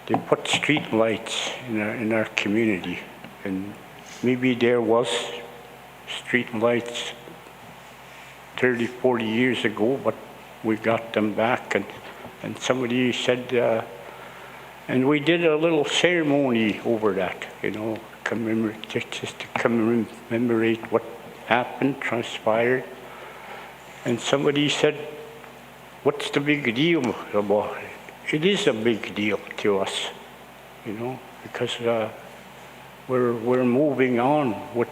They put street lights in our community, and maybe there was street lights 30, 40 years ago, but we got them back, and somebody said, and we did a little ceremony over that, just to commemorate what happened, transpired. And somebody said, what's the big deal about it? It is a big deal to us, because we're moving on with,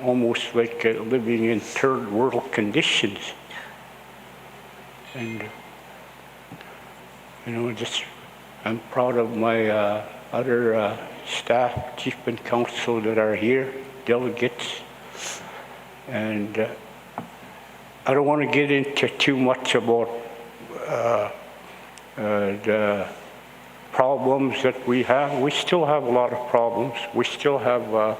almost like living in third world conditions. And, I'm proud of my other staff, chief and council that are here, delegates. And I don't want to get into too much about the problems that we have. We still have a lot of problems. We still have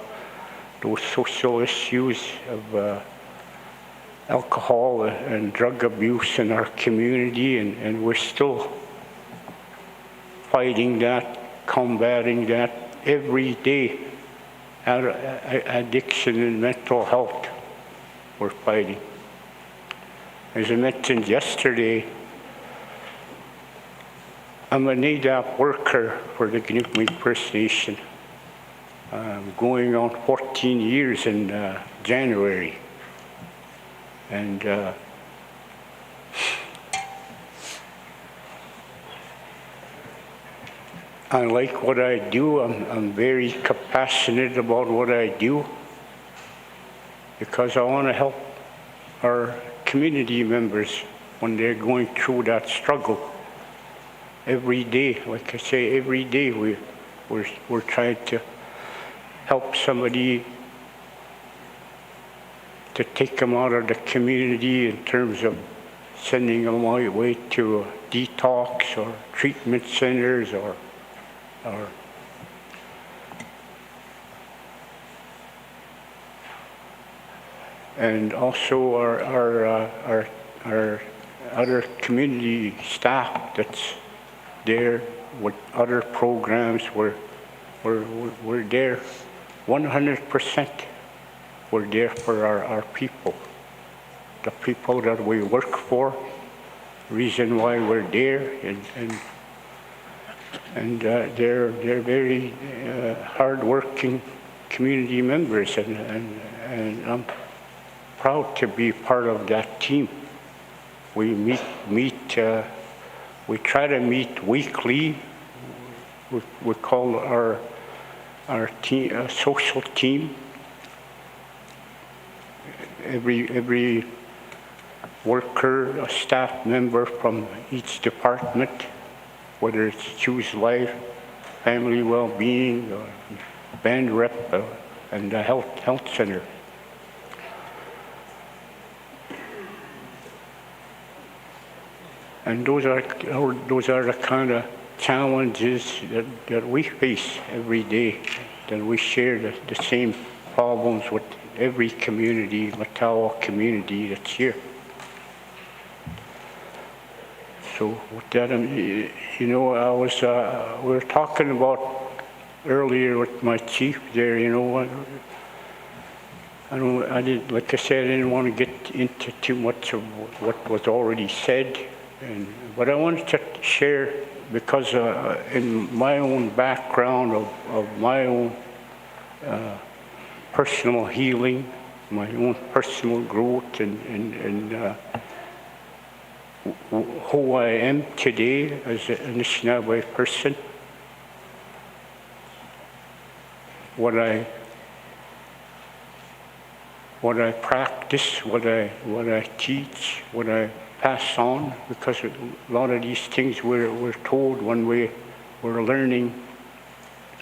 those social issues of alcohol and drug abuse in our community, and we're still fighting that, combating that every day. Addiction and mental health, we're fighting. As I mentioned yesterday, I'm a NADAP worker for the Ginugwik First Nation. I'm going on 14 years in January. And I like what I do. I'm very compassionate about what I do. because I want to help our community members when they're going through that struggle. Every day, like I say, every day we're trying to help somebody to take them out of the community in terms of sending them away to detox or treatment centers or and also our other community staff that's there with other programs. We're there 100%. We're there for our people, the people that we work for. Reason why we're there, and they're very hard-working community members, and I'm proud to be part of that team. We we try to meet weekly. We call our team social team. Every worker, a staff member from each department, whether it's Choose Life, Family Well-Being, or Band Rep, and the Health Center. And those are the kind of challenges that we face every day, that we share the same problems with every community, Matawa community that's here. So with that, you know, we were talking about earlier with my chief there, you know, like I said, I didn't want to get into too much of what was already said, but I wanted to share, because in my own background of my own personal healing, my own personal growth, and who I am today as an Anishinaabe person, what I practice, what I teach, what I pass on, because a lot of these things we're told when we're learning,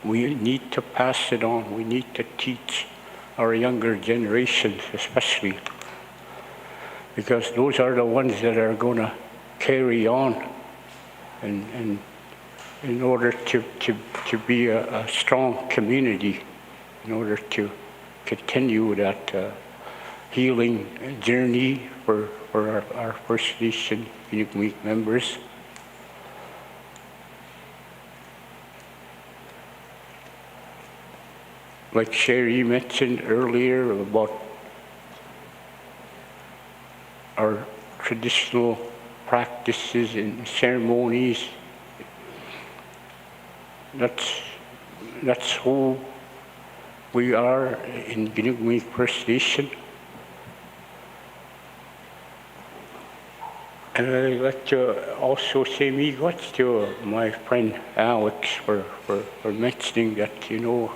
we need to pass it on. We need to teach our younger generations, especially, because those are the ones that are going to carry on, and in order to be a strong community, in order to continue that healing journey for our First Nation Inuit members. Like Sherry mentioned earlier about our traditional practices and ceremonies, that's who we are in Inuit First Nation. And I'd like to also say miigwech to my friend Alex for mentioning that, you know,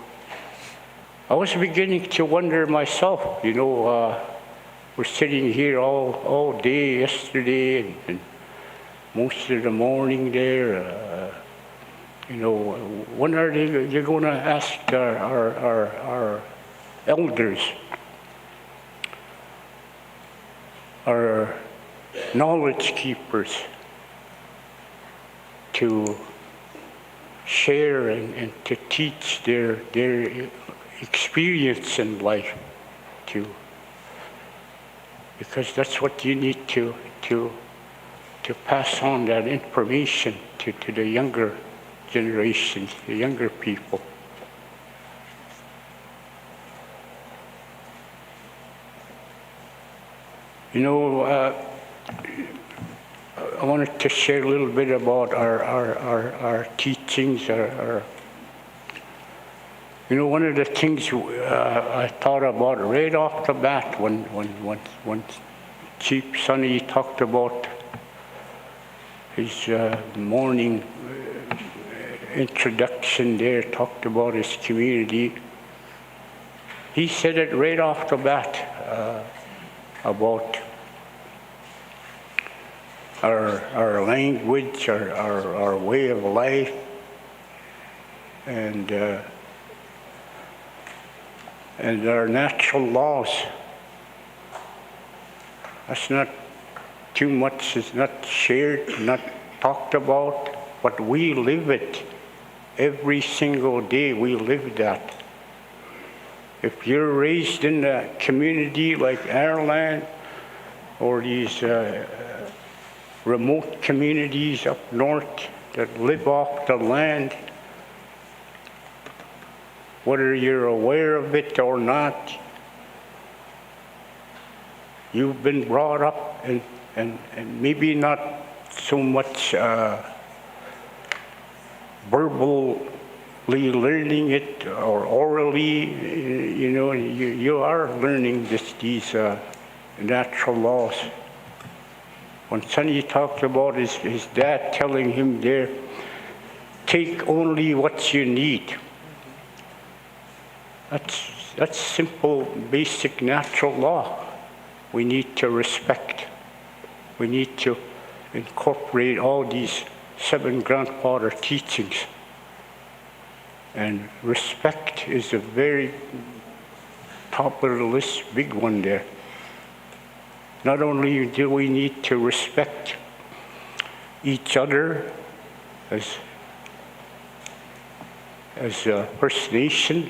I was beginning to wonder myself, you know, we're sitting here all day yesterday and most of the morning there, you know, when are they going to ask our elders, our knowledge keepers, to share and to teach their experience in life, because that's what you need to pass on, that information to the younger generations, the younger people. You know, I wanted to share a little bit about our teachings, you know, one of the things I thought about right off the bat when Chief Sonny talked about his morning introduction there, talked about his community, he said it right off the bat about our language, our way of life, and our natural laws. That's not too much, it's not shared, not talked about, but we live it. Every single day we live that. If you're raised in a community like Ireland or these remote communities up north that live off the land, whether you're aware of it or not, you've been brought up and maybe not so much verbally learning it or orally, you are learning these natural laws. When Sonny talked about his dad telling him there, take only what you need. That's simple, basic natural law. We need to respect. We need to incorporate all these 7 grandfather teachings. And respect is a very top of the list, big one there. Not only do we need to respect each other as a First Nation,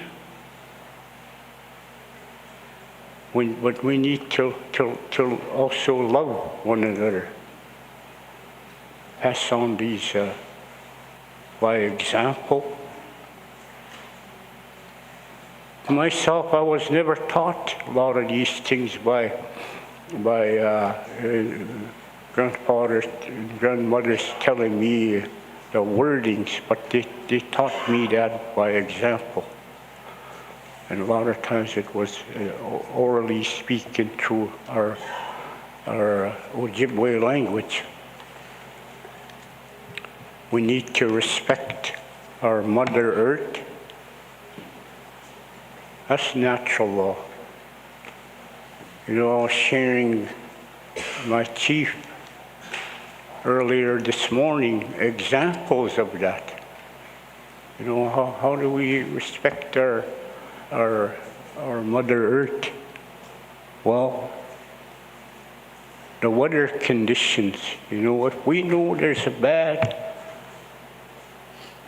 but we need to also love one another. Pass on these by example. Myself, I was never taught a lot of these things by grandfathers and grandmothers telling me the wordings, but they taught me that by example. And a lot of times it was orally speaking through our Ojibwe language. We need to respect our Mother Earth. That's natural law. I was sharing my chief earlier this morning examples of that. How do we respect our Mother Earth? Well, the weather conditions, if we know there's a bad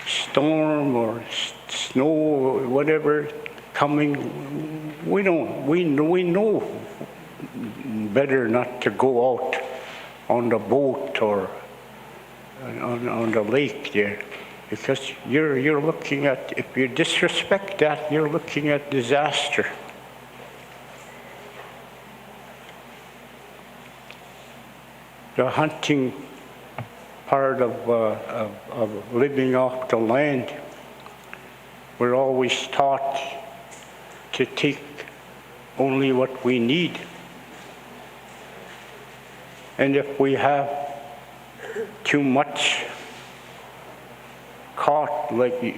storm or snow or whatever coming, we know better not to go out on the boat or on the lake there, because you're looking at, if you disrespect that, you're looking at disaster. The hunting part of living off the land, we're always taught to take only what we need. And if we have too much caught, like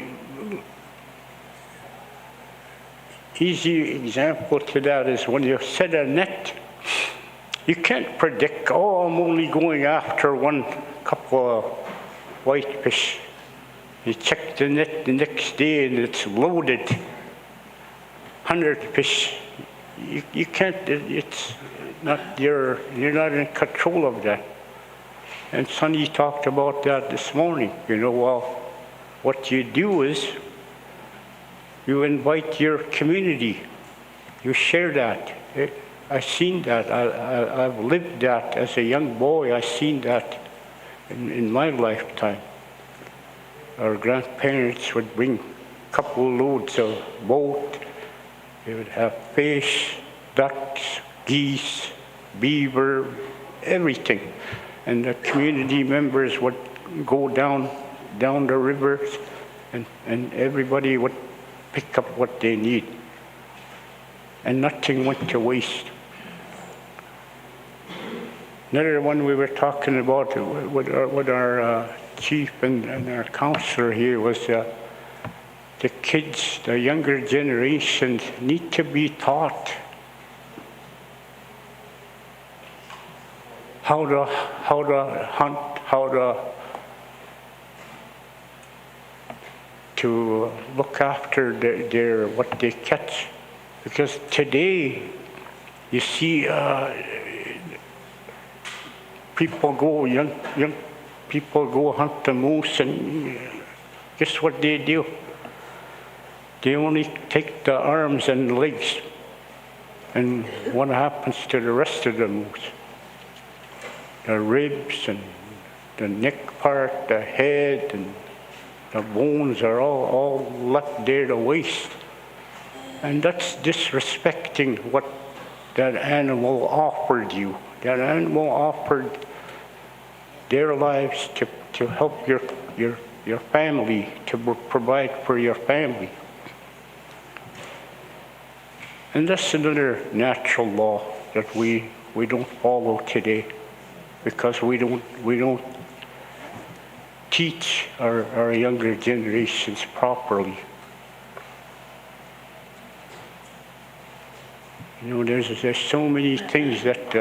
easy example to that is when you set a net, you can't predict, I'm only going after one couple of whitefish. You check the net the next day and it's loaded, 100 fish. You can't, it's not, you're not in control of that. And Sonny talked about that this morning. Well, what you do is you invite your community, you share that. I've seen that, I've lived that as a young boy. I've seen that in my lifetime. Our grandparents would bring a couple loads of boat. They would have fish, ducks, geese, beaver, everything. And the community members would go down the rivers, and everybody would pick up what they need. And nothing went to waste. Another one we were talking about with our chief and our counselor here was the kids, the younger generations need to be taught how to hunt, to look after their what they catch, because today you see young people go hunt the moose, and guess what they do? They only take the arms and legs, and what happens to the rest of the moose? The ribs and the neck part, the head, and the bones are all left there to waste. And that's disrespecting what that animal offered you. That animal offered their lives to help your family, to provide for your family. And that's another natural law that we don't follow today, because we don't teach our younger generations properly. You know, there's so many things that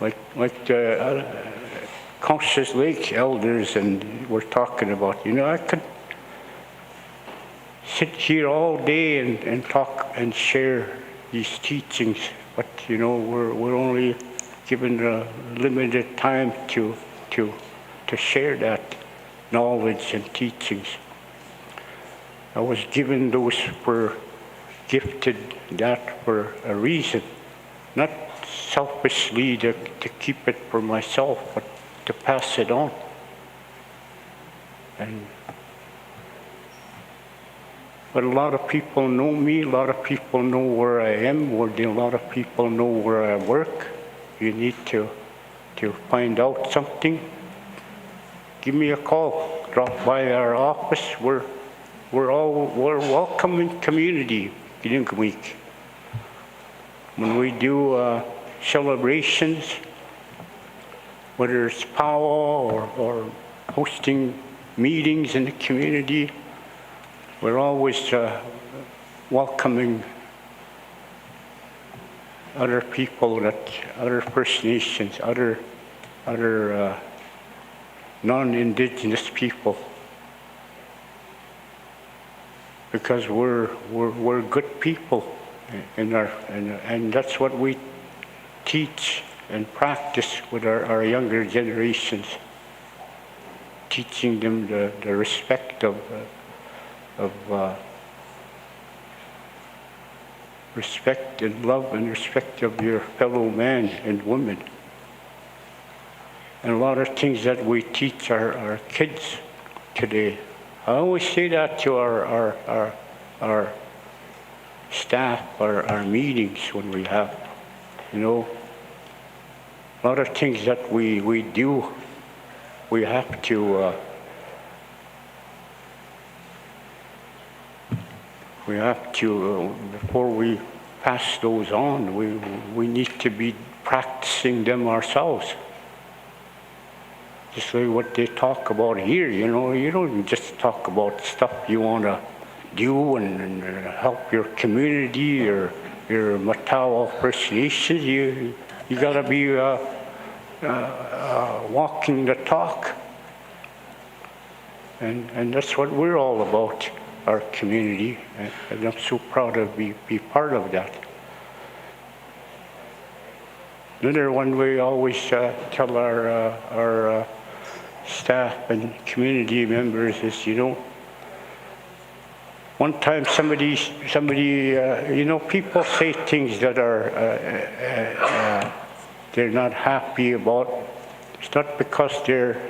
like the Constance Lake elders and we're talking about. You know, I could sit here all day and talk and share these teachings, but you know, we're only given a limited time to share that knowledge and teachings. I was given those gifted that for a reason, not selfishly to keep it for myself, but to pass it on. But a lot of people know me, a lot of people know where I am, a lot of people know where I work. You need to find out something, give me a call, drop by our office. We're welcoming community in week. When we do celebrations, whether it's powwow or hosting meetings in the community, we're always welcoming other people, other First Nations, other non-Indigenous people, because we're good people, and that's what we teach and practice with our younger generations, teaching them the respect of respect and love and respect of your fellow man and woman. And a lot of things that we teach our kids today. I always say that to our staff, our meetings when we have, you know, a lot of things that we do, we have to before we pass those on, we need to be practicing them ourselves. Just like what they talk about here, you know, you don't just talk about stuff you want to do and help your community or your Matawa First Nations. You got to be walking the talk. And that's what we're all about, our community, and I'm so proud to be part of that. Another one we always tell our staff and community members is, you know, one time somebody, you know, people say things that are they're not happy about. It's not because they're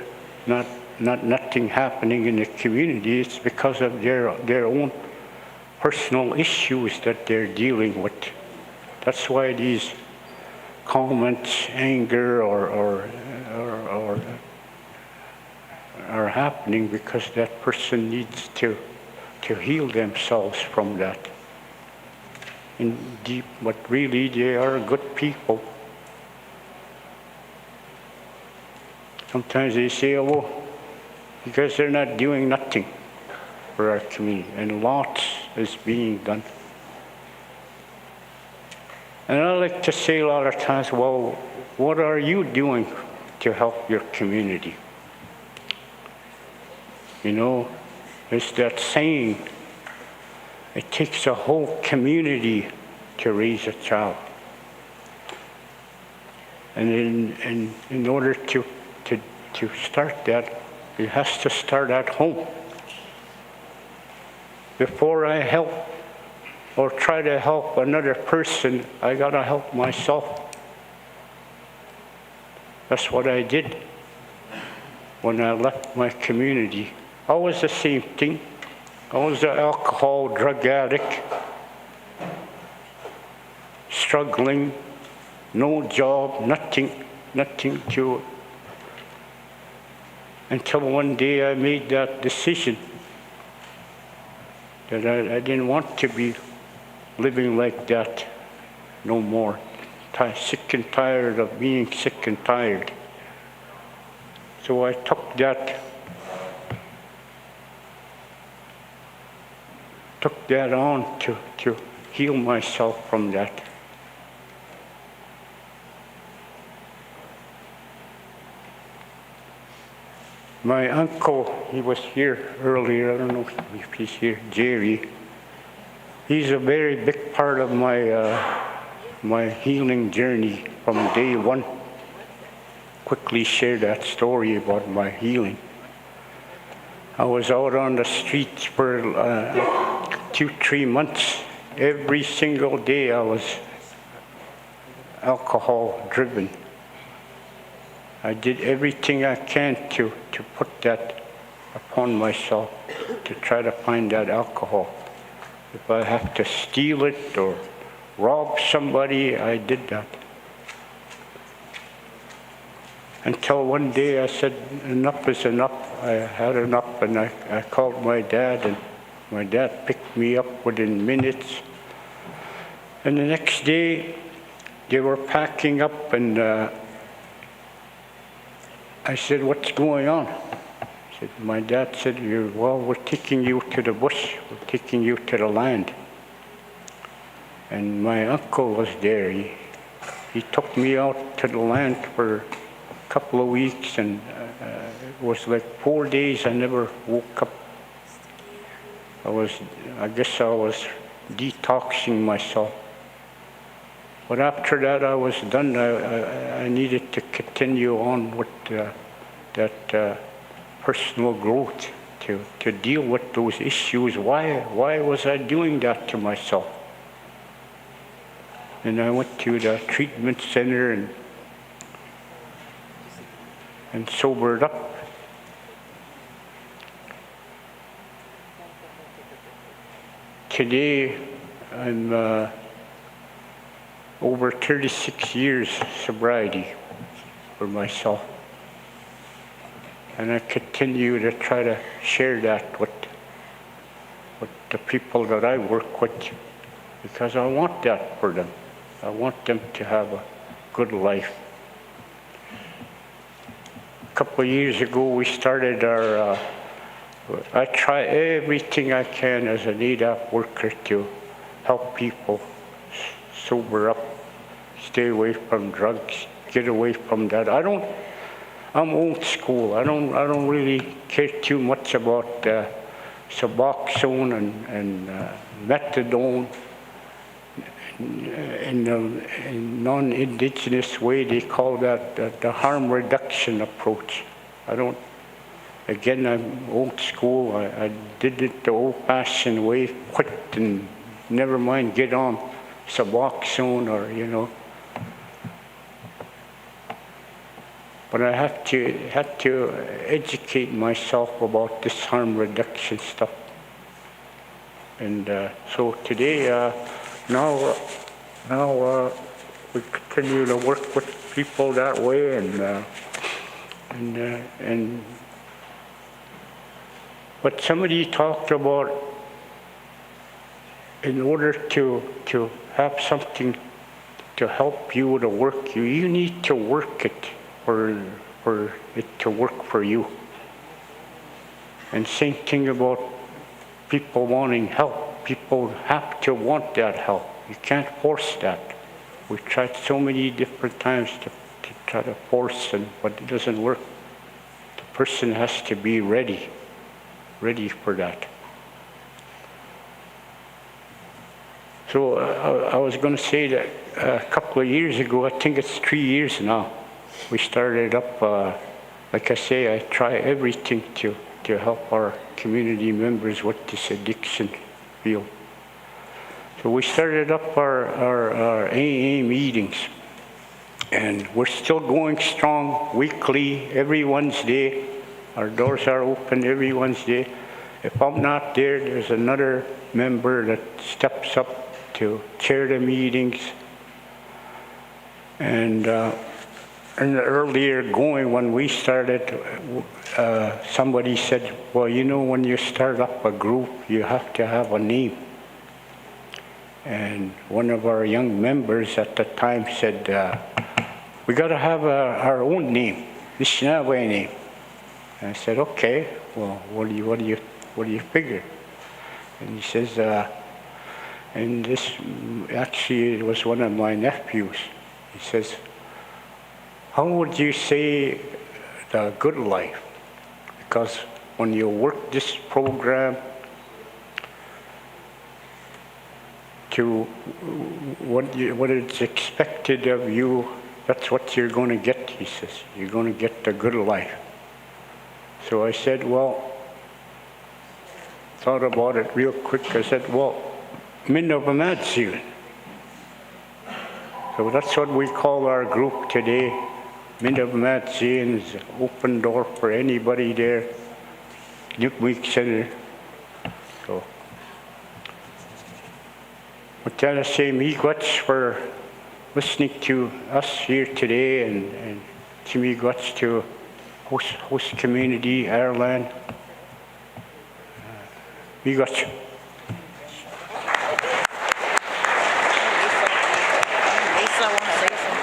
nothing happening in the community. It's because of their own personal issues that they're dealing with. That's why these comments, anger, or are happening, because that person needs to heal themselves from that. In deep, but really they are good people. Sometimes they say, oh, because they're not doing nothing for our community, and lots is being done. And I like to say a lot of times, well, what are you doing to help your community? You know, it's that saying, it takes a whole community to raise a child. And in order to start that, it has to start at home. Before I help or try to help another person, I gotta help myself. That's what I did when I left my community. I was the same thing. I was an alcohol, drug addict, struggling, no job, nothing to, until one day I made that decision that I didn't want to be living like that no more. Sick and tired of being sick and tired. So I took that on to heal myself from that. My uncle, he was here earlier, I don't know if he's here, Jerry. He's a very big part of my healing journey from day one. Quickly share that story about my healing. I was out on the streets for 2-3 months. Every single day I was alcohol driven. I did everything I can to put that upon myself, to try to find that alcohol. If I have to steal it or rob somebody, I did that. Until one day I said, enough is enough. I had enough, and I called my dad, and my dad picked me up within minutes. And the next day, they were packing up, and I said, what's going on? My dad said, well, we're taking you to the bush. We're taking you to the land. And my uncle was there. He took me out to the land for a couple of weeks, and it was like 4 days I never woke up. I guess I was detoxing myself. But after that I was done. I needed to continue on with that personal growth, to deal with those issues. Why was I doing that to myself? And I went to the treatment center and sobered up. Today, I'm over 36 years sobriety for myself. And I continue to try to share that with the people that I work with, because I want that for them. I want them to have a good life. A couple of years ago, we started I try everything I can as an ADAP worker to help people sober up, stay away from drugs, get away from that. I'm old school. I don't really care too much about Suboxone and methadone. In the non-indigenous way, they call that the harm reduction approach. Again, I'm old school. I did it the old-fashioned way, quit and never mind get on Suboxone or, But I had to educate myself about this harm reduction stuff. And so today, now we continue to work with people that way, but somebody talked about, in order to have something to help you to work you need to work it for it to work for you. And same thing about people wanting help. People have to want that help. You can't force that. We tried so many different times to try to force, but it doesn't work. The person has to be ready for that. So I was going to say that a couple of years ago, I think it's 3 years now, we started up, like I say, I try everything to help our community members with this addiction field. So we started up our AA meetings, and we're still going strong weekly, every Wednesday. Our doors are open every Wednesday. If I'm not there, there's another member that steps up to chair the meetings. And earlier going, when we started, somebody said, well, you know, when you start up a group, you have to have a name. And one of our young members at the time said, we got to have our own name, Nishnaway name. And I said, okay, well, what do you figure? And he says, and this actually it was one of my nephews. He says, how would you say the good life? Because when you work this program to what is expected of you, that's what you're going to get, he says. You're going to get the good life. So I said, well, thought about it real quick. I said, well, Minnovamadsilan. So that's what we call our group today. Minnovamadsilan is an open door for anybody there. Newt Center. So, with that, I say miigwats for listening to us here today, and miigwats to host community, Ireland. Miigwats.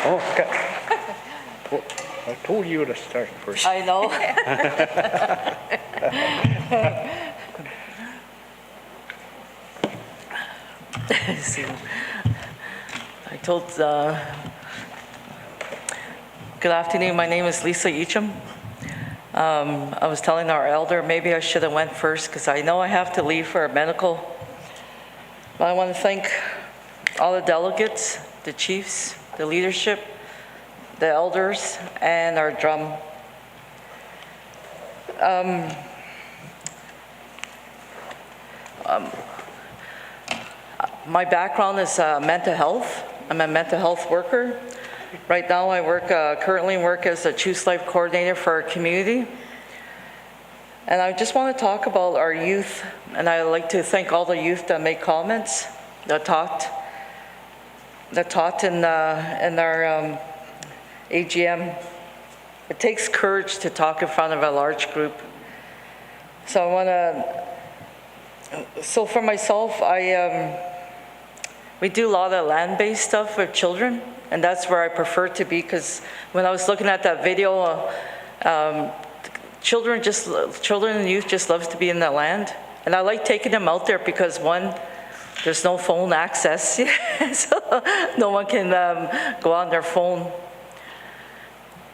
Oh, okay. Well, I told you to start first. I know. See, I told, good afternoon, my name is Lisa Eacham. I was telling our elder, maybe I should have went first because I know I have to leave for a medical. But I want to thank all the delegates, the chiefs, the leadership, the elders, and our drum. My background is mental health. I'm a mental health worker. Right now I currently work as a Choose Life coordinator for our community. And I just want to talk about our youth, and I would like to thank all the youth that made comments, that taught in our AGM. It takes courage to talk in front of a large group. So for myself, we do a lot of land-based stuff with children, and that's where I prefer to be, because when I was looking at that video, children and youth just love to be in the land. And I like taking them out there because, one, there's no phone access, so no one can go on their phone.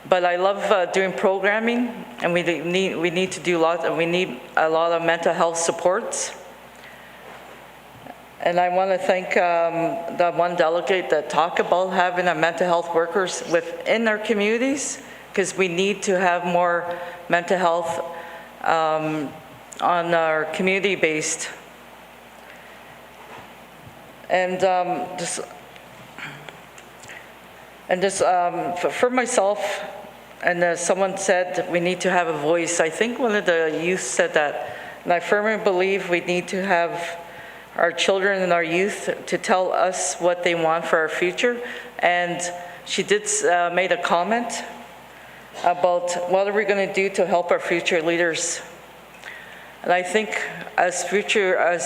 But I love doing programming, and we need to do we need a lot of mental health supports. And I want to thank the one delegate that talked about having a mental health workers within our communities, because we need to have more mental health on our community-based. And for myself, and someone said we need to have a voice. I think one of the youth said that, and I firmly believe we need to have our children and our youth to tell us what they want for our future. And she did made a comment about what are we going to do to help our future leaders. And I think as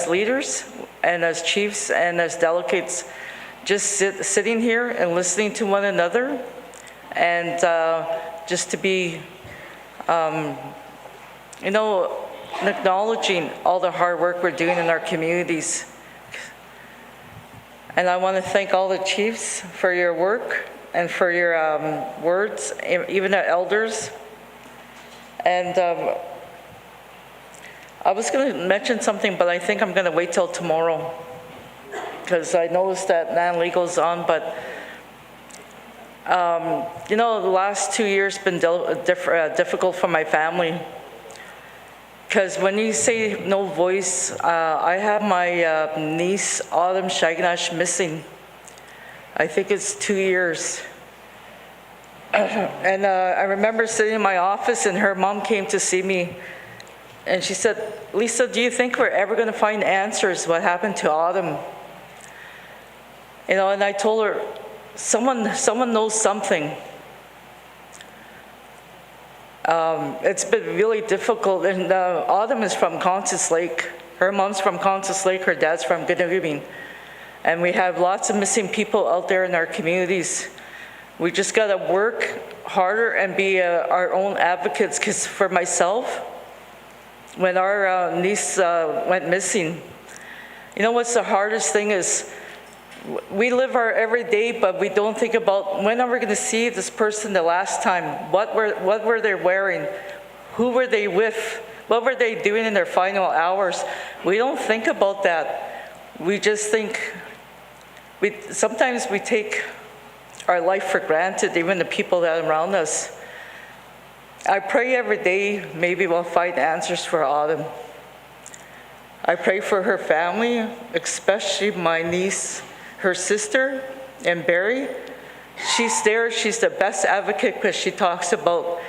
leaders and as chiefs and as delegates, just sitting here and listening to one another, and just to be, and acknowledging all the hard work we're doing in our communities. And I want to thank all the chiefs for your work and for your words, even the elders. And I was going to mention something, but I think I'm going to wait till tomorrow, because I noticed that non-legal's on, but you know, the last 2 years been difficult for my family. Because when you say no voice, I have my niece, Autumn Shagnash, missing. I think it's 2 years. And I remember sitting in my office and her mom came to see me and she said, "Lisa, do you think we're ever going to find answers what happened to Autumn?" You know, and I told her, someone knows something. It's been really difficult, and Autumn is from Constance Lake. Her mom's from Constance Lake, her dad's from Gunagubin. And we have lots of missing people out there in our communities. We just gotta work harder and be our own advocates, because for myself, when our niece went missing, you know what's the hardest thing is, we live our everyday, but we don't think about when are we going to see this person the last time? What were they wearing? Who were they with? What were they doing in their final hours? We don't think about that. We just think, sometimes we take our life for granted, even the people that are around us. I pray every day maybe we'll find answers for Autumn. I pray for her family, especially my niece, her sister, and Barry. She's there, she's the best advocate because she talks about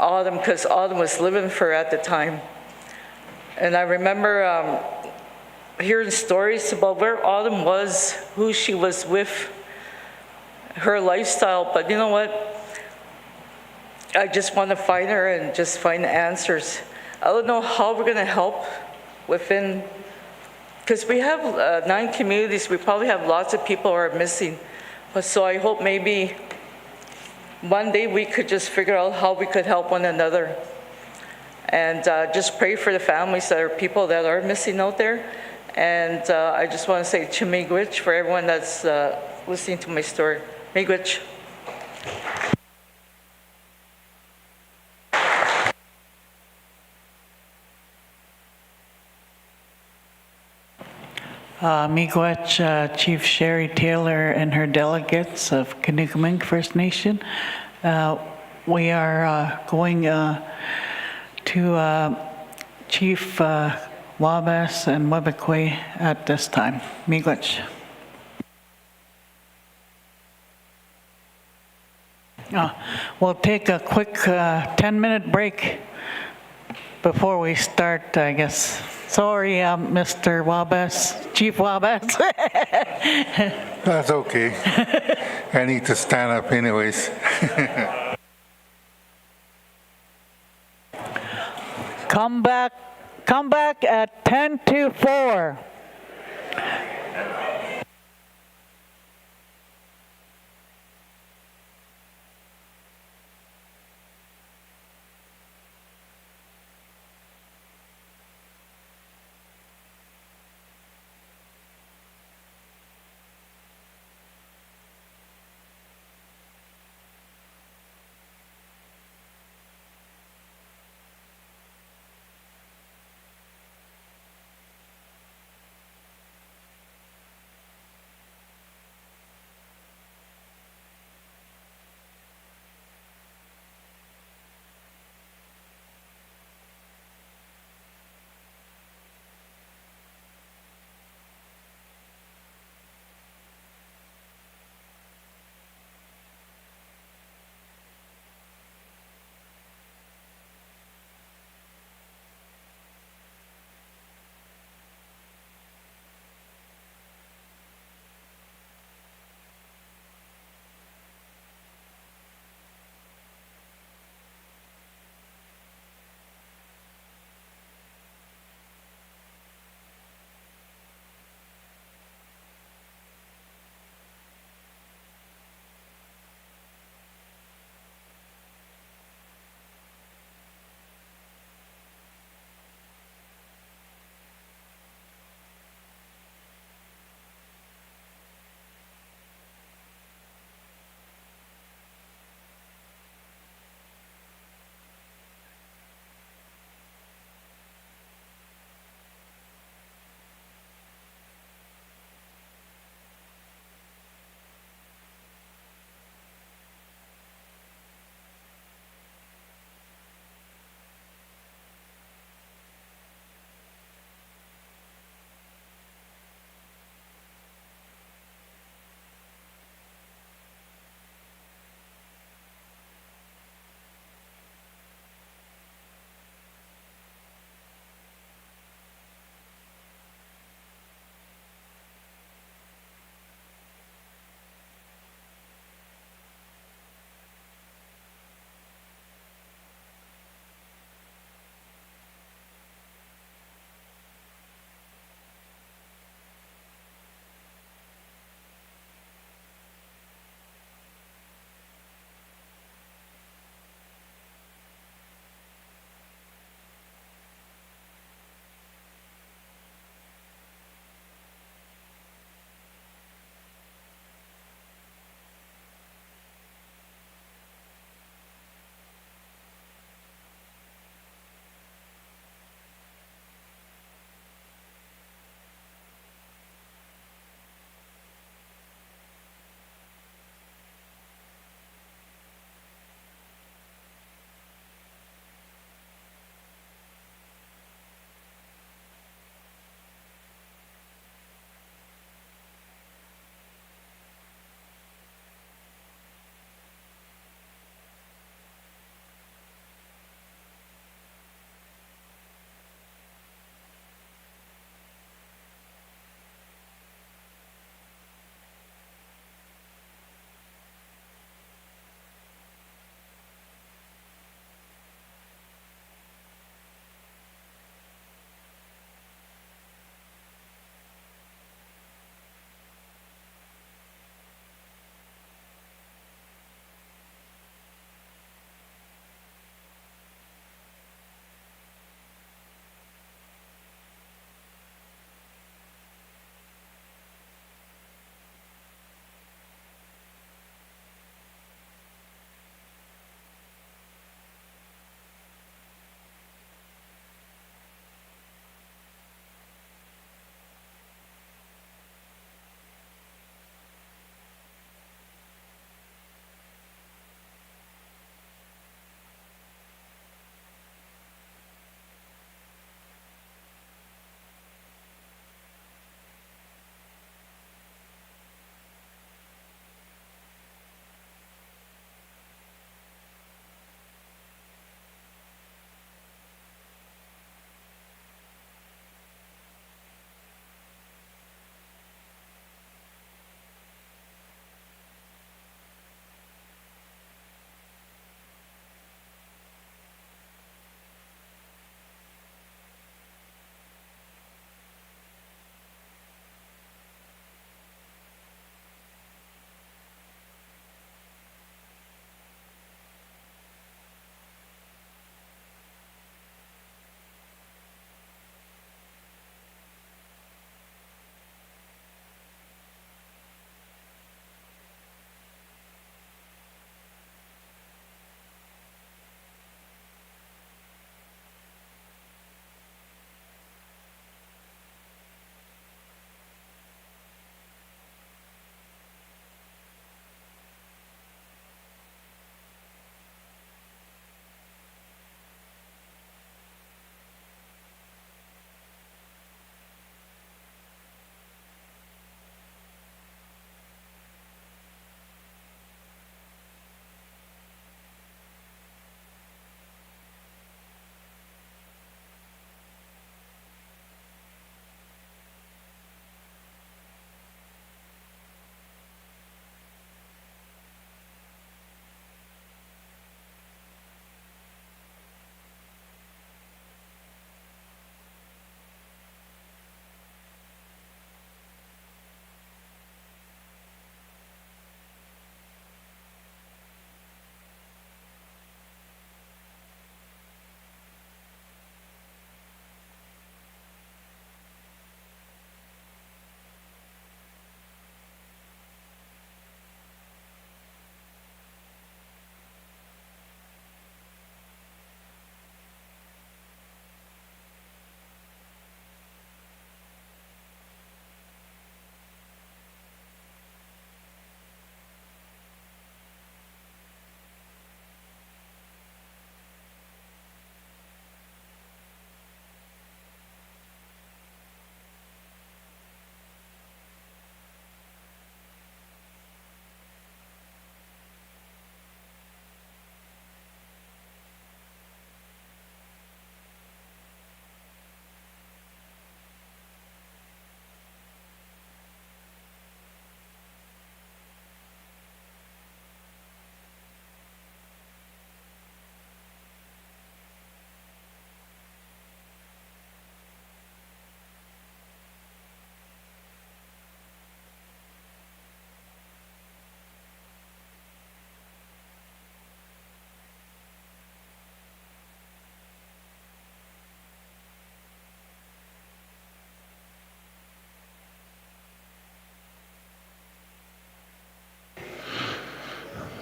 Autumn, because Autumn was living for her at the time. And I remember hearing stories about where Autumn was, who she was with, her lifestyle, but you know what? I just want to find her and just find answers. I don't know how we're gonna help within, because we have 9 communities, we probably have lots of people who are missing. But so I hope maybe one day we could just figure out how we could help one another. And just pray for the families that are people that are missing out there. And I just want to say Chimigwich for everyone that's listening to my story. Miigwech. Miigwech, Chief Sherry Taylor and her delegates of Kanukamink First Nation. We are going to Chief Wabas and Webekwe at this time. Miigwech. We'll take a quick 10-minute break before we start, I guess. Sorry, Mr. Wabas, Chief Wabas. That's okay. I need to stand up anyways. Come back at 10 to 4.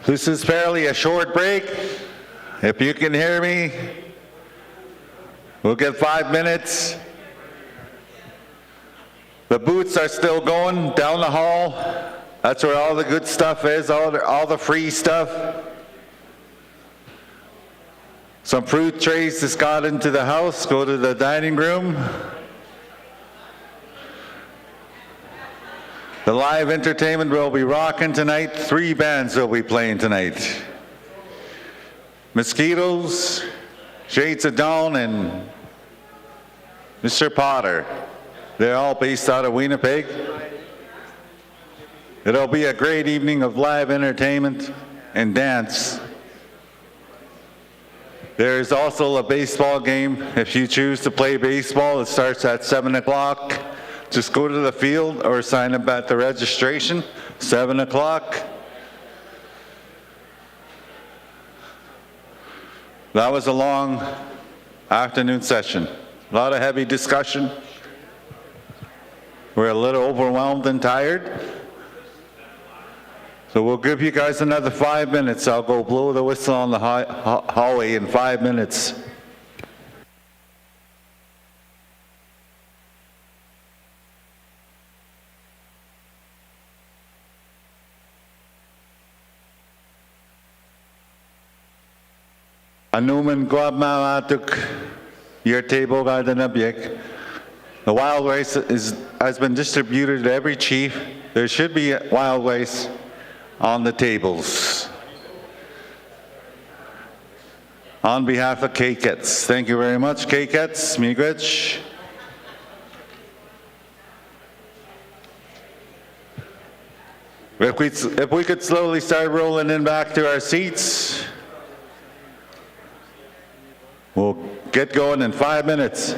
This is fairly a short break. If you can hear me, we'll get 5 minutes. The booths are still going down the hall. That's where all the good stuff is, all the free stuff. Some fruit trays just got into the house. Go to the dining room. The live entertainment will be rocking tonight. 3 bands will be playing tonight. Mosquitoes, Shades of Dawn, and Mr. Potter. They're all based out of Winnipeg. It'll be a great evening of live entertainment and dance. There's also a baseball game. If you choose to play baseball, it starts at 7 o'clock. Just go to the field or sign up at the registration, 7 o'clock. That was a long afternoon session. A lot of heavy discussion. We're a little overwhelmed and tired. So we'll give you guys another 5 minutes. I'll go blow the whistle on the hallway in 5 minutes. Anuman Guabmamatuk, your table garden object. The wild rice has been distributed to every chief. There should be wild rice on the tables. On behalf of KKETS, thank you very much, KKETS, Miigwech. If we could slowly start rolling in back to our seats, we'll get going in 5 minutes.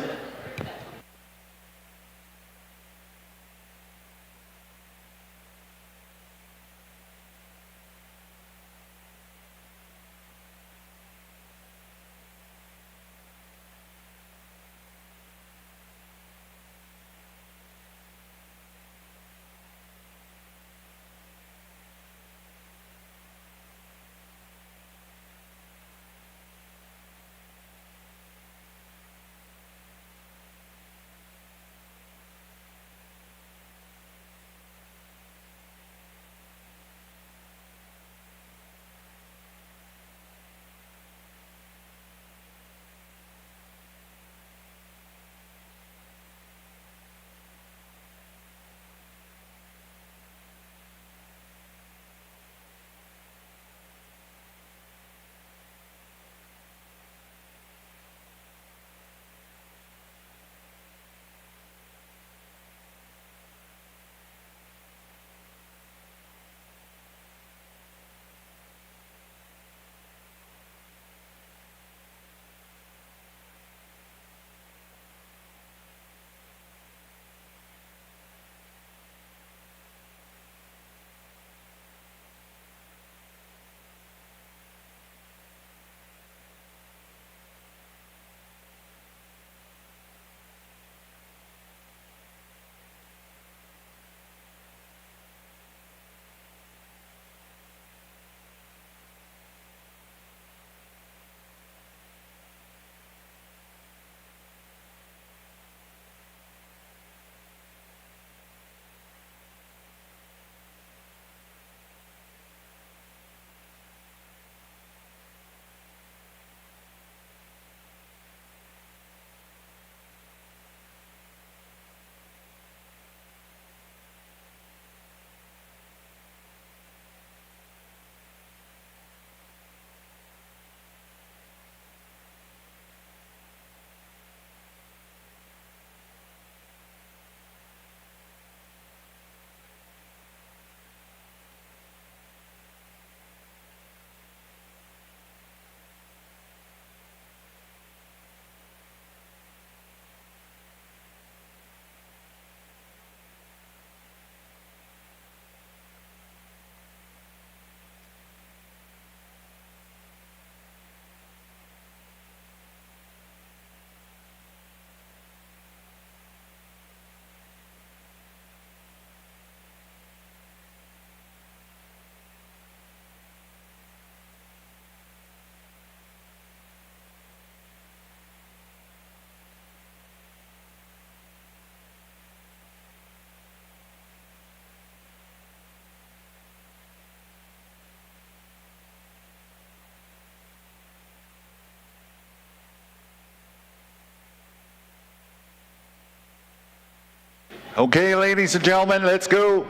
Okay, ladies and gentlemen, let's go.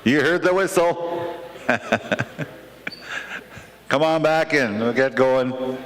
You heard the whistle. Come on back in, we'll get going.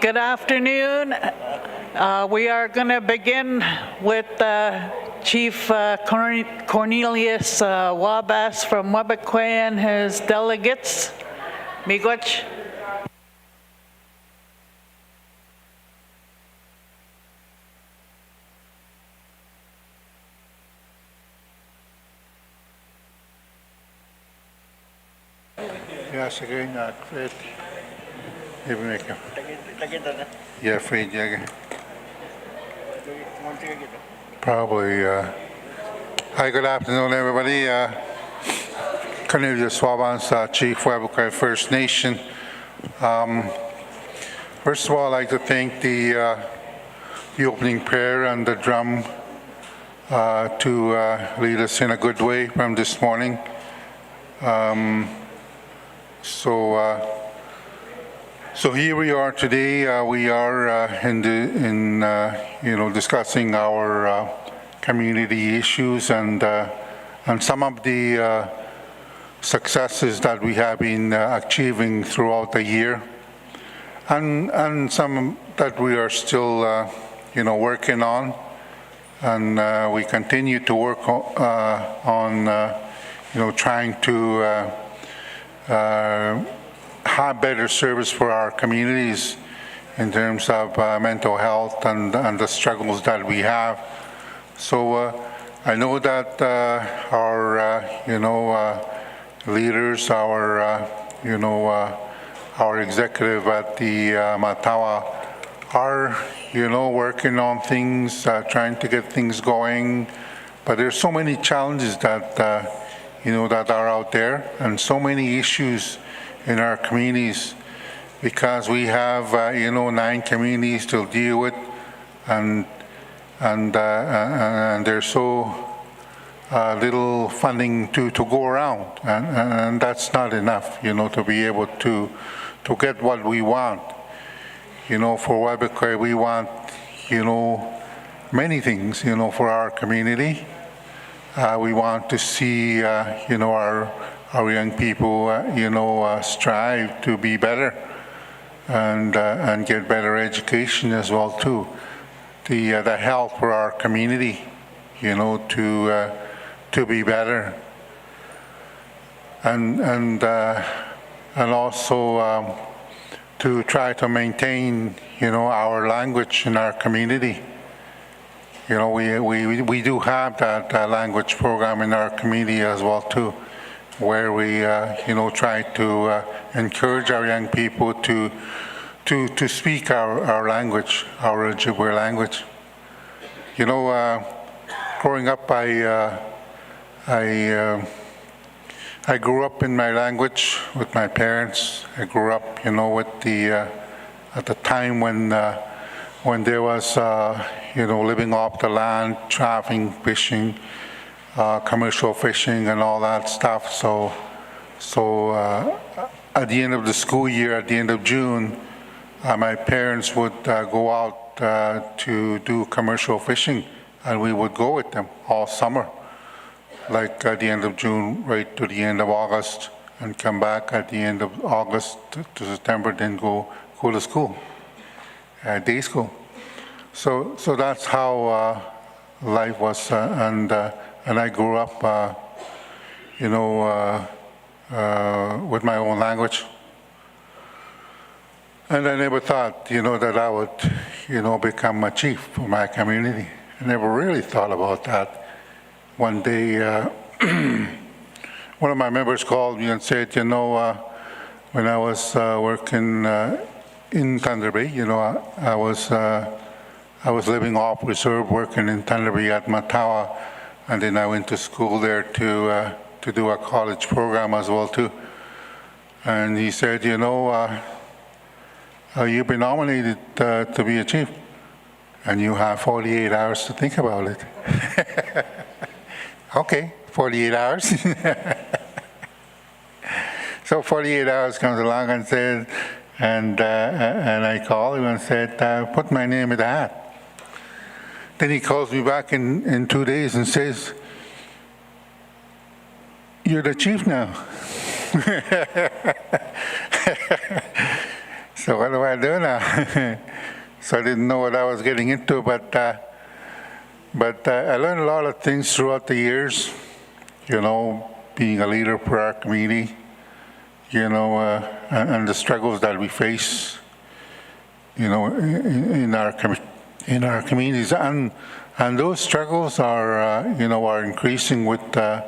Good afternoon. We are going to begin with Chief Cornelius Wabas from Wabakwe and his delegates. Miigwech. Yes, again, Fred. Even make him. Yeah, Fred, yeah. Probably. Hi, good afternoon, everybody. Cornelius Wabans, Chief Wabakwe First Nation. First of all, I'd like to thank the opening prayer and the drum to lead us in a good way from this morning. So here we are today. We are discussing our community issues and some of the successes that we have been achieving throughout the year, and some that we are still working on, and we continue to work on trying to have better service for our communities in terms of mental health and the struggles that we have. So I know that our leaders, our executive at the Matawa are working on things, trying to get things going, but there's so many challenges that that are out there, and so many issues in our communities, because we have 9 communities to deal with, and they're so little funding to go around, and that's not enough, to be able to get what we want. For Waibukai, we want, many things, for our community. We want to see, our young people, strive to be better and get better education as well too. The health for our community, to be better, and also to try to maintain, our language in our community. We do have that language program in our community as well too, where we try to encourage our young people to speak our language, our Ojibwe language. Growing up, I grew up in my language with my parents. I grew up, with at the time when there was, living off the land, traveling, fishing, commercial fishing, and all that stuff. So at the end of the school year, at the end of June, my parents would go out to do commercial fishing, and we would go with them all summer, like at the end of June right to the end of August, and come back at the end of August to September, then go to school, day school. So that's how life was, and I grew up, with my own language. And I never thought, that I would, become a chief for my community. I never really thought about that. One day, one of my members called me and said, when I was working in Thunder Bay, I was living off reserve, working in Thunder Bay at Matawa, and then I went to school there to do a college program as well too. And he said, you've been nominated to be a chief, and you have 48 hours to think about it. Okay, 48 hours. So 48 hours comes along and said, and I called him and said, put my name in the hat. Then he calls me back in 2 days and says, you're the chief now. So what do I do now? So I didn't know what I was getting into, but I learned a lot of things throughout the years, being a leader for our community, and the struggles that we face, in our communities, and those struggles are, are increasing with the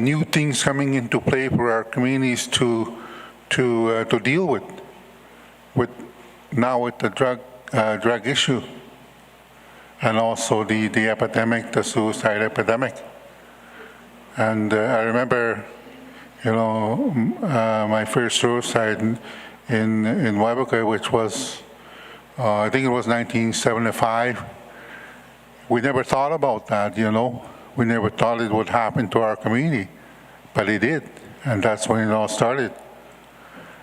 new things coming into play for our communities to deal with now with the drug issue, and also the epidemic, the suicide epidemic. And I remember, my first suicide in Waibukai, which was, I think it was 1975. We never thought about that, We never thought it would happen to our community, but it did, and that's when it all started.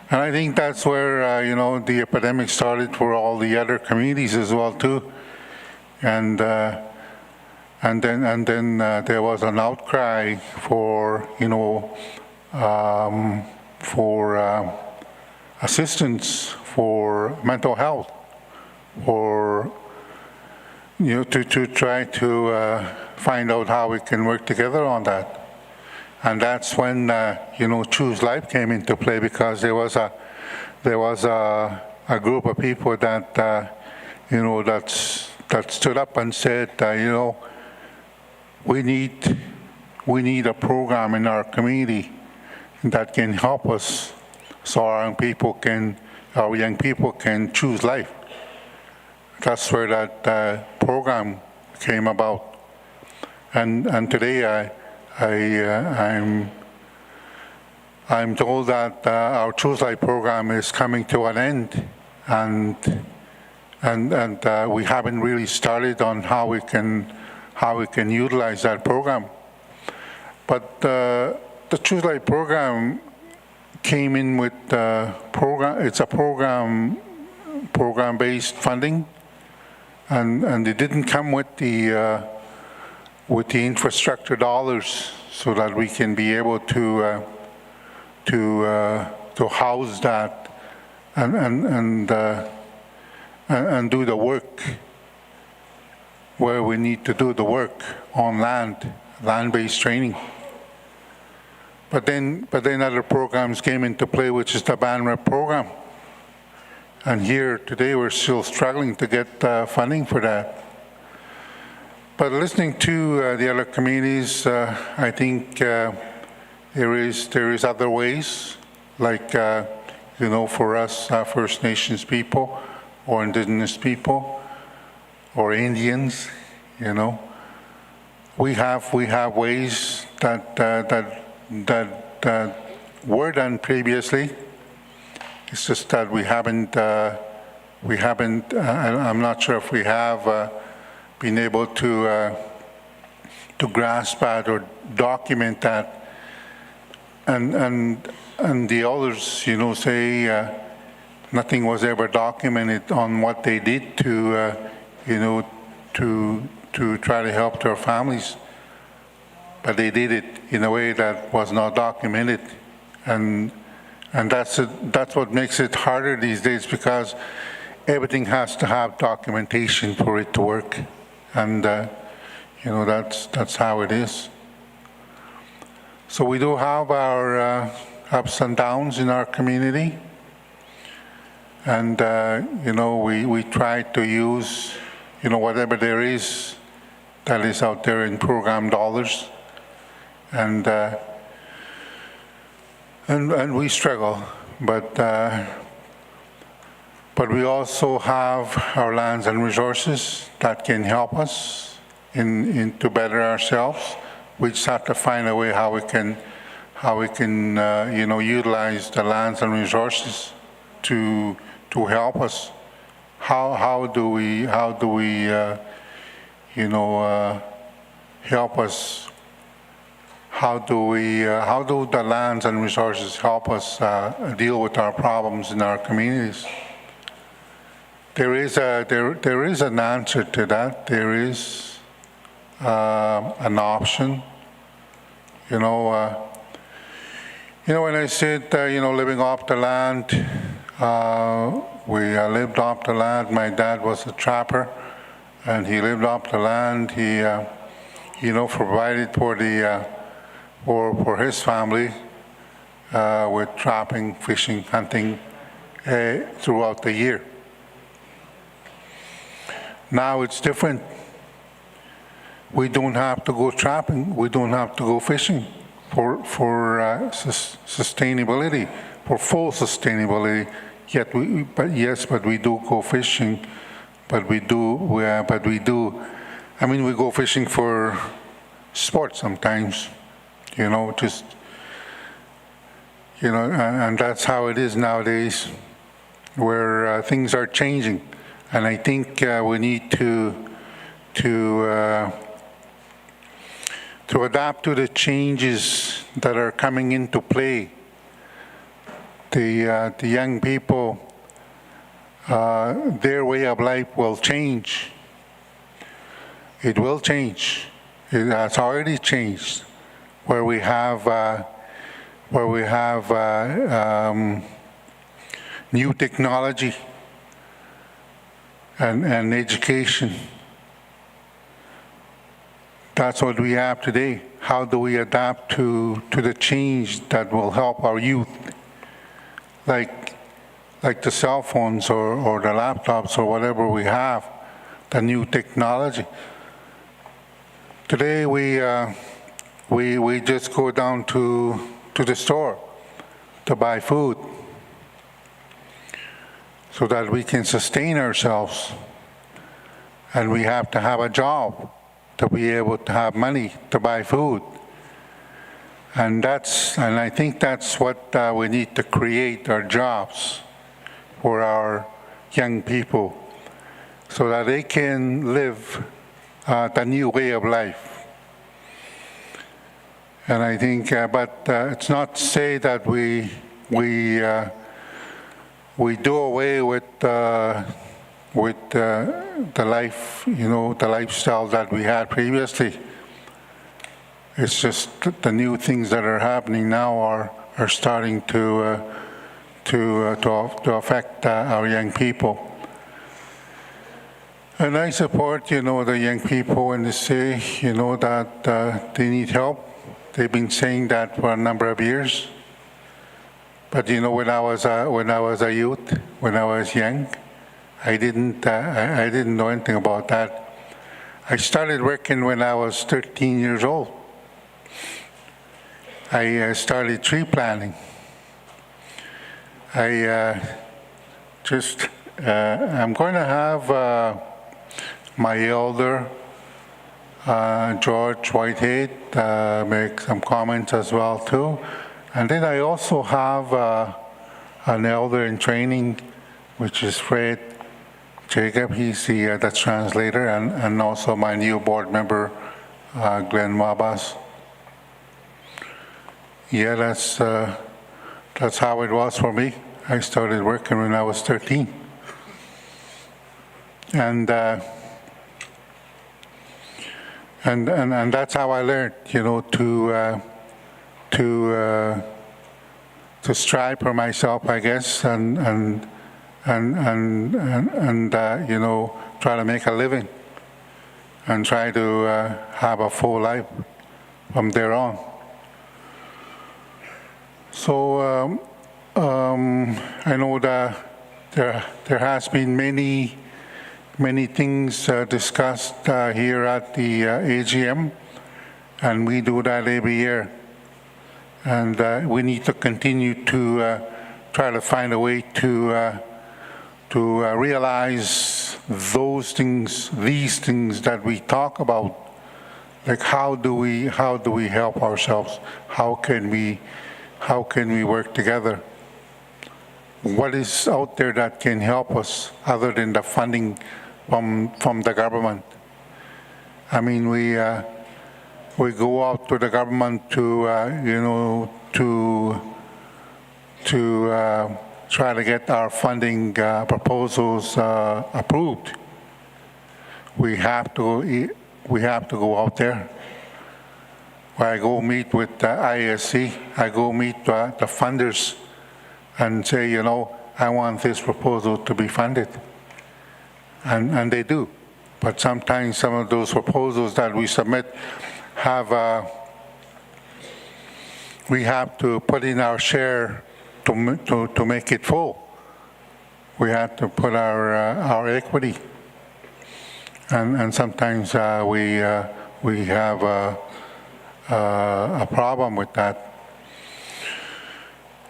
And I think that's where, the epidemic started for all the other communities as well too. And then there was an outcry for, for assistance for mental health, for, to try to find out how we can work together on that. And that's when, Choose Life came into play, because there was a group of people that, that stood up and said, we need a program in our community that can help us, so our young people can choose life. That's where that program came about. And today I'm told that our Choose Life program is coming to an end, and we haven't really started on how we can utilize that program. But the Choose Life program came in with it's a program-based funding, and it didn't come with the infrastructure dollars so that we can be able to house that and do the work where we need to do the work on land-based training. But then other programs came into play, which is the BANREP program. And here today we're still struggling to get funding for that. But listening to the other communities, I think there is other ways, like for us First Nations people or Indigenous people or Indians, we have ways that were done previously. It's just that we haven't. I'm not sure if we have been able to grasp that or document that. And the others, say nothing was ever documented on what they did to try to help their families. But they did it in a way that was not documented, and that's what makes it harder these days, because everything has to have documentation for it to work, and that's how it is. So we do have our ups and downs in our community, and we try to use whatever there is that is out there in program dollars. And we struggle, but we also have our lands and resources that can help us to better ourselves. We just have to find a way how we can utilize the lands and resources to help us. How do we help us? How do the lands and resources help us deal with our problems in our communities? There is an answer to that. There is an option. When I said living off the land, we lived off the land. My dad was a trapper, and he lived off the land. He provided for his family with trapping, fishing, hunting throughout the year. Now it's different. We don't have to go trapping. We don't have to go fishing for sustainability, for full sustainability. But we do go fishing. But we do. I mean, we go fishing for sport sometimes. And that's how it is nowadays, where things are changing, and I think we need to adapt to the changes that are coming into play. The young people, their way of life will change. It will change. It has already changed. Where we have new technology and education. That's what we have today. How do we adapt to the change that will help our youth, like the cell phones or the laptops or whatever we have, the new technology. Today we just go down to the store to buy food so that we can sustain ourselves, and we have to have a job to be able to have money to buy food. And I think that's what we need to create, our jobs for our young people, so that they can live the new way of life. And I think, but it's not to say that we do away with the life, the lifestyle that we had previously. It's just the new things that are happening now are starting to affect our young people. And I support, the young people when they say, that they need help. They've been saying that for a number of years. But when I was a youth, when I was young, I didn't know anything about that. I started working when I was 13 years old. I started tree planting. I'm going to have my elder, George Whitehead, make some comments as well too. And then I also have an elder in training, which is Fred Jacob. He's the translator, and also my new board member, Glenn Mabas. Yeah, that's how it was for me. I started working when I was 13. And that's how I learned, to strive for myself, I guess, and try to make a living and try to have a full life from there on. So I know that there has been many things discussed here at the AGM, and we do that every year. And we need to continue to try to find a way to realize these things that we talk about. Like how do we help ourselves? How can we work together? What is out there that can help us other than the funding from the government? I mean, we go out to the government to try to get our funding proposals approved. We have to go out there. I go meet with the ISC. I go meet the funders and say, I want this proposal to be funded. And they do. But sometimes some of those proposals that we submit we have to put in our share to make it full. We have to put our equity. And sometimes we have a problem with that.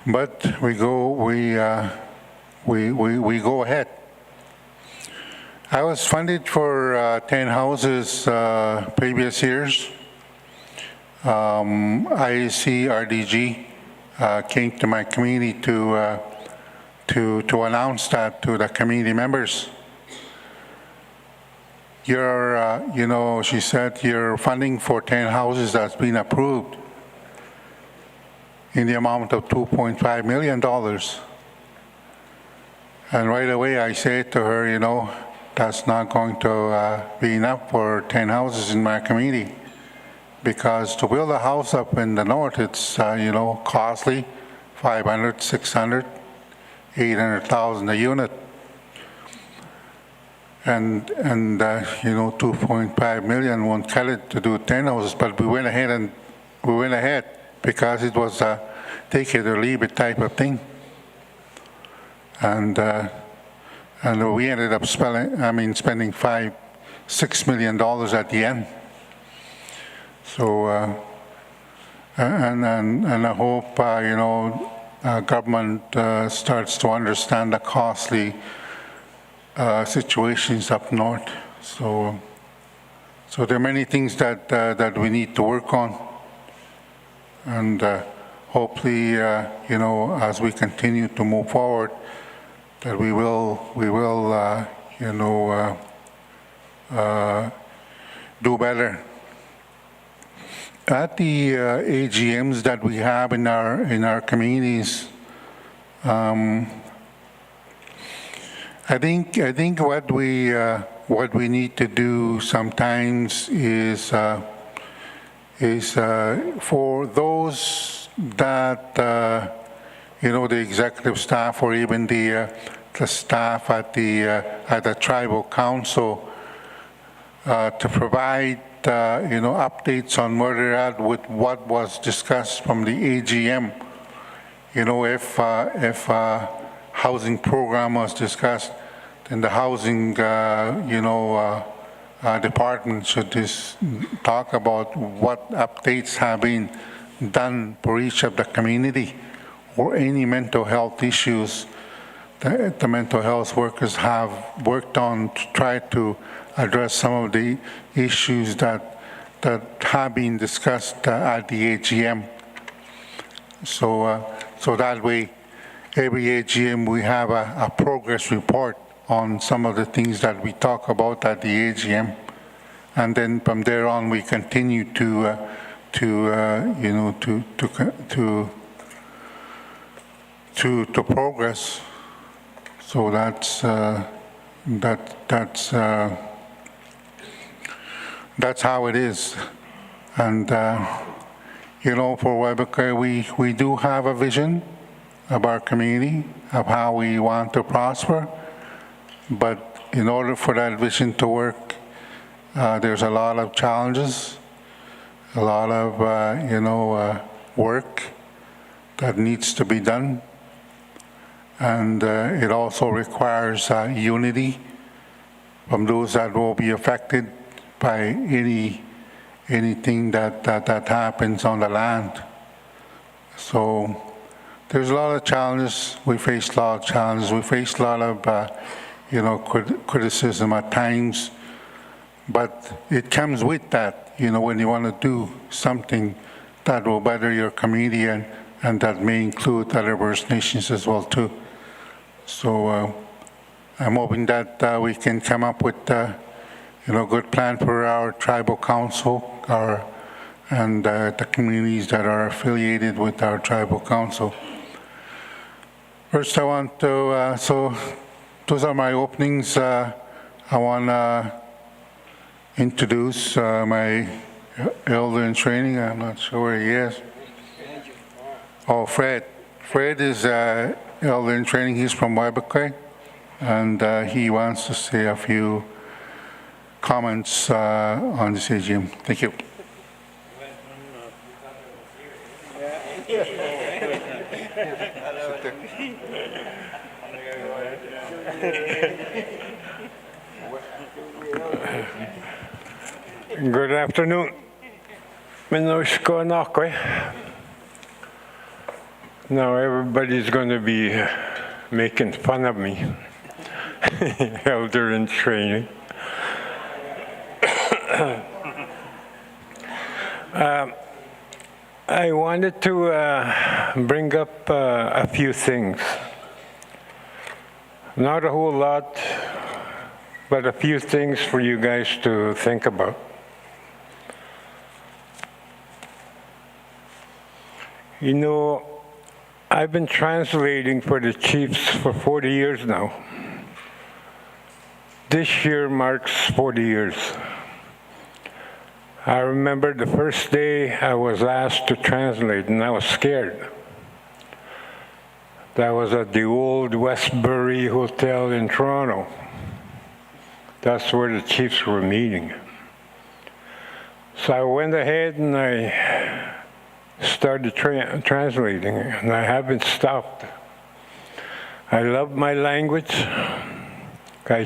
But we go ahead. I was funded for 10 houses previous years. IAC RDG came to my community to announce that to the community members. She said, your funding for 10 houses has been approved in the amount of $2.5 million. And right away I said to her, that's not going to be enough for 10 houses in my community. Because to build a house up in the north, it's, costly, $500,000, $600,000, $800,000 a unit. And 2.5 million won't cut it to do 10 houses, but we went ahead because it was a take it or leave it type of thing. And we ended up spending $6 million at the end. So, and I hope, government starts to understand the costly situations up north. So there are many things that we need to work on. And hopefully, as we continue to move forward, that we will do better. at the AGMs that we have in our communities, I think what we need to do sometimes is for those that the executive staff or even the staff at the tribal council to provide updates on where they're at with what was discussed from the AGM. If housing program was discussed, then the housing department should just talk about what updates have been done for each of the community, or any mental health issues that the mental health workers have worked on to try to address some of the issues that have been discussed at the AGM. So that way, every AGM we have a progress report on some of the things that we talk about at the AGM, and then from there on we continue to progress. So that's how it is. And for Webecker, we do have a vision of our community, of how we want to prosper. But in order for that vision to work, there's a lot of challenges, a lot of work that needs to be done. And it also requires unity from those that will be affected by anything that happens on the land. So there's a lot of challenges. We face a lot of challenges. We face a lot of criticism at times, but it comes with that. When you want to do something that will better your community, and that may include other First Nations as well too. So I'm hoping that we can come up with good plan for our tribal council, and the communities that are affiliated with our tribal council. First, I want to, so those are my openings. I want to introduce my elder in training. I'm not sure where he is. Oh, Fred. Fred is elder in training. He's from Webecker, and he wants to say a few comments on this AGM. Thank you. Good afternoon. Now everybody's going to be making fun of me. Elder in training. I wanted to bring up a few things. Not a whole lot, but a few things for you guys to think about. I've been translating for the chiefs for 40 years now. This year marks 40 years. I remember the first day I was asked to translate, and I was scared. That was at the old Westbury Hotel in Toronto. That's where the chiefs were meeting. So I went ahead and I started translating, and I haven't stopped. I love my language. I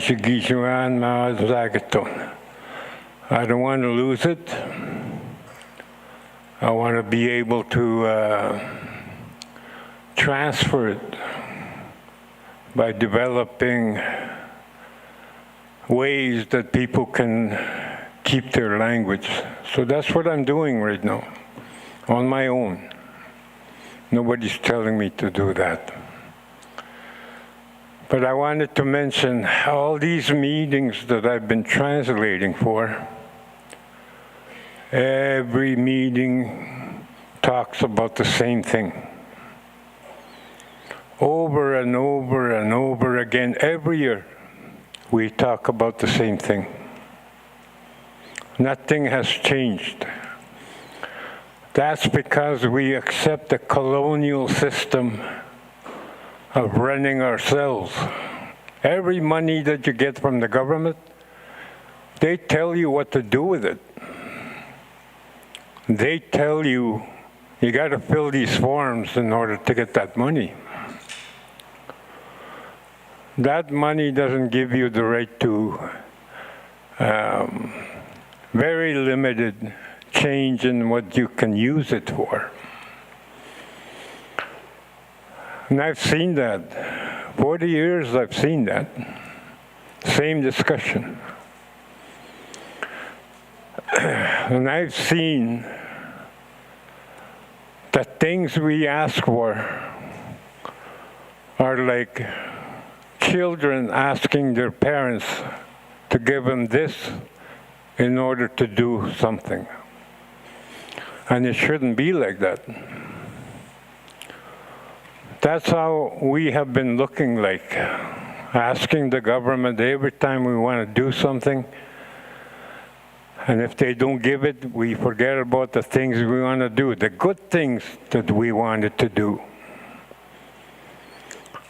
don't want to lose it. I want to be able to transfer it by developing ways that people can keep their language. So that's what I'm doing right now, on my own. Nobody's telling me to do that. But I wanted to mention all these meetings that I've been translating for. Every meeting talks about the same thing. Over and over and over again, every year, we talk about the same thing. Nothing has changed. That's because we accept the colonial system of running ourselves. Every money that you get from the government, they tell you what to do with it. They tell you, you got to fill these forms in order to get that money. That money doesn't give you the right to very limited change in what you can use it for. And I've seen that. 40 years I've seen that. Same discussion. And I've seen that things we ask for are like children asking their parents to give them this in order to do something. And it shouldn't be like that. That's how we have been looking like, asking the government every time we want to do something. And if they don't give it, we forget about the things we want to do, the good things that we wanted to do.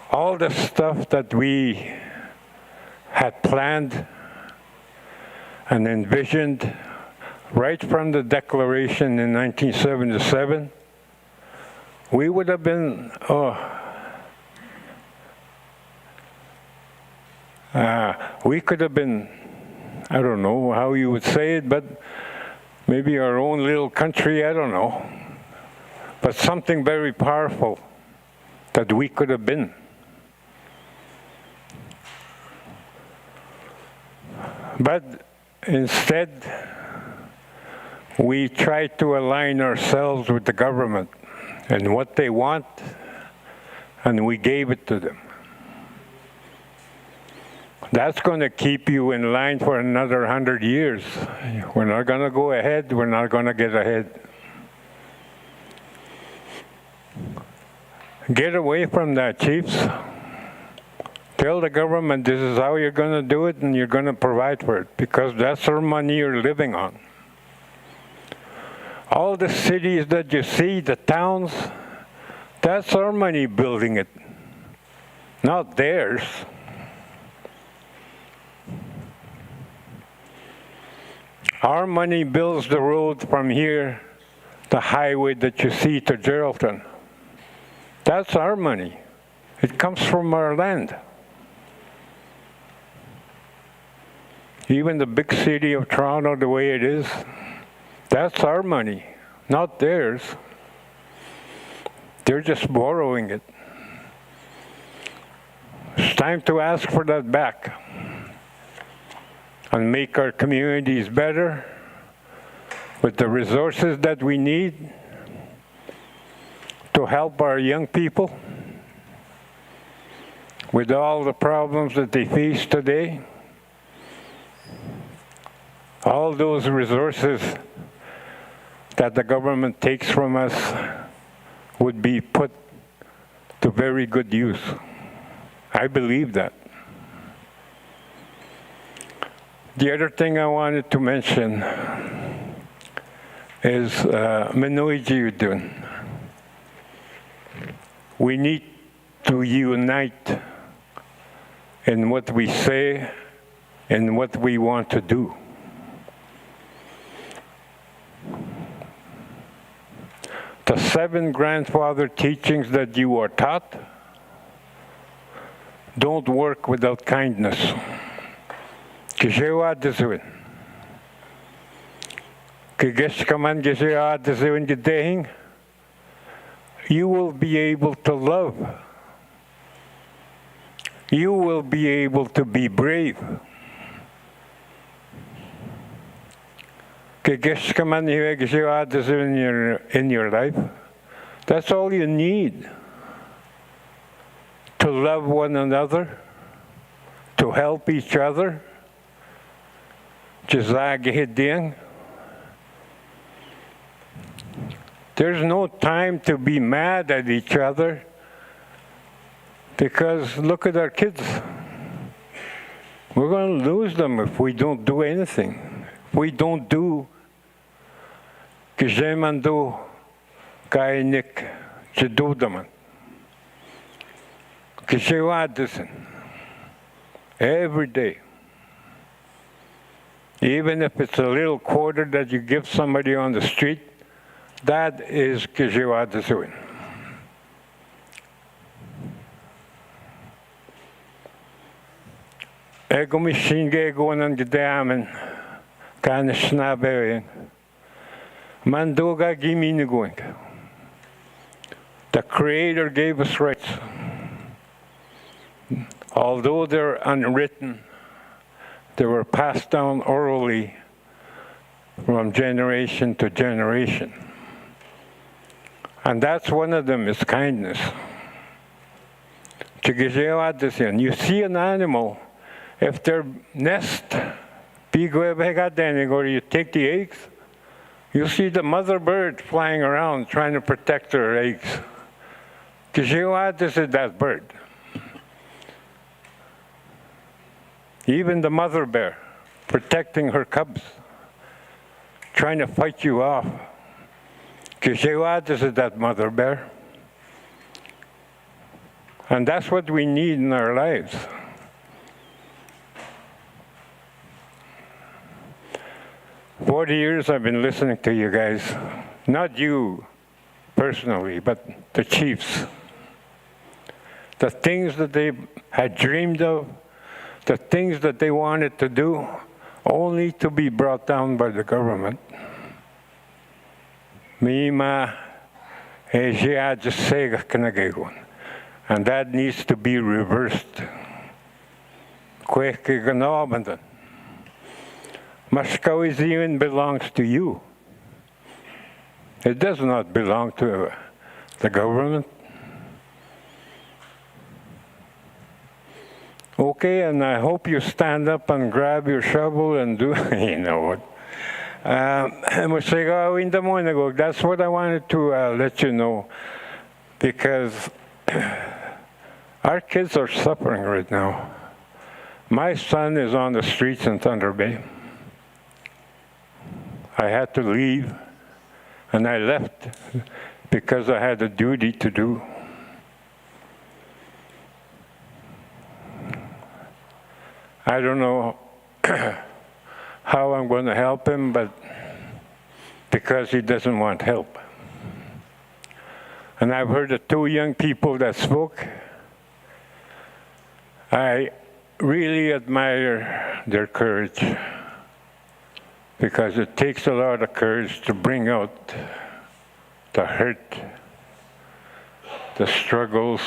All the stuff that we had planned and envisioned right from the declaration in 1977, we would have been, we could have been, I don't know how you would say it, but maybe our own little country, I don't know. But something very powerful that we could have been. But instead, we try to align ourselves with the government and what they want, and we gave it to them. That's going to keep you in line for another 100 years. We're not going to go ahead. We're not going to get ahead. Get away from that, chiefs. Tell the government this is how you're going to do it and you're going to provide for it, because that's our money you're living on. All the cities that you see, the towns, that's our money building it, not theirs. Our money builds the road from here, the highway that you see to Geraldton. That's our money. It comes from our land. Even the big city of Toronto, the way it is, that's our money, not theirs. They're just borrowing it. It's time to ask for that back and make our communities better with the resources that we need to help our young people with all the problems that they face today. All those resources that the government takes from us would be put to very good use. I believe that. The other thing I wanted to mention is Minoy. We need to unite in what we say and what we want to do. The 7 grandfather teachings that you are taught don't work without kindness. Kishewa disuin. Kigeshkaman kishewa disuin gidehing. You will be able to love. You will be able to be brave. In your life, that's all you need. To love one another, to help each other. There's no time to be mad at each other because look at our kids. We're going to lose them if we don't do anything. If we don't do Kijemando Kainik Chidudaman. Kishiwadison. Every day. Even if it's a little quarter that you give somebody on the street, that is Kishiwadisuin. Ego mishinge go nan gidamen kan snabein. Mandoga gimini going. The Creator gave us rights. Although they're unwritten, they were passed down orally from generation to generation. And that's one of them is kindness. You see an animal, if their nest, or you take the eggs, you see the mother bird flying around trying to protect her eggs. Is that bird. Even the mother bear protecting her cubs, trying to fight you off. This is that mother bear. And that's what we need in our lives. For 40 years I've been listening to you guys, not you personally, but the chiefs. The things that they had dreamed of, the things that they wanted to do, only to be brought down by the government. And that needs to be reversed. Mashkawizian belongs to you. It does not belong to the government. Okay, and I hope you stand up and grab your shovel and do, you know what. That's what I wanted to let you know, because our kids are suffering right now. My son is on the streets in Thunder Bay. I had to leave, and I left because I had a duty to do. I don't know how I'm going to help him, but because he doesn't want help. And I've heard the two young people that spoke. I really admire their courage, because it takes a lot of courage to bring out the hurt, the struggles,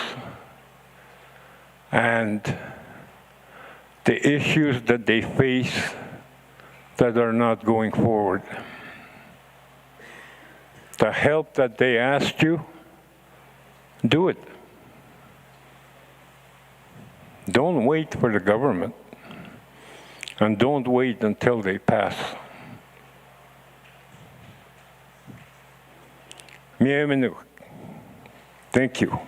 and the issues that they face that are not going forward. The help that they asked you, do it. Don't wait for the government, and don't wait until they pass. Thank you.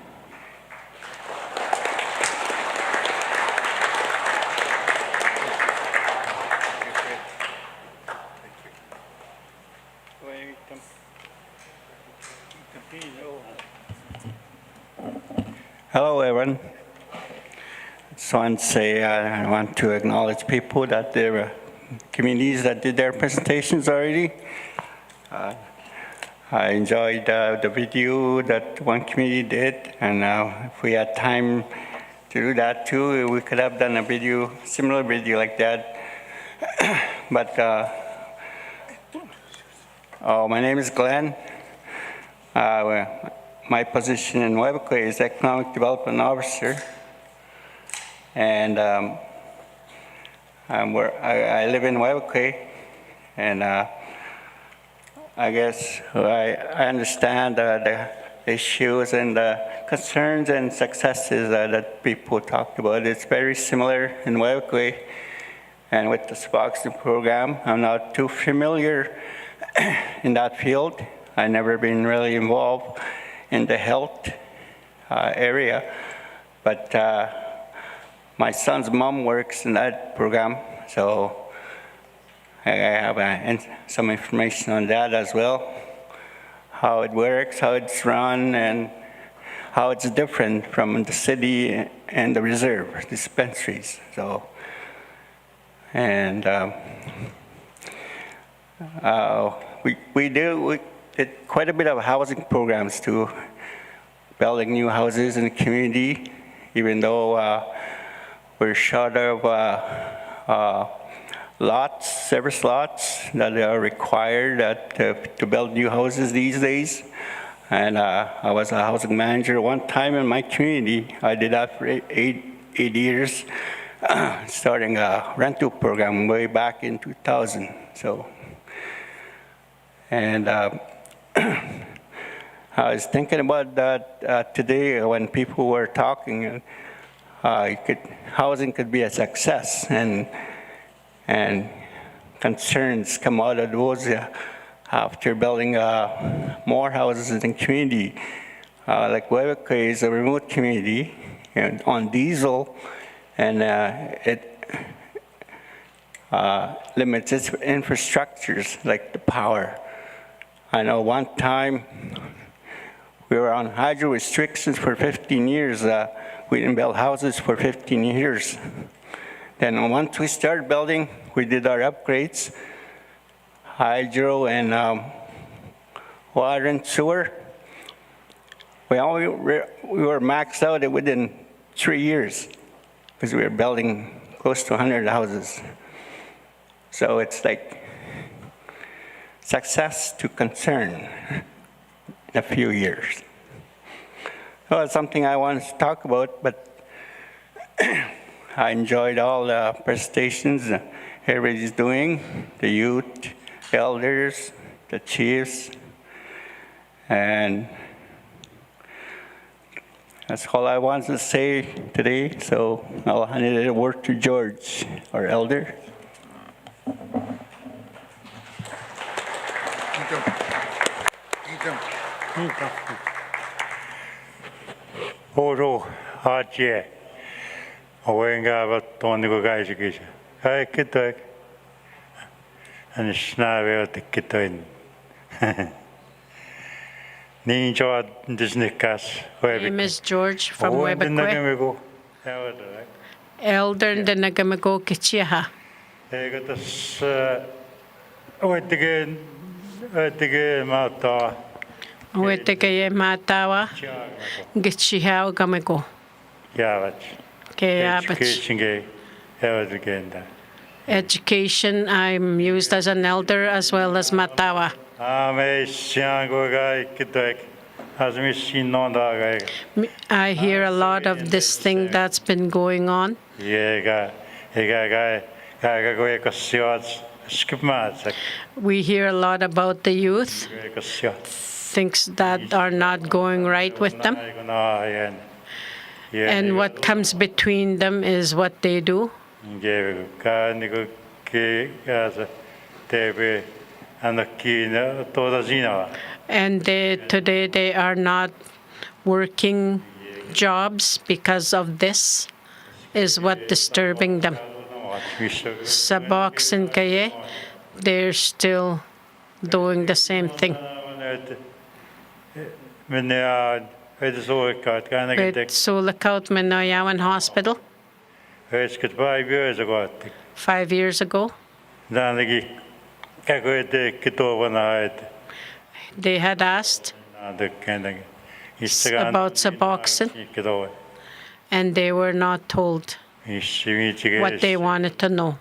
Hello, everyone. So I want to acknowledge people that there were communities that did their presentations already. I enjoyed the video that one community did, and if we had time to do that too, we could have done a video, similar video like that. But my name is Glenn. My position in Webquay is Economic Development Officer, and I live in Webquay, and I guess I understand the issues and the concerns and successes that people talked about. It's very similar in Webquay, and with the Suboxone program, I'm not too familiar in that field. I never been really involved in the health area, but my son's mom works in that program, so I have some information on that as well, how it works, how it's run, and how it's different from the city and the reserve dispensaries. So, and we did quite a bit of housing programs too, building new houses in the community, even though we're short of service lots that are required to build new houses these days. And I was a housing manager one time in my community. I did that for eight years, starting a rental program way back in 2000. So, and I was thinking about that today when people were talking. Housing could be a success, and concerns come out of those after building more houses in the community. Like Waiwaka is a remote community and on diesel, and it limits its infrastructures like the power. I know one time we were on hydro restrictions for 15 years. We didn't build houses for 15 years. Then once we started building, we did our upgrades, hydro and water and sewer. We were maxed out within 3 years because we were building close to 100 houses. So it's like success to concern in a few years. Well, it's something I wanted to talk about, but I enjoyed all the presentations everybody's doing, the youth, elders, the chiefs, and that's all I wanted to say today, so I'll hand it over to George, our elder. Oro Haje, Owenga, but Tonigo guys, I could take and snave out the kitten. Ninja Disney Cass. My name is George from Webekwe. Elder in the Nagamago Kichiha. I got this again, Matawa. Weteke Matawa, Gichihao Gamego. Education, I'm used as an elder as well as Matawa. I hear a lot of this thing that's been going on. We hear a lot about the youth, things that are not going right with them. And what comes between them is what they do. And today they are not working jobs because of this, is what disturbing them. Sabox and Kaye, they're still doing the same thing. With Sulakaut Menoyawan Hospital 5 years ago. They had asked about Suboxone, and they were not told what they wanted to know.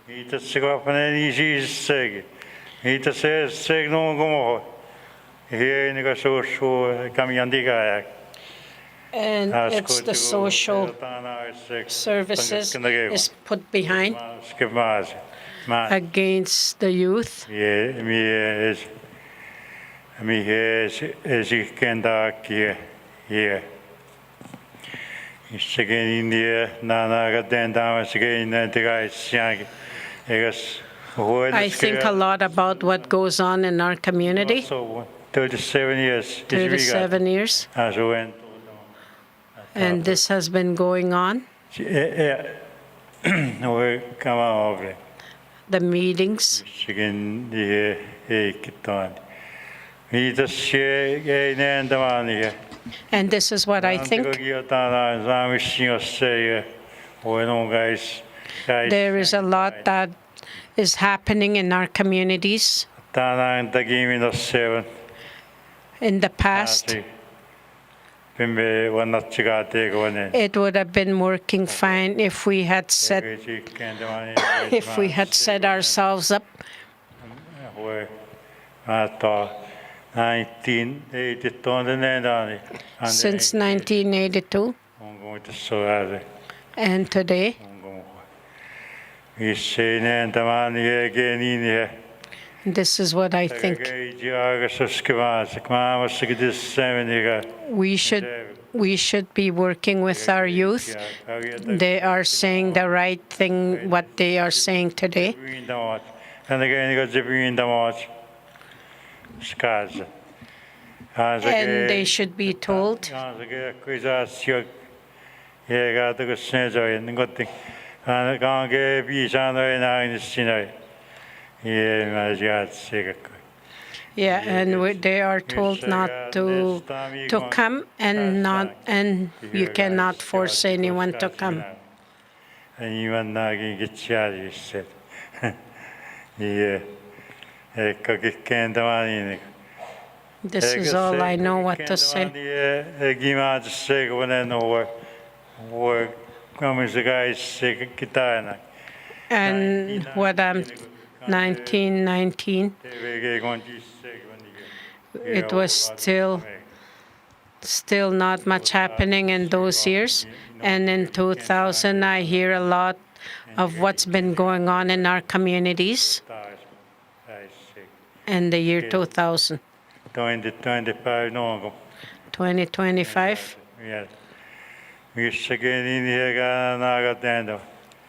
And it's the social services is put behind against the youth. I think a lot about what goes on in our community. 37 years. 37 years. And this has been going on. The meetings. And this is what I think. There is a lot that is happening in our communities. In the past, it would have been working fine if we had set ourselves up. Since 1982 and today, this is what I think. We should be working with our youth. They are saying the right thing, what they are saying today. And they should be told. Yeah, and they are told not to come, and you cannot force anyone to come. This is all I know what to say. And what I'm 1919, it was still not much happening in those years. And in 2000, I hear a lot of what's been going on in our communities in the year 2000. 2025.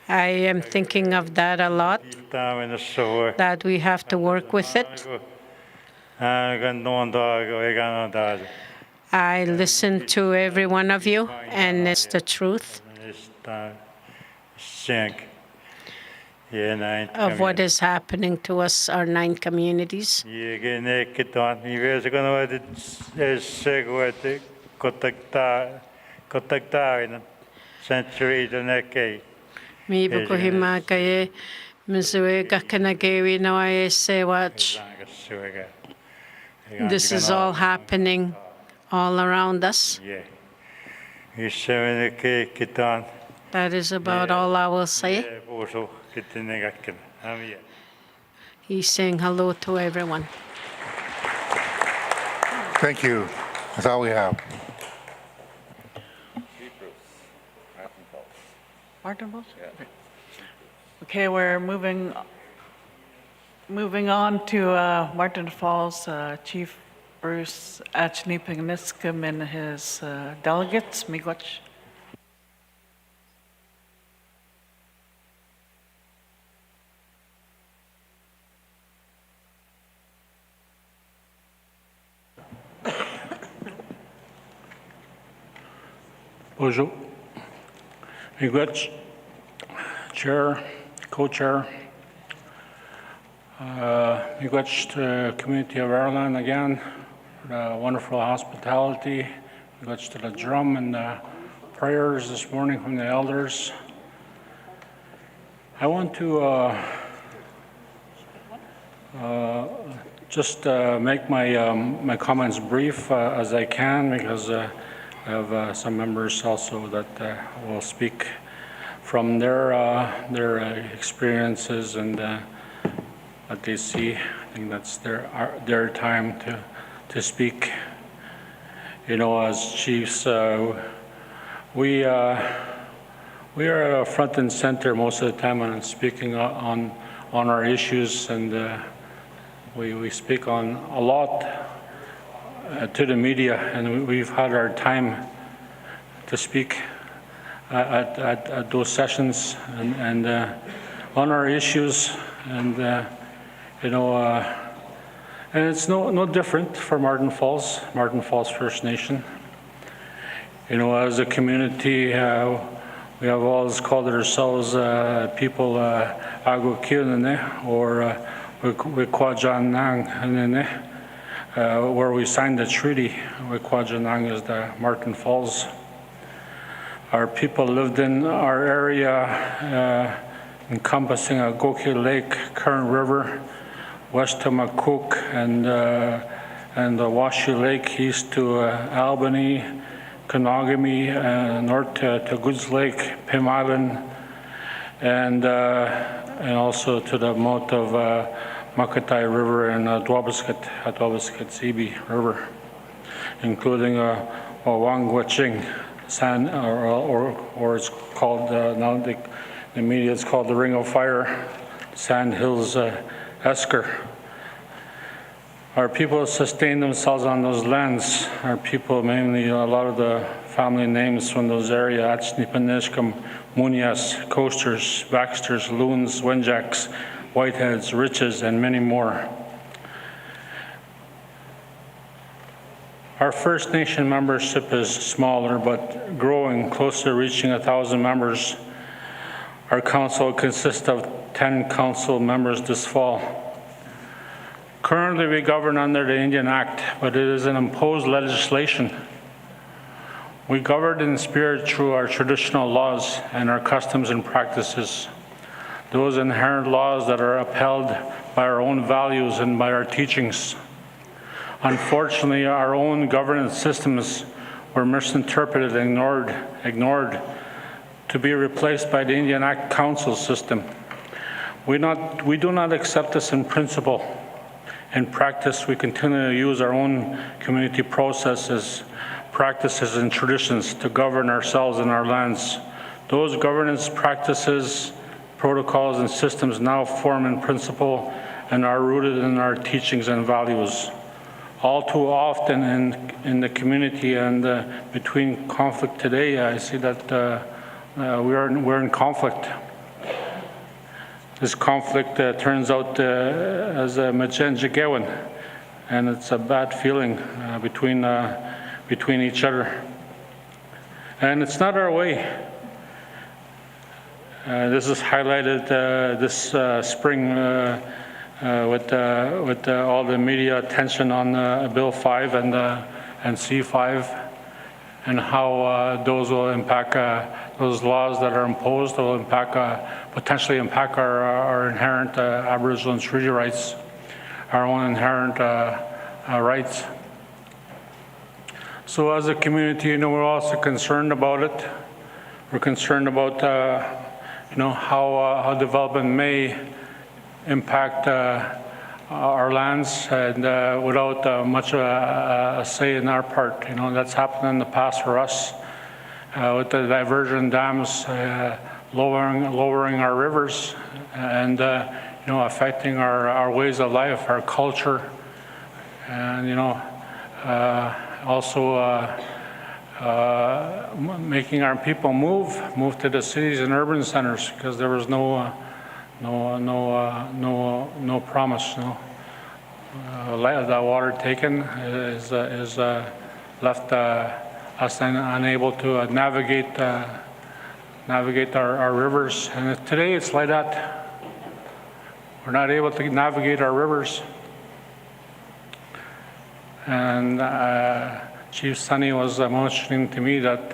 I am thinking of that a lot, that we have to work with it. I listen to every one of you, and it's the truth of what is happening to us, our 9 communities. This is all happening all around us. That is about all I will say. He's saying hello to everyone. Thank you. That's all we have. Martin Falls? Okay, we're moving on to Martin Falls Chief Bruce Achnipaniskum and his delegates. Miigwech. Bonjour. Miigwech, Chair, Co-Chair. Miigwech to the community of Ireland again for the wonderful hospitality. Miigwech to the drum and the prayers this morning from the elders. I want to just make my comments brief as I can, because I have some members also that will speak from their experiences and what they see. I think that's their time to speak. You know, as chiefs, we are front and center most of the time on speaking on our issues, and we speak on a lot to the media, and we've had our time to speak at those sessions and on our issues. And you know, And it's no different for Martin Falls First Nation. You know, as a community, we have always called ourselves people Agokilene or Wikwajanang, where we signed the treaty. Wikwajanang is the Martin Falls. Our people lived in our area encompassing Goki Lake, Current River, west to Makuk, and the Washoe Lake, east to Albany, Kanogami, north to Goods Lake, Pim Island, and also to the mouth of Makatai River and Dwabasket-Zibi River, including Wangwaching Sand, or it's called now the media it's called the Ring of Fire, Sand Hills Esker. Our people sustain themselves on those lands. Our people, mainly a lot of the family names from those areas, Achnipanishkam, Munias, Coasters, Baxters, Loons, Wenjaks, Whiteheads, Riches, and many more. Our First Nation membership is smaller but growing, close to reaching 1,000 members. Our council consists of 10 council members this fall. Currently, we govern under the Indian Act, but it is an imposed legislation. We govern in spirit through our traditional laws and our customs and practices, those inherent laws that are upheld by our own values and by our teachings. Unfortunately, our own governance systems were misinterpreted and ignored to be replaced by the Indian Act Council system. We do not accept this in principle. In practice, we continue to use our own community processes, practices, and traditions to govern ourselves and our lands. Those governance practices, protocols, and systems now form in principle and are rooted in our teachings and values. All too often in the community and between conflict today, I see that we're in conflict. This conflict turns out as a Machenjigewan, and it's a bad feeling between each other. And it's not our way. This is highlighted this spring with all the media attention on Bill 5 and C5, and how those will impact those laws that are imposed will potentially impact our inherent Aboriginal and treaty rights, our own inherent rights. So as a community, we're also concerned about it. We're concerned about how development may impact our lands, and without much a say in our part. That's happened in the past for us with the diversion dams lowering our rivers and affecting our ways of life, our culture, and also making our people move to the cities and urban centers because there was no promise. The water taken is left us unable to navigate our rivers, and today it's like that. We're not able to navigate our rivers, and Chief Sonny was mentioning to me that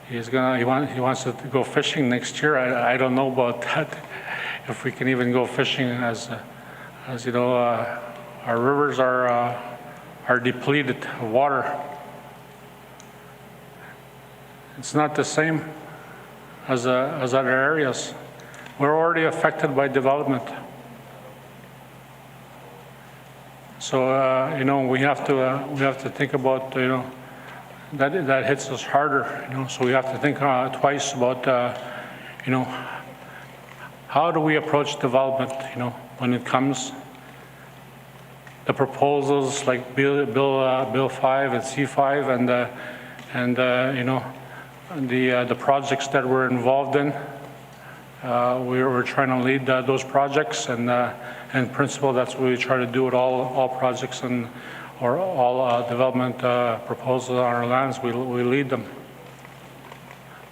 he wants to go fishing next year. I don't know about that. If we can even go fishing, as you know, our rivers are depleted of water. It's not the same as other areas. We're already affected by development. So we have to think about that hits us harder. So we have to think twice about how do we approach development? When it comes, the proposals like Bill 5 and C5 and the projects that we're involved in. We're trying to lead those projects, and in principle, that's what we try to do with all projects and or all development proposals on our lands. We lead them.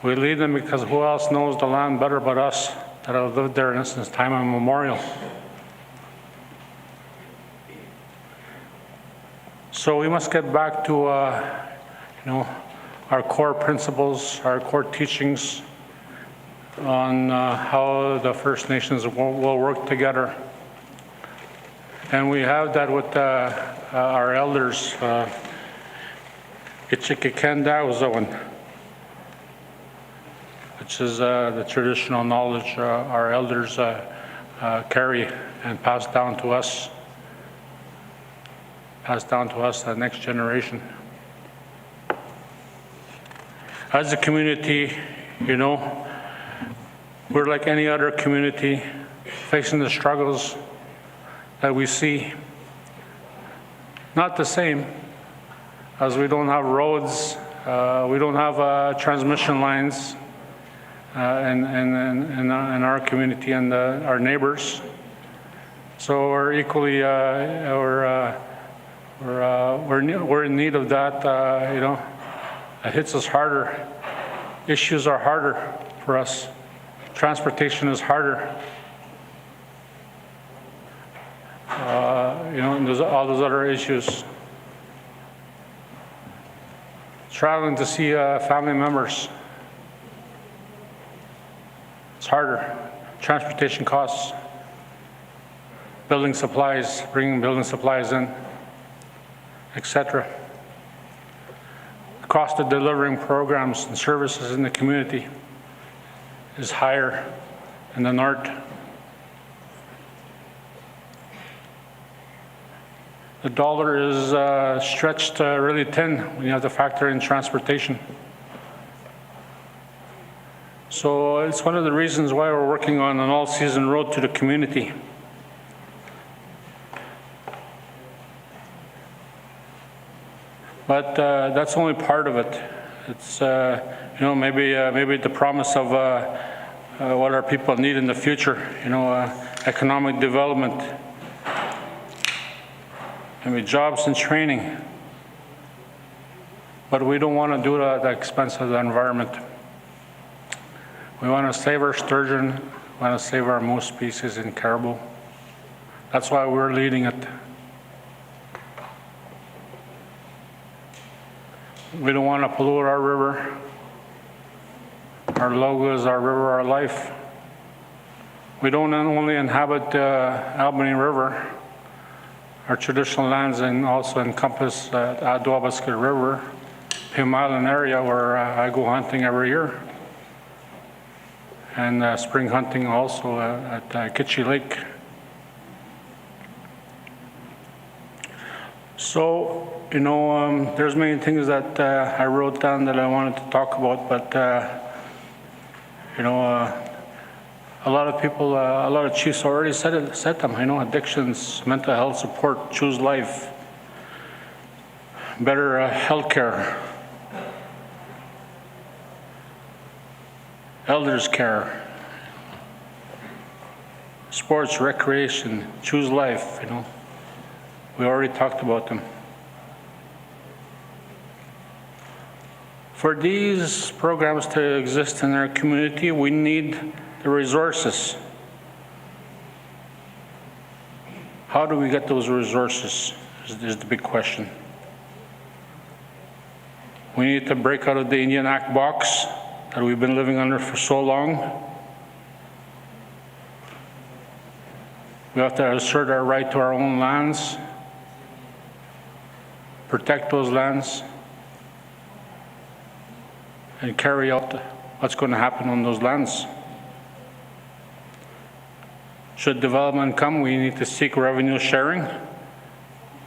We lead them because who else knows the land better but us that have lived there since time immemorial. So we must get back to, you know, our core principles, our core teachings on how the First Nations will work together. And we have that with our elders, Ichikikendauzoan, which is the traditional knowledge our elders carry and pass down to us, the next generation. As a community, you know, we're like any other community facing the struggles that we see. Not the same, as we don't have roads, we don't have transmission lines in our community and our neighbors. So we're equally, we're in need of that, you know. It hits us harder. Issues are harder for us. Transportation is harder. You know, and there's all those other issues. Traveling to see family members. It's harder. Transportation costs. Building supplies, bringing building supplies in, etc. The cost of delivering programs and services in the community is higher in the north. The dollar is stretched really thin when you have to factor in transportation. So it's one of the reasons why we're working on an all-season road to the community. But that's only part of it. It's you know, maybe the promise of what our people need in the future. You know, economic development, maybe jobs and training. But we don't want to do it at the expense of the environment. We want to save our sturgeon. We want to save our moose species in caribou. That's why we're leading it. We don't want to pollute our river. Our logo is our river, our life. We don't only inhabit the Albany River, our traditional lands, and also encompass the Adwabaska River, Pim Island area where I go hunting every year. And spring hunting also at Kitchie Lake. So, you know, there's many things that I wrote down that I wanted to talk about, but you know, a lot of people, a lot of chiefs already said them. You know, addictions, mental health support, choose life, better health care, elders care, sports, recreation, choose life. You know, we already talked about them. For these programs to exist in our community, we need the resources. How do we get those resources is the big question. We need to break out of the Indian Act box that we've been living under for so long. We have to assert our right to our own lands, protect those lands, and carry out what's going to happen on those lands. Should development come, we need to seek revenue sharing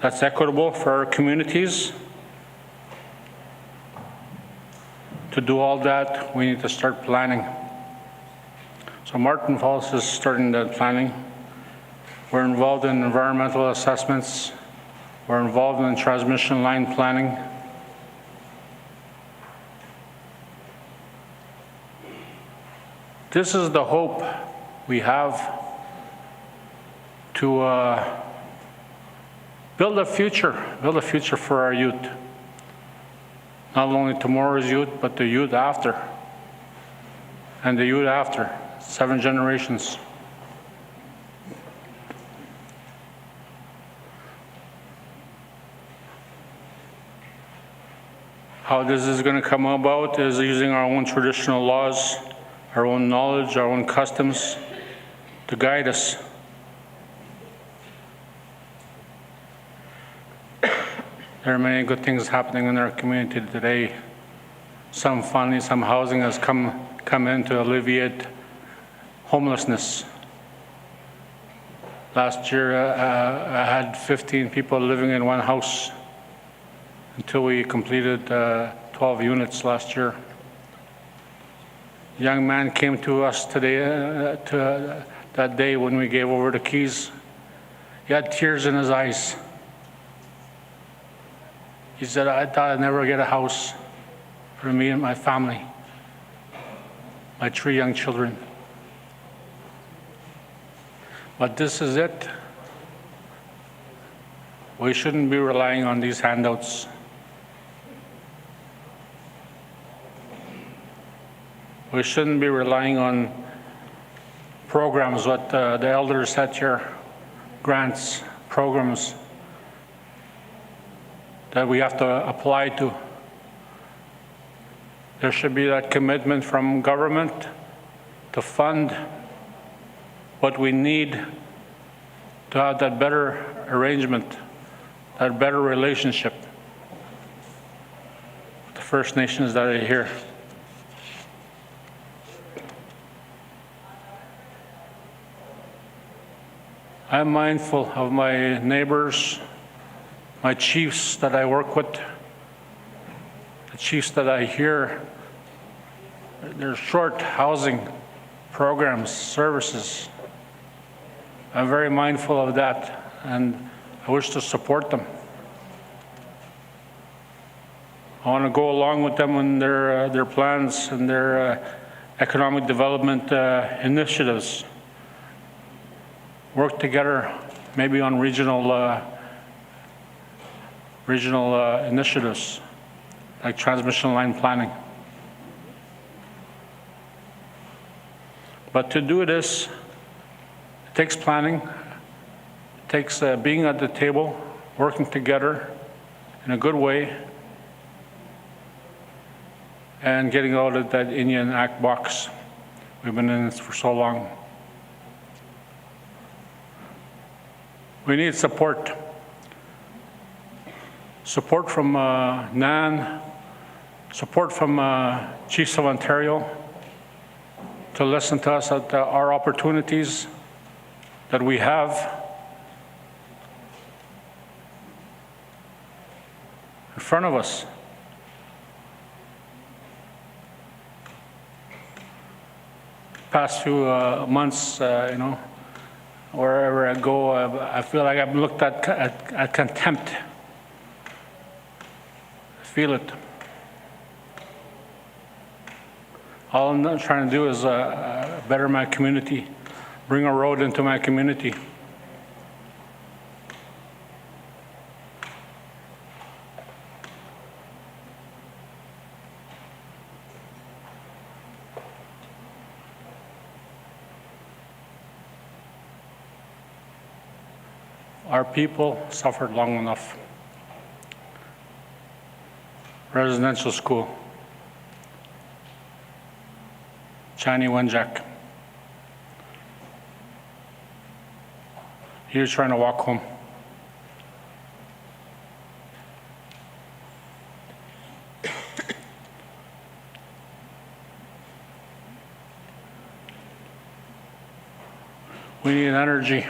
that's equitable for our communities. To do all that, we need to start planning. So Martin Falls is starting that planning. We're involved in environmental assessments. We're involved in transmission line planning. This is the hope we have to build a future for our youth. Not only tomorrow's youth, but the youth after, and the youth after, 7 generations. How this is going to come about is using our own traditional laws, our own knowledge, our own customs to guide us. There are many good things happening in our community today. Some funding, some housing has come in to alleviate homelessness. Last year, I had 15 people living in one house until we completed 12 units last year. A young man came to us today, that day when we gave over the keys. He had tears in his eyes. He said, I thought I'd never get a house for me and my family, my 3 young children. But this is it. We shouldn't be relying on these handouts. We shouldn't be relying on programs, what the elders said here, grants, programs that we have to apply to. There should be that commitment from government to fund what we need to have that better arrangement, that better relationship with the First Nations that are here. I'm mindful of my neighbors, my chiefs that I work with, the chiefs that I hear. They're short housing programs, services. I'm very mindful of that, and I wish to support them. I want to go along with them in their plans and their economic development initiatives. Work together, maybe on regional initiatives, like transmission line planning. But to do this, it takes planning, it takes being at the table, working together in a good way, and getting out of that Indian Act box. We've been in this for so long. We need support. Support from NAN, support from Chiefs of Ontario to listen to us at our opportunities that we have in front of us. Past few months, wherever I go, I feel like I'm looked at contempt. I feel it. All I'm trying to do is better my community, bring a road into my community. Our people suffered long enough. Residential school, Chani Wenjack. He was trying to walk home. We need energy.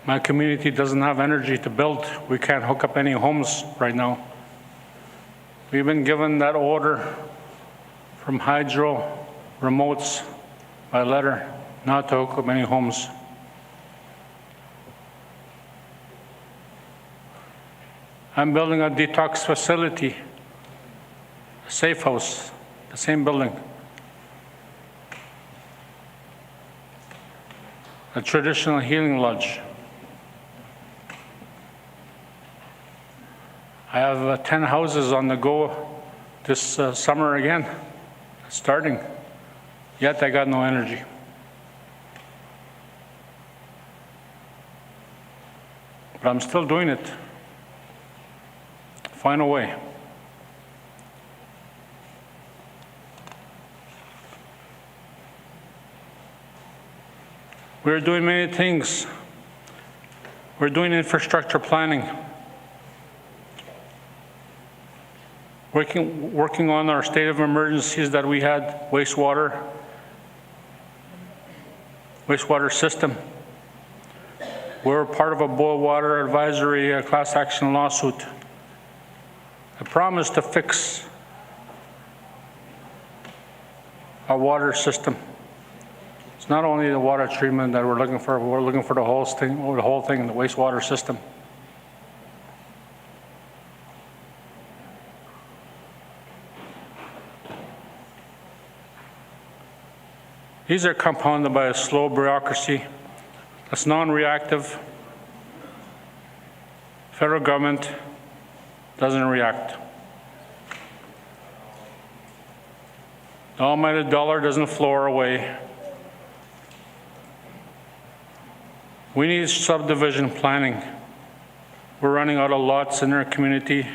My community doesn't have energy to build. We can't hook up any homes right now. We've been given that order from Hydro Remotes by letter not to hook up any homes. I'm building a detox facility, a safe house, the same building. a traditional healing lodge. I have 10 houses on the go this summer again, starting, yet I got no energy. But I'm still doing it. Find a way. We're doing many things. We're doing infrastructure planning. Working on our state of emergencies that we had, wastewater system. We're part of a boil water advisory class action lawsuit. I promised to fix our water system. It's not only the water treatment that we're looking for the whole thing, the wastewater system. These are compounded by a slow bureaucracy that's non-reactive. Federal government doesn't react. The almighty dollar doesn't flow our way. We need subdivision planning. We're running out of lots in our community.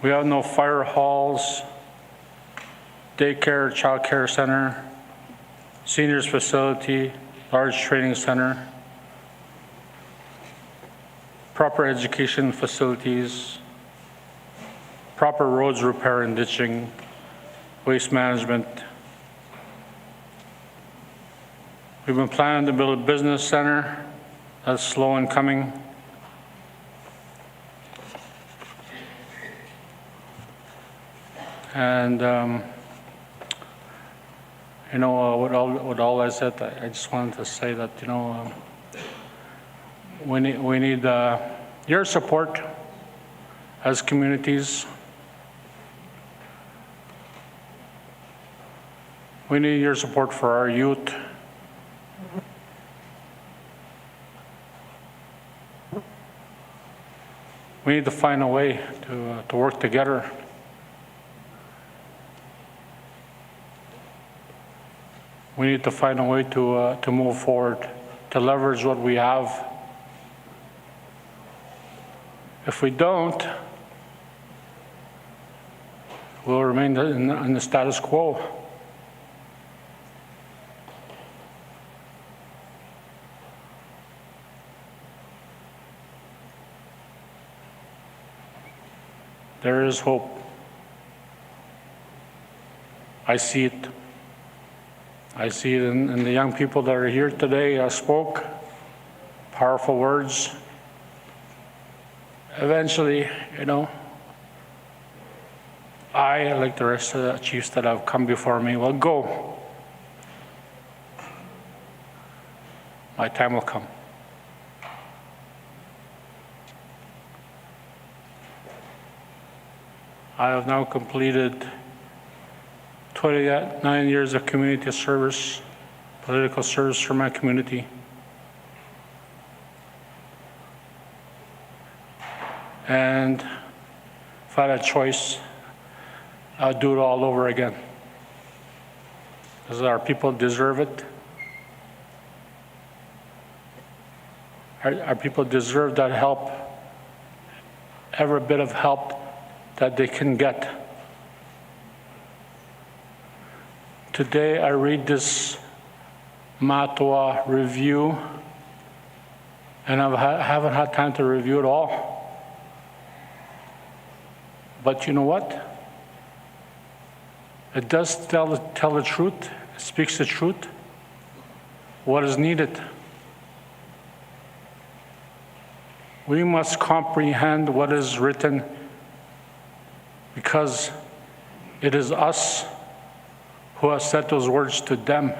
We have no fire halls, daycare, child care center, seniors facility, large training center, proper education facilities, proper roads repair and ditching, waste management. We've been planning to build a business center. That's slow in coming. And you know, with all that said, I just wanted to say that, you know, we need your support as communities. We need your support for our youth. We need to find a way to work together. We need to find a way to move forward, to leverage what we have. If we don't, we'll remain in the status quo. There is hope. I see it. I see it in the young people that are here today. Spoke powerful words. Eventually, you know, I, like the rest of the chiefs that have come before me, will go. My time will come. I have now completed 29 years of community service, political service for my community. And if I had a choice, I would do it all over again. Because our people deserve it. Our people deserve that help, every bit of help that they can get. Today I read this Matawa review, and I haven't had time to review it all. But you know what? It does tell the truth. It speaks the truth. What is needed? We must comprehend what is written, because it is us who have said those words to them.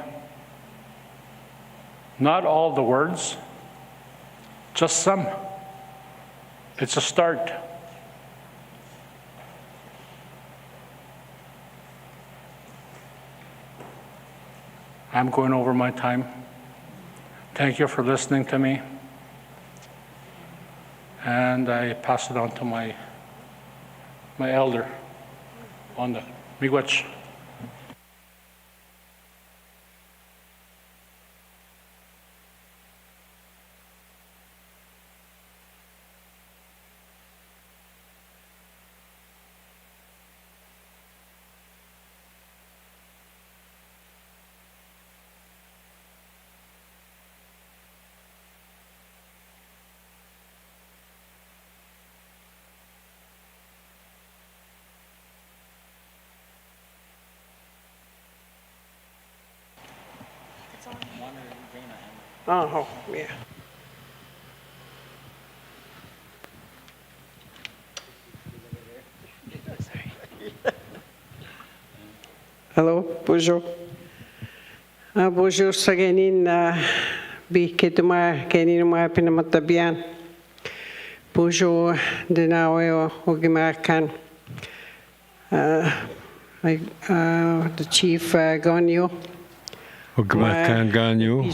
Not all the words, just some. It's a start. I'm going over my time. Thank you for listening to me. And I pass it on to my elder on the miigwech. Oh, yeah. Hello, bonjour. Bonjour sa ganin na bikituma ganin mga pinamatabian. Bonjour dinawe o gimakan. The chief Ganyo. Ogmakan Ganyo,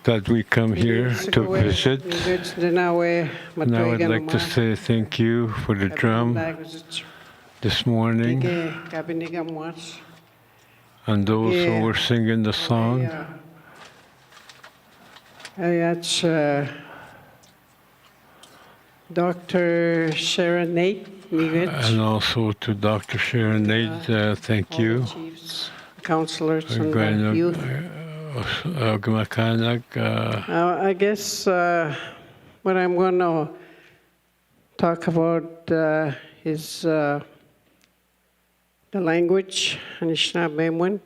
that we come here to visit. And I would like to say thank you for the drum this morning and those who were singing the song. Dr. Sharon Nate. And also to Dr. Sharon Nate, thank you. Counselors and the youth. I guess what I'm going to talk about is the language, Anishinaabe.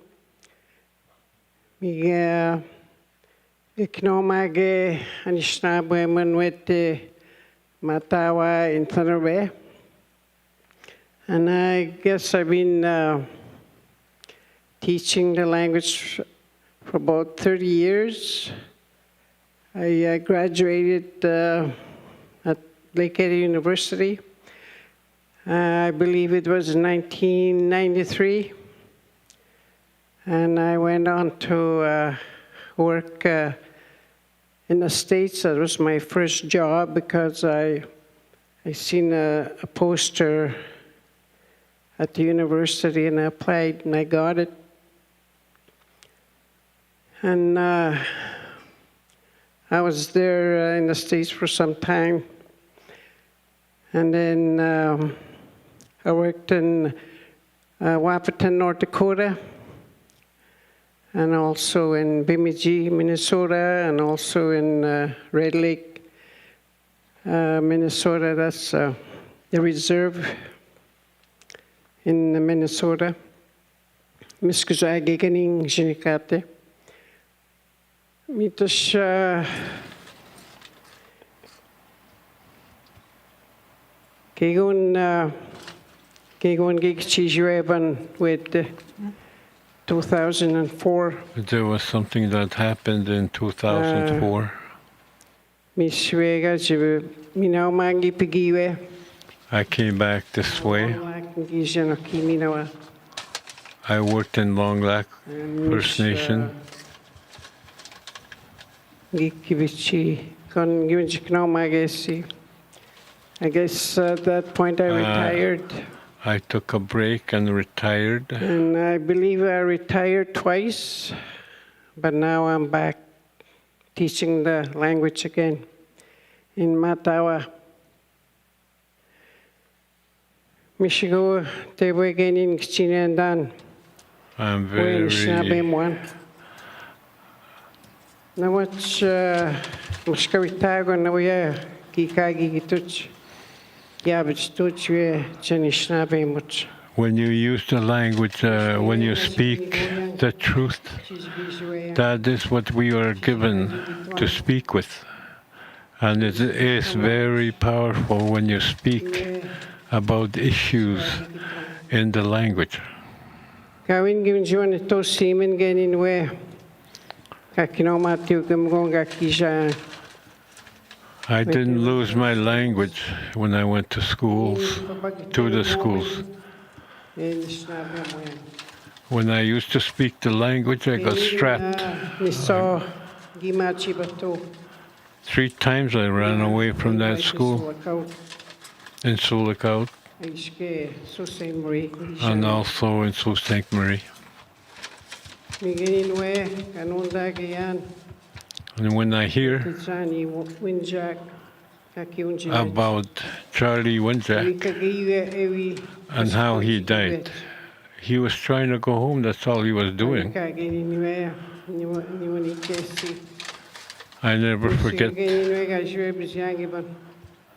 Iknomage Anishinaabe with Matawa in Thunderbay. And I guess I've been teaching the language for about 30 years. I graduated at Lake Erie University. I believe it was in 1993. And I went on to work in the States. That was my first job because I seen a poster at the university and I applied and I got it. And I was there in the States for some time. And then I worked in Wahpeton, North Dakota, and also in Bemidji, Minnesota, and also in Red Lake, Minnesota. That's the reserve in Minnesota. Miskuzagi ganing jinikate. Mitos Kegon gig chijueban with 2004. There was something that happened in 2004. Miswega jibe minau mangi pigiwe. I came back this way. I worked in Long Lac First Nation. I guess at that point I retired. I took a break and retired. And I believe I retired twice, but now I'm back teaching the language again in Matawa. Michigo, they were getting Chinan. I'm very. Now what's Muskavitago and we are Kikagi Gituch. When you use the language, when you speak the truth, that is what we are given to speak with. And it is very powerful when you speak about issues in the language. I didn't lose my language when I went to schools, to the schools. When I used to speak the language, I got strapped. Niso gimachi bato. 3 times I ran away from that school in Sulakaut Ishke Sault Marie. and also in Sault Ste. Marie. Migeninwe kanunda gayan. And when I hear Tizani Winjak kakiunji. about Charlie Winjack and how he died, he was trying to go home. That's all he was doing. I never forget.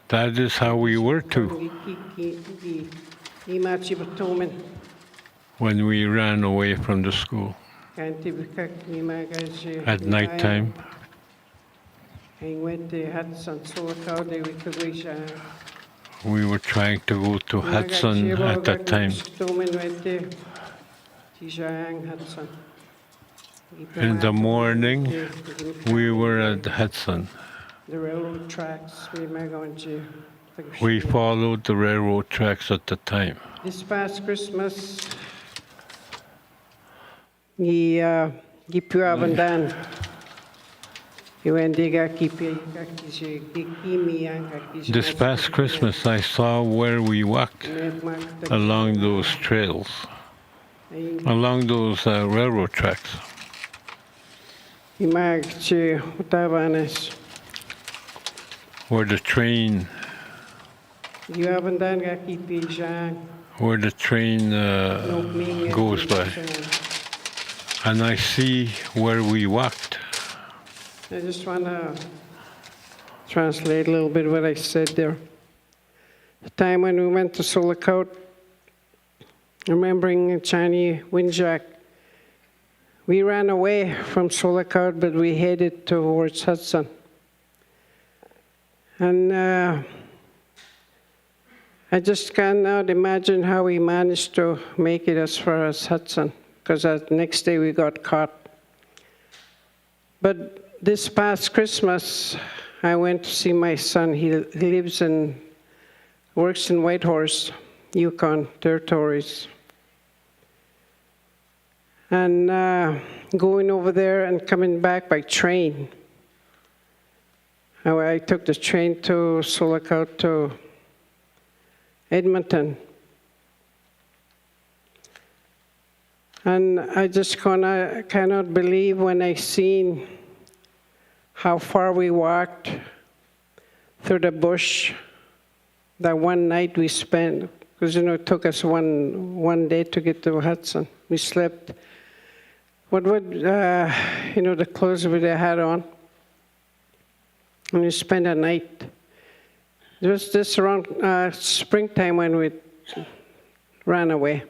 That is how we were too when we ran away from the school at night time. We were trying to go to Hudson at that time. In the morning, we were at Hudson. The railroad tracks, We followed the railroad tracks at the time. This past Christmas, gipuabandan. This past Christmas, I saw where we walked along those trails, along those railroad tracks. Where the train goes by. And I see where we walked. I just want to translate a little bit what I said there. The time when we went to Sulakaut, remembering Chani Winjak, we ran away from Sulakaut, but we headed towards Hudson. And I just cannot imagine how we managed to make it as far as Hudson, because the next day we got caught. But this past Christmas, I went to see my son. He works in Whitehorse, Yukon Territories. And going over there and coming back by train. I took the train to Sulakaut to Edmonton. And I just cannot believe when I seen how far we walked through the bush that one night we spent, because it took us one day to get to Hudson. We slept, the clothes we had on, and we spent a night. It was just around springtime when we ran away.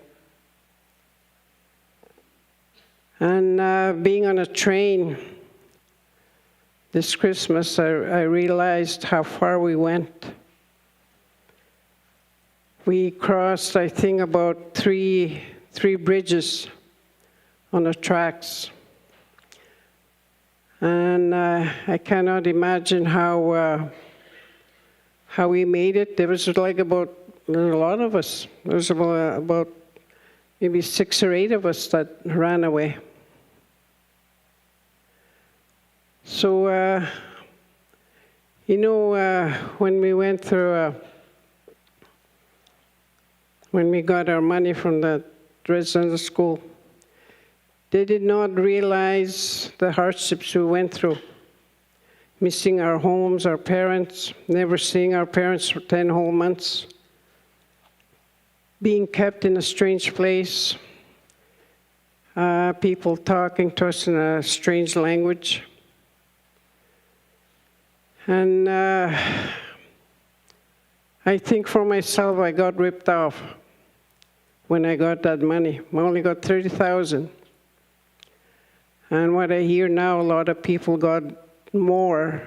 And being on a train this Christmas, I realized how far we went. We crossed, I think, about three bridges on the tracks. And I cannot imagine how we made it. There was like a lot of us. There was about maybe 6 or 8 of us that ran away. So, when we went through, when we got our money from the residential school, they did not realize the hardships we went through. Missing our homes, our parents, never seeing our parents for 10 whole months, being kept in a strange place, people talking to us in a strange language. And I think for myself, I got ripped off when I got that money. I only got $30,000. And what I hear now, a lot of people got more.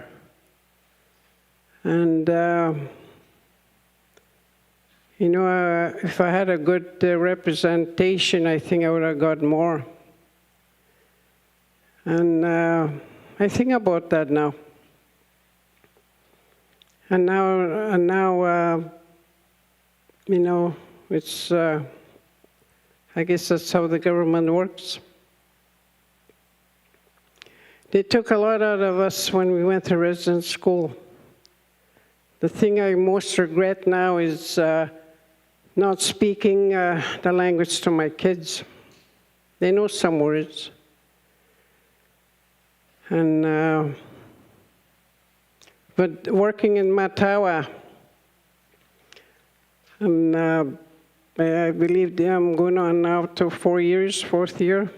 And, if I had a good representation, I think I would have got more. And I think about that now. And now, it's, I guess that's how the government works. They took a lot out of us when we went to resident school. The thing I most regret now is not speaking the language to my kids. They know some words. And but working in Matawa, and I believe I'm going on now to 4 years, fourth year.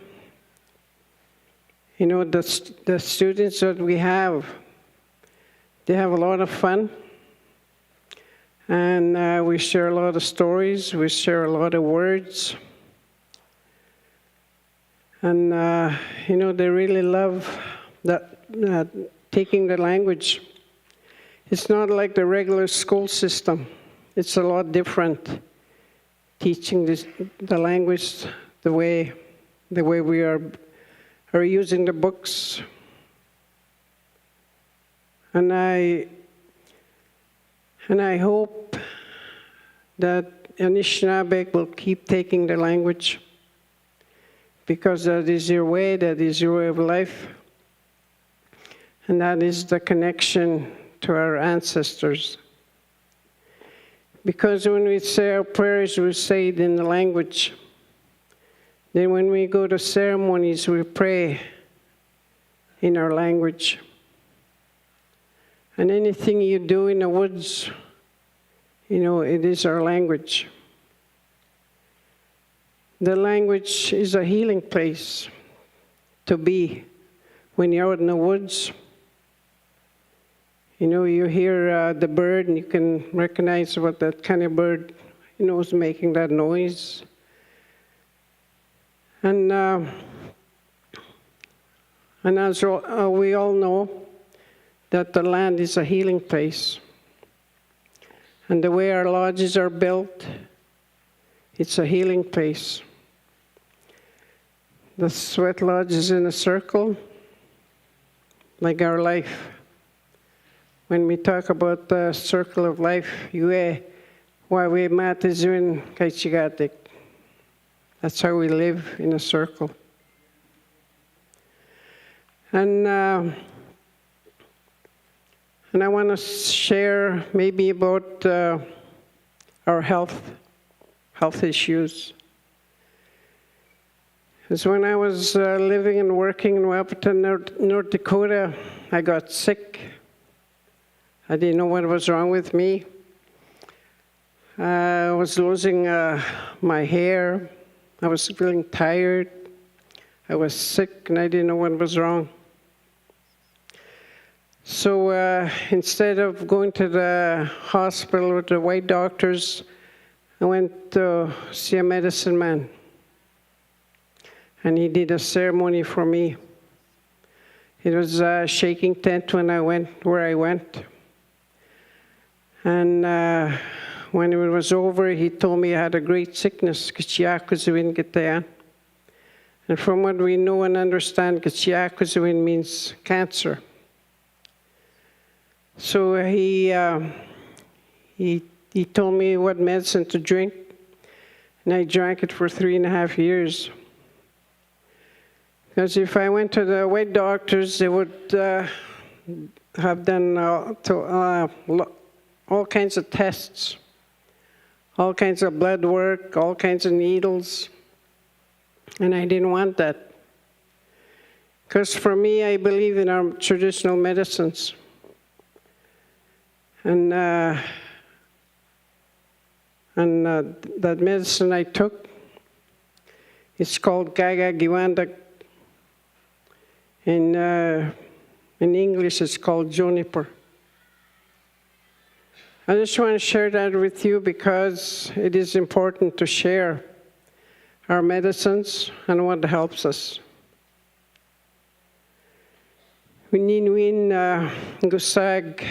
You know, the students that we have, they have a lot of fun. And we share a lot of stories, we share a lot of words. And, you know, they really love that, taking the language. It's not like the regular school system. It's a lot different, teaching the language the way we are using the books. And I hope that Anishinaabe will keep taking the language, because that is your way, that is your way of life, and that is the connection to our ancestors. Because when we say our prayers, we say it in the language. Then when we go to ceremonies, we pray in our language. And anything you do in the woods, you know, it is our language. The language is a healing place to be when you're out in the woods. You know, you hear the bird and you can recognize what that kind of bird, you know, is making that noise. And as we all know, that the land is a healing place. And the way our lodges are built, it's a healing place. The sweat lodge is in a circle, like our life. When we talk about the circle of life, why we matizuin kaichigatik. That's how we live, in a circle. And I want to share maybe about our health issues. Because when I was living and working in Wahpeton, North Dakota, I got sick. I didn't know what was wrong with me. I was losing my hair. I was feeling tired. I was sick, and I didn't know what was wrong. So instead of going to the hospital with the white doctors, I went to see a medicine man. And he did a ceremony for me. It was a shaking tent when I went where I went. And when it was over, he told me I had a great sickness, and from what we know and understand, means cancer. So he told me what medicine to drink, and I drank it for 3.5 years. Because if I went to the white doctors, they would have done all kinds of tests, all kinds of blood work, all kinds of needles, and I didn't want that. Because for me, I believe in our traditional medicines. And that medicine I took, it's called Gaga Giwanda. In English, it's called juniper. I just want to share that with you because it is important to share our medicines and what helps us. We need win gusag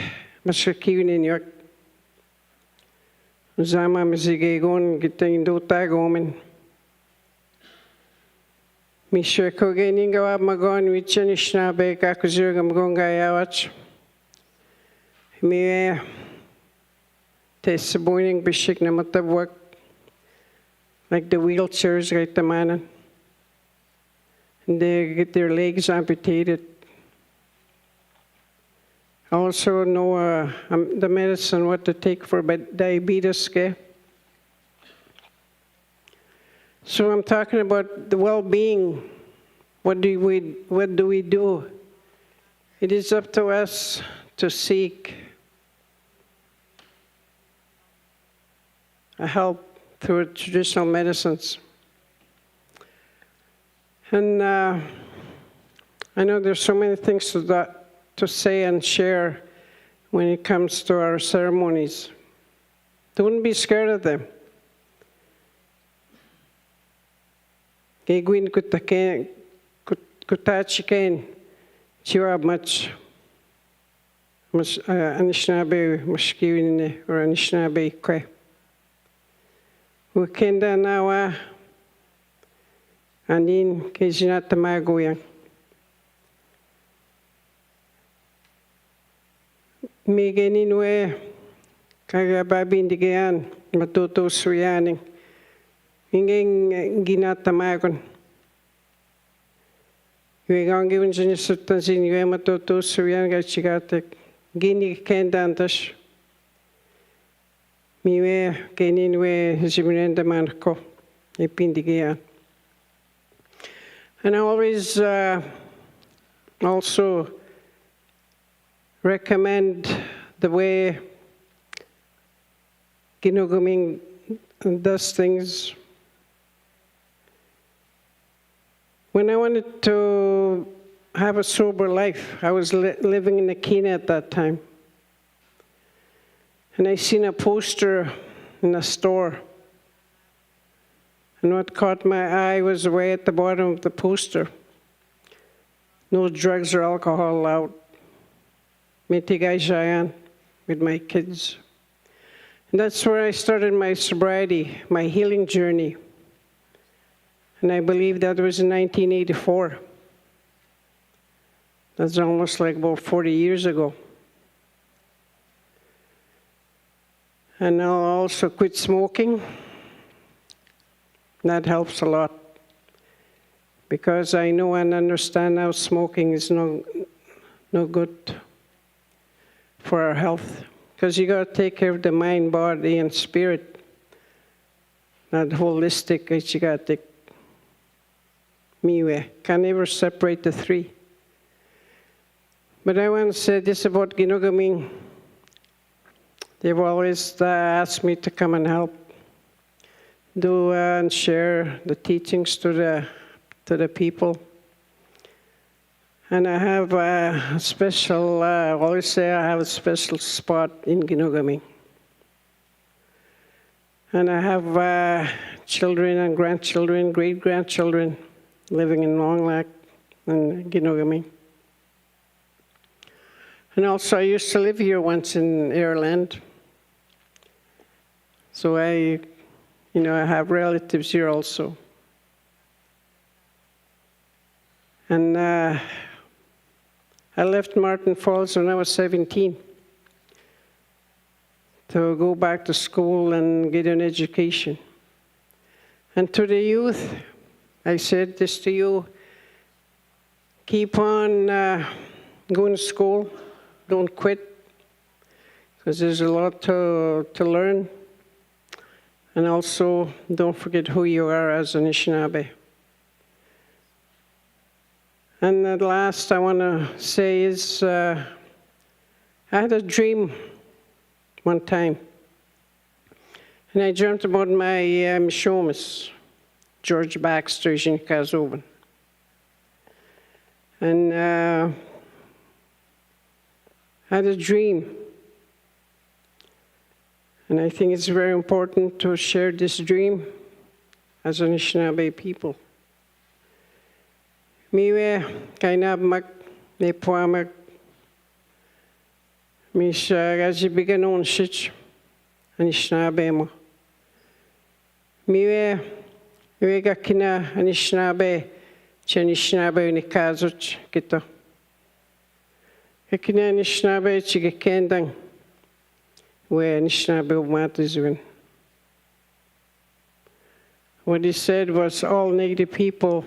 mashakiwin in york. Zama masigagon gitang dotagomen. Misha kogening gawab magon wichanish na be kakuzurgam gongayawach. Me testimonying bishik na matawak. like the wheelchairs right the man, and they get their legs amputated. I also know the medicine what to take for diabetes. Okay? So I'm talking about the well-being. What do we do? It is up to us to seek a help through traditional medicines. And I know there's so many things to say and share when it comes to our ceremonies. Don't be scared of them. Gagawin kutachiken chiwa much Anishinaabe mashkiwin or Anishinaabe kwe. Ukenda nawa anin kejinata magoyang. Migenin we kagababindigayan matutusuyaning. Hinging ginatamagon. Yung ang given sa niya sa tansin, yung matutusuyan ka chikatek. Gini kendantas. Miwe kenin we siminenda manko. Ipindigayan. And I always also recommend the way Ginuguming does things. When I wanted to have a sober life, I was living in Akina at that time. And I seen a poster in a store. And what caught my eye was way at the bottom of the poster. No drugs or alcohol allowed. Mitigay Shayan with my kids. And that's where I started my sobriety, my healing journey. And I believe that was in 1984. That's almost like about 40 years ago. And I'll also quit smoking. That helps a lot. Because I know and understand now smoking is no good for our health. Because you got to take care of the mind, body, and spirit. Not holistic, you got to take miwe. Can never separate the three. But I want to say this about Ginuguming. They've always asked me to come and help, do and share the teachings to the people. And I have a special, I always say I have a special spot in Ginuguming. And I have children and grandchildren, great-grandchildren living in Long Lac and Ginuguming. And also I used to live here once in Ireland. So I have relatives here also. And I left Martin Falls when I was 17 to go back to school and get an education. And to the youth, I said this to you, keep on going to school, don't quit, because there's a lot to learn. And also, don't forget who you are as an Anishinaabe. And at last, I want to say is, I had a dream one time. And I dreamt about my Mishomis, George Baxter, in Kazoban. And I had a dream. And I think it's very important to share this dream as Anishinaabe people. Miwe kainabmak nepuamak misha gajibigan on shich Anishinaabe mo. Miwe gakina Anishinaabe Anishinaabe ni kazuch kito. Gakina Anishinaabe chigakendang. Where Anishinaabe matizwin. what he said was all Native people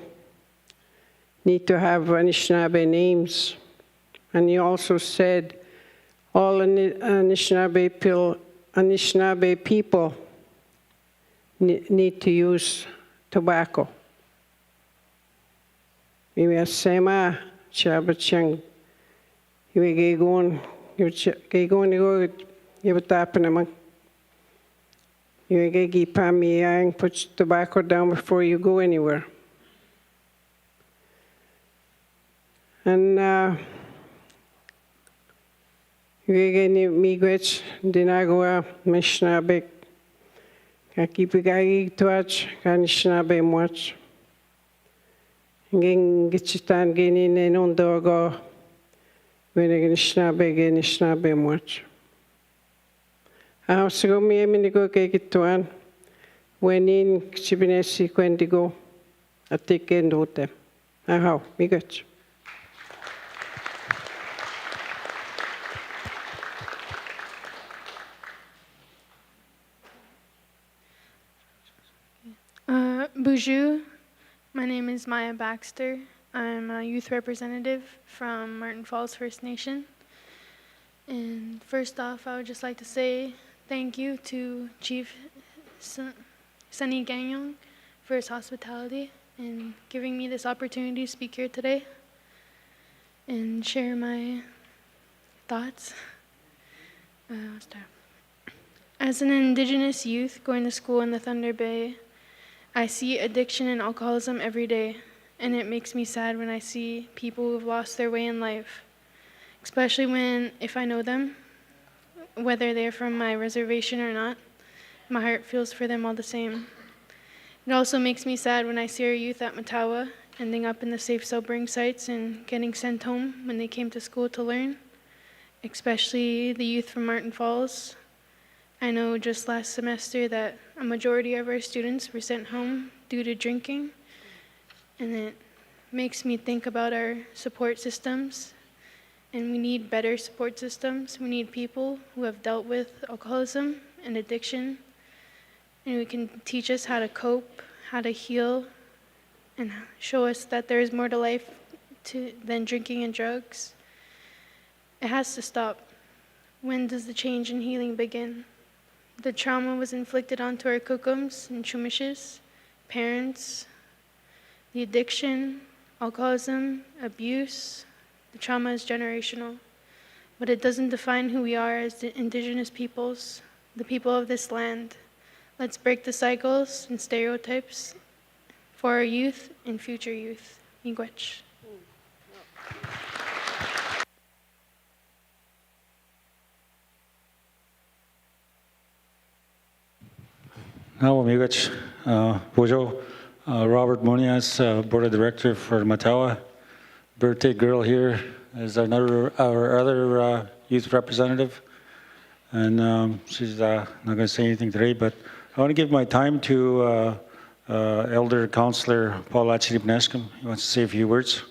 need to have Anishinaabe names. And he also said all Anishinaabe people need to use tobacco. Maybe a sema chabachang. You go you tapping among. You get pami and put tobacco down before you go anywhere. And you get miigwech dinagawa Anishinaabe. Kakipigagi tuach Anishinaabe much. Ging gichitan gini nenondogo. When Anishinaabe Anishinaabe much. So me go get to one when in Chibinesi Quendigo a take end of them. How me good. Bonjour, my name is Maya Baxter. I'm a youth representative from Martin Falls First Nation. And first off, I would just like to say thank you to Chief Sunny Ganyong for his hospitality and giving me this opportunity to speak here today and share my thoughts. As an Indigenous youth going to school in the Thunder Bay, I see addiction and alcoholism every day, and it makes me sad when I see people who have lost their way in life, especially if I know them, whether they're from my reservation or not. My heart feels for them all the same. It also makes me sad when I see our youth at Matawa ending up in the safe sobering sites and getting sent home when they came to school to learn, especially the youth from Martin Falls. I know just last semester that a majority of our students were sent home due to drinking, and it makes me think about our support systems. And we need better support systems. We need people who have dealt with alcoholism and addiction, and who can teach us how to cope, how to heal, and show us that there is more to life than drinking and drugs. It has to stop. When does the change and healing begin? The trauma was inflicted onto our kukums and chumishes, parents, the addiction, alcoholism, abuse. The trauma is generational, but it doesn't define who we are as the Indigenous peoples, the people of this land. Let's break the cycles and stereotypes for our youth and future youth. Miigwech. Hello, amigos. Bonjour. Robert Munoz, Board of Director for Matawa. Birthday girl here is our other youth representative. And she's not going to say anything today, but I want to give my time to Elder Counselor Paul Achiribnescum. He wants to say a few words.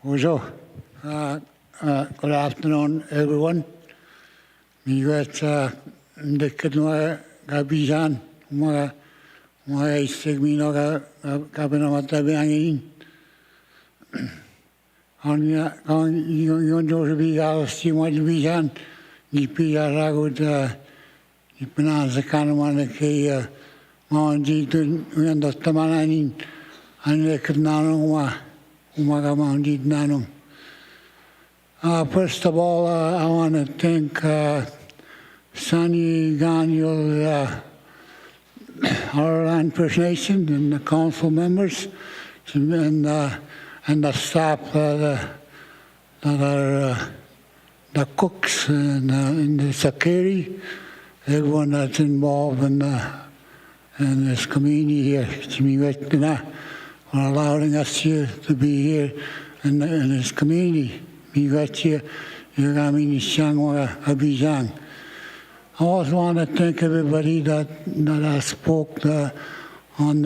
Bonjour. Good afternoon, everyone. Miigwech ndikidwa gabijan mga istigmino kabinamata biangin. Anya yon jobi gasti bijan ni pia ragut ni penasa kanamane ke maunji tun yanda tamananin ane knano umaga maunji nano. First of all, I want to thank Sunny Ganyol, our Land First Nation, and the council members, and the staff that are the cooks and in the security, everyone that's involved in and this community here, for allowing us here to be here in this community. I also want to thank everybody that spoke on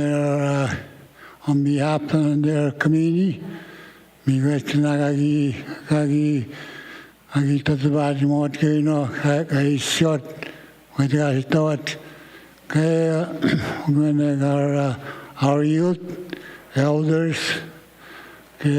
behalf of their community. Our youth, elders, in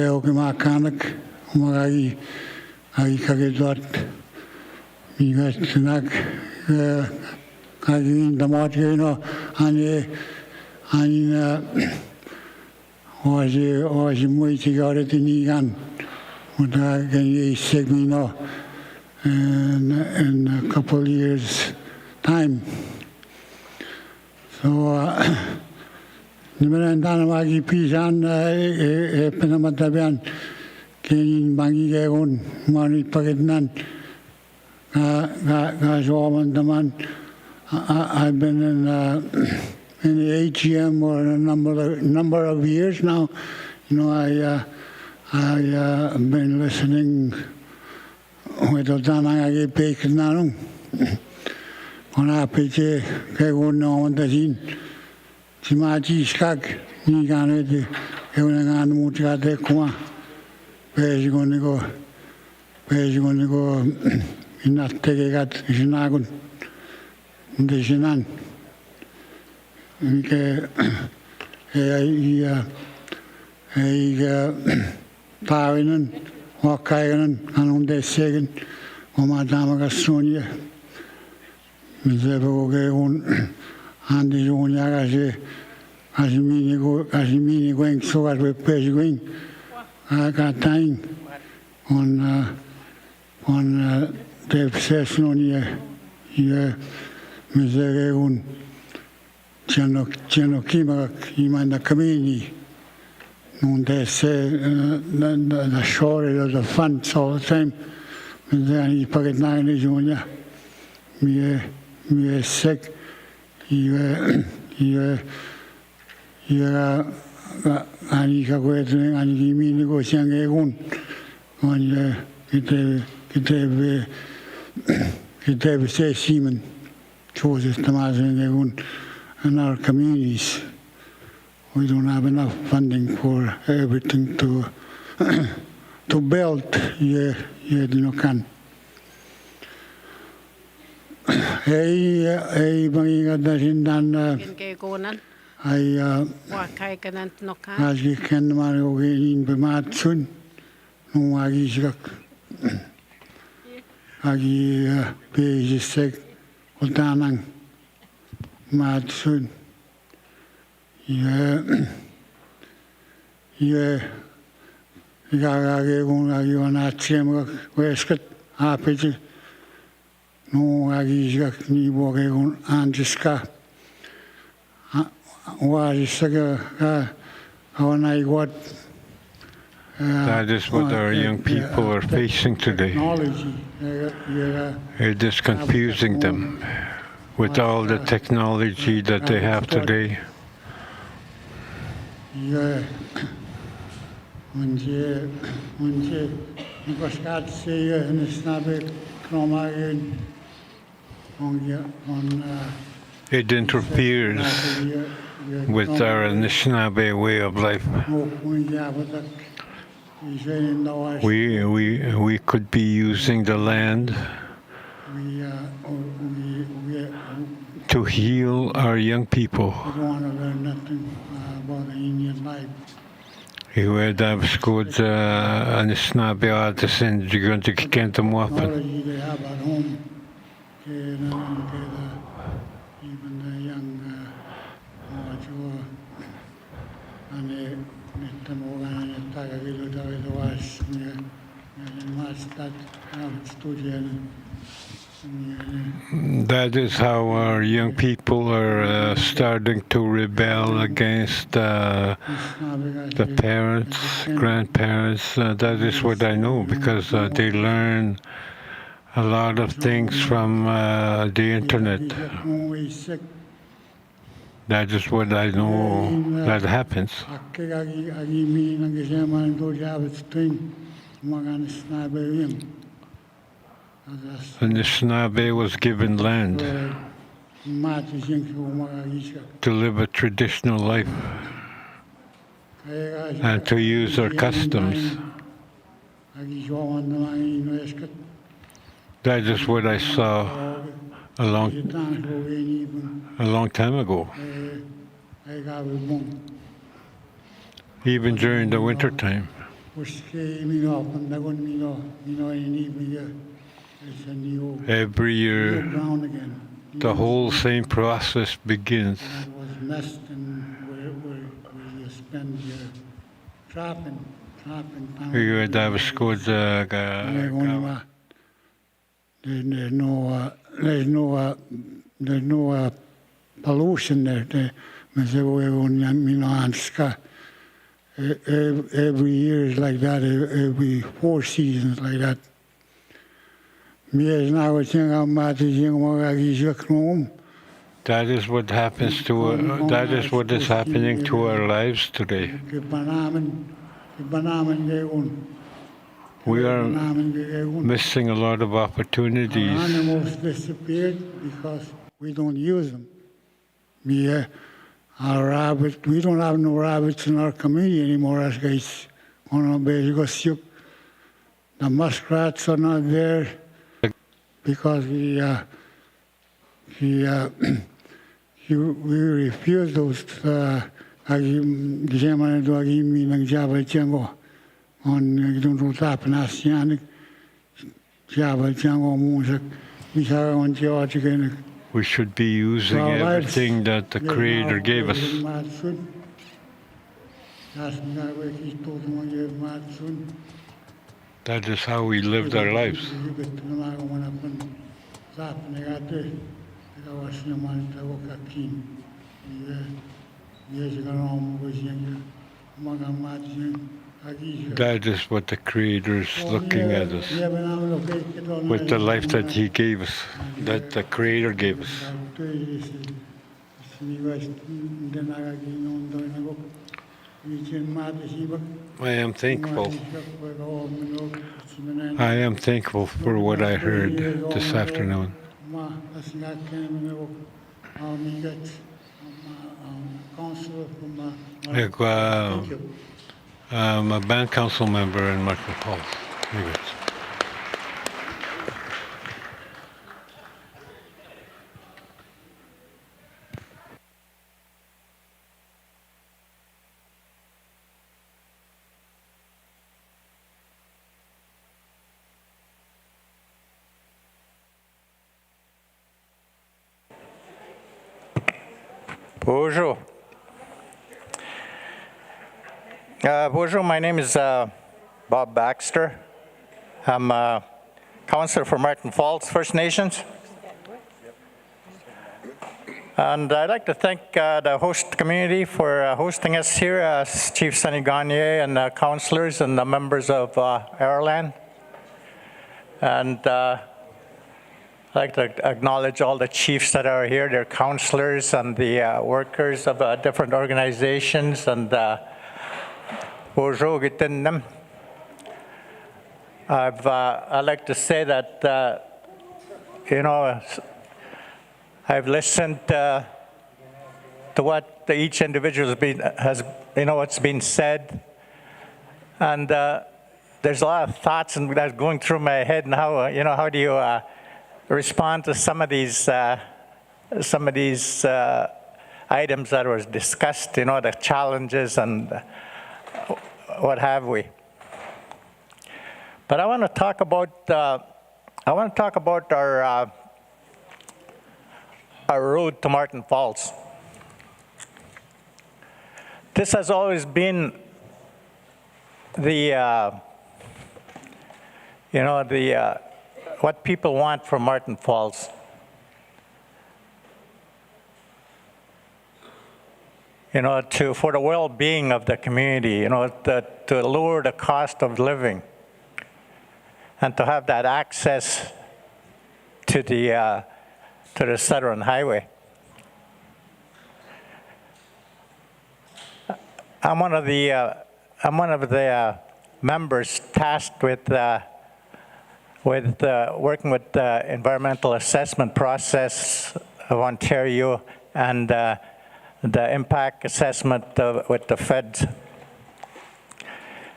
a couple of years' time. So, Nimerendanamagi Pisan, Penamatabian, Kenin Bangigagun, Mani Paketnan, Gazaman. I've been in the AGM for a number of years now. I've been listening with the Danagagi Pekananum. On a picture, Kagun on the scene. Simaji Skag, Nigan, Evan Mutka, Kuma. Where's you going to go? Where's you going to go? In that Tegat, Shinagun, the Shinan. Tavinen, Wakayan, and the second, Omadama Gastonia. Miserable and the Junior as mini going so as we're going. I got time on the session on here, Miserable Chenokima, in the community. And they say the shortage of the funds all the time. And then he pocket 9 Junior. Me sick. Ani ka kwetring ani kimi ko siang egun. On kitebe say Simon chooses Tamazing egun in our communities. We don't have enough funding for everything to build. Can. Hey, bangiga dasin dan ay agi ken maro in bematsun nung agi sigak agi pejisek utanang matsun gagage kung agi wanatsem weskat apeti no agizak ni boge un anjiska That is what our young people are facing today. It is confusing them with all the technology that they have today. It interferes with our Anishinaabe way of life. We could be using the land to heal our young people. Iwe davskod Anishinaabe artisan jigunti kikentam wapan. Even the young that is how our young people are starting to rebel against the parents, grandparents. That is what I know, because they learn a lot of things from the internet. That is what I know that happens. And the Snabe was given land to live a traditional life and to use our customs. That is what I saw a long time ago. Even during the winter time. Every year, the whole same process begins. There's no pollution there. Every year is like that, every 4 seasons like that. That is what happens to that is what is happening to our lives today. We are missing a lot of opportunities. Our animals disappeared because we don't use them. Our rabbits, we don't have no rabbits in our community anymore, as guys. The muskrats are not there because we refuse those We should be using everything that the Creator gave us. That is how we lived our lives. That is what the Creator is looking at us, with the life that He gave us, that the Creator gave us. I am thankful. I am thankful for what I heard this afternoon. I'm a band council member in Martin Falls. Bonjour. Bonjour, my name is Bob Baxter. I'm a counselor for Martin Falls First Nations. And I'd like to thank the host community for hosting us here, Chief Sonny Gagne and the counselors and the members of Airland. And I'd like to acknowledge all the chiefs that are here, their counselors and the workers of different organizations. And bonjour, I'd like to say that, I've listened to what each individual has what's been said. And there's a lot of thoughts that's going through my head and how do you respond to some of these items that was discussed, the challenges and what have we. But I want to talk about our road to Martin Falls. This has always been what people want from Martin Falls. For the well-being of the community, to lower the cost of living, and to have that access to the Southern Highway. I'm one of the members tasked with working with the environmental assessment process of Ontario and the impact assessment with the feds.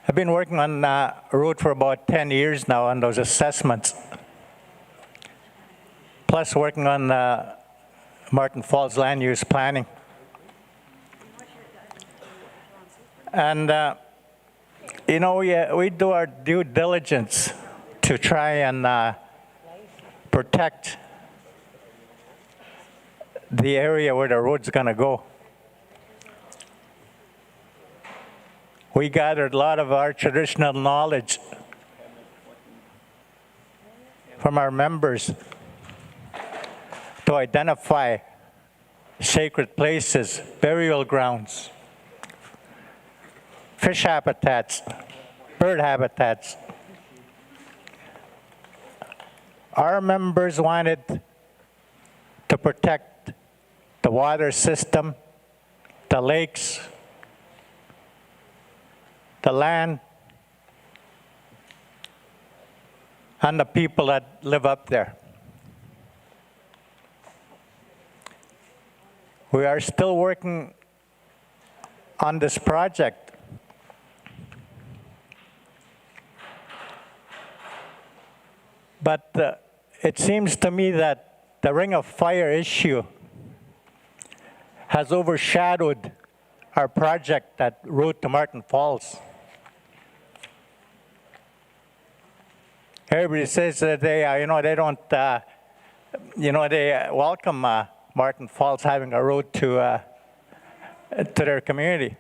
I've been working on road for about 10 years now on those assessments, plus working on Martin Falls land use planning. And you know, we do our due diligence to try and protect the area where the road's going to go. We gathered a lot of our traditional knowledge from our members to identify sacred places, burial grounds, fish habitats, bird habitats. Our members wanted to protect the water system, the lakes, the land, and the people that live up there. We are still working on this project. But it seems to me that the Ring of Fire issue has overshadowed our project, that road to Martin Falls. Everybody says that they welcome Martin Falls having a road to their community.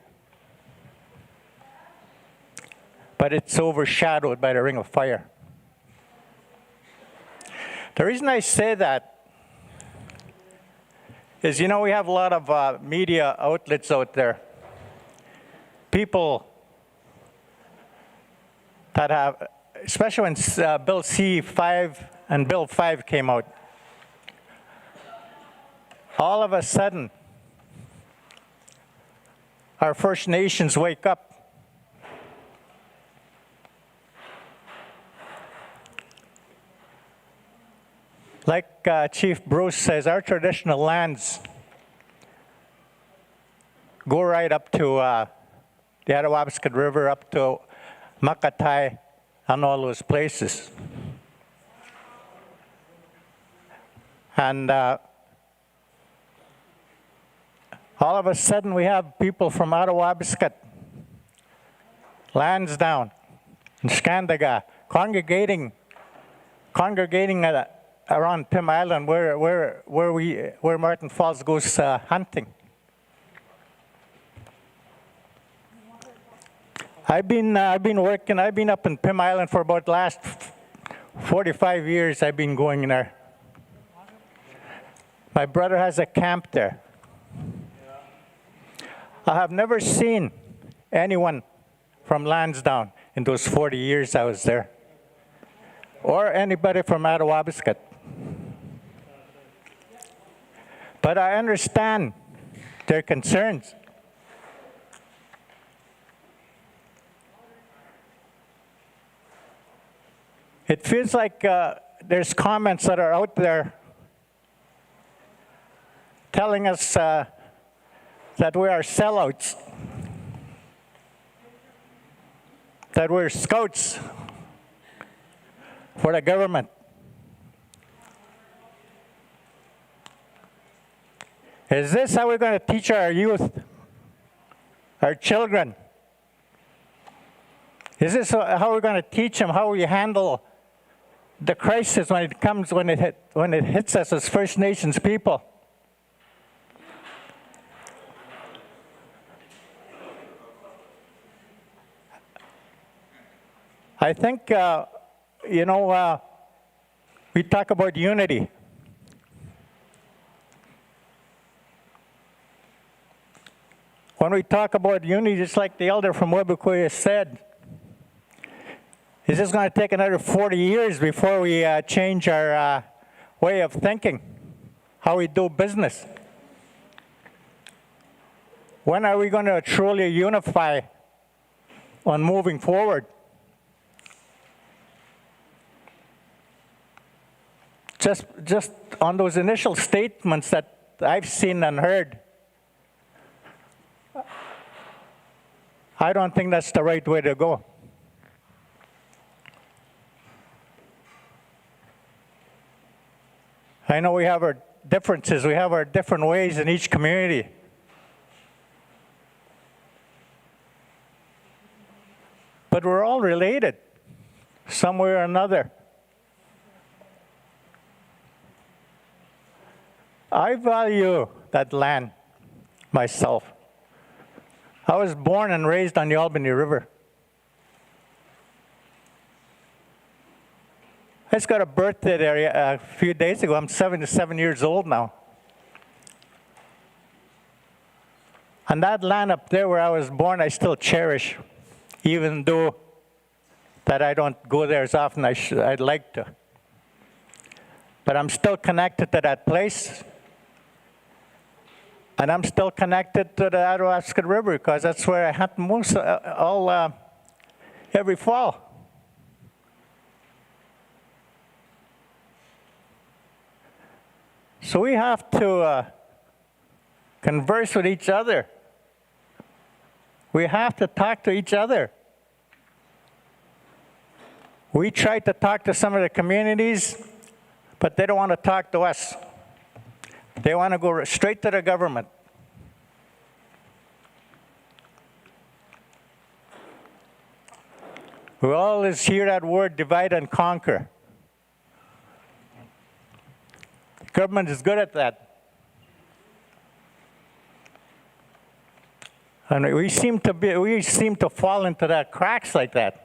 But it's overshadowed by the Ring of Fire. The reason I say that is, you know, we have a lot of media outlets out there. People that have, especially when Bill C-5 and Bill 5 came out, all of a sudden, our First Nations wake up. Like Chief Bruce says, our traditional lands go right up to the Atawabaskat River, up to Makatai, and all those places. And all of a sudden, we have people from Atawabaskat, Lansdowne, and Skandaga congregating around Pym Island, where Martin Falls goes hunting. I've been up in Pym Island for about the last 45 years. I've been going there. My brother has a camp there. I have never seen anyone from Lansdowne in those 40 years I was there, or anybody from Atawabaskat. But I understand their concerns. It feels like there's comments that are out there telling us that we are sellouts, that we're scouts for the government. Is this how we're going to teach our youth, our children? Is this how we're going to teach them how we handle the crisis when it comes, when it hits us as First Nations people? I think, we talk about unity. When we talk about unity, just like the elder from Webuquoy said, it's just going to take another 40 years before we change our way of thinking, how we do business. When are we going to truly unify on moving forward? Just on those initial statements that I've seen and heard, I don't think that's the right way to go. I know we have our differences, we have our different ways in each community. But we're all related, some way or another. I value that land myself. I was born and raised on the Albany River. I just got a birthday there a few days ago. I'm 77 years old now. And that land up there where I was born, I still cherish, even though that I don't go there as often as I'd like to. But I'm still connected to that place. And I'm still connected to the Athabasca River because that's where I hunt moose every fall. So we have to converse with each other. We have to talk to each other. We tried to talk to some of the communities, but they don't want to talk to us. They want to go straight to the government. We always hear that word, divide and conquer. The government is good at that. And we seem to fall into that cracks like that.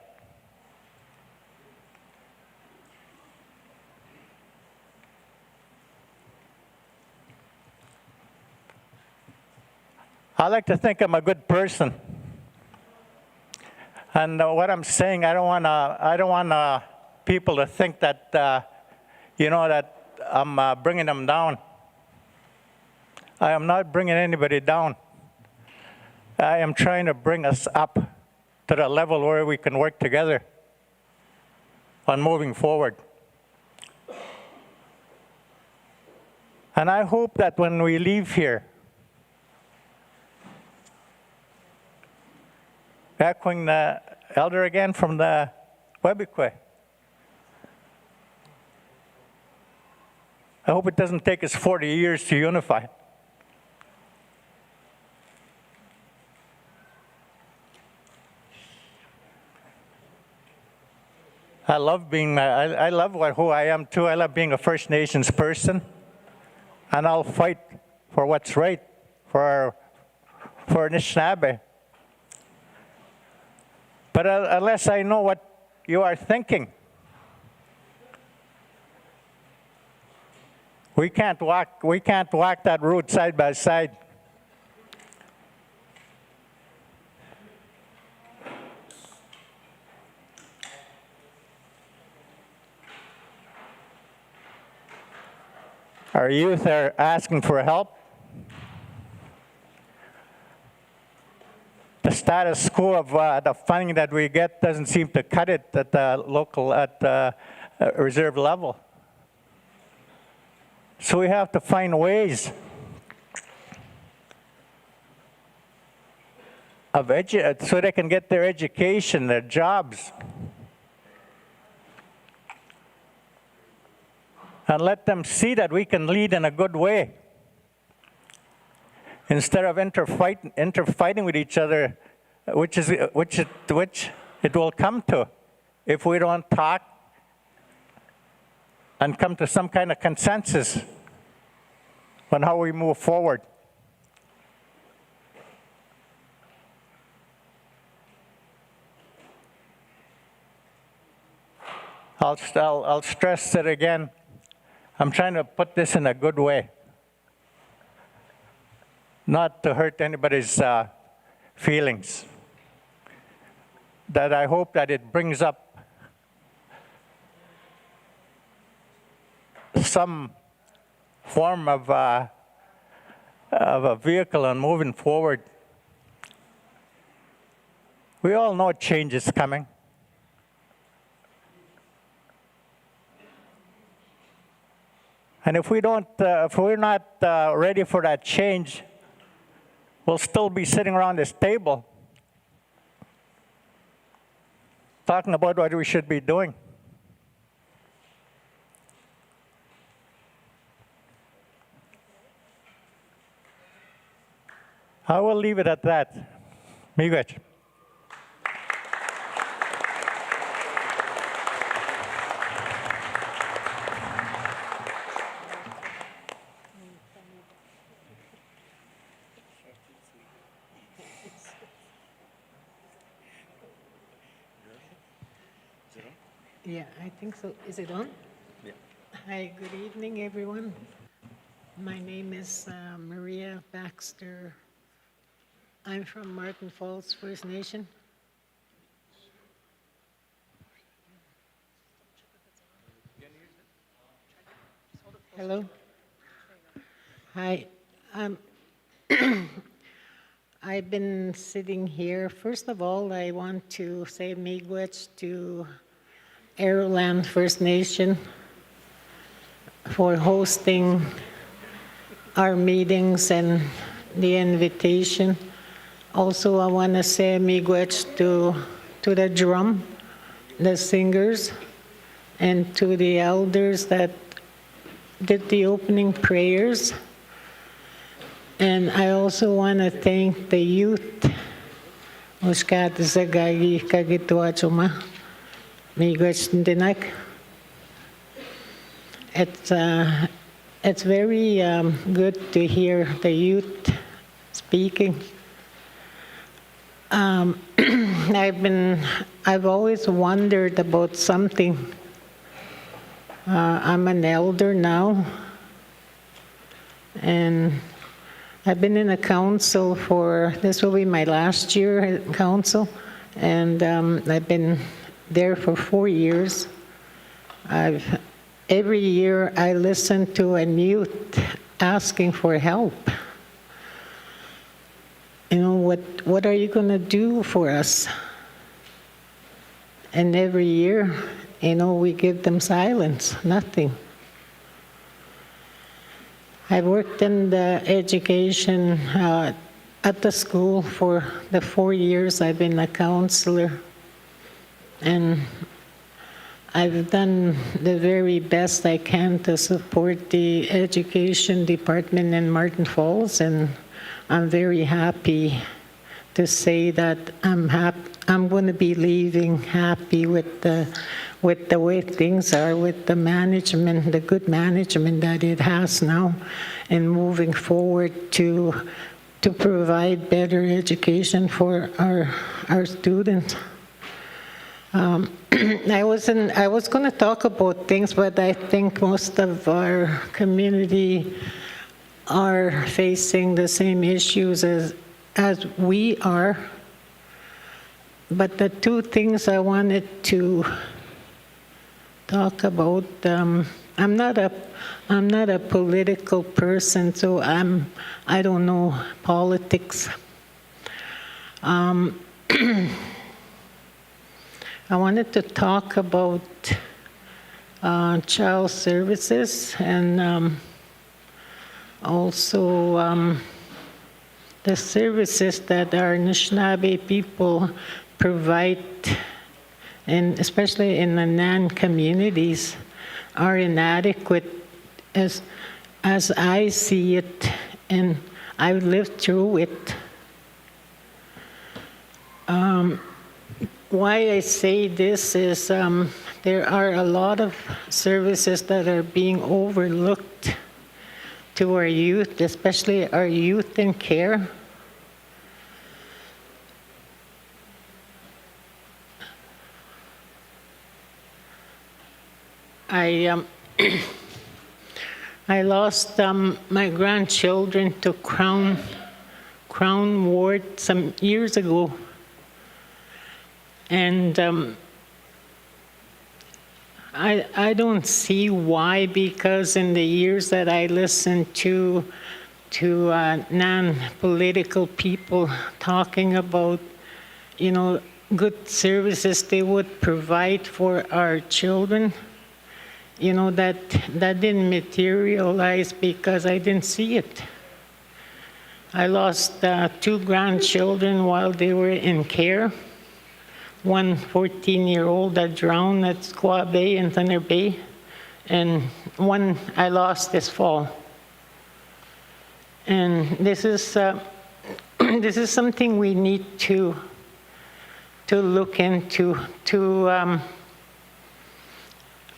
I like to think I'm a good person. And what I'm saying, I don't want people to think that, that I'm bringing them down. I am not bringing anybody down. I am trying to bring us up to the level where we can work together on moving forward. And I hope that when we leave here, echoing the elder again from the Webiquay, I hope it doesn't take us 40 years to unify. I love who I am too. I love being a First Nations person. And I'll fight for what's right for Anishinaabe. But unless I know what you are thinking, we can't walk that road side by side. Our youth are asking for help. The status quo of the funding that we get doesn't seem to cut it at the reserve level. So we have to find ways of so they can get their education, their jobs. And let them see that we can lead in a good way. Instead of interfighting with each other, which it will come to if we don't talk and come to some kind of consensus on how we move forward. I'll stress it again. I'm trying to put this in a good way, not to hurt anybody's feelings. That I hope that it brings up some form of a vehicle on moving forward We all know change is coming. And if we're not ready for that change, we'll still be sitting around this table talking about what we should be doing. I will leave it at that. Miigwech. Yeah, I think so. Is it on? Yeah. Hi, good evening, everyone. My name is Maria Baxter. I'm from Martin Falls First Nation. Hello. Hi. I've been sitting here. First of all, I want to say miigwech to Aroland First Nation for hosting our meetings and the invitation. Also, I want to say miigwech to the drum, the singers, and to the elders that did the opening prayers. And I also want to thank the youth. It's very good to hear the youth speaking. I've always wondered about something. I'm an elder now, and I've been in a council this will be my last year at council, and I've been there for 4 years. Every year I listen to a youth asking for help. You know, what are you going to do for us? And every year, you know, we give them silence, nothing. I worked in the education at the school for the 4 years I've been a counselor. And I've done the very best I can to support the education department in Martin Falls, and I'm very happy to say that I'm going to be leaving happy with the way things are, with the management, the good management that it has now, and moving forward to provide better education for our students. I was going to talk about things, but I think most of our community are facing the same issues as we are. But the two things I wanted to talk about, I'm not a political person, so I don't know politics. I wanted to talk about child services and also the services that our Anishinaabe people provide, and especially in the Nan communities, are inadequate as I see it, and I've lived through it. Why I say this is there are a lot of services that are being overlooked to our youth, especially our youth in care. I lost my grandchildren to Crown Ward some years ago. And I don't see why, because in the years that I listened to non-political people talking about, you know, good services they would provide for our children, you know, that didn't materialize because I didn't see it. I lost 2 grandchildren while they were in care. One 14-year-old that drowned at Squaw Bay in Thunder Bay, and one I lost this fall. And this is something we need to look into.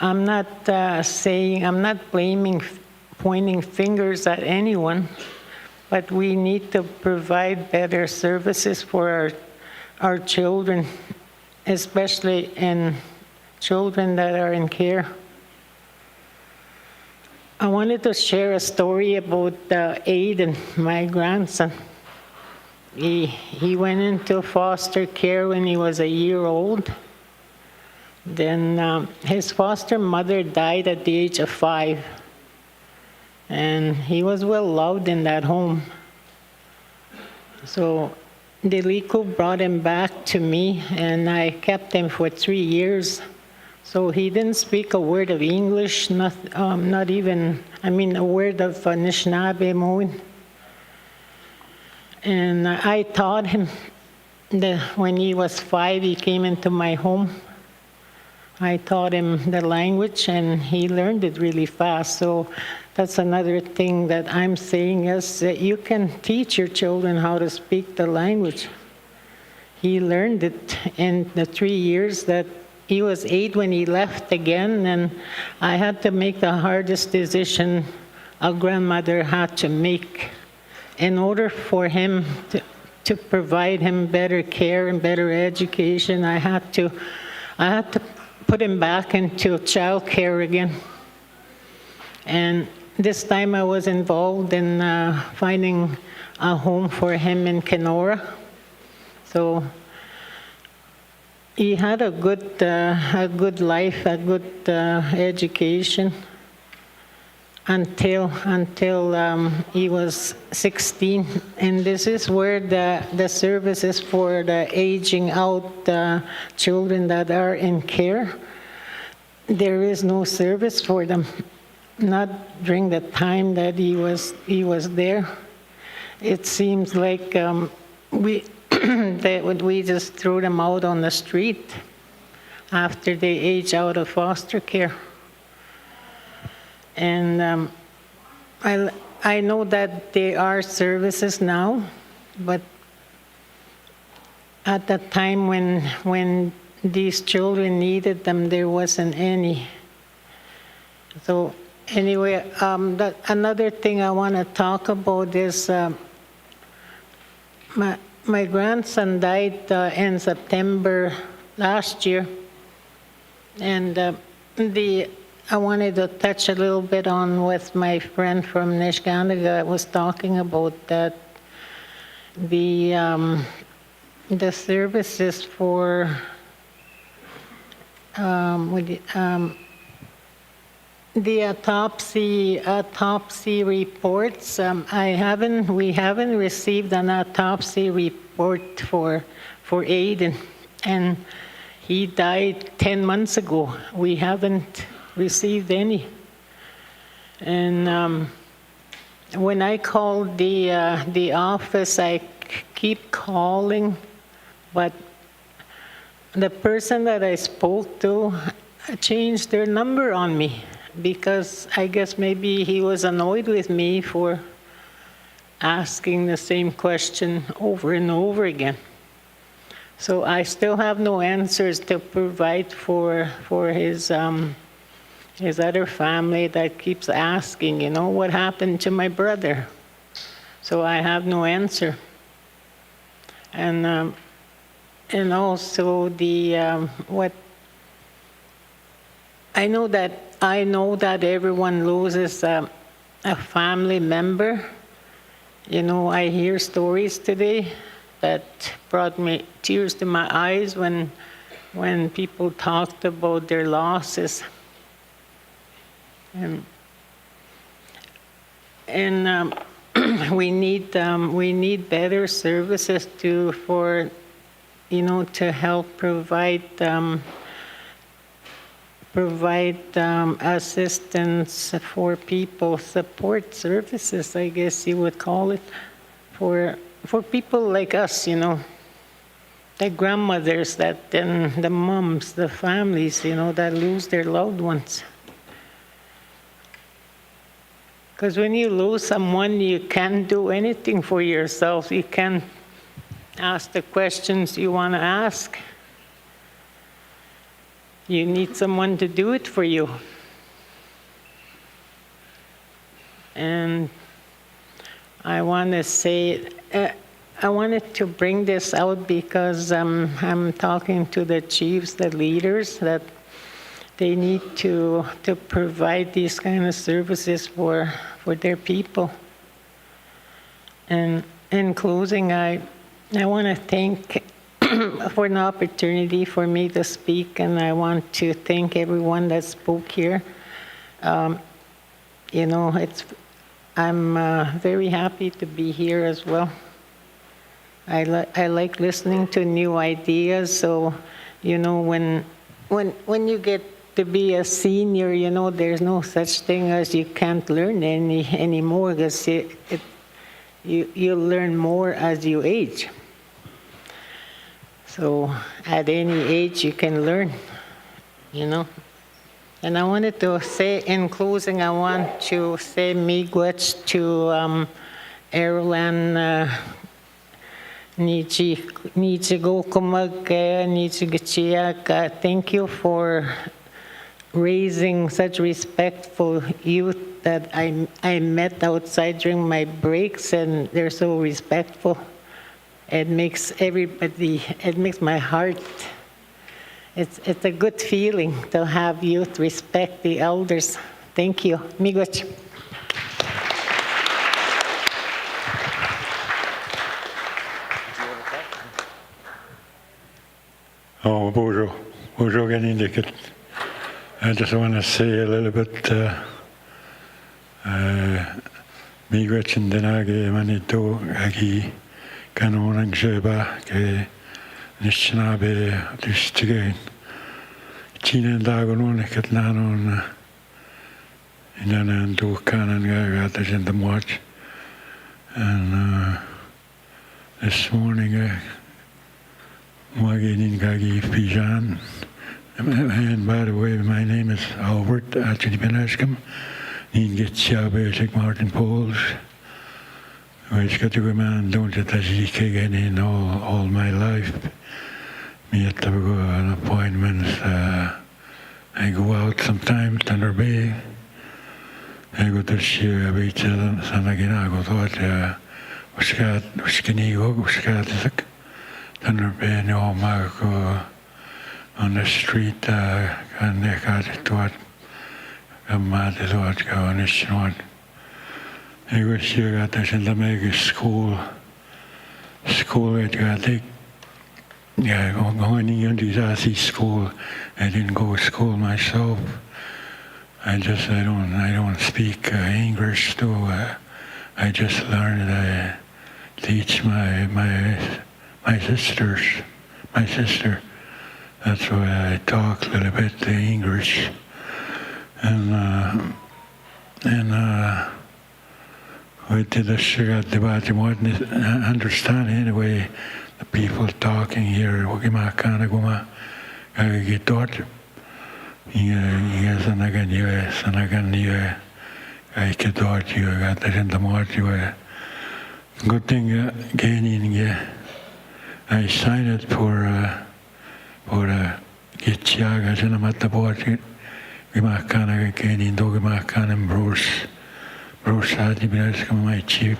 I'm not pointing fingers at anyone, but we need to provide better services for our children, especially in children that are in care. I wanted to share a story about Aiden, my grandson. He went into foster care when he was a year old. Then his foster mother died at the age of 5. And he was well loved in that home. So Delico brought him back to me, and I kept him for 3 years. So he didn't speak a word of English, not even a word of Anishinaabe Moan. And I taught him that when he was 5, he came into my home. I taught him the language, and he learned it really fast. So that's another thing that I'm saying is that you can teach your children how to speak the language. He learned it in the 3 years that he was 8 when he left again, and I had to make the hardest decision a grandmother had to make in order for him to provide him better care and better education. I had to put him back into child care again. And this time I was involved in finding a home for him in Kenora. So he had a good life, a good education until he was 16. And this is where the services for the aging out children that are in care, there is no service for them. Not during the time that he was there. It seems like we just threw them out on the street after they age out of foster care. And I know that there are services now, but at the time when these children needed them, there wasn't any. So anyway, another thing I want to talk about is my grandson died in September last year, and I wanted to touch a little bit on what my friend from Nishgandaga was talking about, that the services for the autopsy reports. We haven't received an autopsy report for Aiden, and he died 10 months ago. We haven't received any. And when I called the office, I keep calling, but the person that I spoke to changed their number on me, because I guess maybe he was annoyed with me for asking the same question over and over again. So I still have no answers to provide for his other family that keeps asking, what happened to my brother? So I have no answer. And also I know that everyone loses a family member. I hear stories today that brought me tears to my eyes when people talked about their losses. And we need better services for to help provide assistance for people, support services, I guess you would call it, for people like us, the grandmothers, and the moms, the families, that lose their loved ones. Because when you lose someone, you can't do anything for yourself. You can't ask the questions you want to ask. You need someone to do it for you. And I want to say, I wanted to bring this out because I'm talking to the chiefs, the leaders, that they need to provide these kind of services for their people. And in closing, I want to thank for an opportunity for me to speak, and I want to thank everyone that spoke here. I'm very happy to be here as well. I like listening to new ideas. So, when you get to be a senior, there's no such thing as you can't learn anymore, because you learn more as you age. So at any age you can learn, And I wanted to say in closing, I want to say miigwech to Ireland. Thank you for raising such respectful youth that I met outside during my breaks, and they're so respectful. It makes my heart, it's a good feeling to have youth respect the elders. Thank you. Miigwech. Oh, bonjour, Ganindikit. I just want to say a little bit, miigwech and denage manito agi kanonang sheba ke nishnabe dishtigain. Chinen dagonon ikat nanon inanan do kanan gagatas in the march. And this morning, Mwaginin Gagi Fijan. And by the way, my name is Albert Achinibenashkam. Ningetchabe Martin Poles. Which got to go man, don't it as he can in all my life. Me have to go on appointments. I go out sometimes, Thunder Bay. I go to share a bit, Sanagina, go to Washkanigo, Thunder Bay, no Marco on the street, and they got it to what a mad is what go on the short. I wish you got this in the mega school. School, it got it. Yeah, going into the school. I didn't go to school myself. I don't speak English too. I just learned to teach my sister. That's why I talk a little bit the English. And we did a sugar debate. You wouldn't understand anyway the people talking here. Wagimakana guma gitot. Sanagan you I gitot you got that in the march you. Good thing gaining I signed it for Gitchiaga in a matabort. Gimakana gaining dogimakan Bruce Sadi my chief,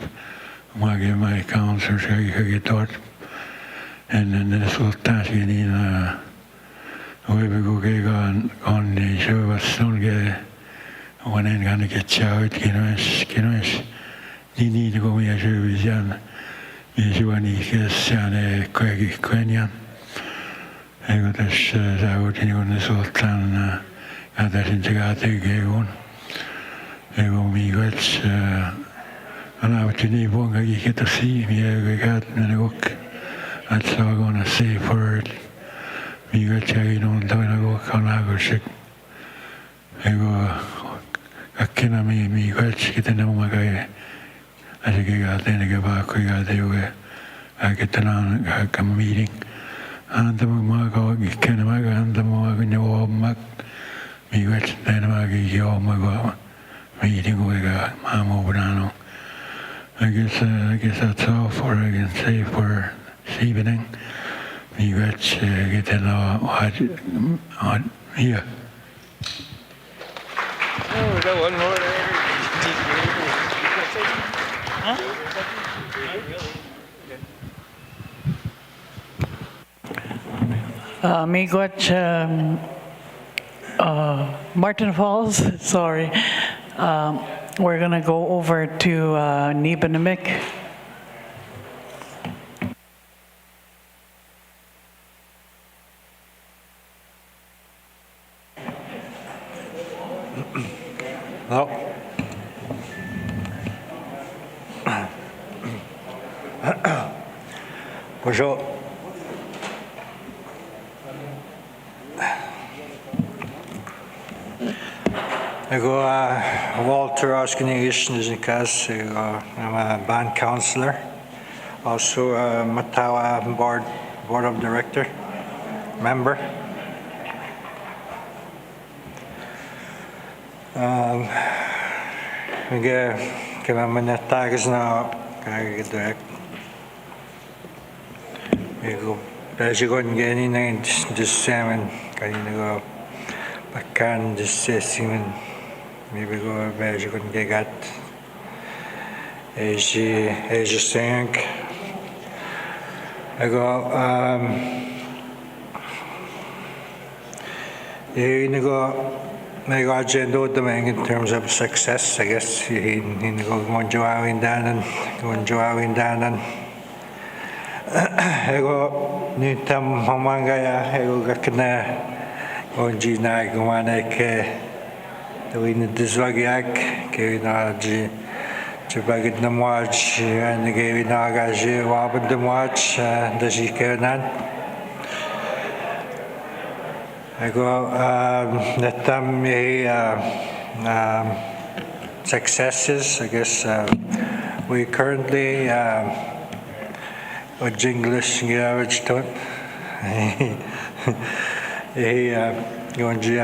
my counselors, I taught. And then this little task in we go on the show was soon get one ain't gonna get chowed, Nini to go me a show with Jan. Misuani is Yan Quaggy Quenyan. I got this out in this little town, got that in Tagati Gagon. Ego miigwech, anawat ini bunga kita si miya gagat na nagok That's all I'm going to say for it. We got you don't go Kanagosik. I go a kinami, me got it in the Magay. I think I got in a back, we got there. I get on a meeting. And the Mago, Kanamaga, and the Mago, no Mac. Me got Danamagi, Yo Mago. Meeting with Mamo Brano. I guess that's all for I can say for this evening. You got get to know on here. Oh, we got one more there. Miigwech, Martin Falls, sorry. We're going to go over to Nibenamik. No. Bonjour. I go Walter Oskinigishn is in case I'm a band counselor, also a Matawa board of director member. We get my tags now. I get direct. We go. As you go and get in, just salmon. Can you go? But can just say salmon. Maybe go as you go and get got. As you think. I go. You go. I go agenda with them in terms of success. I guess he go going Joawin down and going Joawin down and I go new tam Homangaya. I go gakna going Gina go on the win this wagiak. Kevin G. Bagid the watch and the gave Nagaji Wabin the watch. Does he care none? I go let them successes. I guess we currently with English garage to he going to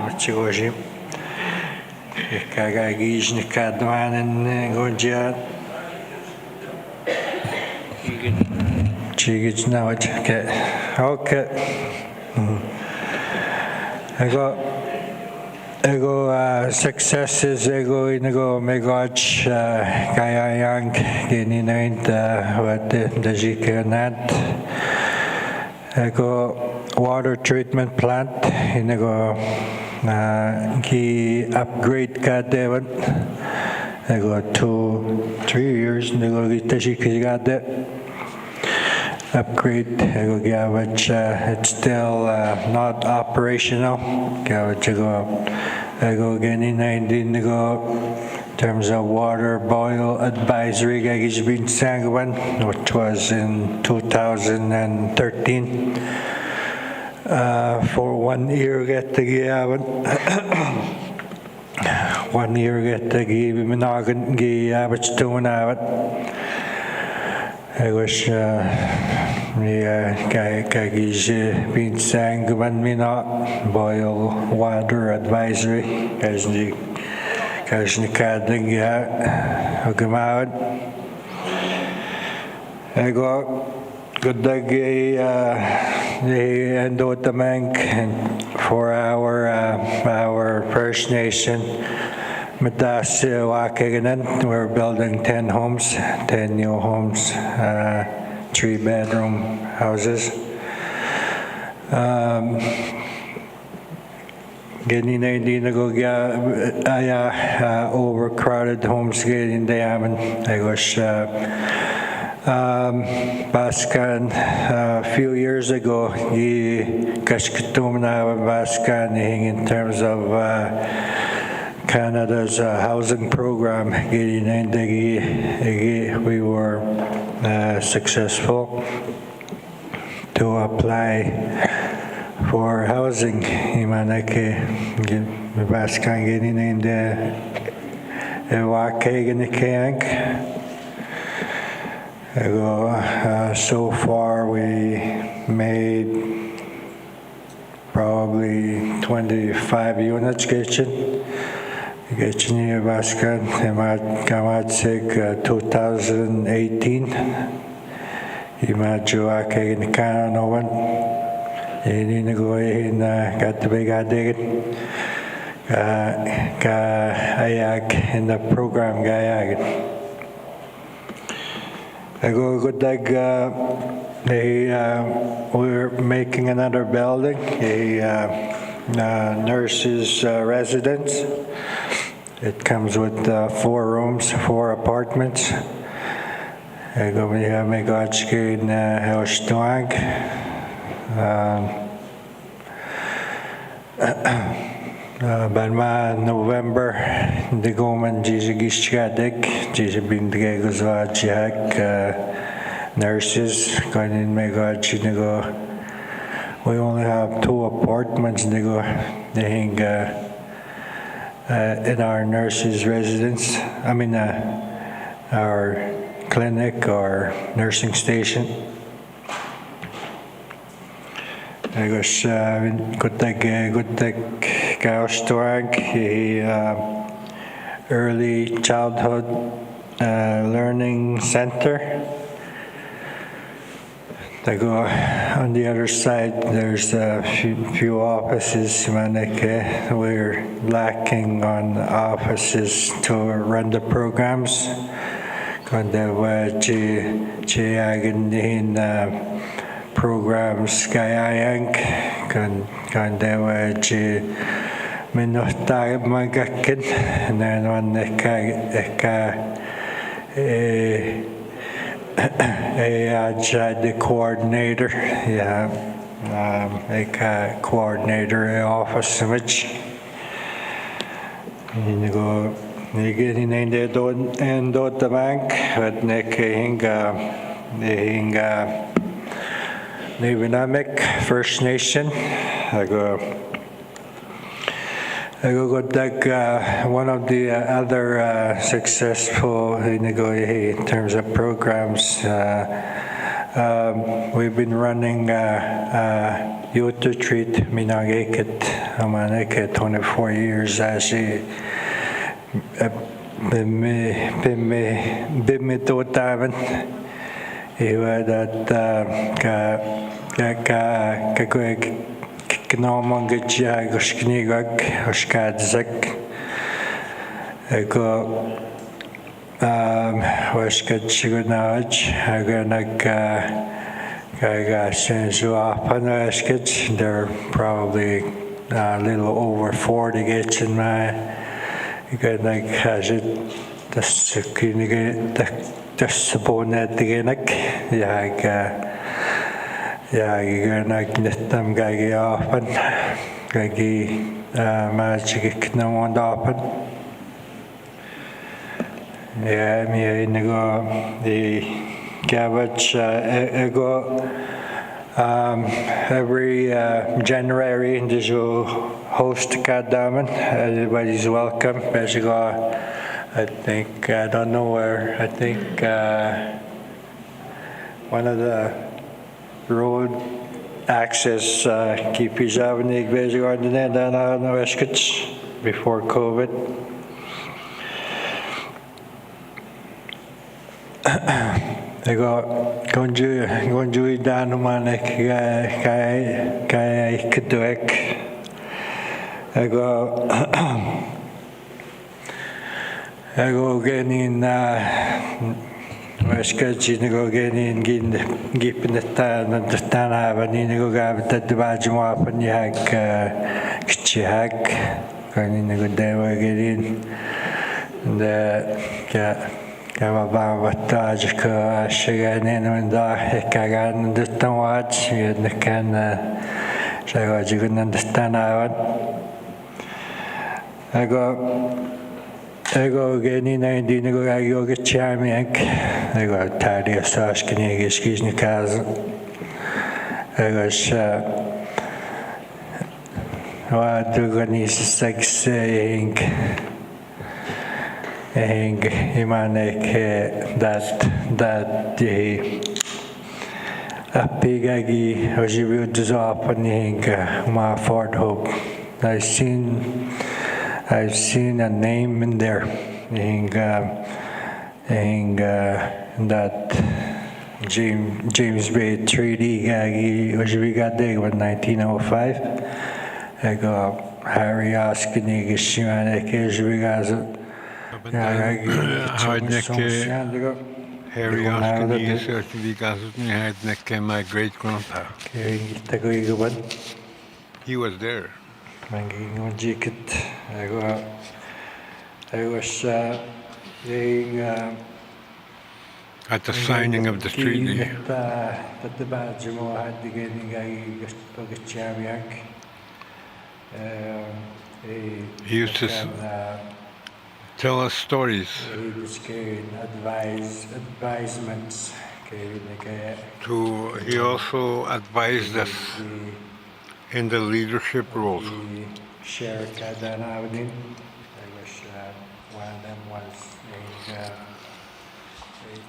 what you was him. Kaga Gijni Kadman and going to Chigits now. Okay. I go successes. I go in. I go megach kaya yang kini naint what the jikanat. I go water treatment plant. In I go ki upgrade ka devan. I go 2-3 years. I go gitashi got that. Upgrade, which it's still not operational. I go again in 19 to go in terms of water boil advisory. Gagis been Sangawan, which was in 2013. For 1 year, get the Gavin. 1 year, get the Gavin Minogan Gavich doing it. I wish Kagis been sang when me not boil water advisory as the Kading come out. I go good day and do the bank for our First Nation. Matas Wakagan, we're building 10 homes, 10 new homes, 3-bedroom houses. Getting na go overcrowded homes getting down. I wish Baskan a few years ago, Kashkatumna Baskan in terms of Canada's housing program, we were successful to apply for housing. Imanake baskan getting in the so far we made probably 25 units kitchen baskan kamatsik 2018 imajua kay kanowan ini nagoyin got the big idea ka ayag in the program gayag I go good like we're making another building, a nurse's residence. It comes with 4 rooms, 4 apartments. I go make in house doang. Balma November, the government Jizigishadek, Jizabin Dregozwajak, nurses, going in Megachinigo. We only have 2 apartments, they hang in our nurses' residence, our clinic or nursing station. I guess good early childhood learning center. I go on the other side. There's a few offices. We're lacking on offices to run the programs. Programs kayayang kan dewa minuhtay magakin nanon the coordinator coordinator office which you go getting in there and the bank but hinga Navynamic First Nation. I go like one of the other successful in terms of programs. We've been running youth retreat Minagekit Amaneke 24 years as a Bimitotavan. That Knomangajag Oshknigag Oshkadzak Ego Washkachigunaj Aganak Kagasenzuapanashkich. They're probably a little over 40 gets in my Ganak has it the Supponet Genek Nagnetam Gagi often Gagi Magic no one often. Yeah, me nego the cabbage ego every January in the host Kadaman. Everybody's welcome. I think, I don't know where, I think one of the road access Kipis Avenue before COVID. I got Gonju Danumanek Kai Kedwek. I go getting Washkachi go getting gipin the tan and the Tanavan go gab that the Bajumap and Yak Kchihak going in a good day we're getting the Kamabatajka Shagan and the Kagan the Tawach and the can you can understand I go Ego genina hindi nagagawa ka champion. Ego tadi asas kini giskis ni kaz. Ego siya. Wat du gani sex ing. Ing imanek that the apigagi ojibu duzapani ing ma Fort Hope. I've seen a name in there, that James Bay Treaty was we got there in 1905. I go Harry Askini Gishimane Kishwigas. Harry Askini is my great grandpa. He was there. I was being at the signing of the treaty. He used to tell us stories. He also advised us in the leadership roles. Sheriff Kadanavadin. I wish one of them was a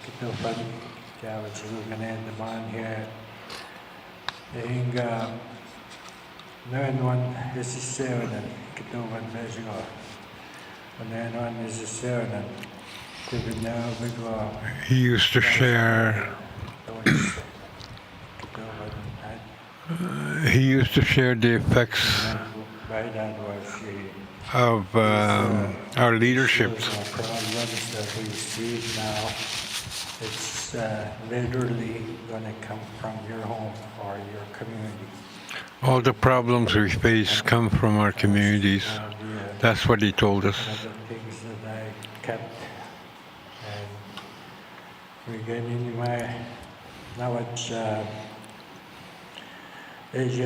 Kitofan. I was looking at the bond here. One is a 7 and Kitofan Bezigo. And then one is a 7 and he used to share. He used to share the effects of our leaderships. Problems that we see now, it's literally going to come from your home or your community. All the problems we face come from our communities. That's what he told us. One of the things that I kept, and we get in my knowledge. That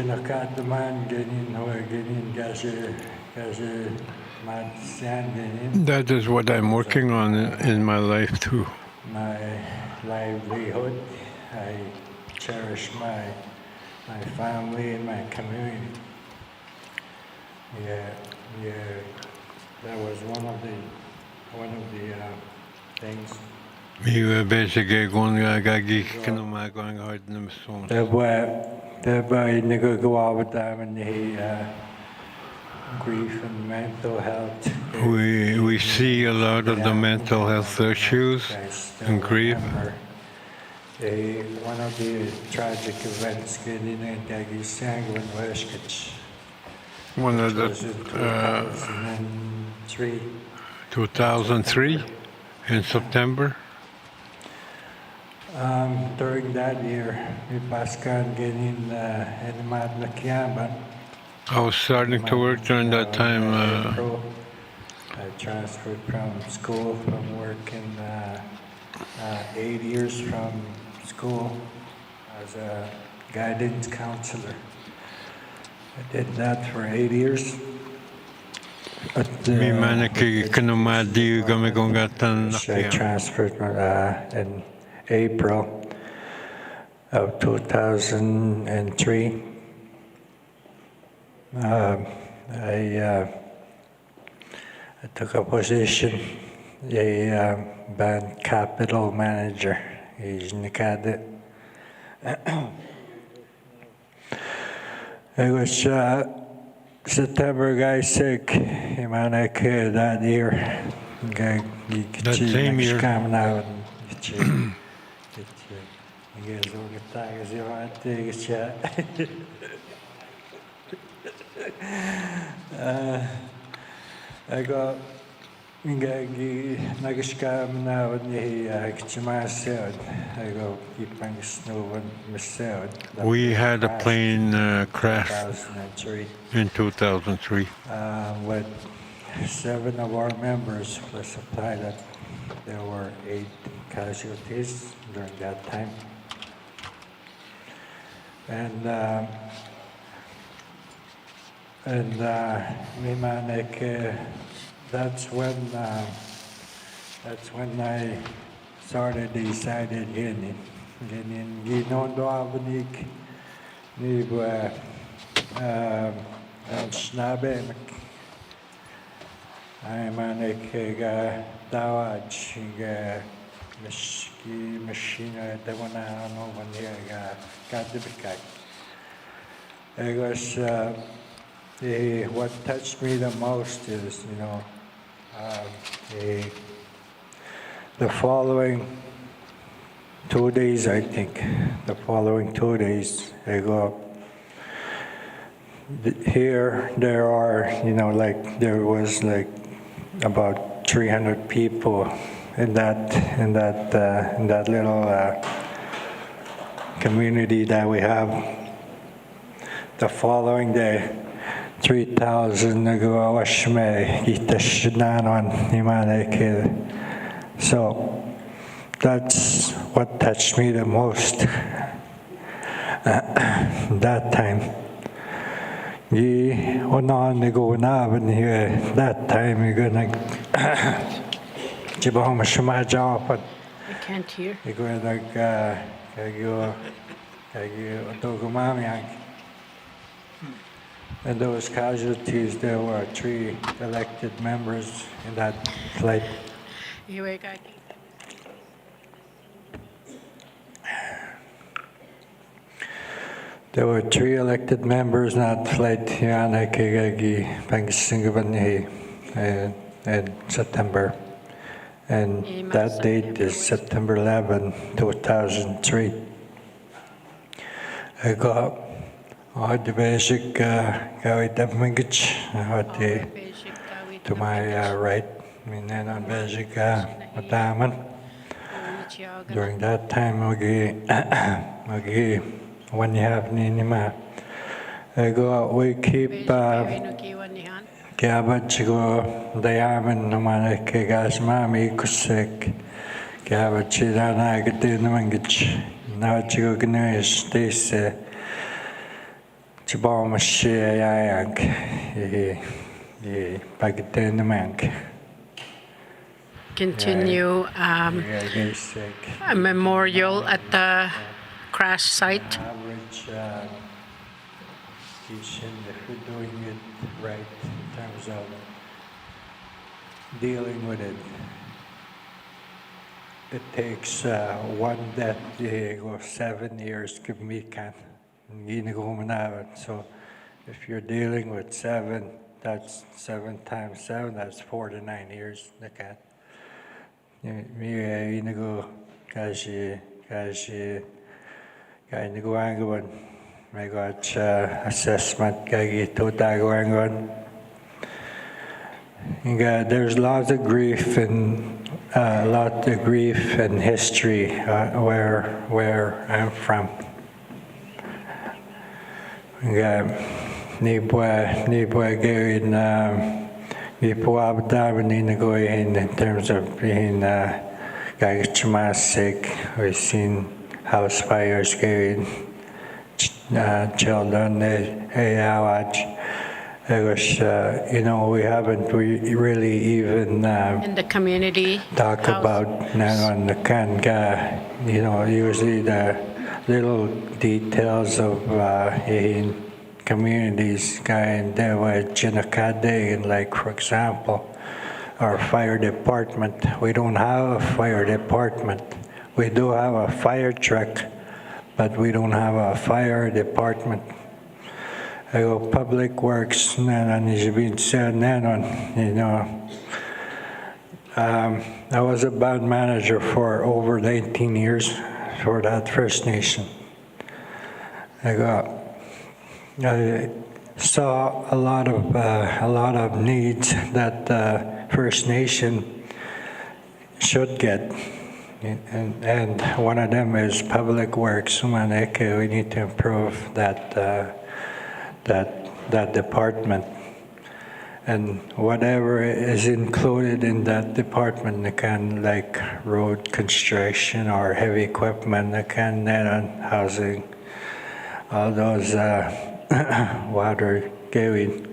is what I'm working on in my life too. My livelihood, I cherish my family and my community. That was one of the things. Everybody go out with them and grief and mental health. We see a lot of the mental health issues and grief. One of the tragic events getting in Dagisang Weshkich. One of the 2003 in September. During that year, we passed on getting I was starting to work during that time. I transferred from school, from working 8 years from school as a guidance counselor. I did that for 8 years. But I transferred in April of 2003. I took a position, a band capital manager. It was September, guy sick. That year. That same year. Coming out. I got nagishkam now and we had a plane crash 2003. in 2003. With 7 of our members was supplied that there were 8 casualties during that time. And that's when That's when I started decided ganyan ginondo abanik ni ba snabe ay manik ga dawaj ga machine da wana no vania ga kadibikak. It was what touched me the most is the following 2 days, I think, the following 2 days, I go here. There are, there was about 300 people in that little community that we have. The following day, 3,000 nagawashme gitashnanon imaneke. So that's what touched me the most that time. Ye onan nego naven here that time you're gonna jibahoma shama jawapan. I can't hear. You go like kayo otogumamiang. And those casualties, there were 3 elected members in that flight. There were 3 elected members in that flight in September. And that date is September 11, 2003. I got the basic to my right, on basic Mataman. During that time, when you have Ninima, I go out, we keep Gabach go Diamond, Nomanake Gasmami, Kusek, Gabachidana, Gatinamangich, now Chigognes, they say. Continue a memorial at the crash site. Average teaching that we're doing it right in terms of dealing with it. It takes one death or 7 years to meet. So if you're dealing with 7, that's 7 times 7, that's 49 years. I got assessment. There's lots of grief and history where I'm from. In terms of being we've seen house fires, children, we haven't really even in the community talk about on the usually the little details of in communities, and there were Chinakade, and like for example, our fire department. We don't have a fire department. We do have a fire truck, but we don't have a fire department. I go public works, and it's been said, I was a band manager for over 19 years for that First Nation. I saw a lot of needs that First Nation should get, and one of them is public works. We need to improve that department, and whatever is included in that department, like road construction or heavy equipment, housing, all those water going.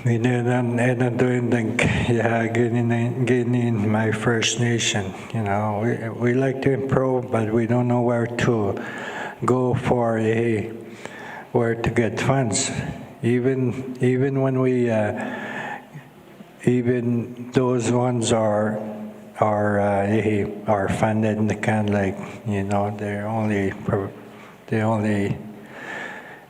and doing getting my First Nation. You know, we like to improve, but we don't know where to go for where to get funds. Even when we even those ones are funded in the kind of like, you know, they only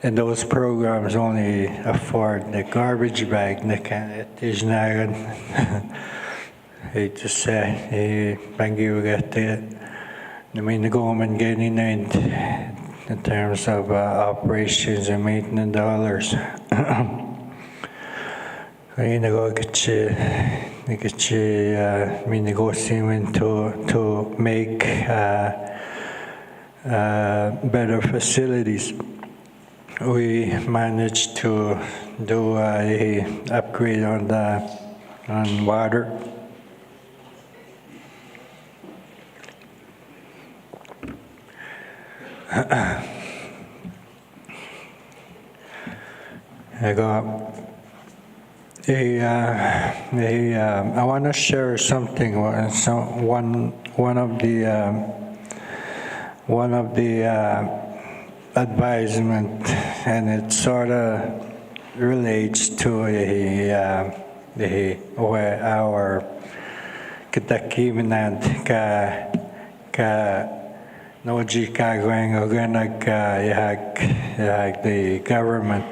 and those programs only afford the garbage bag. They can't. It is not. Hate to say, thank you. Get it. I mean, the government getting in terms of operations and maintenance dollars. I go get you. Negotiating to make better facilities. We managed to do a upgrade on water. I want to share something. One of the advisement, and it sort of relates to our katakiminant ka noji ka going oganag the government.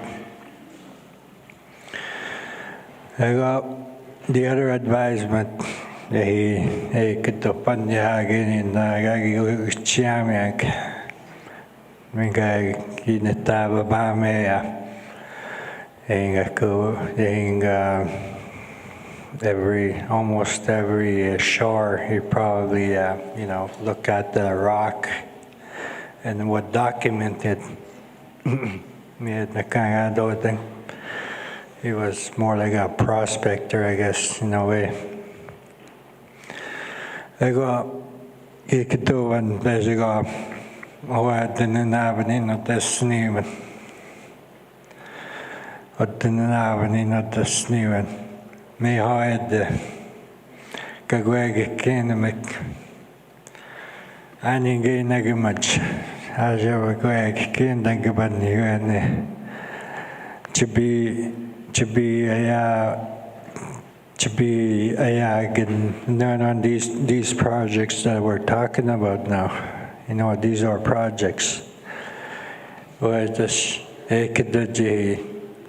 I got the other advisement. He could open the again in Chiamiak. Minga kinetaba ba mea. Almost every shore, he probably look at the rock and what documented. He was more like a prospector, I guess, in a way. I go, he could do one, there's a go, I didn't have any of this new. I didn't have any of this new. Me hired the Kagwag Kinemic. I didn't get any much. As you were going to think about you and to be none on these projects that we're talking about now. You know, these are projects where just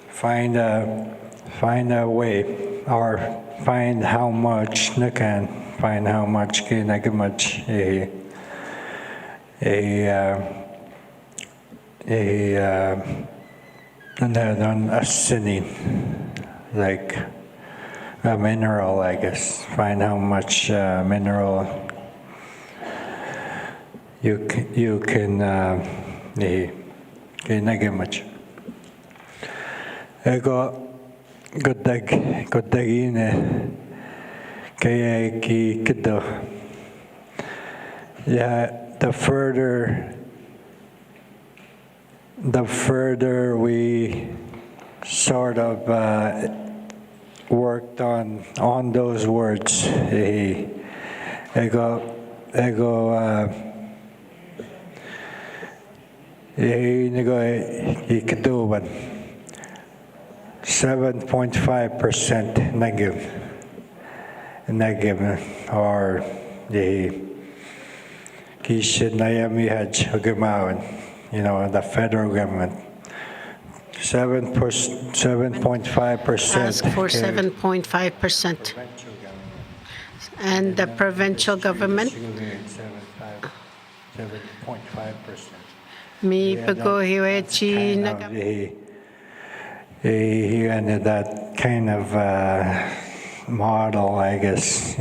find a way or find how much can a city, like a mineral, I guess. Find how much mineral you can get much. I got good in kaya ki kito. Yeah, the further we sort of worked on those words, he could do one 7.5% negative, or the you know, the federal government. 7.5%. Ask for 7.5%. And the provincial government? 7.5%. Mi pag-uhiwechi na he ended that kind of model, I guess.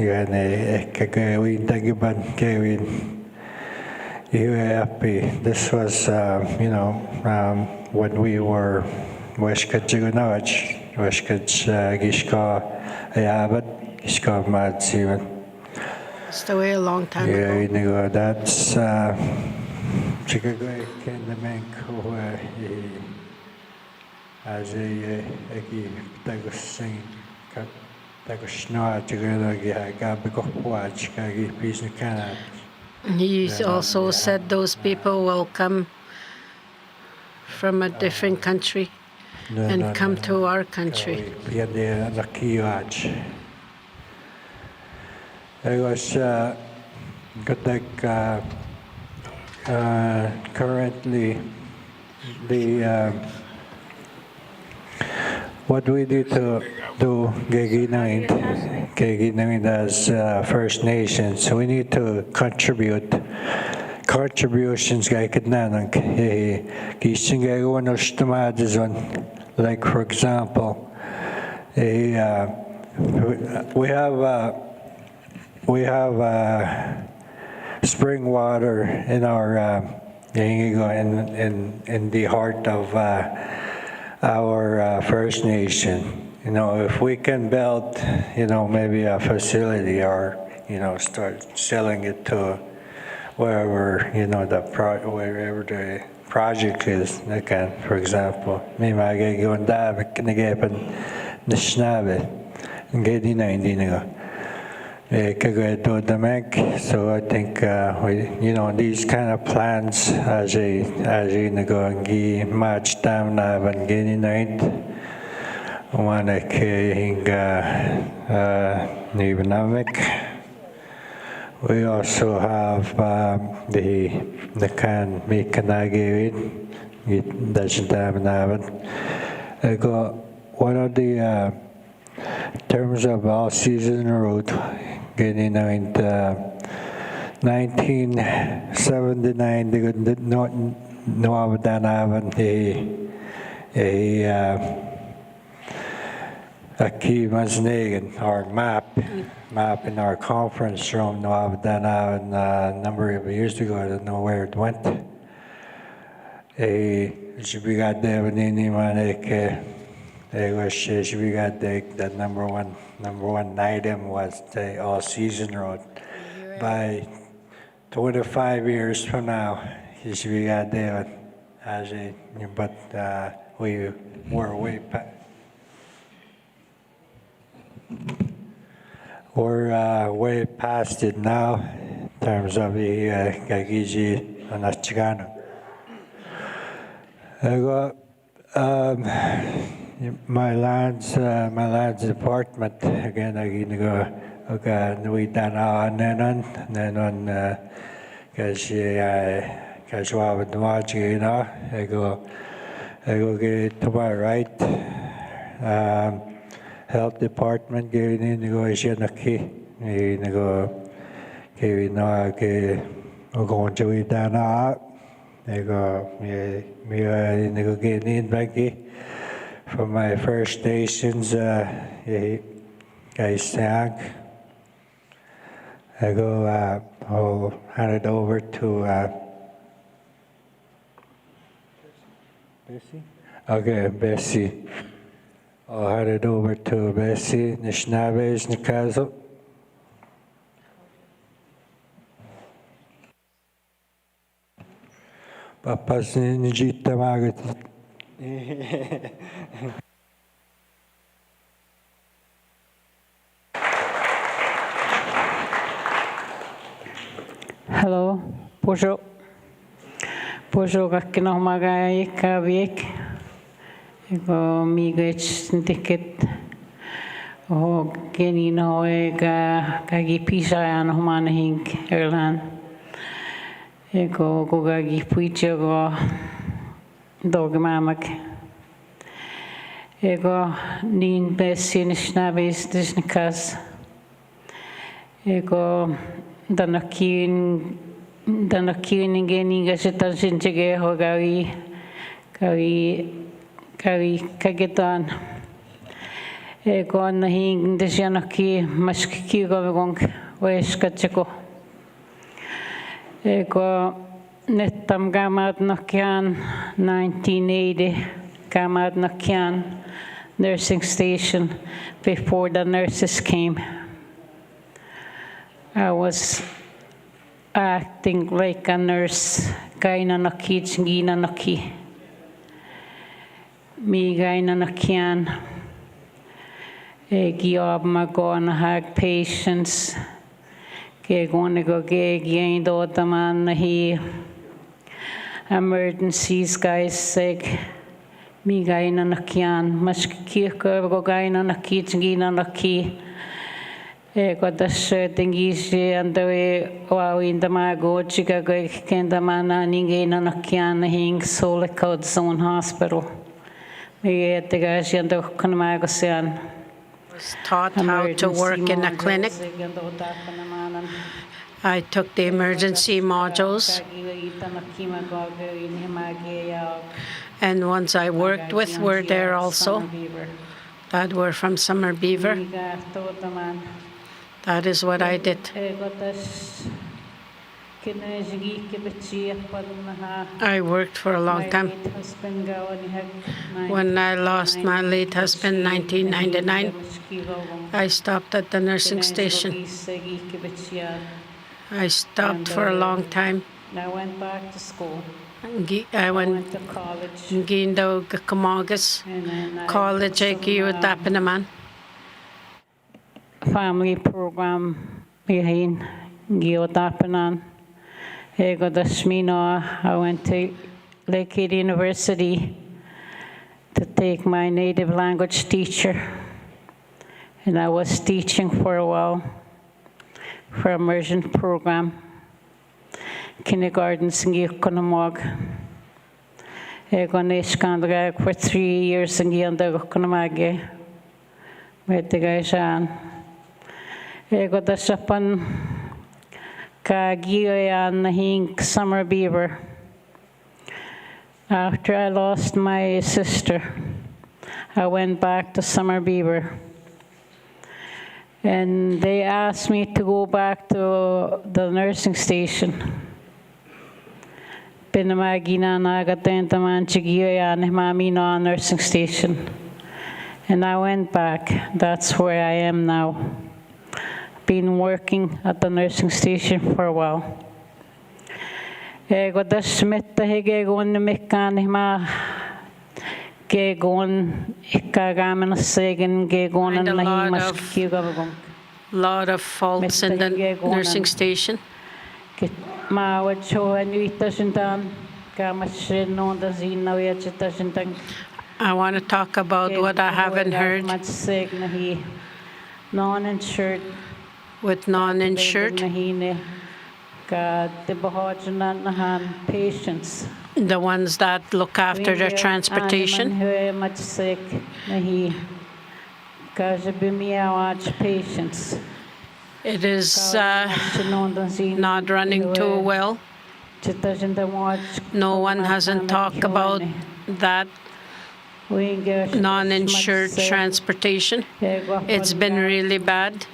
This was, when we were It's the way a long time ago. That's as a tagusin tagusnoa together gabigo watch kagi business kana. He also said those people will come from a different country and come to our country. I was currently the what we need to do Gaginain as First Nations, we need to contribute. Contributions like for example, we have spring water in our in the heart of our First Nation. You know, if we can build, maybe a facility or start selling it to wherever wherever the project is, for example, may magagawan dapat kinigapan na sinabi hindi na kagaya the bank. So I think these kind of plans as nagogi match time na ban gini na wanna hinga economic. We also have the can make kanagawid. It doesn't happen. I got one of the terms of all season road getting in 1979. They did not know that haven't a key Masnagan, our map in our conference room, a number of years ago. I don't know where it went. We got there when we got that number one item was the all season road. By 25 years from now, we got there but we were way past. We're way past it now in terms of the Gagiji and Achigano. I got my lands department again. I go we done on and on because I would watch I go get to my right. Health department gave in negotiation okay. Gave going to eat down out. They go get in Becky from my First Nations guys sang. I go I'll hand it over to Bessie. Okay, Bessie. I'll hand it over to Bessie Nishnabes Nikazo. Papas Nijita Magat. Hello, Pojo. Pojo kakinohmagai kaviek. Ego migets ticket. O genino ega kagi pisa anohmanahing Erlan. Ego gogagi puicho go dogmamak. Ego nin besin snabis disnikas. Ego danakin geni gasitan sinjege ho gawi kagetan. Ego anahing desyanaki maskiki gavigong weskachako. Ego nettam gamad nakyan 1980 gamad nakyan nursing station before the nurses came. I was acting like a nurse, kaina naki, ngina naki. Mi gaina na kian. Giob ma go na hag patience. Ge gona go ge gain do the man na he. Emergencies guys sick. Mi gaina na kian. Mas kirko go gaina na ki tingina na ki. Go da dingi she and the way wow in the ma go chica go kenda mana ningaina na kian na hing Solicode Zone Hospital. Mi the guys and the Kanamagasian. Was taught how to work in a clinic. I took the emergency modules, and ones I worked with were there also, that were from Summer Beaver. That is what I did. I worked for a long time. When I lost my late husband in 1999, I stopped at the nursing station. I stopped for a long time. I went back to school. I went to college. Gindo Kamagas College with Tapinaman. Family program behind Giotapanan. I got the Smino. I went to Lake University to take my native language teacher. And I was teaching for a while for immersion program. Kindergarten in Giokonamog. I got Nishkandrag for 3 years in Giokonamage. With the guys on. I got the Shapan Kagiyan Hink Summer Beaver. After I lost my sister, I went back to Summer Beaver. And they asked me to go back to the nursing station. Pinamagina Nagatentaman Chigiyan Mamino nursing station. And I went back. That's where I am now. Been working at the nursing station for a while. I got the Schmidt the Hegegon Mekanima Gegon Ikagaman Sagan Gegon and Nahimash lot of faults in the nursing station. Ma what show and we tashintan Kamashin on the Zina Yachitashintan. I want to talk about what I haven't heard. Non-insured. With non-insured. Patients. The ones that look after their transportation. Patients. It is not running too well. No one hasn't talked about that. Non-insured transportation. It's been really bad.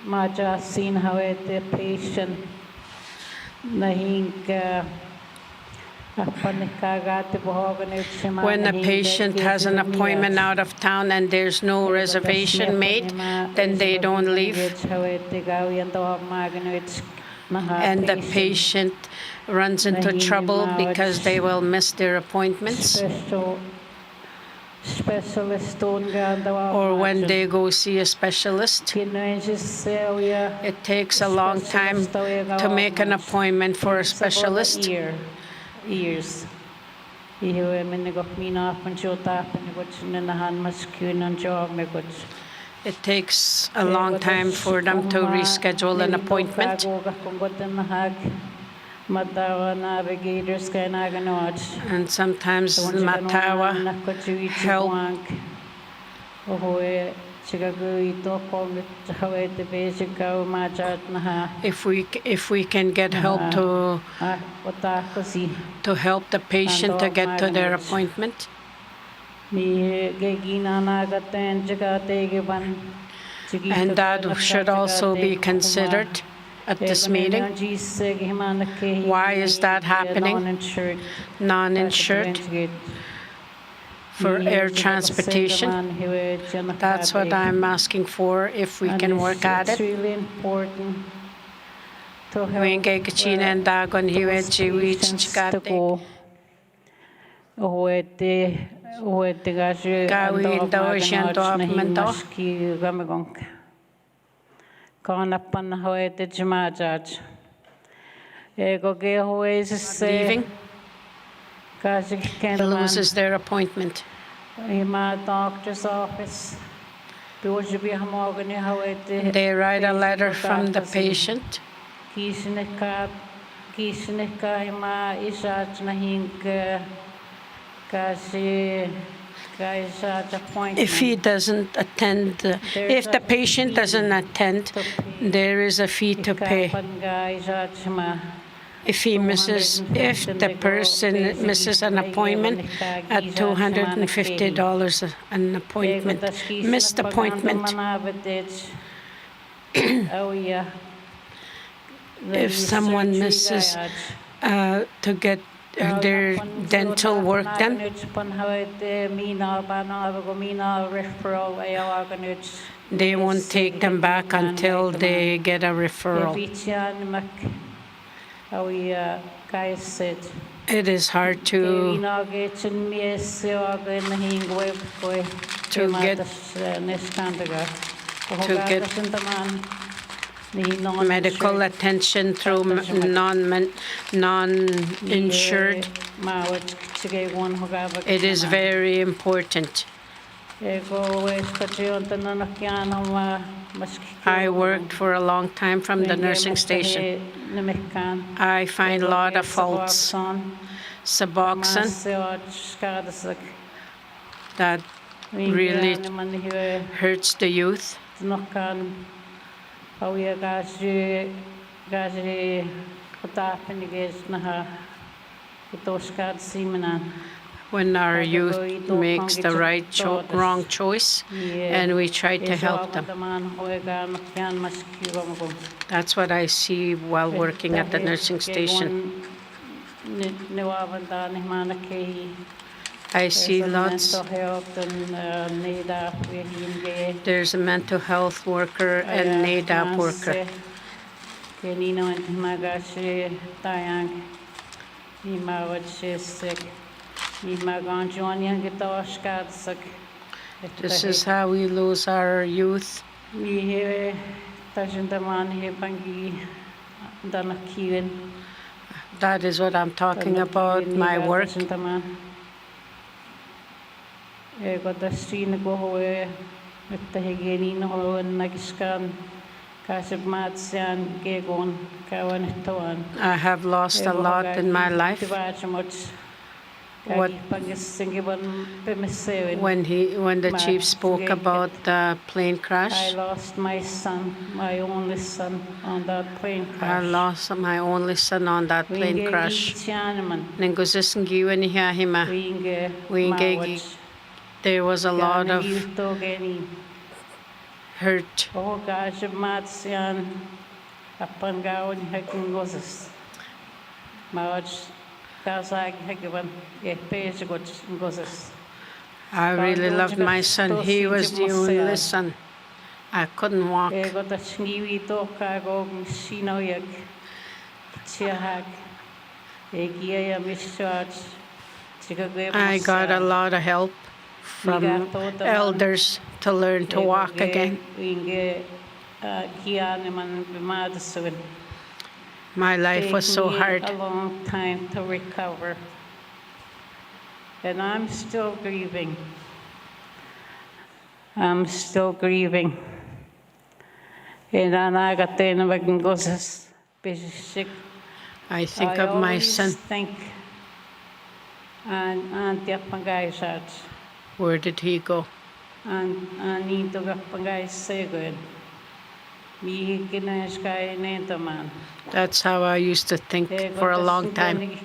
When a patient has an appointment out of town and there's no reservation made, then they don't leave. And the patient runs into trouble because they will miss their appointments. Or when they go see a specialist, it takes a long time to make an appointment for a specialist. Years. It takes a long time for them to reschedule an appointment. And sometimes Matawa help. If we can get help to help the patient to get to their appointment. And that should also be considered at this meeting. Why is that happening? Non-insured for air transportation. That's what I'm asking for, if we can work at it. It's really important to help to go with the Gawin daw siya document leaving. He loses their appointment. Doctor's office. They write a letter from the patient. If he doesn't attend, if the patient doesn't attend, there is a fee to pay. If the person misses an appointment at $250 an appointment, missed appointment. If someone misses to get their dental work done, they won't take them back until they get a referral. It is hard to get medical attention through non-insured. It is very important. I worked for a long time from the nursing station. I find a lot of faults. Suboxone, that really hurts the youth. When our youth makes the wrong choice, and we try to help them. That's what I see while working at the nursing station. I see lots. There's a mental health worker and NADAP worker. This is how we lose our youth. That is what I'm talking about, my work. I have lost a lot in my life. When the chief spoke about the plane crash, I lost my son, my only son, on that plane crash. I lost my only son on that plane crash. There was a lot of hurt. I really loved my son. He was the only son. I couldn't walk. I got a lot of help from elders to learn to walk again. My life was so hard. A long time to recover. And I'm still grieving. I'm still grieving. I think of my son. Where did he go? That's how I used to think for a long time.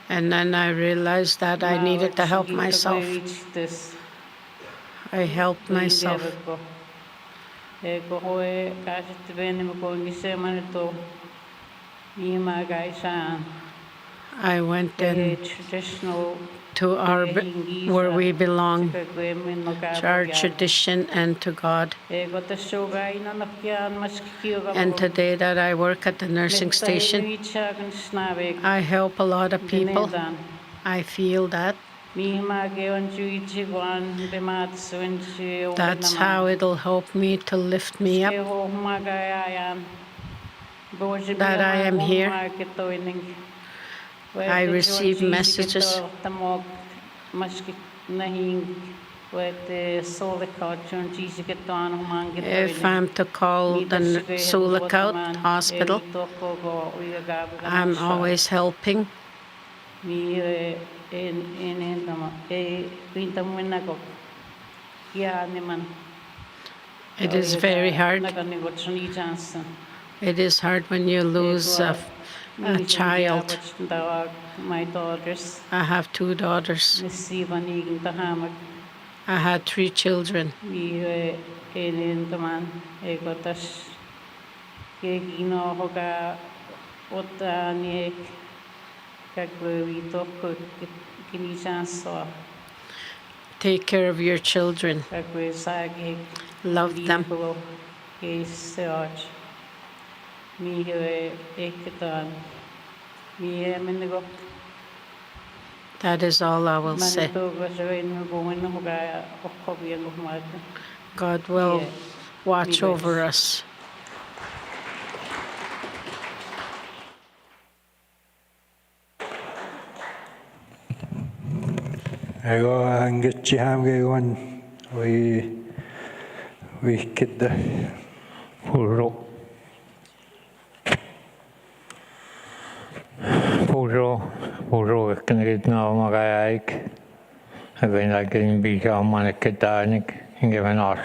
And then I realized that I needed to help myself. I helped myself. I went in to where we belong, to our tradition and to God. And today that I work at the nursing station, I help a lot of people. I feel that. That's how it'll help me to lift me up, that I am here. I receive messages. If I'm to call the Sulakaut Hospital, I'm always helping. It is very hard. It is hard when you lose a child. My daughters. I have 2 daughters. I had 3 children. Take care of your children. Love them. That is all I will say. God will watch over us. Ego angit jam gegon we kid puro knit na magaik again again be man kedanik given us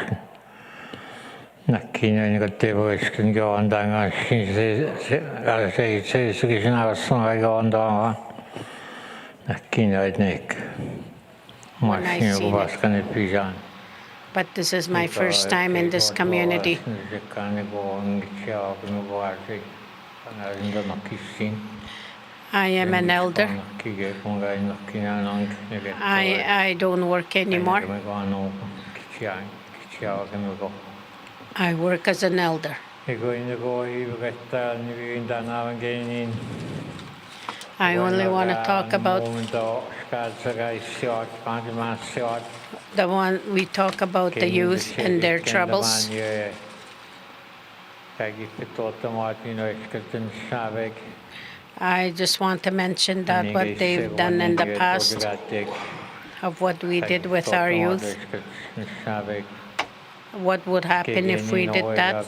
nakina ni gotevo iskin go on danga say sigina son go on danga nakina nek But this is my first time in this community. I am an elder. I don't work anymore. I work as an elder. I only want to talk about the one we talk about the youth and their troubles. I just want to mention that what they've done in the past, of what we did with our youth, what would happen if we did that.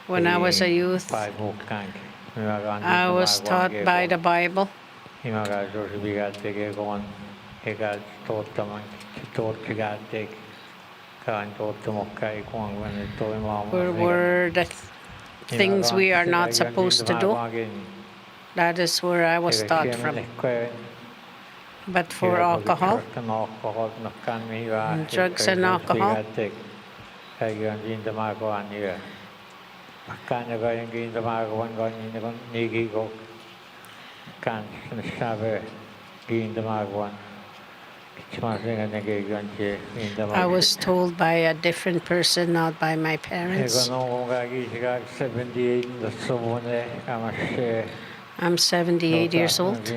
When I was a youth, I was taught by the Bible. Were the things we are not supposed to do. That is where I was taught from. But for alcohol, drugs and alcohol, I was told by a different person, not by my parents. I'm 78 years old.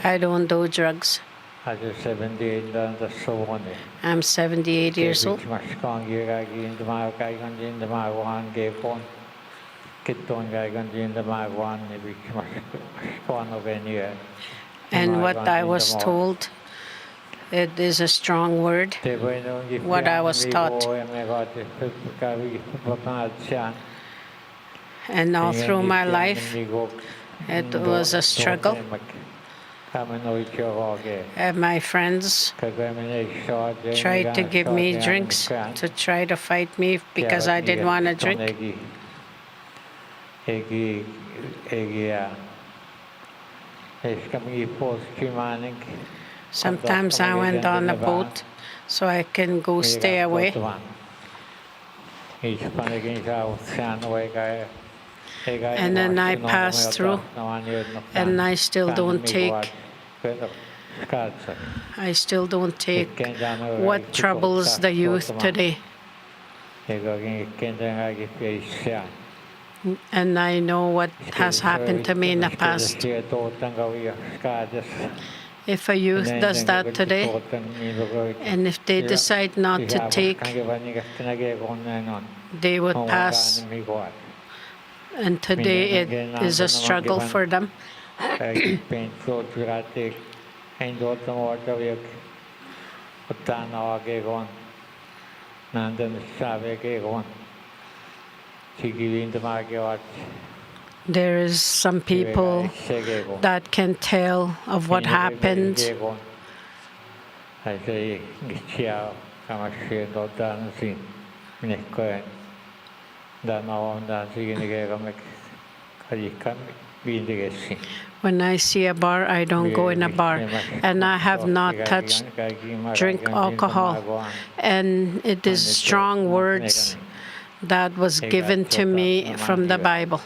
I don't do drugs. I'm 78 years old. And what I was told, it is a strong word, what I was taught. And all through my life, it was a struggle. And my friends tried to give me drinks to try to fight me because I didn't want to drink. Sometimes I went on a boat so I can go stay away. And then I pass through, and I still don't take I still don't take what troubles the youth today. And I know what has happened to me in the past. If a youth does that today, and if they decide not to take, they would pass. And today it is a struggle for them. There is some people that can tell of what happened. When I see a bar, I don't go in a bar. And I have not touched drink alcohol. And it is strong words that was given to me from the Bible.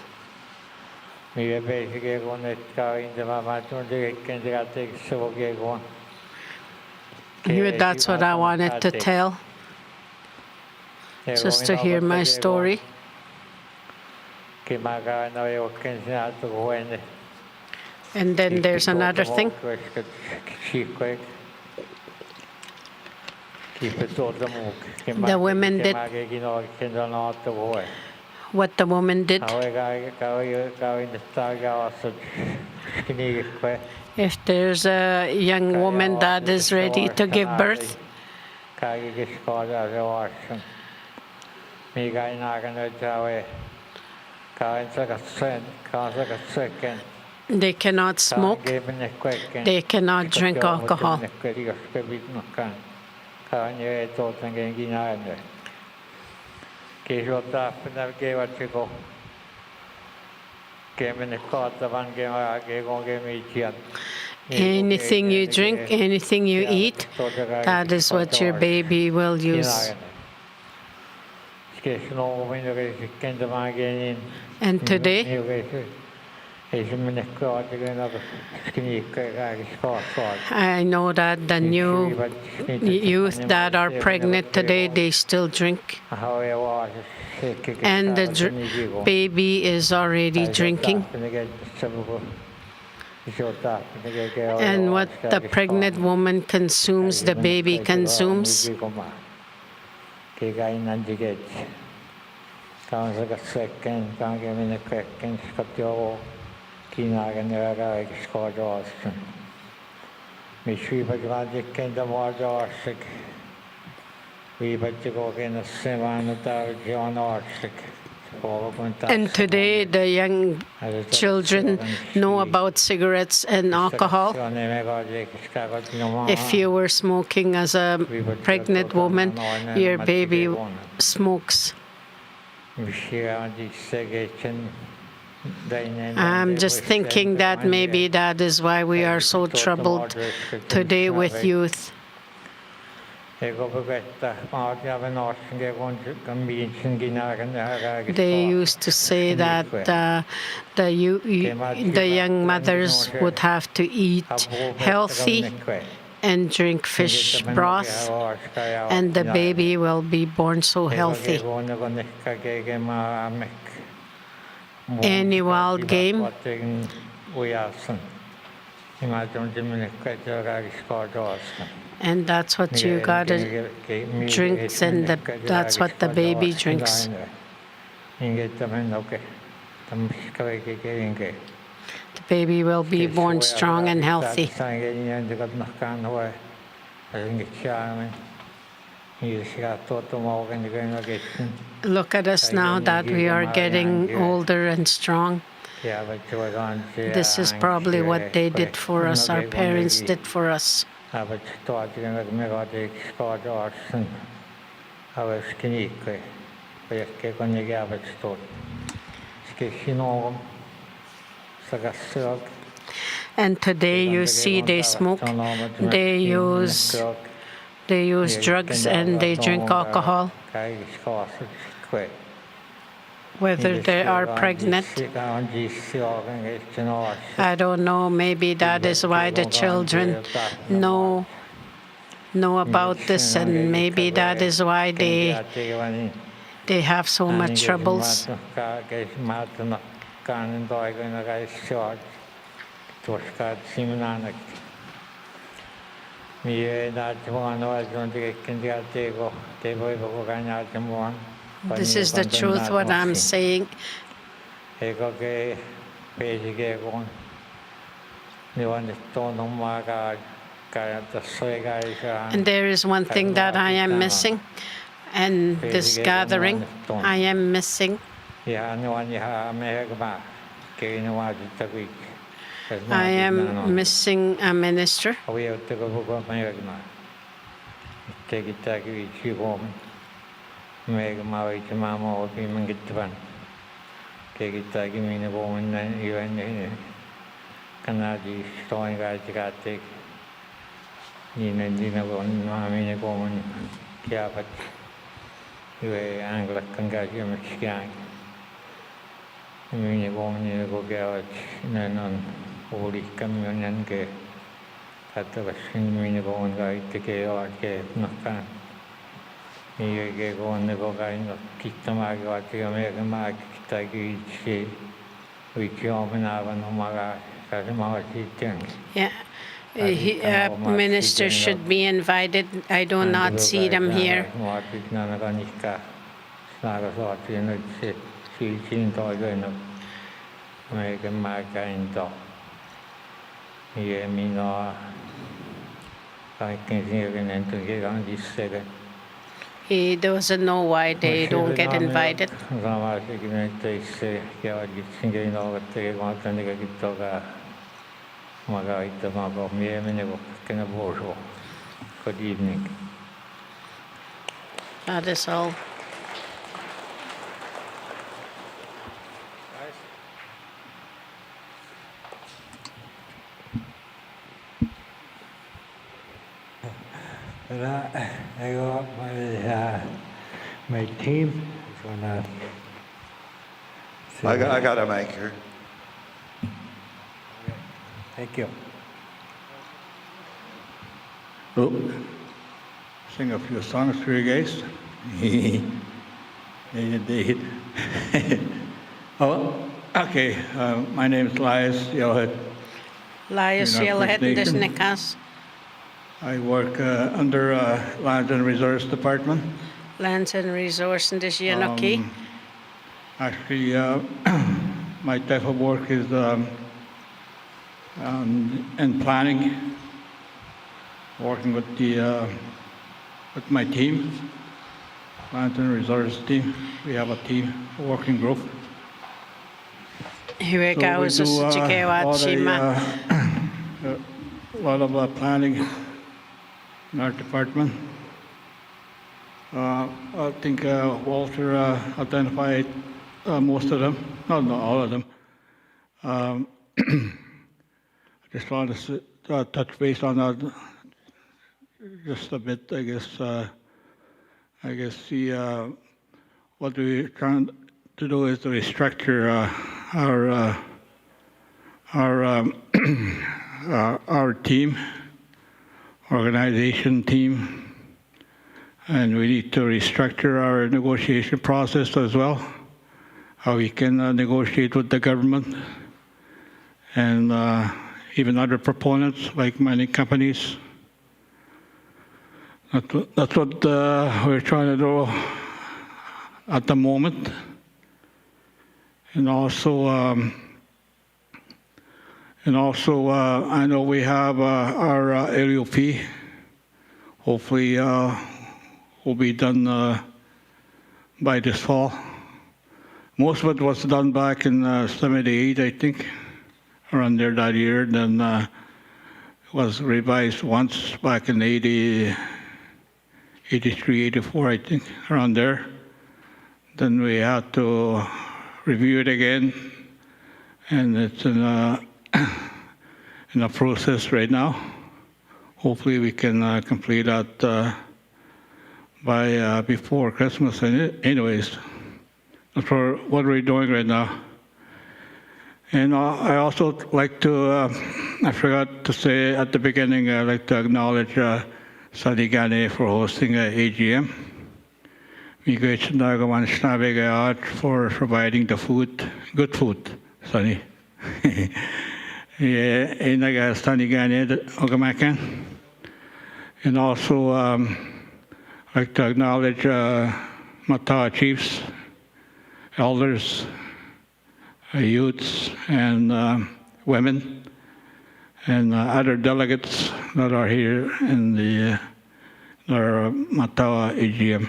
That's what I wanted to tell, just to hear my story. And then there's another thing. The women did what the woman did. If there's a young woman that is ready to give birth, they cannot smoke, they cannot drink alcohol. Anything you drink, anything you eat, that is what your baby will use. And today, I know that the new youth that are pregnant today, they still drink. And the baby is already drinking. And what the pregnant woman consumes, the baby consumes. And today the young children know about cigarettes and alcohol. If you were smoking as a pregnant woman, your baby smokes. I'm just thinking that maybe that is why we are so troubled today with youth. They used to say that the young mothers would have to eat healthy and drink fish broth, and the baby will be born so healthy. Any wild game, and that's what you gotta drink, and that's what the baby drinks. The baby will be born strong and healthy. Look at us now that we are getting older and strong. This is probably what they did for us, our parents did for us. And today you see they smoke, they use drugs, and they drink alcohol. whether they are pregnant. I don't know, maybe that is why the children know about this, and maybe that is why they have so much troubles. This is the truth, what I'm saying. And there is one thing that I am missing, and this gathering, I am missing. I am missing a minister. Yeah, ministers should be invited. I do not see them here. He doesn't know why they don't get invited. Good evening. That is all. I got my team is gonna. I got a mic here. Thank you. Oh, sing a few songs for you guys. Yeah, indeed. Oh, okay. My name is Elias Yellowhead. Elias Yellowhead, Disnikas. I work under Lands and Resource Department. Lands and Resource in this Yanoki. Actually, my type of work is in planning, working with with my team, Lands and Resource team. We have a team, a working group. Here we go. So we do a lot of planning in our department. I think Walter identified most of them, not all of them. I just wanted to touch base on that just a bit. I guess what we're trying to do is to restructure our team, organization team, and we need to restructure our negotiation process as well, how we can negotiate with the government and even other proponents like mining companies. That's what we're trying to do at the moment. And also, I know we have our LUP. Hopefully, will be done by this fall. Most of it was done back in '78, I think, around there that year. Then was revised once back in '83, '84, I think, around there. Then we had to review it again, and it's in a process right now. Hopefully we can complete that by before Christmas anyways. That's what we're doing right now. And I also like to, I forgot to say at the beginning, I'd like to acknowledge Sunny Gane for hosting AGM. For providing the food, good food, Sunny. And also, I'd like to acknowledge Matawa chiefs, elders, youths, and women, and other delegates that are here in the Matawa AGM.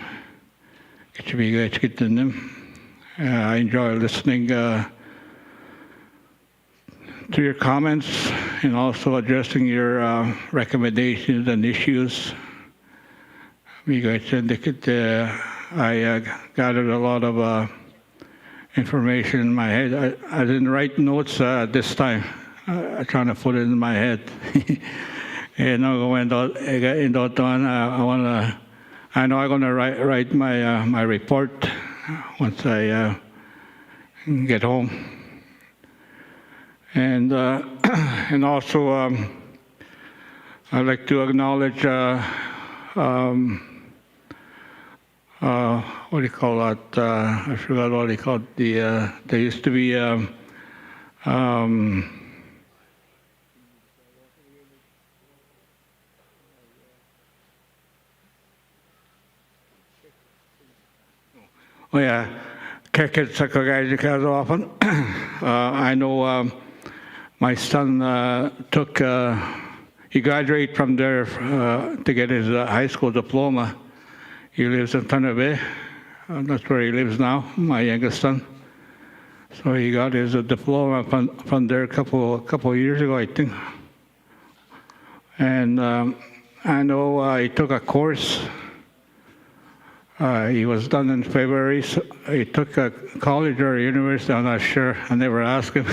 I enjoy listening to your comments and also addressing your recommendations and issues. I gathered a lot of information in my head. I didn't write notes this time. I'm trying to put it in my head. And I know I'm going to write my report once I get home. And also, I'd like to acknowledge, what do you call that? I forgot what they called there used to be, oh yeah, often. I know my son he graduated from there to get his high school diploma. He lives in Thunder Bay. That's where he lives now, my youngest son. So he got his diploma from there a couple of years ago, I think. And I know he took a course. He was done in February. So he took a college or a university, I'm not sure. I never asked him.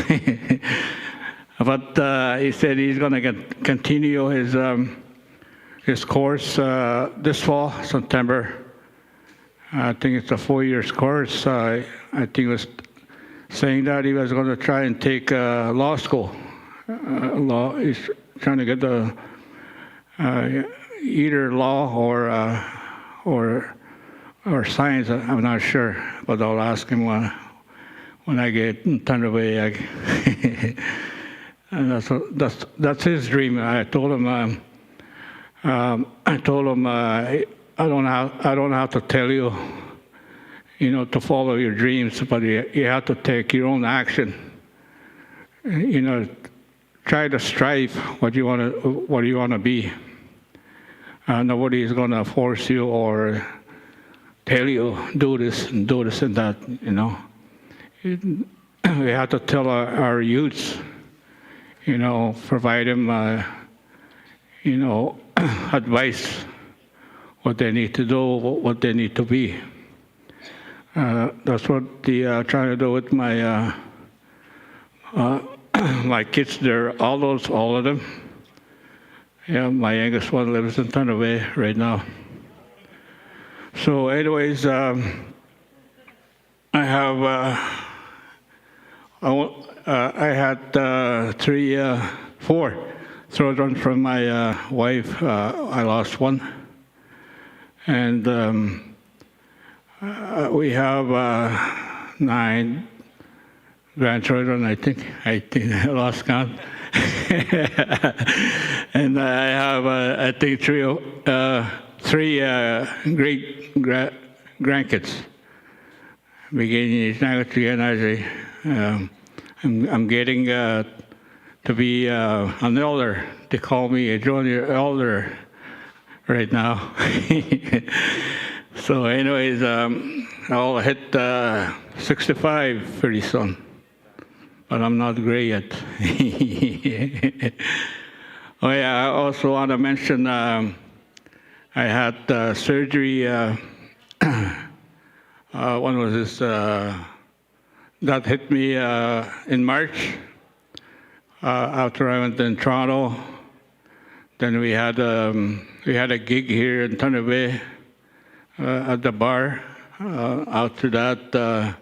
But he said he's going to continue his course this fall, September. I think it's a 4-year course. I think he was saying that he was going to try and take law school. He's trying to get either law or science. I'm not sure, but I'll ask him when I get in Thunder Bay. And that's his dream. I told him I don't have to tell you, to follow your dreams, but you have to take your own action. Try to strive what you want to be. Nobody is going to force you or tell you do this and that. We have to tell our youths. Provide them, advice, what they need to do, what they need to be. That's what I'm trying to do with my my kids. They're all of them. Yeah, my youngest one lives in Thunder Bay right now. So, anyways, I had 4 children from my wife. I lost one. And we have 9 grandchildren, I think I lost count. And I have, I think, 3 great grandkids. Beginning I'm getting to be an elder. They call me a junior elder right now. So anyways, I'll hit 65 pretty soon. But I'm not gray yet. Oh yeah, I also want to mention I had surgery, when was this? That hit me in March after I went in Toronto. Then we had a gig here in Thunder Bay at the bar. After that,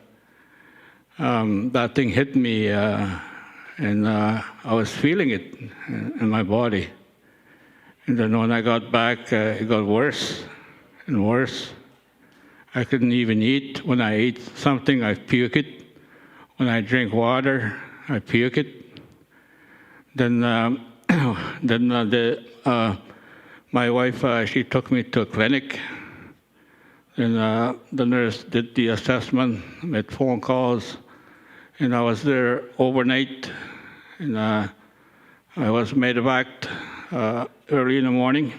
that thing hit me, and I was feeling it in my body. And then when I got back, it got worse and worse. I couldn't even eat. When I ate something, I puke it. When I drink water, I puke it. Then, my wife, she took me to a clinic. And the nurse did the assessment, made phone calls, and I was there overnight. And I was medevaced early in the morning.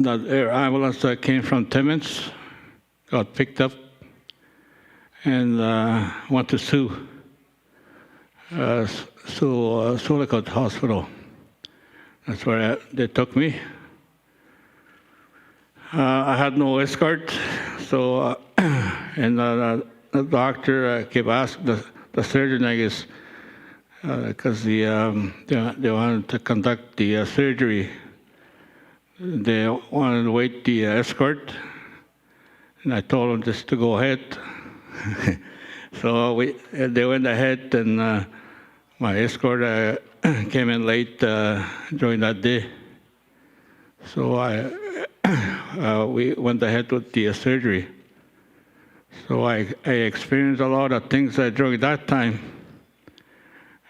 That air ambulance that came from Timmins got picked up and went to Sulicate Hospital. That's where they took me. I had no escort, so and the doctor kept asking the surgeon, I guess, because they wanted to conduct the surgery. They wanted to wait the escort, and I told them just to go ahead. So they went ahead, and my escort came in late during that day. So we went ahead with the surgery. So I experienced a lot of things during that time.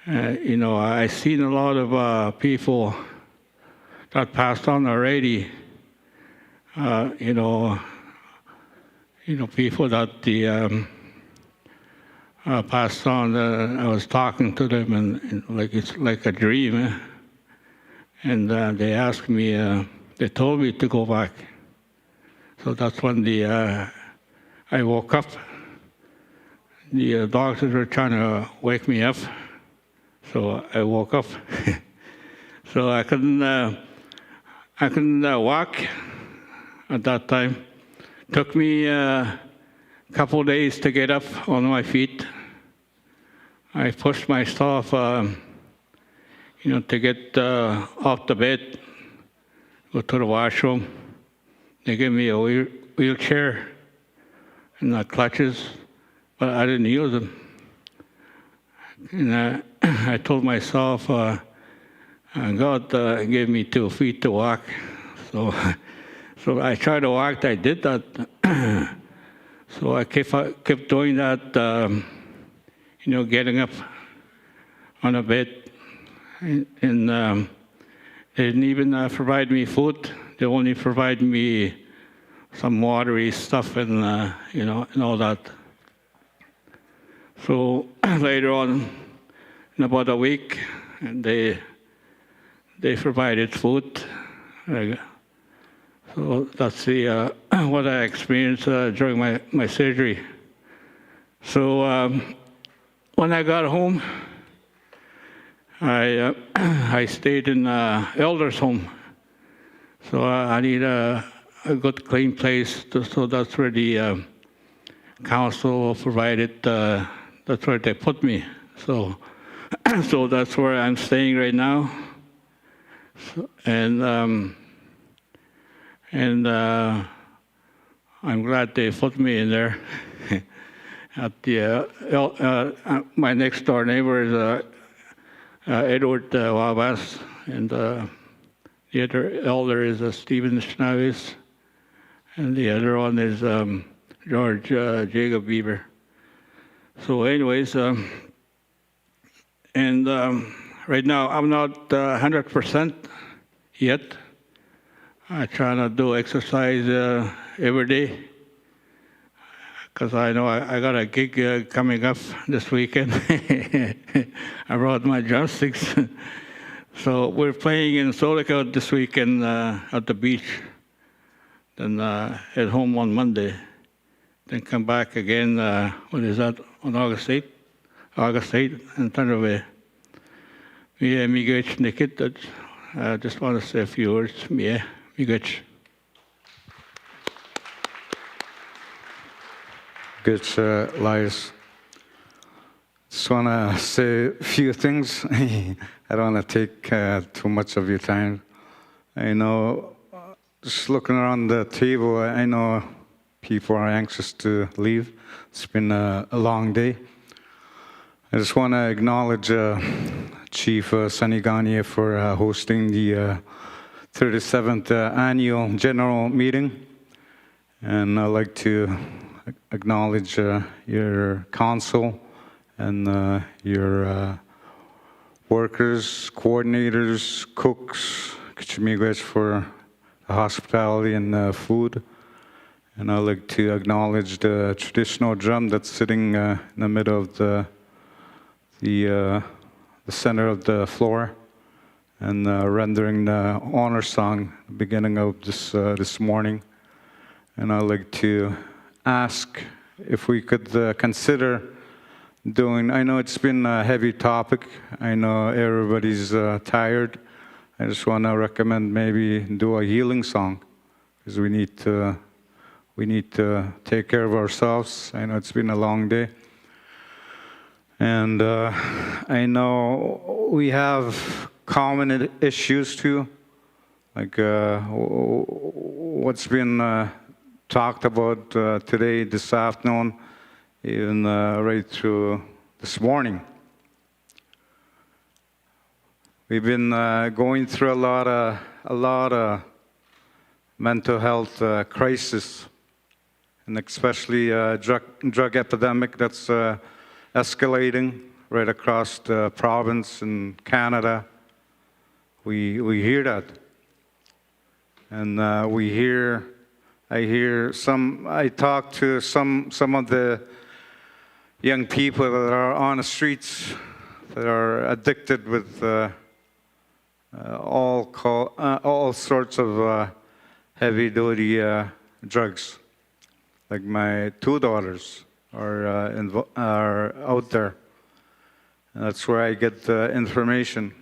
I seen a lot of people that passed on already. People that passed on. I was talking to them, and like it's like a dream. And they asked me. They told me to go back. So that's when I woke up. The doctors were trying to wake me up, so I woke up. So I couldn't walk at that time. Took me a couple days to get up on my feet. I pushed myself, to get off the bed, go to the washroom. They gave me a wheelchair and clutches, but I didn't use them. And I told myself, God gave me 2 feet to walk. So I tried to walk. I did that. So I kept doing that, getting up on a bed. And they didn't even provide me food. They only provide me some watery stuff and and all that. So later on, in about a week, they provided food. So that's what I experienced during my surgery. So when I got home, I stayed in elders' home. So I need a good clean place. So that's where the council provided. That's where they put me. So that's where I'm staying right now. So, and I'm glad they put me in there. At the my next door neighbor is Edward Wabas, and the other elder is Stephen Schnavis, and the other one is George Jacob Bieber. So anyways, right now I'm not 100% yet. I try to do exercise every day, because I know I got a gig coming up this weekend. I brought my drumsticks. So we're playing in Solicate this weekend at the beach. Then head home on Monday. Then come back again, what is that, on August 8th? August 8th, and turn away. Migaj Nikit, I just want to say a few words. Migaj. Good, Lars. Just want to say a few things. I don't want to take too much of your time. I know, just looking around the table, I know People are anxious to leave. It's been a long day. I just want to acknowledge Chief Sunny Gagne for hosting the 37th Annual General Meeting. And I'd like to acknowledge your council and your workers, coordinators, cooks, Kichimigues for the hospitality and food. And I'd like to acknowledge the traditional drum that's sitting in the middle of the center of the floor and rendering the honor song at the beginning of this morning. And I'd like to ask if we could consider doing, I know it's been a heavy topic, I know everybody's tired. I just want to recommend maybe do a healing song, because we need to take care of ourselves. I know it's been a long day. And I know we have common issues too, like what's been talked about today, this afternoon, even right through this morning. We've been going through a lot of mental health crisis, and especially drug epidemic that's escalating right across the province in Canada. We hear that, and I talk to some of the young people that are on the streets that are addicted with all sorts of heavy-duty drugs. Like my two daughters are out there. And that's where I get the information.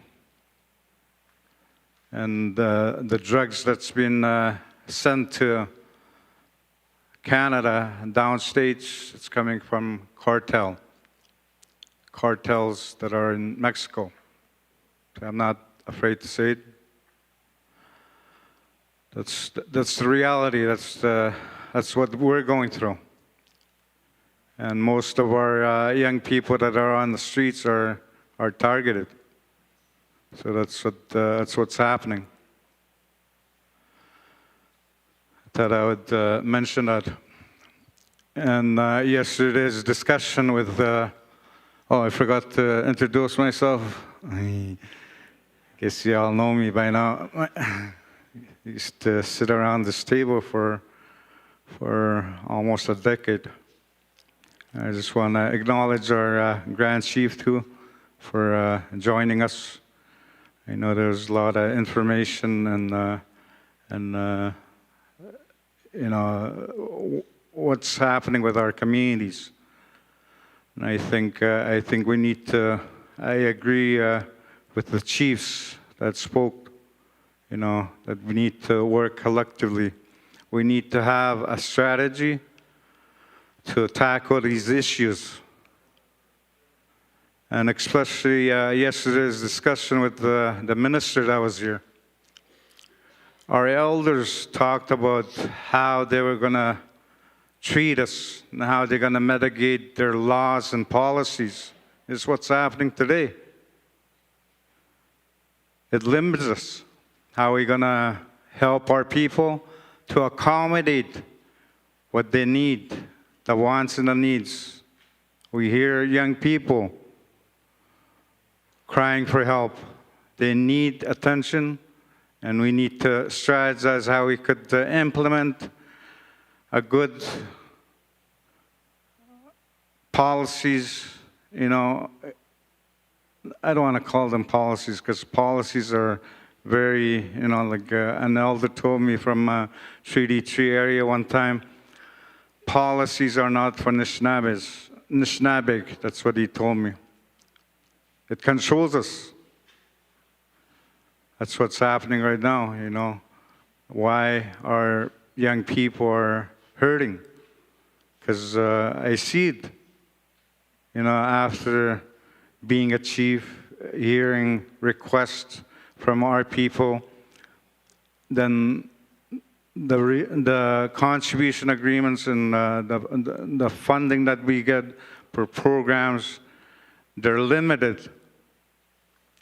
And the drugs that's been sent to Canada and downstate, it's coming from cartels that are in Mexico. I'm not afraid to say it. That's the reality. That's what we're going through. And most of our young people that are on the streets are targeted. So that's what's happening. I thought I would mention that. And yesterday's discussion with, I forgot to introduce myself. I guess you all know me by now. I used to sit around this table for almost a decade. I just want to acknowledge our Grand Chief too for joining us. I know there's a lot of information and what's happening with our communities. And I think we need to. I agree with the chiefs that spoke. That we need to work collectively. We need to have a strategy to tackle these issues. And especially yesterday's discussion with the minister that was here. Our elders talked about how they were going to treat us and how they're going to mitigate their laws and policies. This is what's happening today. It limits us. How are we going to help our people to accommodate what they need, the wants and the needs? We hear young people crying for help. They need attention, and we need to strategize how we could implement a good policies. I don't want to call them policies, because policies are very, like an elder told me from Treaty 3 area one time, policies are not for Nishnabeg. That's what he told me. It controls us. That's what's happening right now, Why our young people are hurting. Because I see it, after being a chief, hearing requests from our people, then the contribution agreements and the funding that we get for programs, they're limited.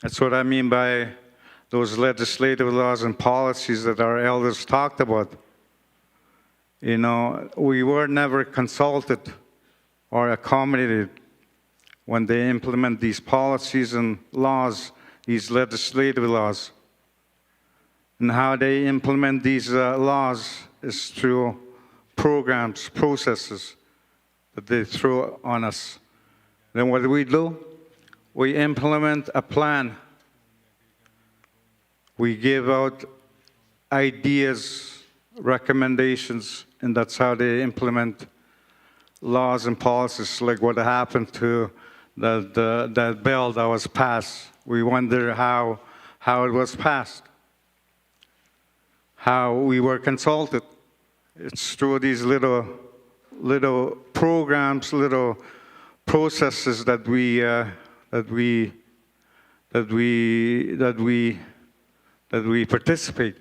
That's what I mean by those legislative laws and policies that our elders talked about. You know, we were never consulted or accommodated when they implement these policies and laws, these legislative laws. And how they implement these laws is through programs, processes that they throw on us. Then what do? We implement a plan. We give out ideas, recommendations, and that's how they implement laws and policies, like what happened to that bill that was passed. We wonder how it was passed, how we were consulted. It's through these little programs, little processes that we participate.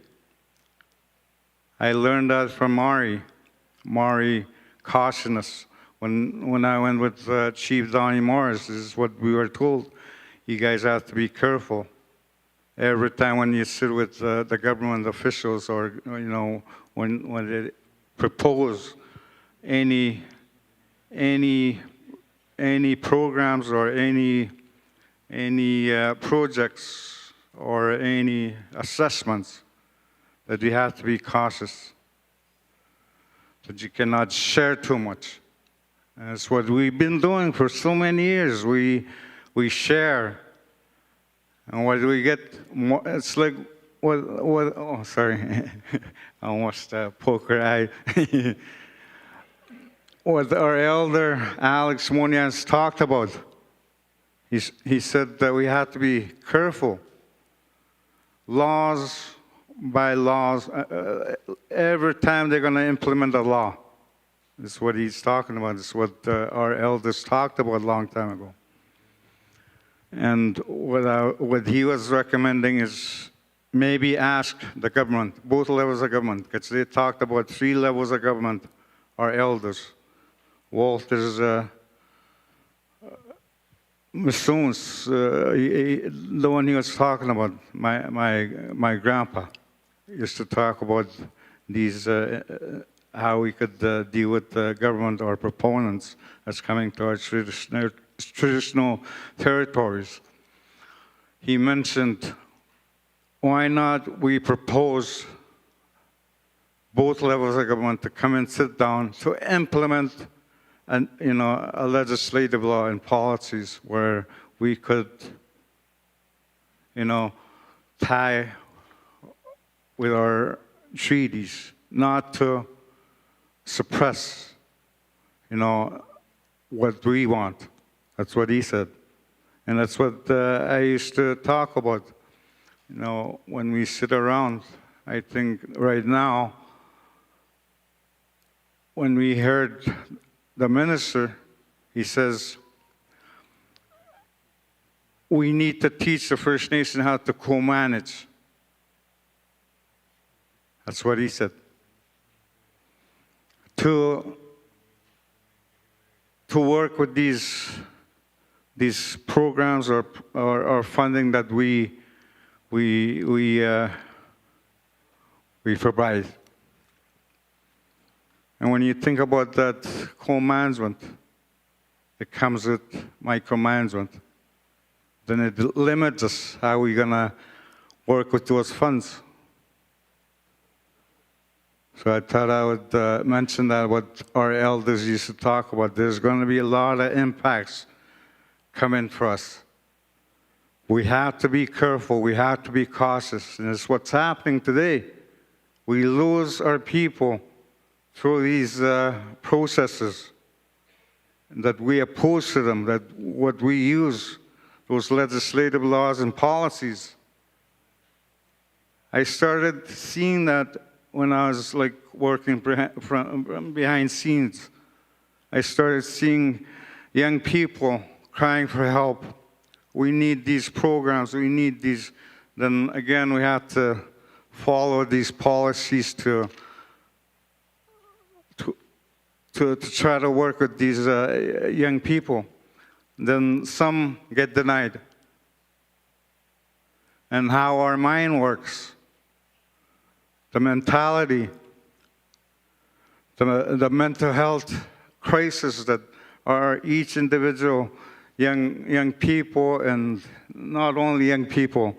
I learned that from Mari. Mari cautioned us. When I went with Chief Donnie Morris, this is what we were told. You guys have to be careful. Every time when you sit with the government officials, or you know, when they propose any programs or any projects or any assessments, that you have to be cautious, that you cannot share too much. And that's what we've been doing for so many years. We share. And what do we get? It's like, oh, sorry. I almost poker eye. What our elder Alex Munoz talked about. He said that we have to be careful. Laws by laws, every time they're going to implement a law. This is what he's talking about. This is what our elders talked about a long time ago. And what he was recommending is maybe ask the government, both levels of government, because they talked about 3 levels of government, our elders. Walter's, Massoon's, the one he was talking about, my grandpa used to talk about these, how we could deal with the government or proponents that's coming to our traditional territories. He mentioned, why not we propose both levels of government to come and sit down to implement a legislative law and policies where we could, tie with our treaties, not to suppress, what we want. That's what he said. And that's what I used to talk about. When we sit around, I think right now, when we heard the minister, he says, we need to teach the First Nation how to co-manage. That's what he said. To work with these programs or funding that we provide. And when you think about that co-management, it comes with micromanagement. Then it limits us how we're gonna work with those funds. So I thought I would mention that what our elders used to talk about. There's going to be a lot of impacts coming for us. We have to be careful. We have to be cautious. And it's what's happening today. We lose our people through these processes, that we oppose to them, that what we use, those legislative laws and policies. I started seeing that when I was working from behind scenes. I started seeing young people crying for help. We need these programs, we need these. Then again, we have to follow these policies to to try to work with these young people. Then some get denied. And how our mind works, the mentality, the mental health crisis that are each individual young people, and not only young people,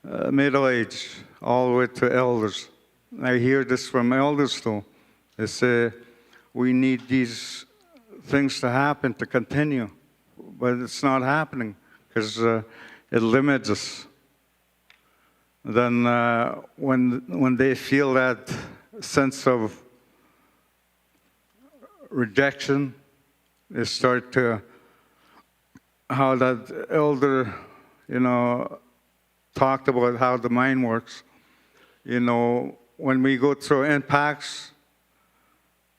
middle age, all the way to elders. I hear this from elders too. They say, we need these things to happen to continue, but it's not happening because it limits us. Then when they feel that sense of rejection, they start to, how that elder, talked about how the mind works. When we go through impacts,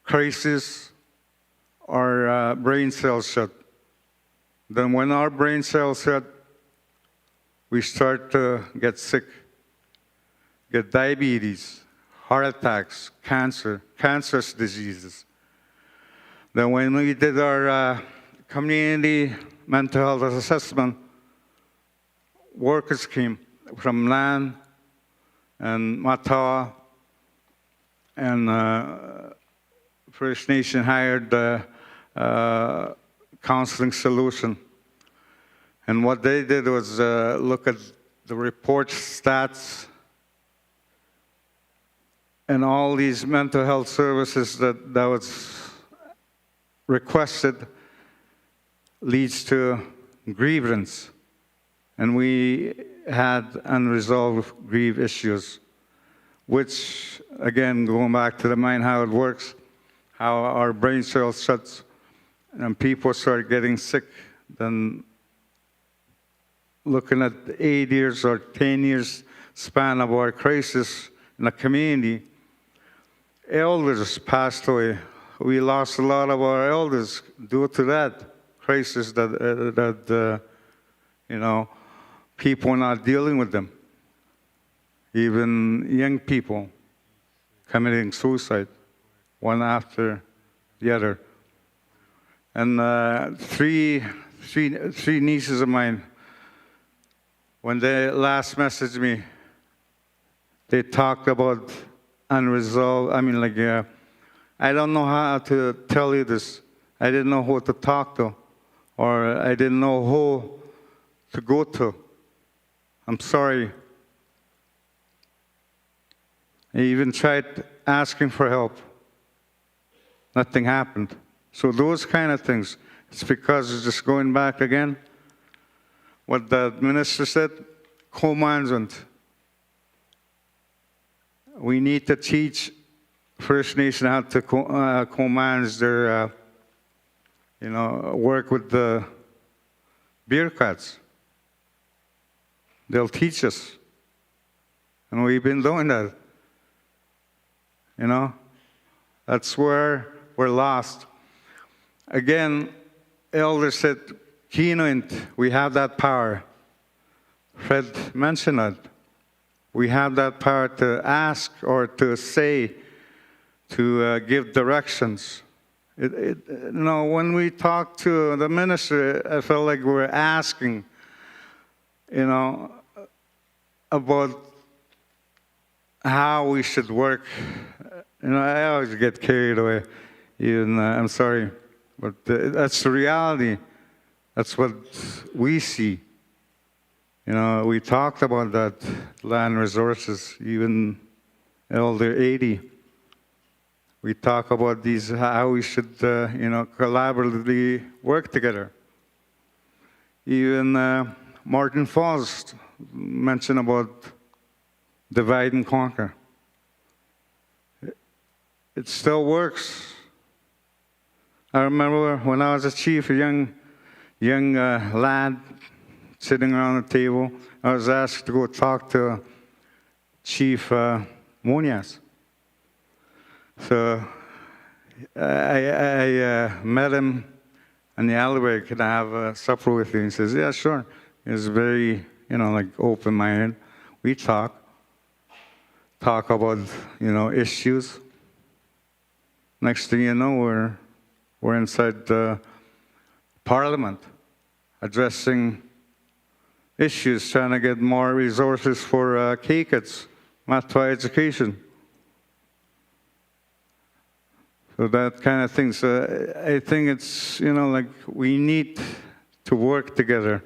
crisis, our brain cells shut. Then when our brain cells shut, we start to get sick, get diabetes, heart attacks, cancerous diseases. Then when we did our community mental health assessment, workers came from land and Matawa, and First Nation hired the counseling solution. And what they did was look at the report stats and all these mental health services that was requested leads to grievance. And we had unresolved grief issues, which, again, going back to the mind, how it works, how our brain cells shuts and people start getting sick, then looking at 8 years or 10 years span of our crisis in the community, elders passed away. We lost a lot of our elders due to that crisis that people not dealing with them. Even young people committing suicide, one after the other. And three nieces of mine, when they last messaged me, they talked about unresolved, I don't know how to tell you this. I didn't know who to talk to, or I didn't know who to go to. I'm sorry. I even tried asking for help. Nothing happened. So those kind of things, it's because it's just going back again. What the minister said, co-management. We need to teach First Nation how to co-manage their, work with the bureaucrats. They'll teach us. And we've been doing that. That's where we're lost. Again, elders said, Kinoint, we have that power. Fred mentioned that. We have that power to ask or to say, to give directions. When we talk to the minister, I felt like we were asking, about how we should work. I always get carried away. Even I'm sorry, but that's the reality. That's what we see. We talked about that land resources, even Elder 80. We talk about these, how we should, collaboratively work together. Even Martin Falls mentioned about divide and conquer. It still works. I remember when I was a chief, a young lad sitting around the table, I was asked to go talk to Chief Munoz. So I met him in the alleyway. Could I have a supper with you? He says, yeah, sure. He was very, open-minded. We talk about, issues. Next thing you know, we're inside Parliament, addressing issues, trying to get more resources for K-Kids, Matawa education. So that kind of thing. So I think it's, like we need to work together.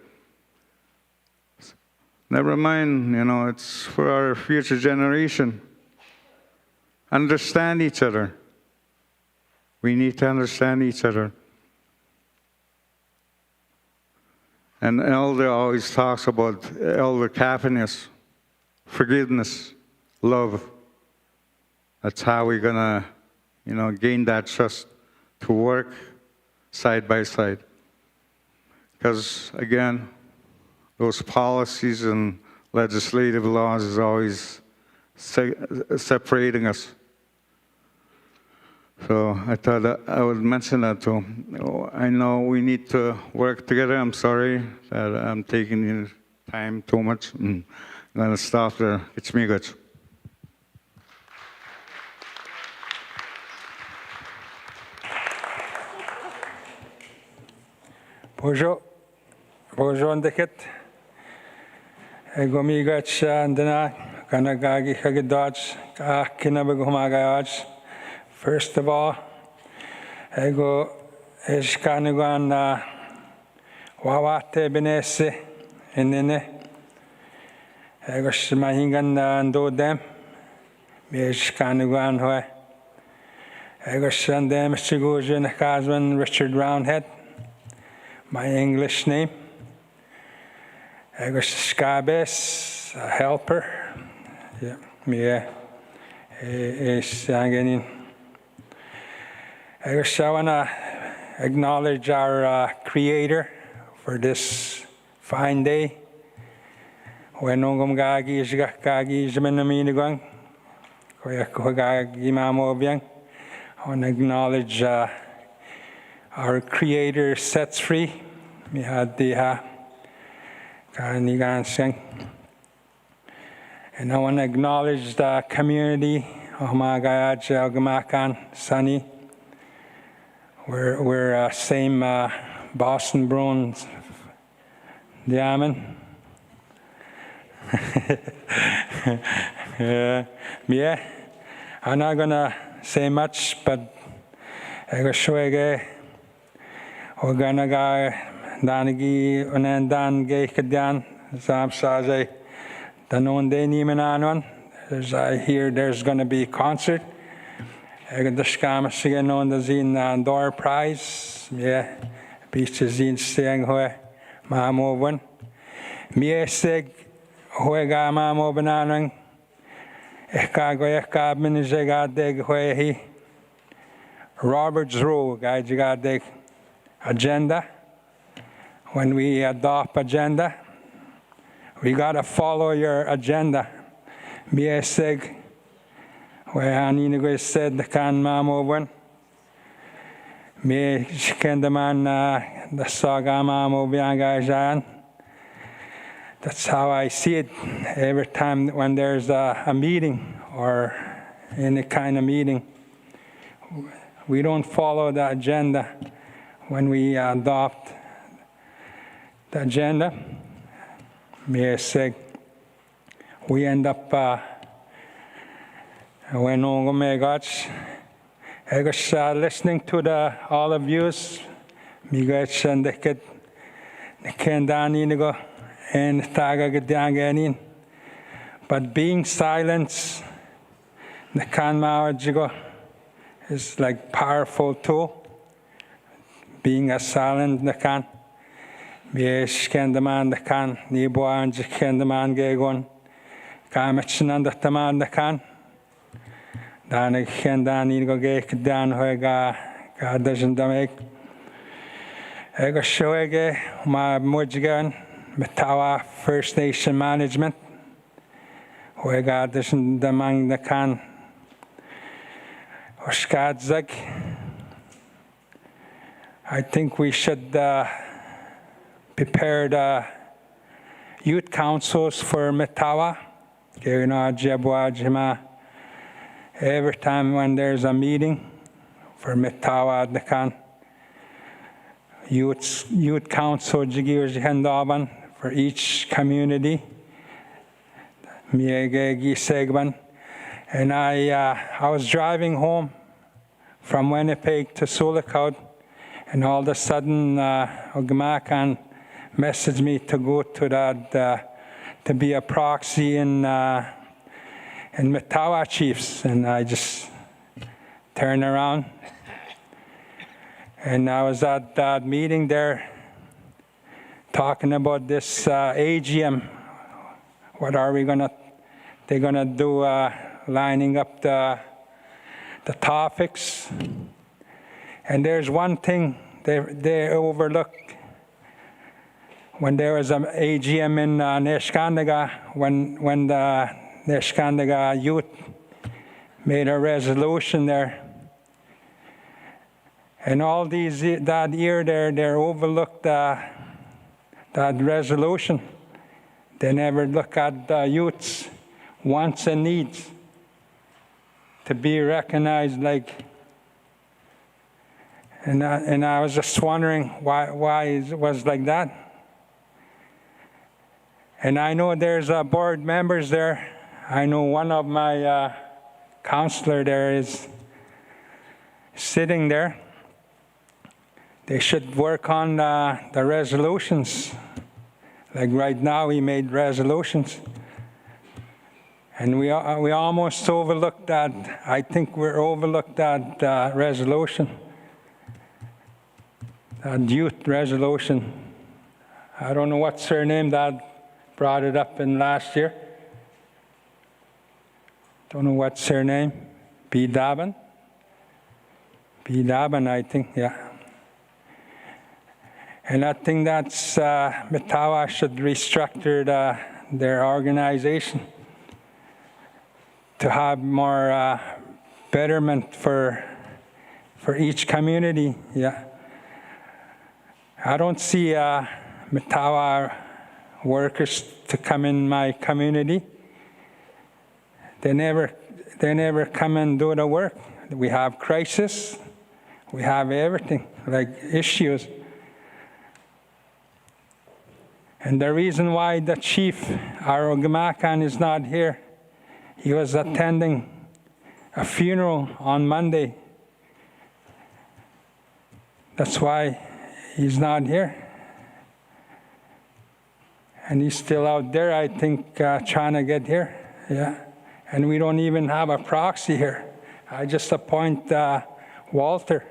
Never mind, it's for our future generation. Understand each other. We need to understand each other. And Elder always talks about elder happiness, forgiveness, love. That's how we're gonna, gain that trust to work side by side. Because again, those policies and legislative laws is always separating us. So I thought that I would mention that too. I know we need to work together. I'm sorry that I'm taking your time too much. I'm gonna stop there. It's me, good. Bonjour, Ndikit. Ego mi gacha andana kanagagi kagidaj ka kinabagumagaj. First of all, ego ishkanugan wawate benese inene. Ego shmahingan andodem. Ishkanugan hoe. Ego shandem shigujan Kazman Richard Roundhead. My English name. Ego skabes, a helper. Yeah, me is again. I want to acknowledge our Creator for this fine day. When ongom gagi is gagi is menaminigang, koyagagi mamobiang. I want to acknowledge our Creator sets free. Mihadiha kanigansang. And I want to acknowledge the community of Magayaj Algamakan Sani. We're same Boston Bruins diamond. Yeah, I'm not gonna say much, but I go shwege. We're gonna go danigi unendan geikadian zamsaze. Danonde nimenanon. I hear there's gonna be a concert. Ik de schaam zeggen on de zien door prize, ja, beetje zien zeggen hoe maar moven. Meer zeg hoe ga maar moven aan. Ik ga binnen zeggen dat hoe hij Robert's rule, guys, you got the agenda. When we adopt agenda, we gotta follow your agenda. Meer zeg. Where Aninigo said the can mamovan. Me kendaman the saga mamo biangajan. That's how I see it every time when there's a meeting or any kind of meeting. We don't follow the agenda when we adopt the agenda. Me say we end up when I was listening to all of yous, but being silent, is like powerful tool. Being a silent, Danig kendan inigo geik dan hoega doesn't make. Ego shoege ma mujgan Matawa First Nation Management. Hoega doesn't damang the kan oskadzag. I think we should prepare the youth councils for Matawa. Every time when there's a meeting, for Matawa Dakan. Youth Council Jigir Hendaban for each community. Miegegi Segban. And I was driving home from Winnipeg to Sulakaud, and all of a sudden, Ogamakan messaged me to go to that, to be a proxy in Matawa Chiefs, and I just turned around. And I was at that meeting there talking about this AGM. What are they're gonna do, lining up the topics. And there's one thing they overlooked when there was an AGM in Neshkandaga, when the Neshkandaga youth made a resolution there. And all that year they overlooked that resolution. They never look at the youth's wants and needs to be recognized and I was just wondering why it was like that. And I know there's board members there. I know one of my counselor there is sitting there. They should work on the resolutions. Like right now, we made resolutions. And we almost overlooked that. I think we overlooked that resolution. That youth resolution. I don't know what's her name that brought it up in last year. Don't know what's her name. B. Daban, I think, yeah. And I think that's Matawa should restructure their organization to have more betterment for each community. Yeah, I don't see Matawa workers to come in my community. They never come and do the work. We have crisis. We have everything like issues. And the reason why the chief, our Ogamakan, is not here, he was attending a funeral on Monday. That's why he's not here. And he's still out there, I think, trying to get here. Yeah. And we don't even have a proxy here. I just appoint Walter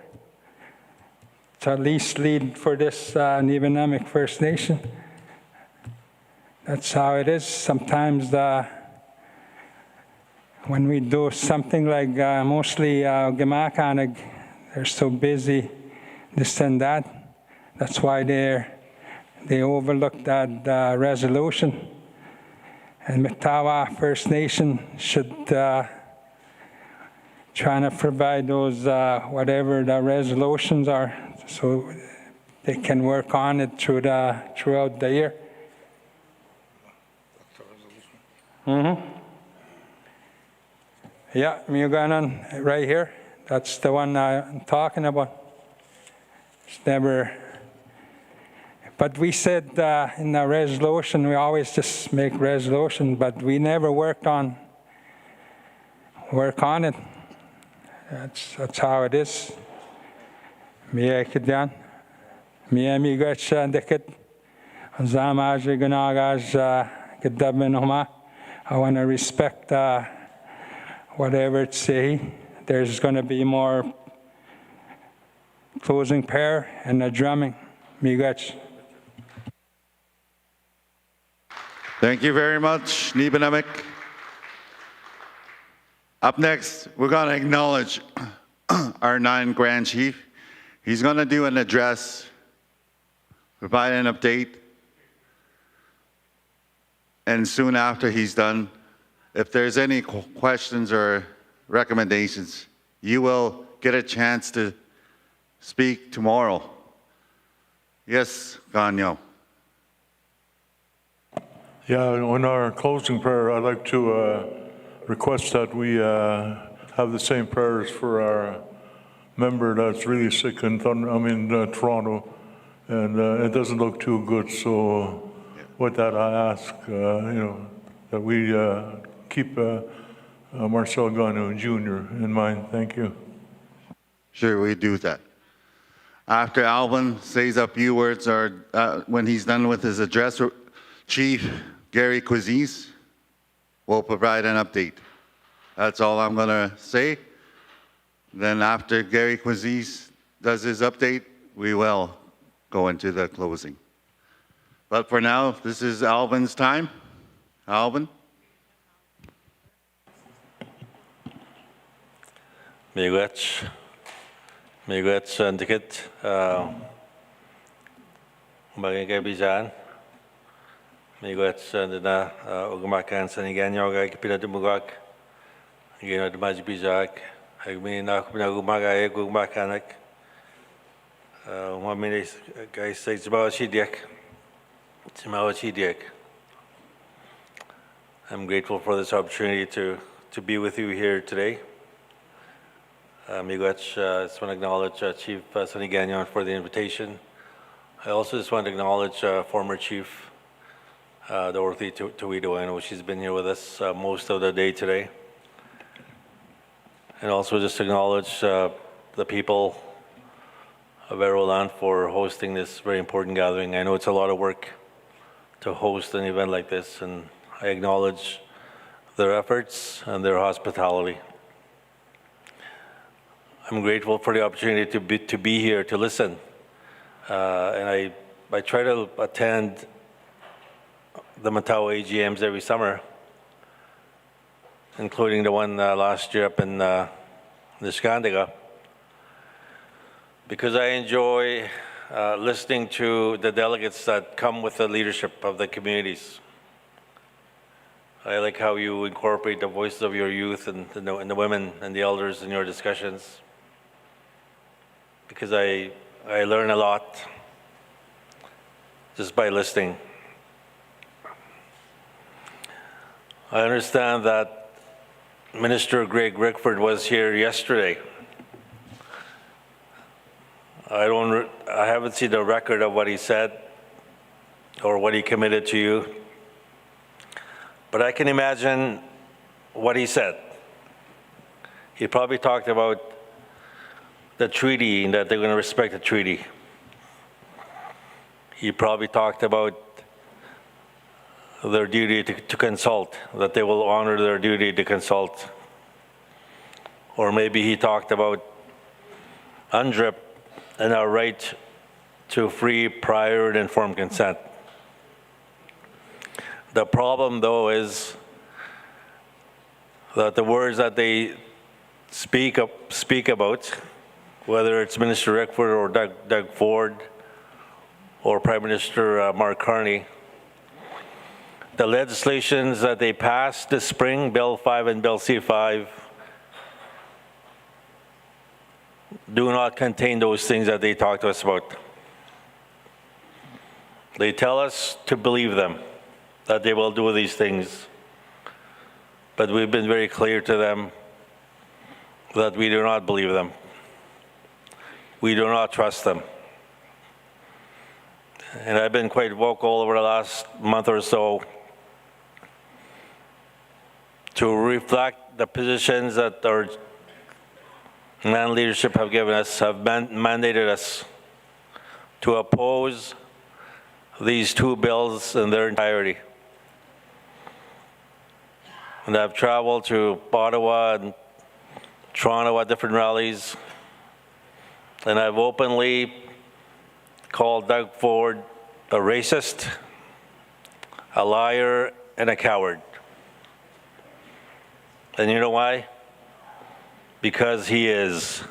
to at least lead for this Nibenamic First Nation. That's how it is. Sometimes when we do something like mostly Ogamakan, they're so busy, this and that. That's why they overlooked that resolution. And Matawa First Nation should try to provide those whatever the resolutions are, so they can work on it throughout the year. Yeah, Miyuganan, right here. That's the one I'm talking about. It's never. But we said in the resolution, we always just make resolution, but we never work on it. That's how it is. Miya kidyan, miya migach deket, zamaj ganagaj kedabin homa. I want to respect whatever it say. There's going to be more closing prayer and a drumming. Migach. Thank you very much, Nibenamic. Up next, we're going to acknowledge our 9th Grand Chief. He's going to do an address, provide an update, and soon after he's done, if there's any questions or recommendations, you will get a chance to speak tomorrow. Yes, Ganyo. Yeah, in our closing prayer, I'd like to request that we have the same prayers for our member that's really sick in Toronto, and it doesn't look too good. So with that, I ask, that we keep Marcel Gano Jr. in mind. Thank you. Sure, we do that. After Alvin says a few words, or when he's done with his address, Chief Gary Quizis will provide an update. That's all I'm going to say. Then after Gary Quizis does his update, we will go into the closing. But for now, this is Alvin's time. Alvin? Miigwech and ticket. Bagay bisan. Miigwech and na ugmakan sa niganyoga kipinatumugak. Gino dumaj bizak. Agmin na pinagumagay gumakanak. Umamini guys say Zimawachidiak. I'm grateful for this opportunity to be with you here today. Miigwech, I just want to acknowledge Chief Sonny Gagnon for the invitation. I also just want to acknowledge former Chief Dorothy Tuido. I know she's been here with us most of the day today. And also just acknowledge the people of Aroland for hosting this very important gathering. I know it's a lot of work to host an event like this, and I acknowledge their efforts and their hospitality. I'm grateful for the opportunity to be here to listen, and I try to attend the Matawa AGMs every summer, including the one last year up in Niskandiga, because I enjoy listening to the delegates that come with the leadership of the communities. I like how you incorporate the voices of your youth and the women and the elders in your discussions, because I learn a lot just by listening. I understand that Minister Greg Rickford was here yesterday. I haven't seen the record of what he said or what he committed to you, but I can imagine what he said. He probably talked about the treaty and that they're going to respect the treaty. He probably talked about their duty to consult, that they will honor their duty to consult. Or maybe he talked about UNDRIP and our right to free, prior, and informed consent. The problem, though, is that the words that they speak about, whether it's Minister Rickford or Doug Ford or Prime Minister Mark Carney, the legislations that they passed this spring, Bill 5 and Bill C5, do not contain those things that they talk to us about. They tell us to believe them, that they will do these things. But we've been very clear to them that we do not believe them. We do not trust them. And I've been quite vocal over the last month or so to reflect the positions that our man leadership have given us, have mandated us to oppose these two bills in their entirety. And I've traveled to Ottawa and Toronto at different rallies, and I've openly called Doug Ford a racist, a liar, and a coward. And you know why? Because he is.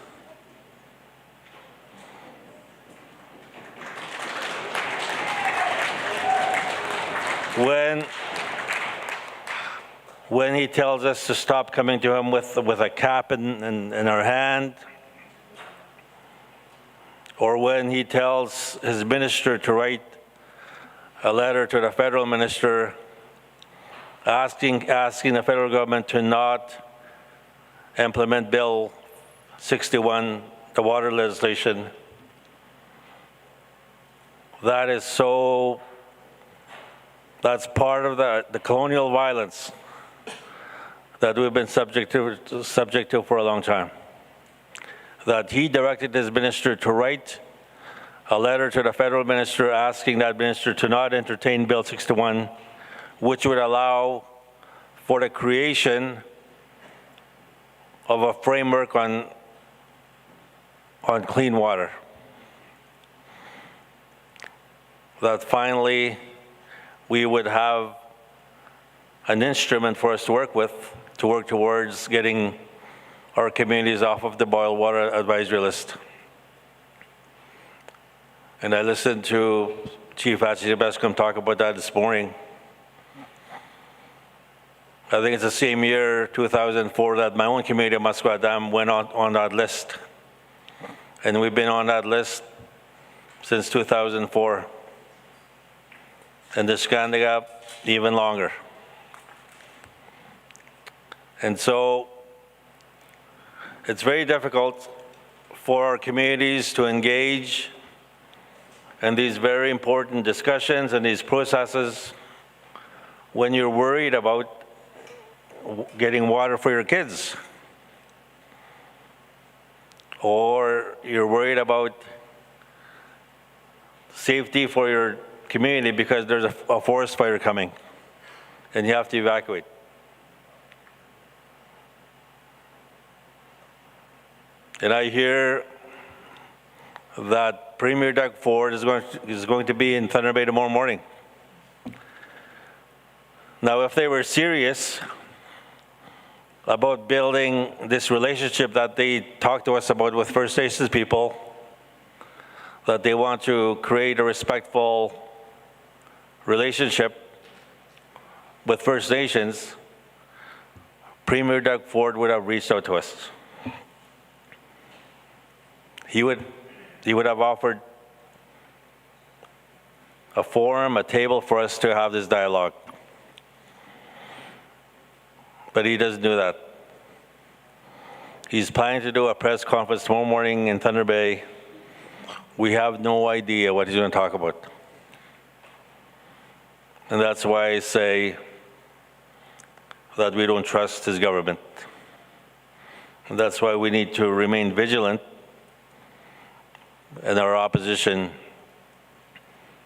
When he tells us to stop coming to him with a cap in our hand, or when he tells his minister to write a letter to the federal minister asking the federal government to not implement Bill 61 the water legislation. That's part of the colonial violence that we've been subject to for a long time. That he directed his minister to write a letter to the federal minister asking that minister to not entertain Bill 61, which would allow for the creation of a framework on clean water. That finally we would have an instrument for us to work with, to work towards getting our communities off of the boil water advisory list. And I listened to Chief Atchison talk about that this morning. I think it's the same year, 2004, that my own community of Musqueam Dam went on that list. And we've been on that list since 2004. And the Skandiga even longer. And so it's very difficult for our communities to engage in these very important discussions and these processes when you're worried about getting water for your kids, or you're worried about safety for your community because there's a forest fire coming and you have to evacuate. And I hear that Premier Doug Ford is going to be in Thunder Bay tomorrow morning. Now, if they were serious about building this relationship that they talked to us about with First Nations people, that they want to create a respectful relationship with First Nations, Premier Doug Ford would have reached out to us. He would have offered a forum, a table for us to have this dialogue. But he doesn't do that. He's planning to do a press conference tomorrow morning in Thunder Bay. We have no idea what he's going to talk about. And that's why I say that we don't trust his government. And that's why we need to remain vigilant in our opposition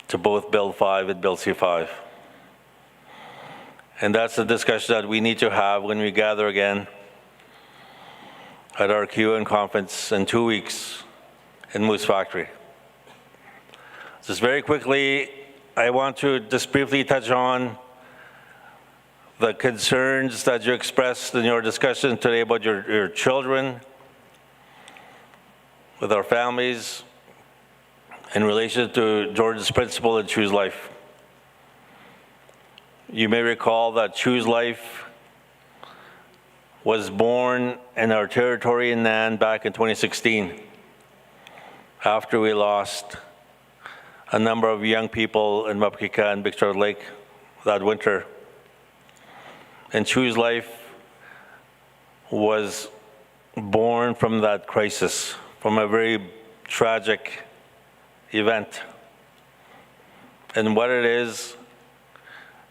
to both Bill 5 and Bill C5. And that's the discussion that we need to have when we gather again at our QN conference in 2 weeks in Moose Factory. Just very quickly, I want to just briefly touch on the concerns that you expressed in your discussion today about your children, with our families, in relation to Jordan's principle and Choose Life. You may recall that Choose Life was born in our territory in Nan back in 2016, after we lost a number of young people in Mapkika and Big Trout Lake that winter. And Choose Life was born from that crisis, from a very tragic event. And what it is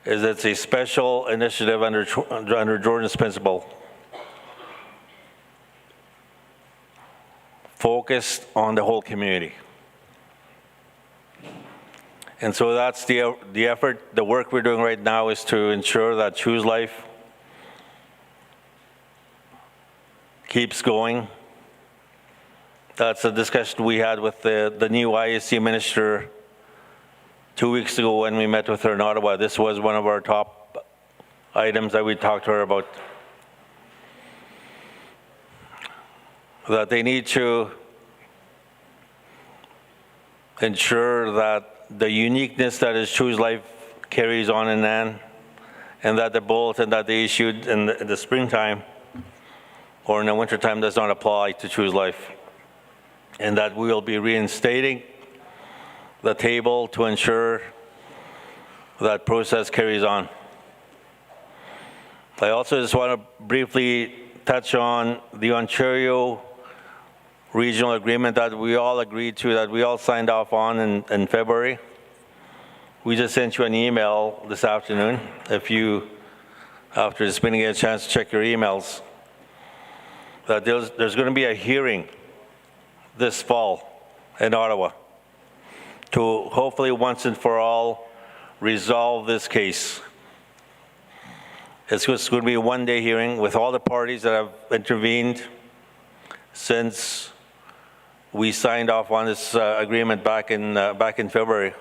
it's a special initiative under Jordan's principle, focused on the whole community. And so that's the effort. The work we're doing right now is to ensure that Choose Life keeps going. That's a discussion we had with the new ISC minister 2 weeks ago when we met with her in Ottawa. This was one of our top items that we talked to her about. That they need to ensure that the uniqueness that is Choose Life carries on in Nan, and that the bulletin that they issued in the springtime or in the wintertime does not apply to Choose Life. And that we will be reinstating the table to ensure that process carries on. I also just want to briefly touch on the Ontario regional agreement that we all agreed to, that we all signed off on in February. We just sent you an email this afternoon. If you, after this meeting, get a chance to check your emails, that there's going to be a hearing this fall in Ottawa to hopefully once and for all resolve this case. It's just going to be a one-day hearing with all the parties that have intervened since we signed off on this agreement back in February.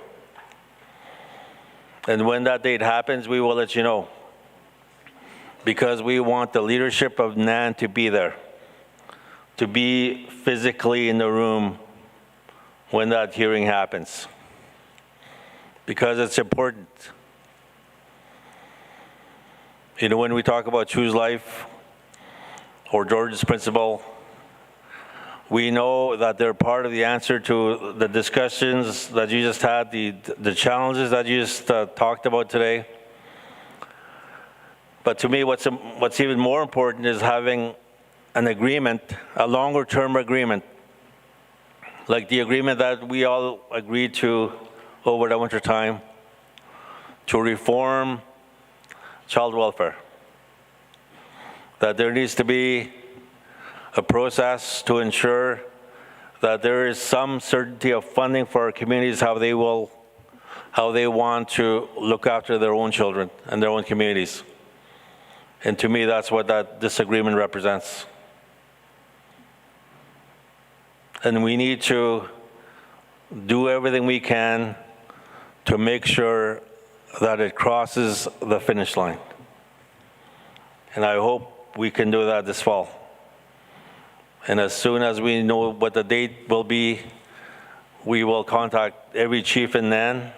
And when that date happens, we will let you know, because we want the leadership of NAN to be there, to be physically in the room when that hearing happens, because it's important. You know, when we talk about Choose Life or George's Principle, we know that they're part of the answer to the discussions that you just had, the challenges that you just talked about today. But to me, what's even more important is having an agreement, a longer-term agreement, like the agreement that we all agreed to over the winter time to reform child welfare. That there needs to be a process to ensure that there is some certainty of funding for our communities, how they want to look after their own children and their own communities. And to me, that's what this agreement represents. And we need to do everything we can to make sure that it crosses the finish line. And I hope we can do that this fall. And as soon as we know what the date will be, we will contact every chief in NAN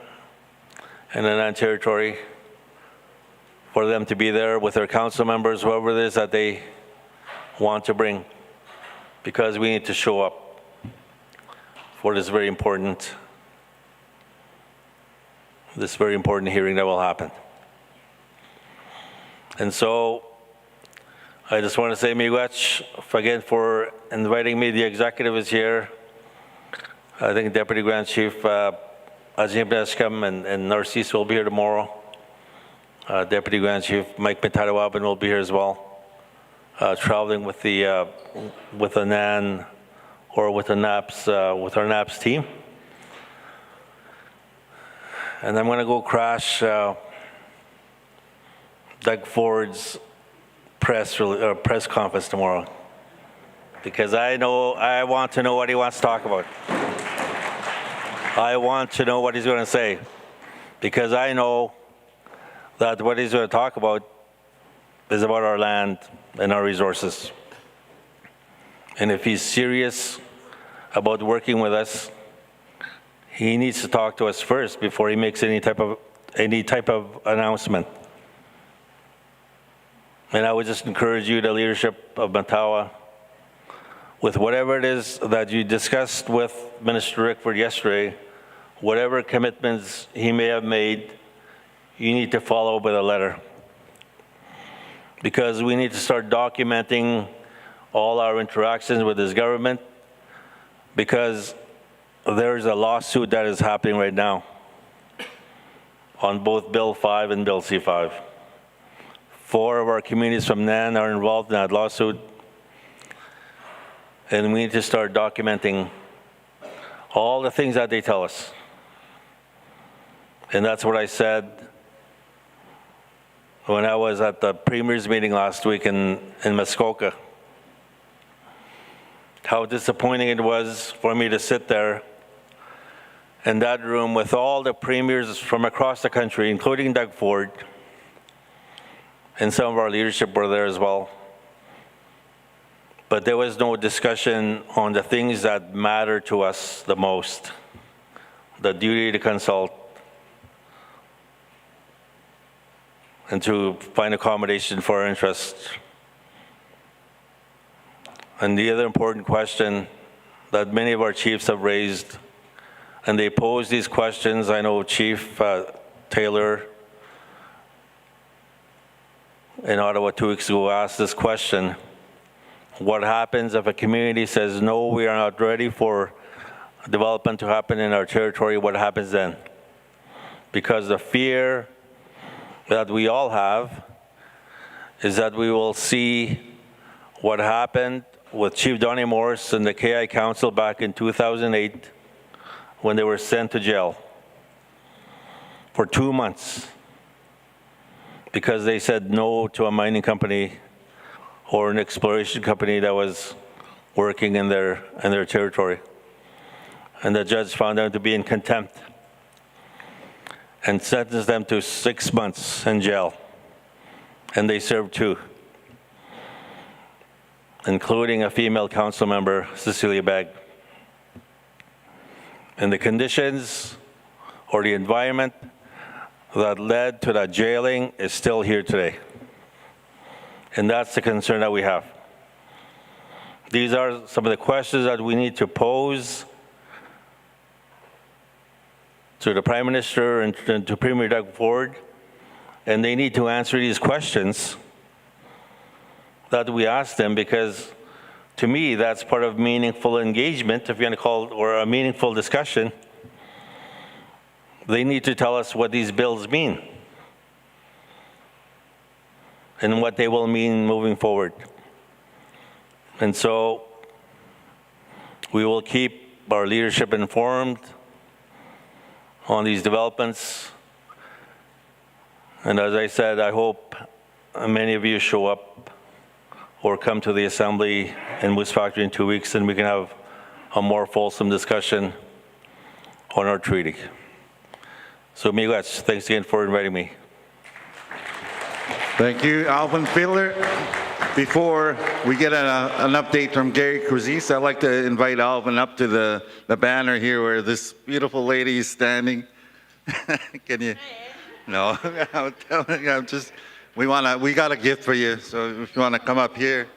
and the NAN territory for them to be there with their council members, whoever it is that they want to bring, because we need to show up for this very important hearing that will happen. And so I just want to say miigwech again for inviting me. The executive is here. I think Deputy Grand Chief Ajim Neskam and Narcisse will be here tomorrow. Deputy Grand Chief Mike Matawa will be here as well, traveling with the NAN or with the NAPS with our NAPS team. And I'm going to go crash Doug Ford's press conference tomorrow, because I want to know what he wants to talk about. I want to know what he's going to say, because I know that what he's going to talk about is about our land and our resources. And if he's serious about working with us, he needs to talk to us first before he makes any type of announcement. And I would just encourage you, the leadership of Matawa, with whatever it is that you discussed with Minister Rickford yesterday, whatever commitments he may have made, you need to follow with a letter. Because we need to start documenting all our interactions with this government, because there is a lawsuit that is happening right now on both Bill 5 and Bill C5. 4 of our communities from NAN are involved in that lawsuit, and we need to start documenting all the things that they tell us. And that's what I said when I was at the Premier's meeting last week in Muskoka. How disappointing it was for me to sit there in that room with all the premiers from across the country, including Doug Ford, and some of our leadership were there as well. But there was no discussion on the things that matter to us the most: the duty to consult and to find accommodation for our interests. And the other important question that many of our chiefs have raised, and they pose these questions. I know Chief Taylor in Ottawa 2 weeks ago asked this question: What happens if a community says, no, we are not ready for development to happen in our territory? What happens then? Because the fear that we all have is that we will see what happened with Chief Donnie Morris and the KI Council back in 2008 when they were sent to jail for 2 months because they said no to a mining company or an exploration company that was working in their territory. And the judge found them to be in contempt and sentenced them to 6 months in jail. And they served 2, including a female council member, Cecilia Bagg. And the conditions or the environment that led to that jailing is still here today. And that's the concern that we have. These are some of the questions that we need to pose to the Prime Minister and to Premier Doug Ford, and they need to answer these questions that we ask them, because to me, that's part of meaningful engagement, if you're going to call it, or a meaningful discussion. They need to tell us what these bills mean and what they will mean moving forward. And so we will keep our leadership informed on these developments. And as I said, I hope many of you show up or come to the Assembly in Moose Factory in 2 weeks, and we can have a more fulsome discussion on our treaty. So, miigwech, thanks again for inviting me. Thank you, Alvin Fiedler. Before we get an update from Gary Cruzis, I'd like to invite Alvin up to the banner here where this beautiful lady is standing. Can you? No, I'm just, we got a gift for you, so if you want to come up here.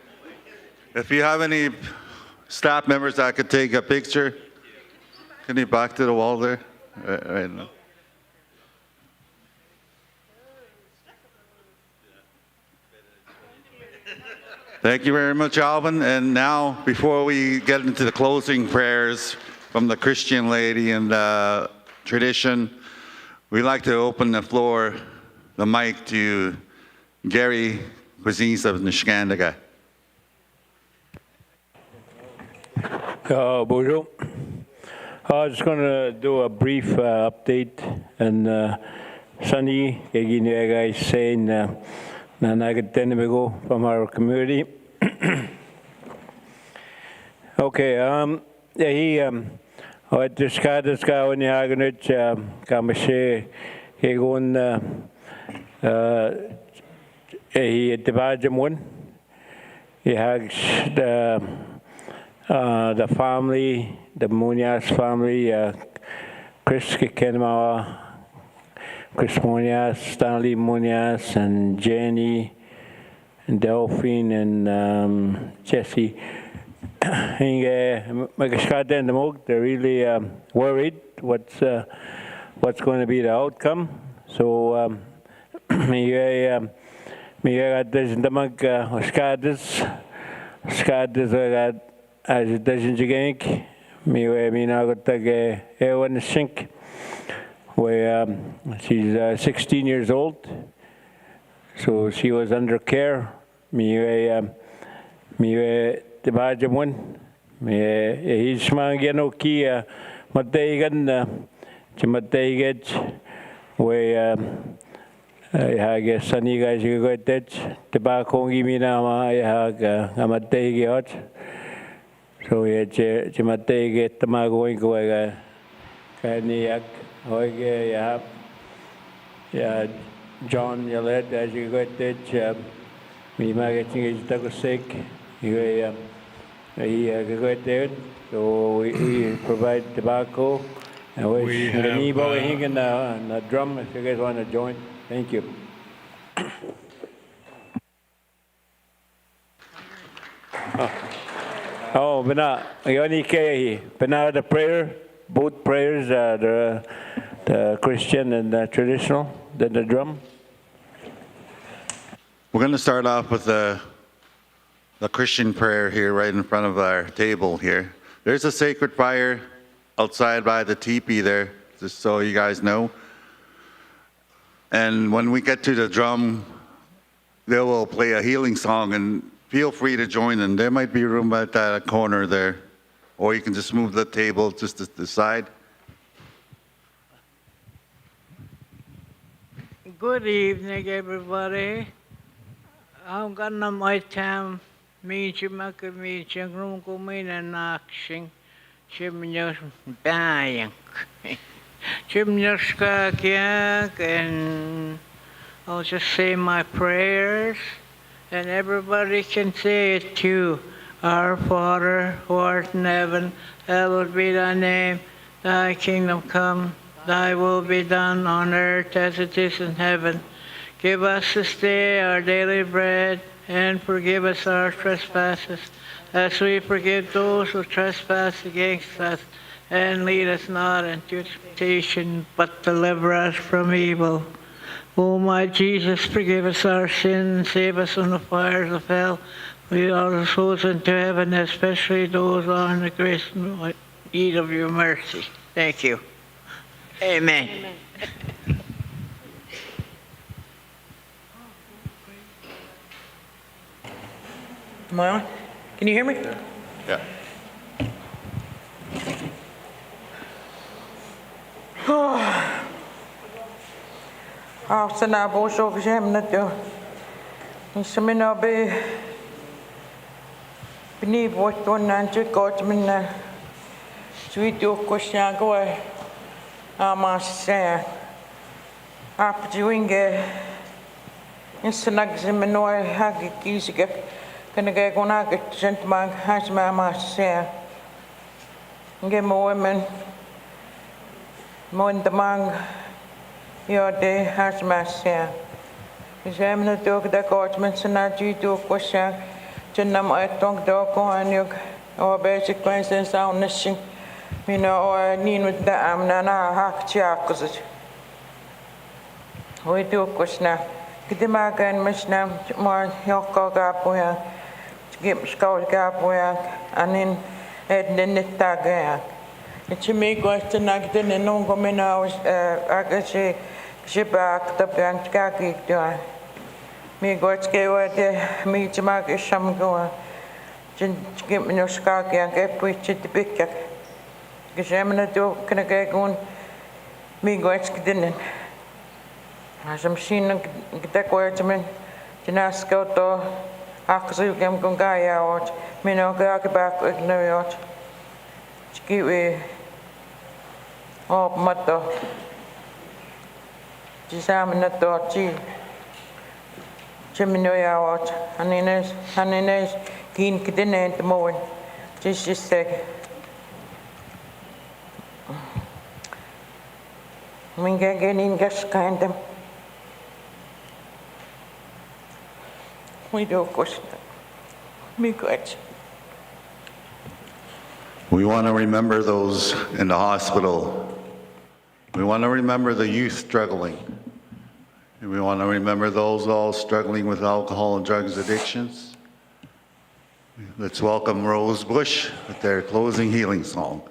If you have any staff members that could take a picture, can you back to the wall there? Right now. Thank you very much, Alvin. And now, before we get into the closing prayers from the Christian lady and tradition, we'd like to open the floor, the mic to Gary Cruzis of Niskandaga. Bonjour. I was just going to do a brief update, and Sunny is saying Nanagatenemigo from our community. Okay, he just got this guy when you have it, Kamashe, he going, he divided one. He has the family, the Munoz family, Chris Kenmawa, Chris Munoz, Stanley Munoz, and Jenny, and Delphine, and Jesse. They're really worried what's going to be the outcome. So, as it doesn't gank, sink. Where she's 16 years old, so she was under care. He's mangano kia matagan chimataget where I guess sunny guys you got that tobacco giminama amategiot. So chimataget tamagoing go kaniak. Okay, yeah, John, you led as you got that. Me marketing is sick. He got there. So we provide tobacco. And we have a drum if you guys want to join. Thank you. Oh, but now, the prayer. Both prayers, the Christian and the traditional, then the drum. We're going to start off with the the Christian prayer here right in front of our table here. There's a sacred fire outside by the teepee there, just so you guys know. And when we get to the drum, they will play a healing song, and feel free to join in. There might be room at that corner there, or you can just move the table just to the side. Good evening, everybody. I'm gonna my time. Meet you, make a meeting, room, go in and action. Chimney dying. Chimney skak, and I'll just say my prayers, and everybody can say it too. Our Father, who art in heaven, hallowed be thy name. Thy kingdom come, thy will be done on earth as it is in heaven. Give us this day our daily bread, and forgive us our trespasses, as we forgive those who trespass against us. And lead us not into temptation, but deliver us from evil. O my Jesus, forgive us our sins, and save us from the fires of hell. Lead all the souls into heaven, especially those who are in the greatest need of your mercy. Thank you. Amen. Amen. Am I on? Can you hear me? Yeah. After na boso ksem na to. Samina be bini bot to nanche coach minna. Sweet yo question go ama se. Ap juinge insnag zimno hagi kisike. Kana ga gona ga gentleman has ma se. Nge mo women mo in the mang your day has masia. Exam na dog da government na do question to nam I don't dog on you or basic questions on nishing. You know, or need with the amna na hak chiakus. We do question. Kidimaga and Mishnam more Yoko Gapoya, Gip Skull Gapoya, and in Ednitaga. It's a me question like the Nongomina was Agashi Shibak, the Bank Gagi. Me got scared the me to make a shamgoa. Give me no skaki and get preached the big. Gazamina do can I get on me got scared. As I'm seeing the question, Janasko to Akazu Gam Gungaya out, Mino Gag back with New York. Skiwi oh, Mato Jizamina Dorchi Jimino out, Hanines, Keen Kidin at the moment. Just say. Minga getting just kind of. We do question. Me good. We want to remember those in the hospital. We want to remember the youth struggling. And we want to remember those all struggling with alcohol and drugs addictions. Let's welcome Rose Bush with their closing healing song.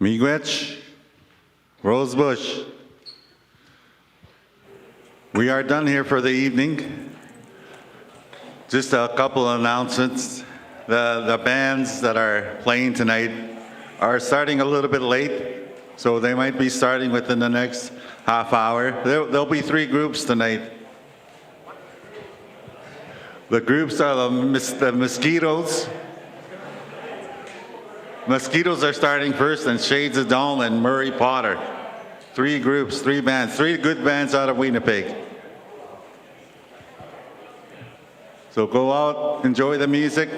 Miigwech, Rosebush. We are done here for the evening. Just a couple of announcements. The bands that are playing tonight are starting a little bit late, so they might be starting within the next half hour. There'll be 3 groups tonight. The groups are the Mosquitoes. Mosquitoes are starting first, and Shades of Dawn and Murray Potter. 3 groups, 3 bands, 3 good bands out of Winnipeg. So go out, enjoy the music.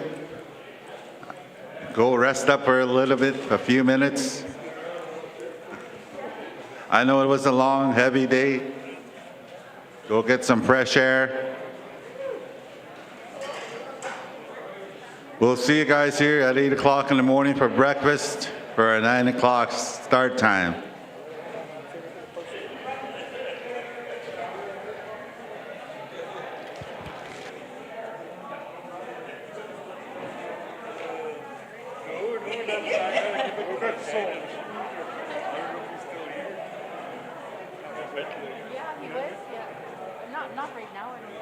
Go rest up for a little bit, a few minutes. I know it was a long, heavy day. Go get some fresh air. We'll see you guys here at 8 o'clock in the morning for breakfast for a 9 o'clock start time. Yeah, he was, yeah. Not right now, I don't think.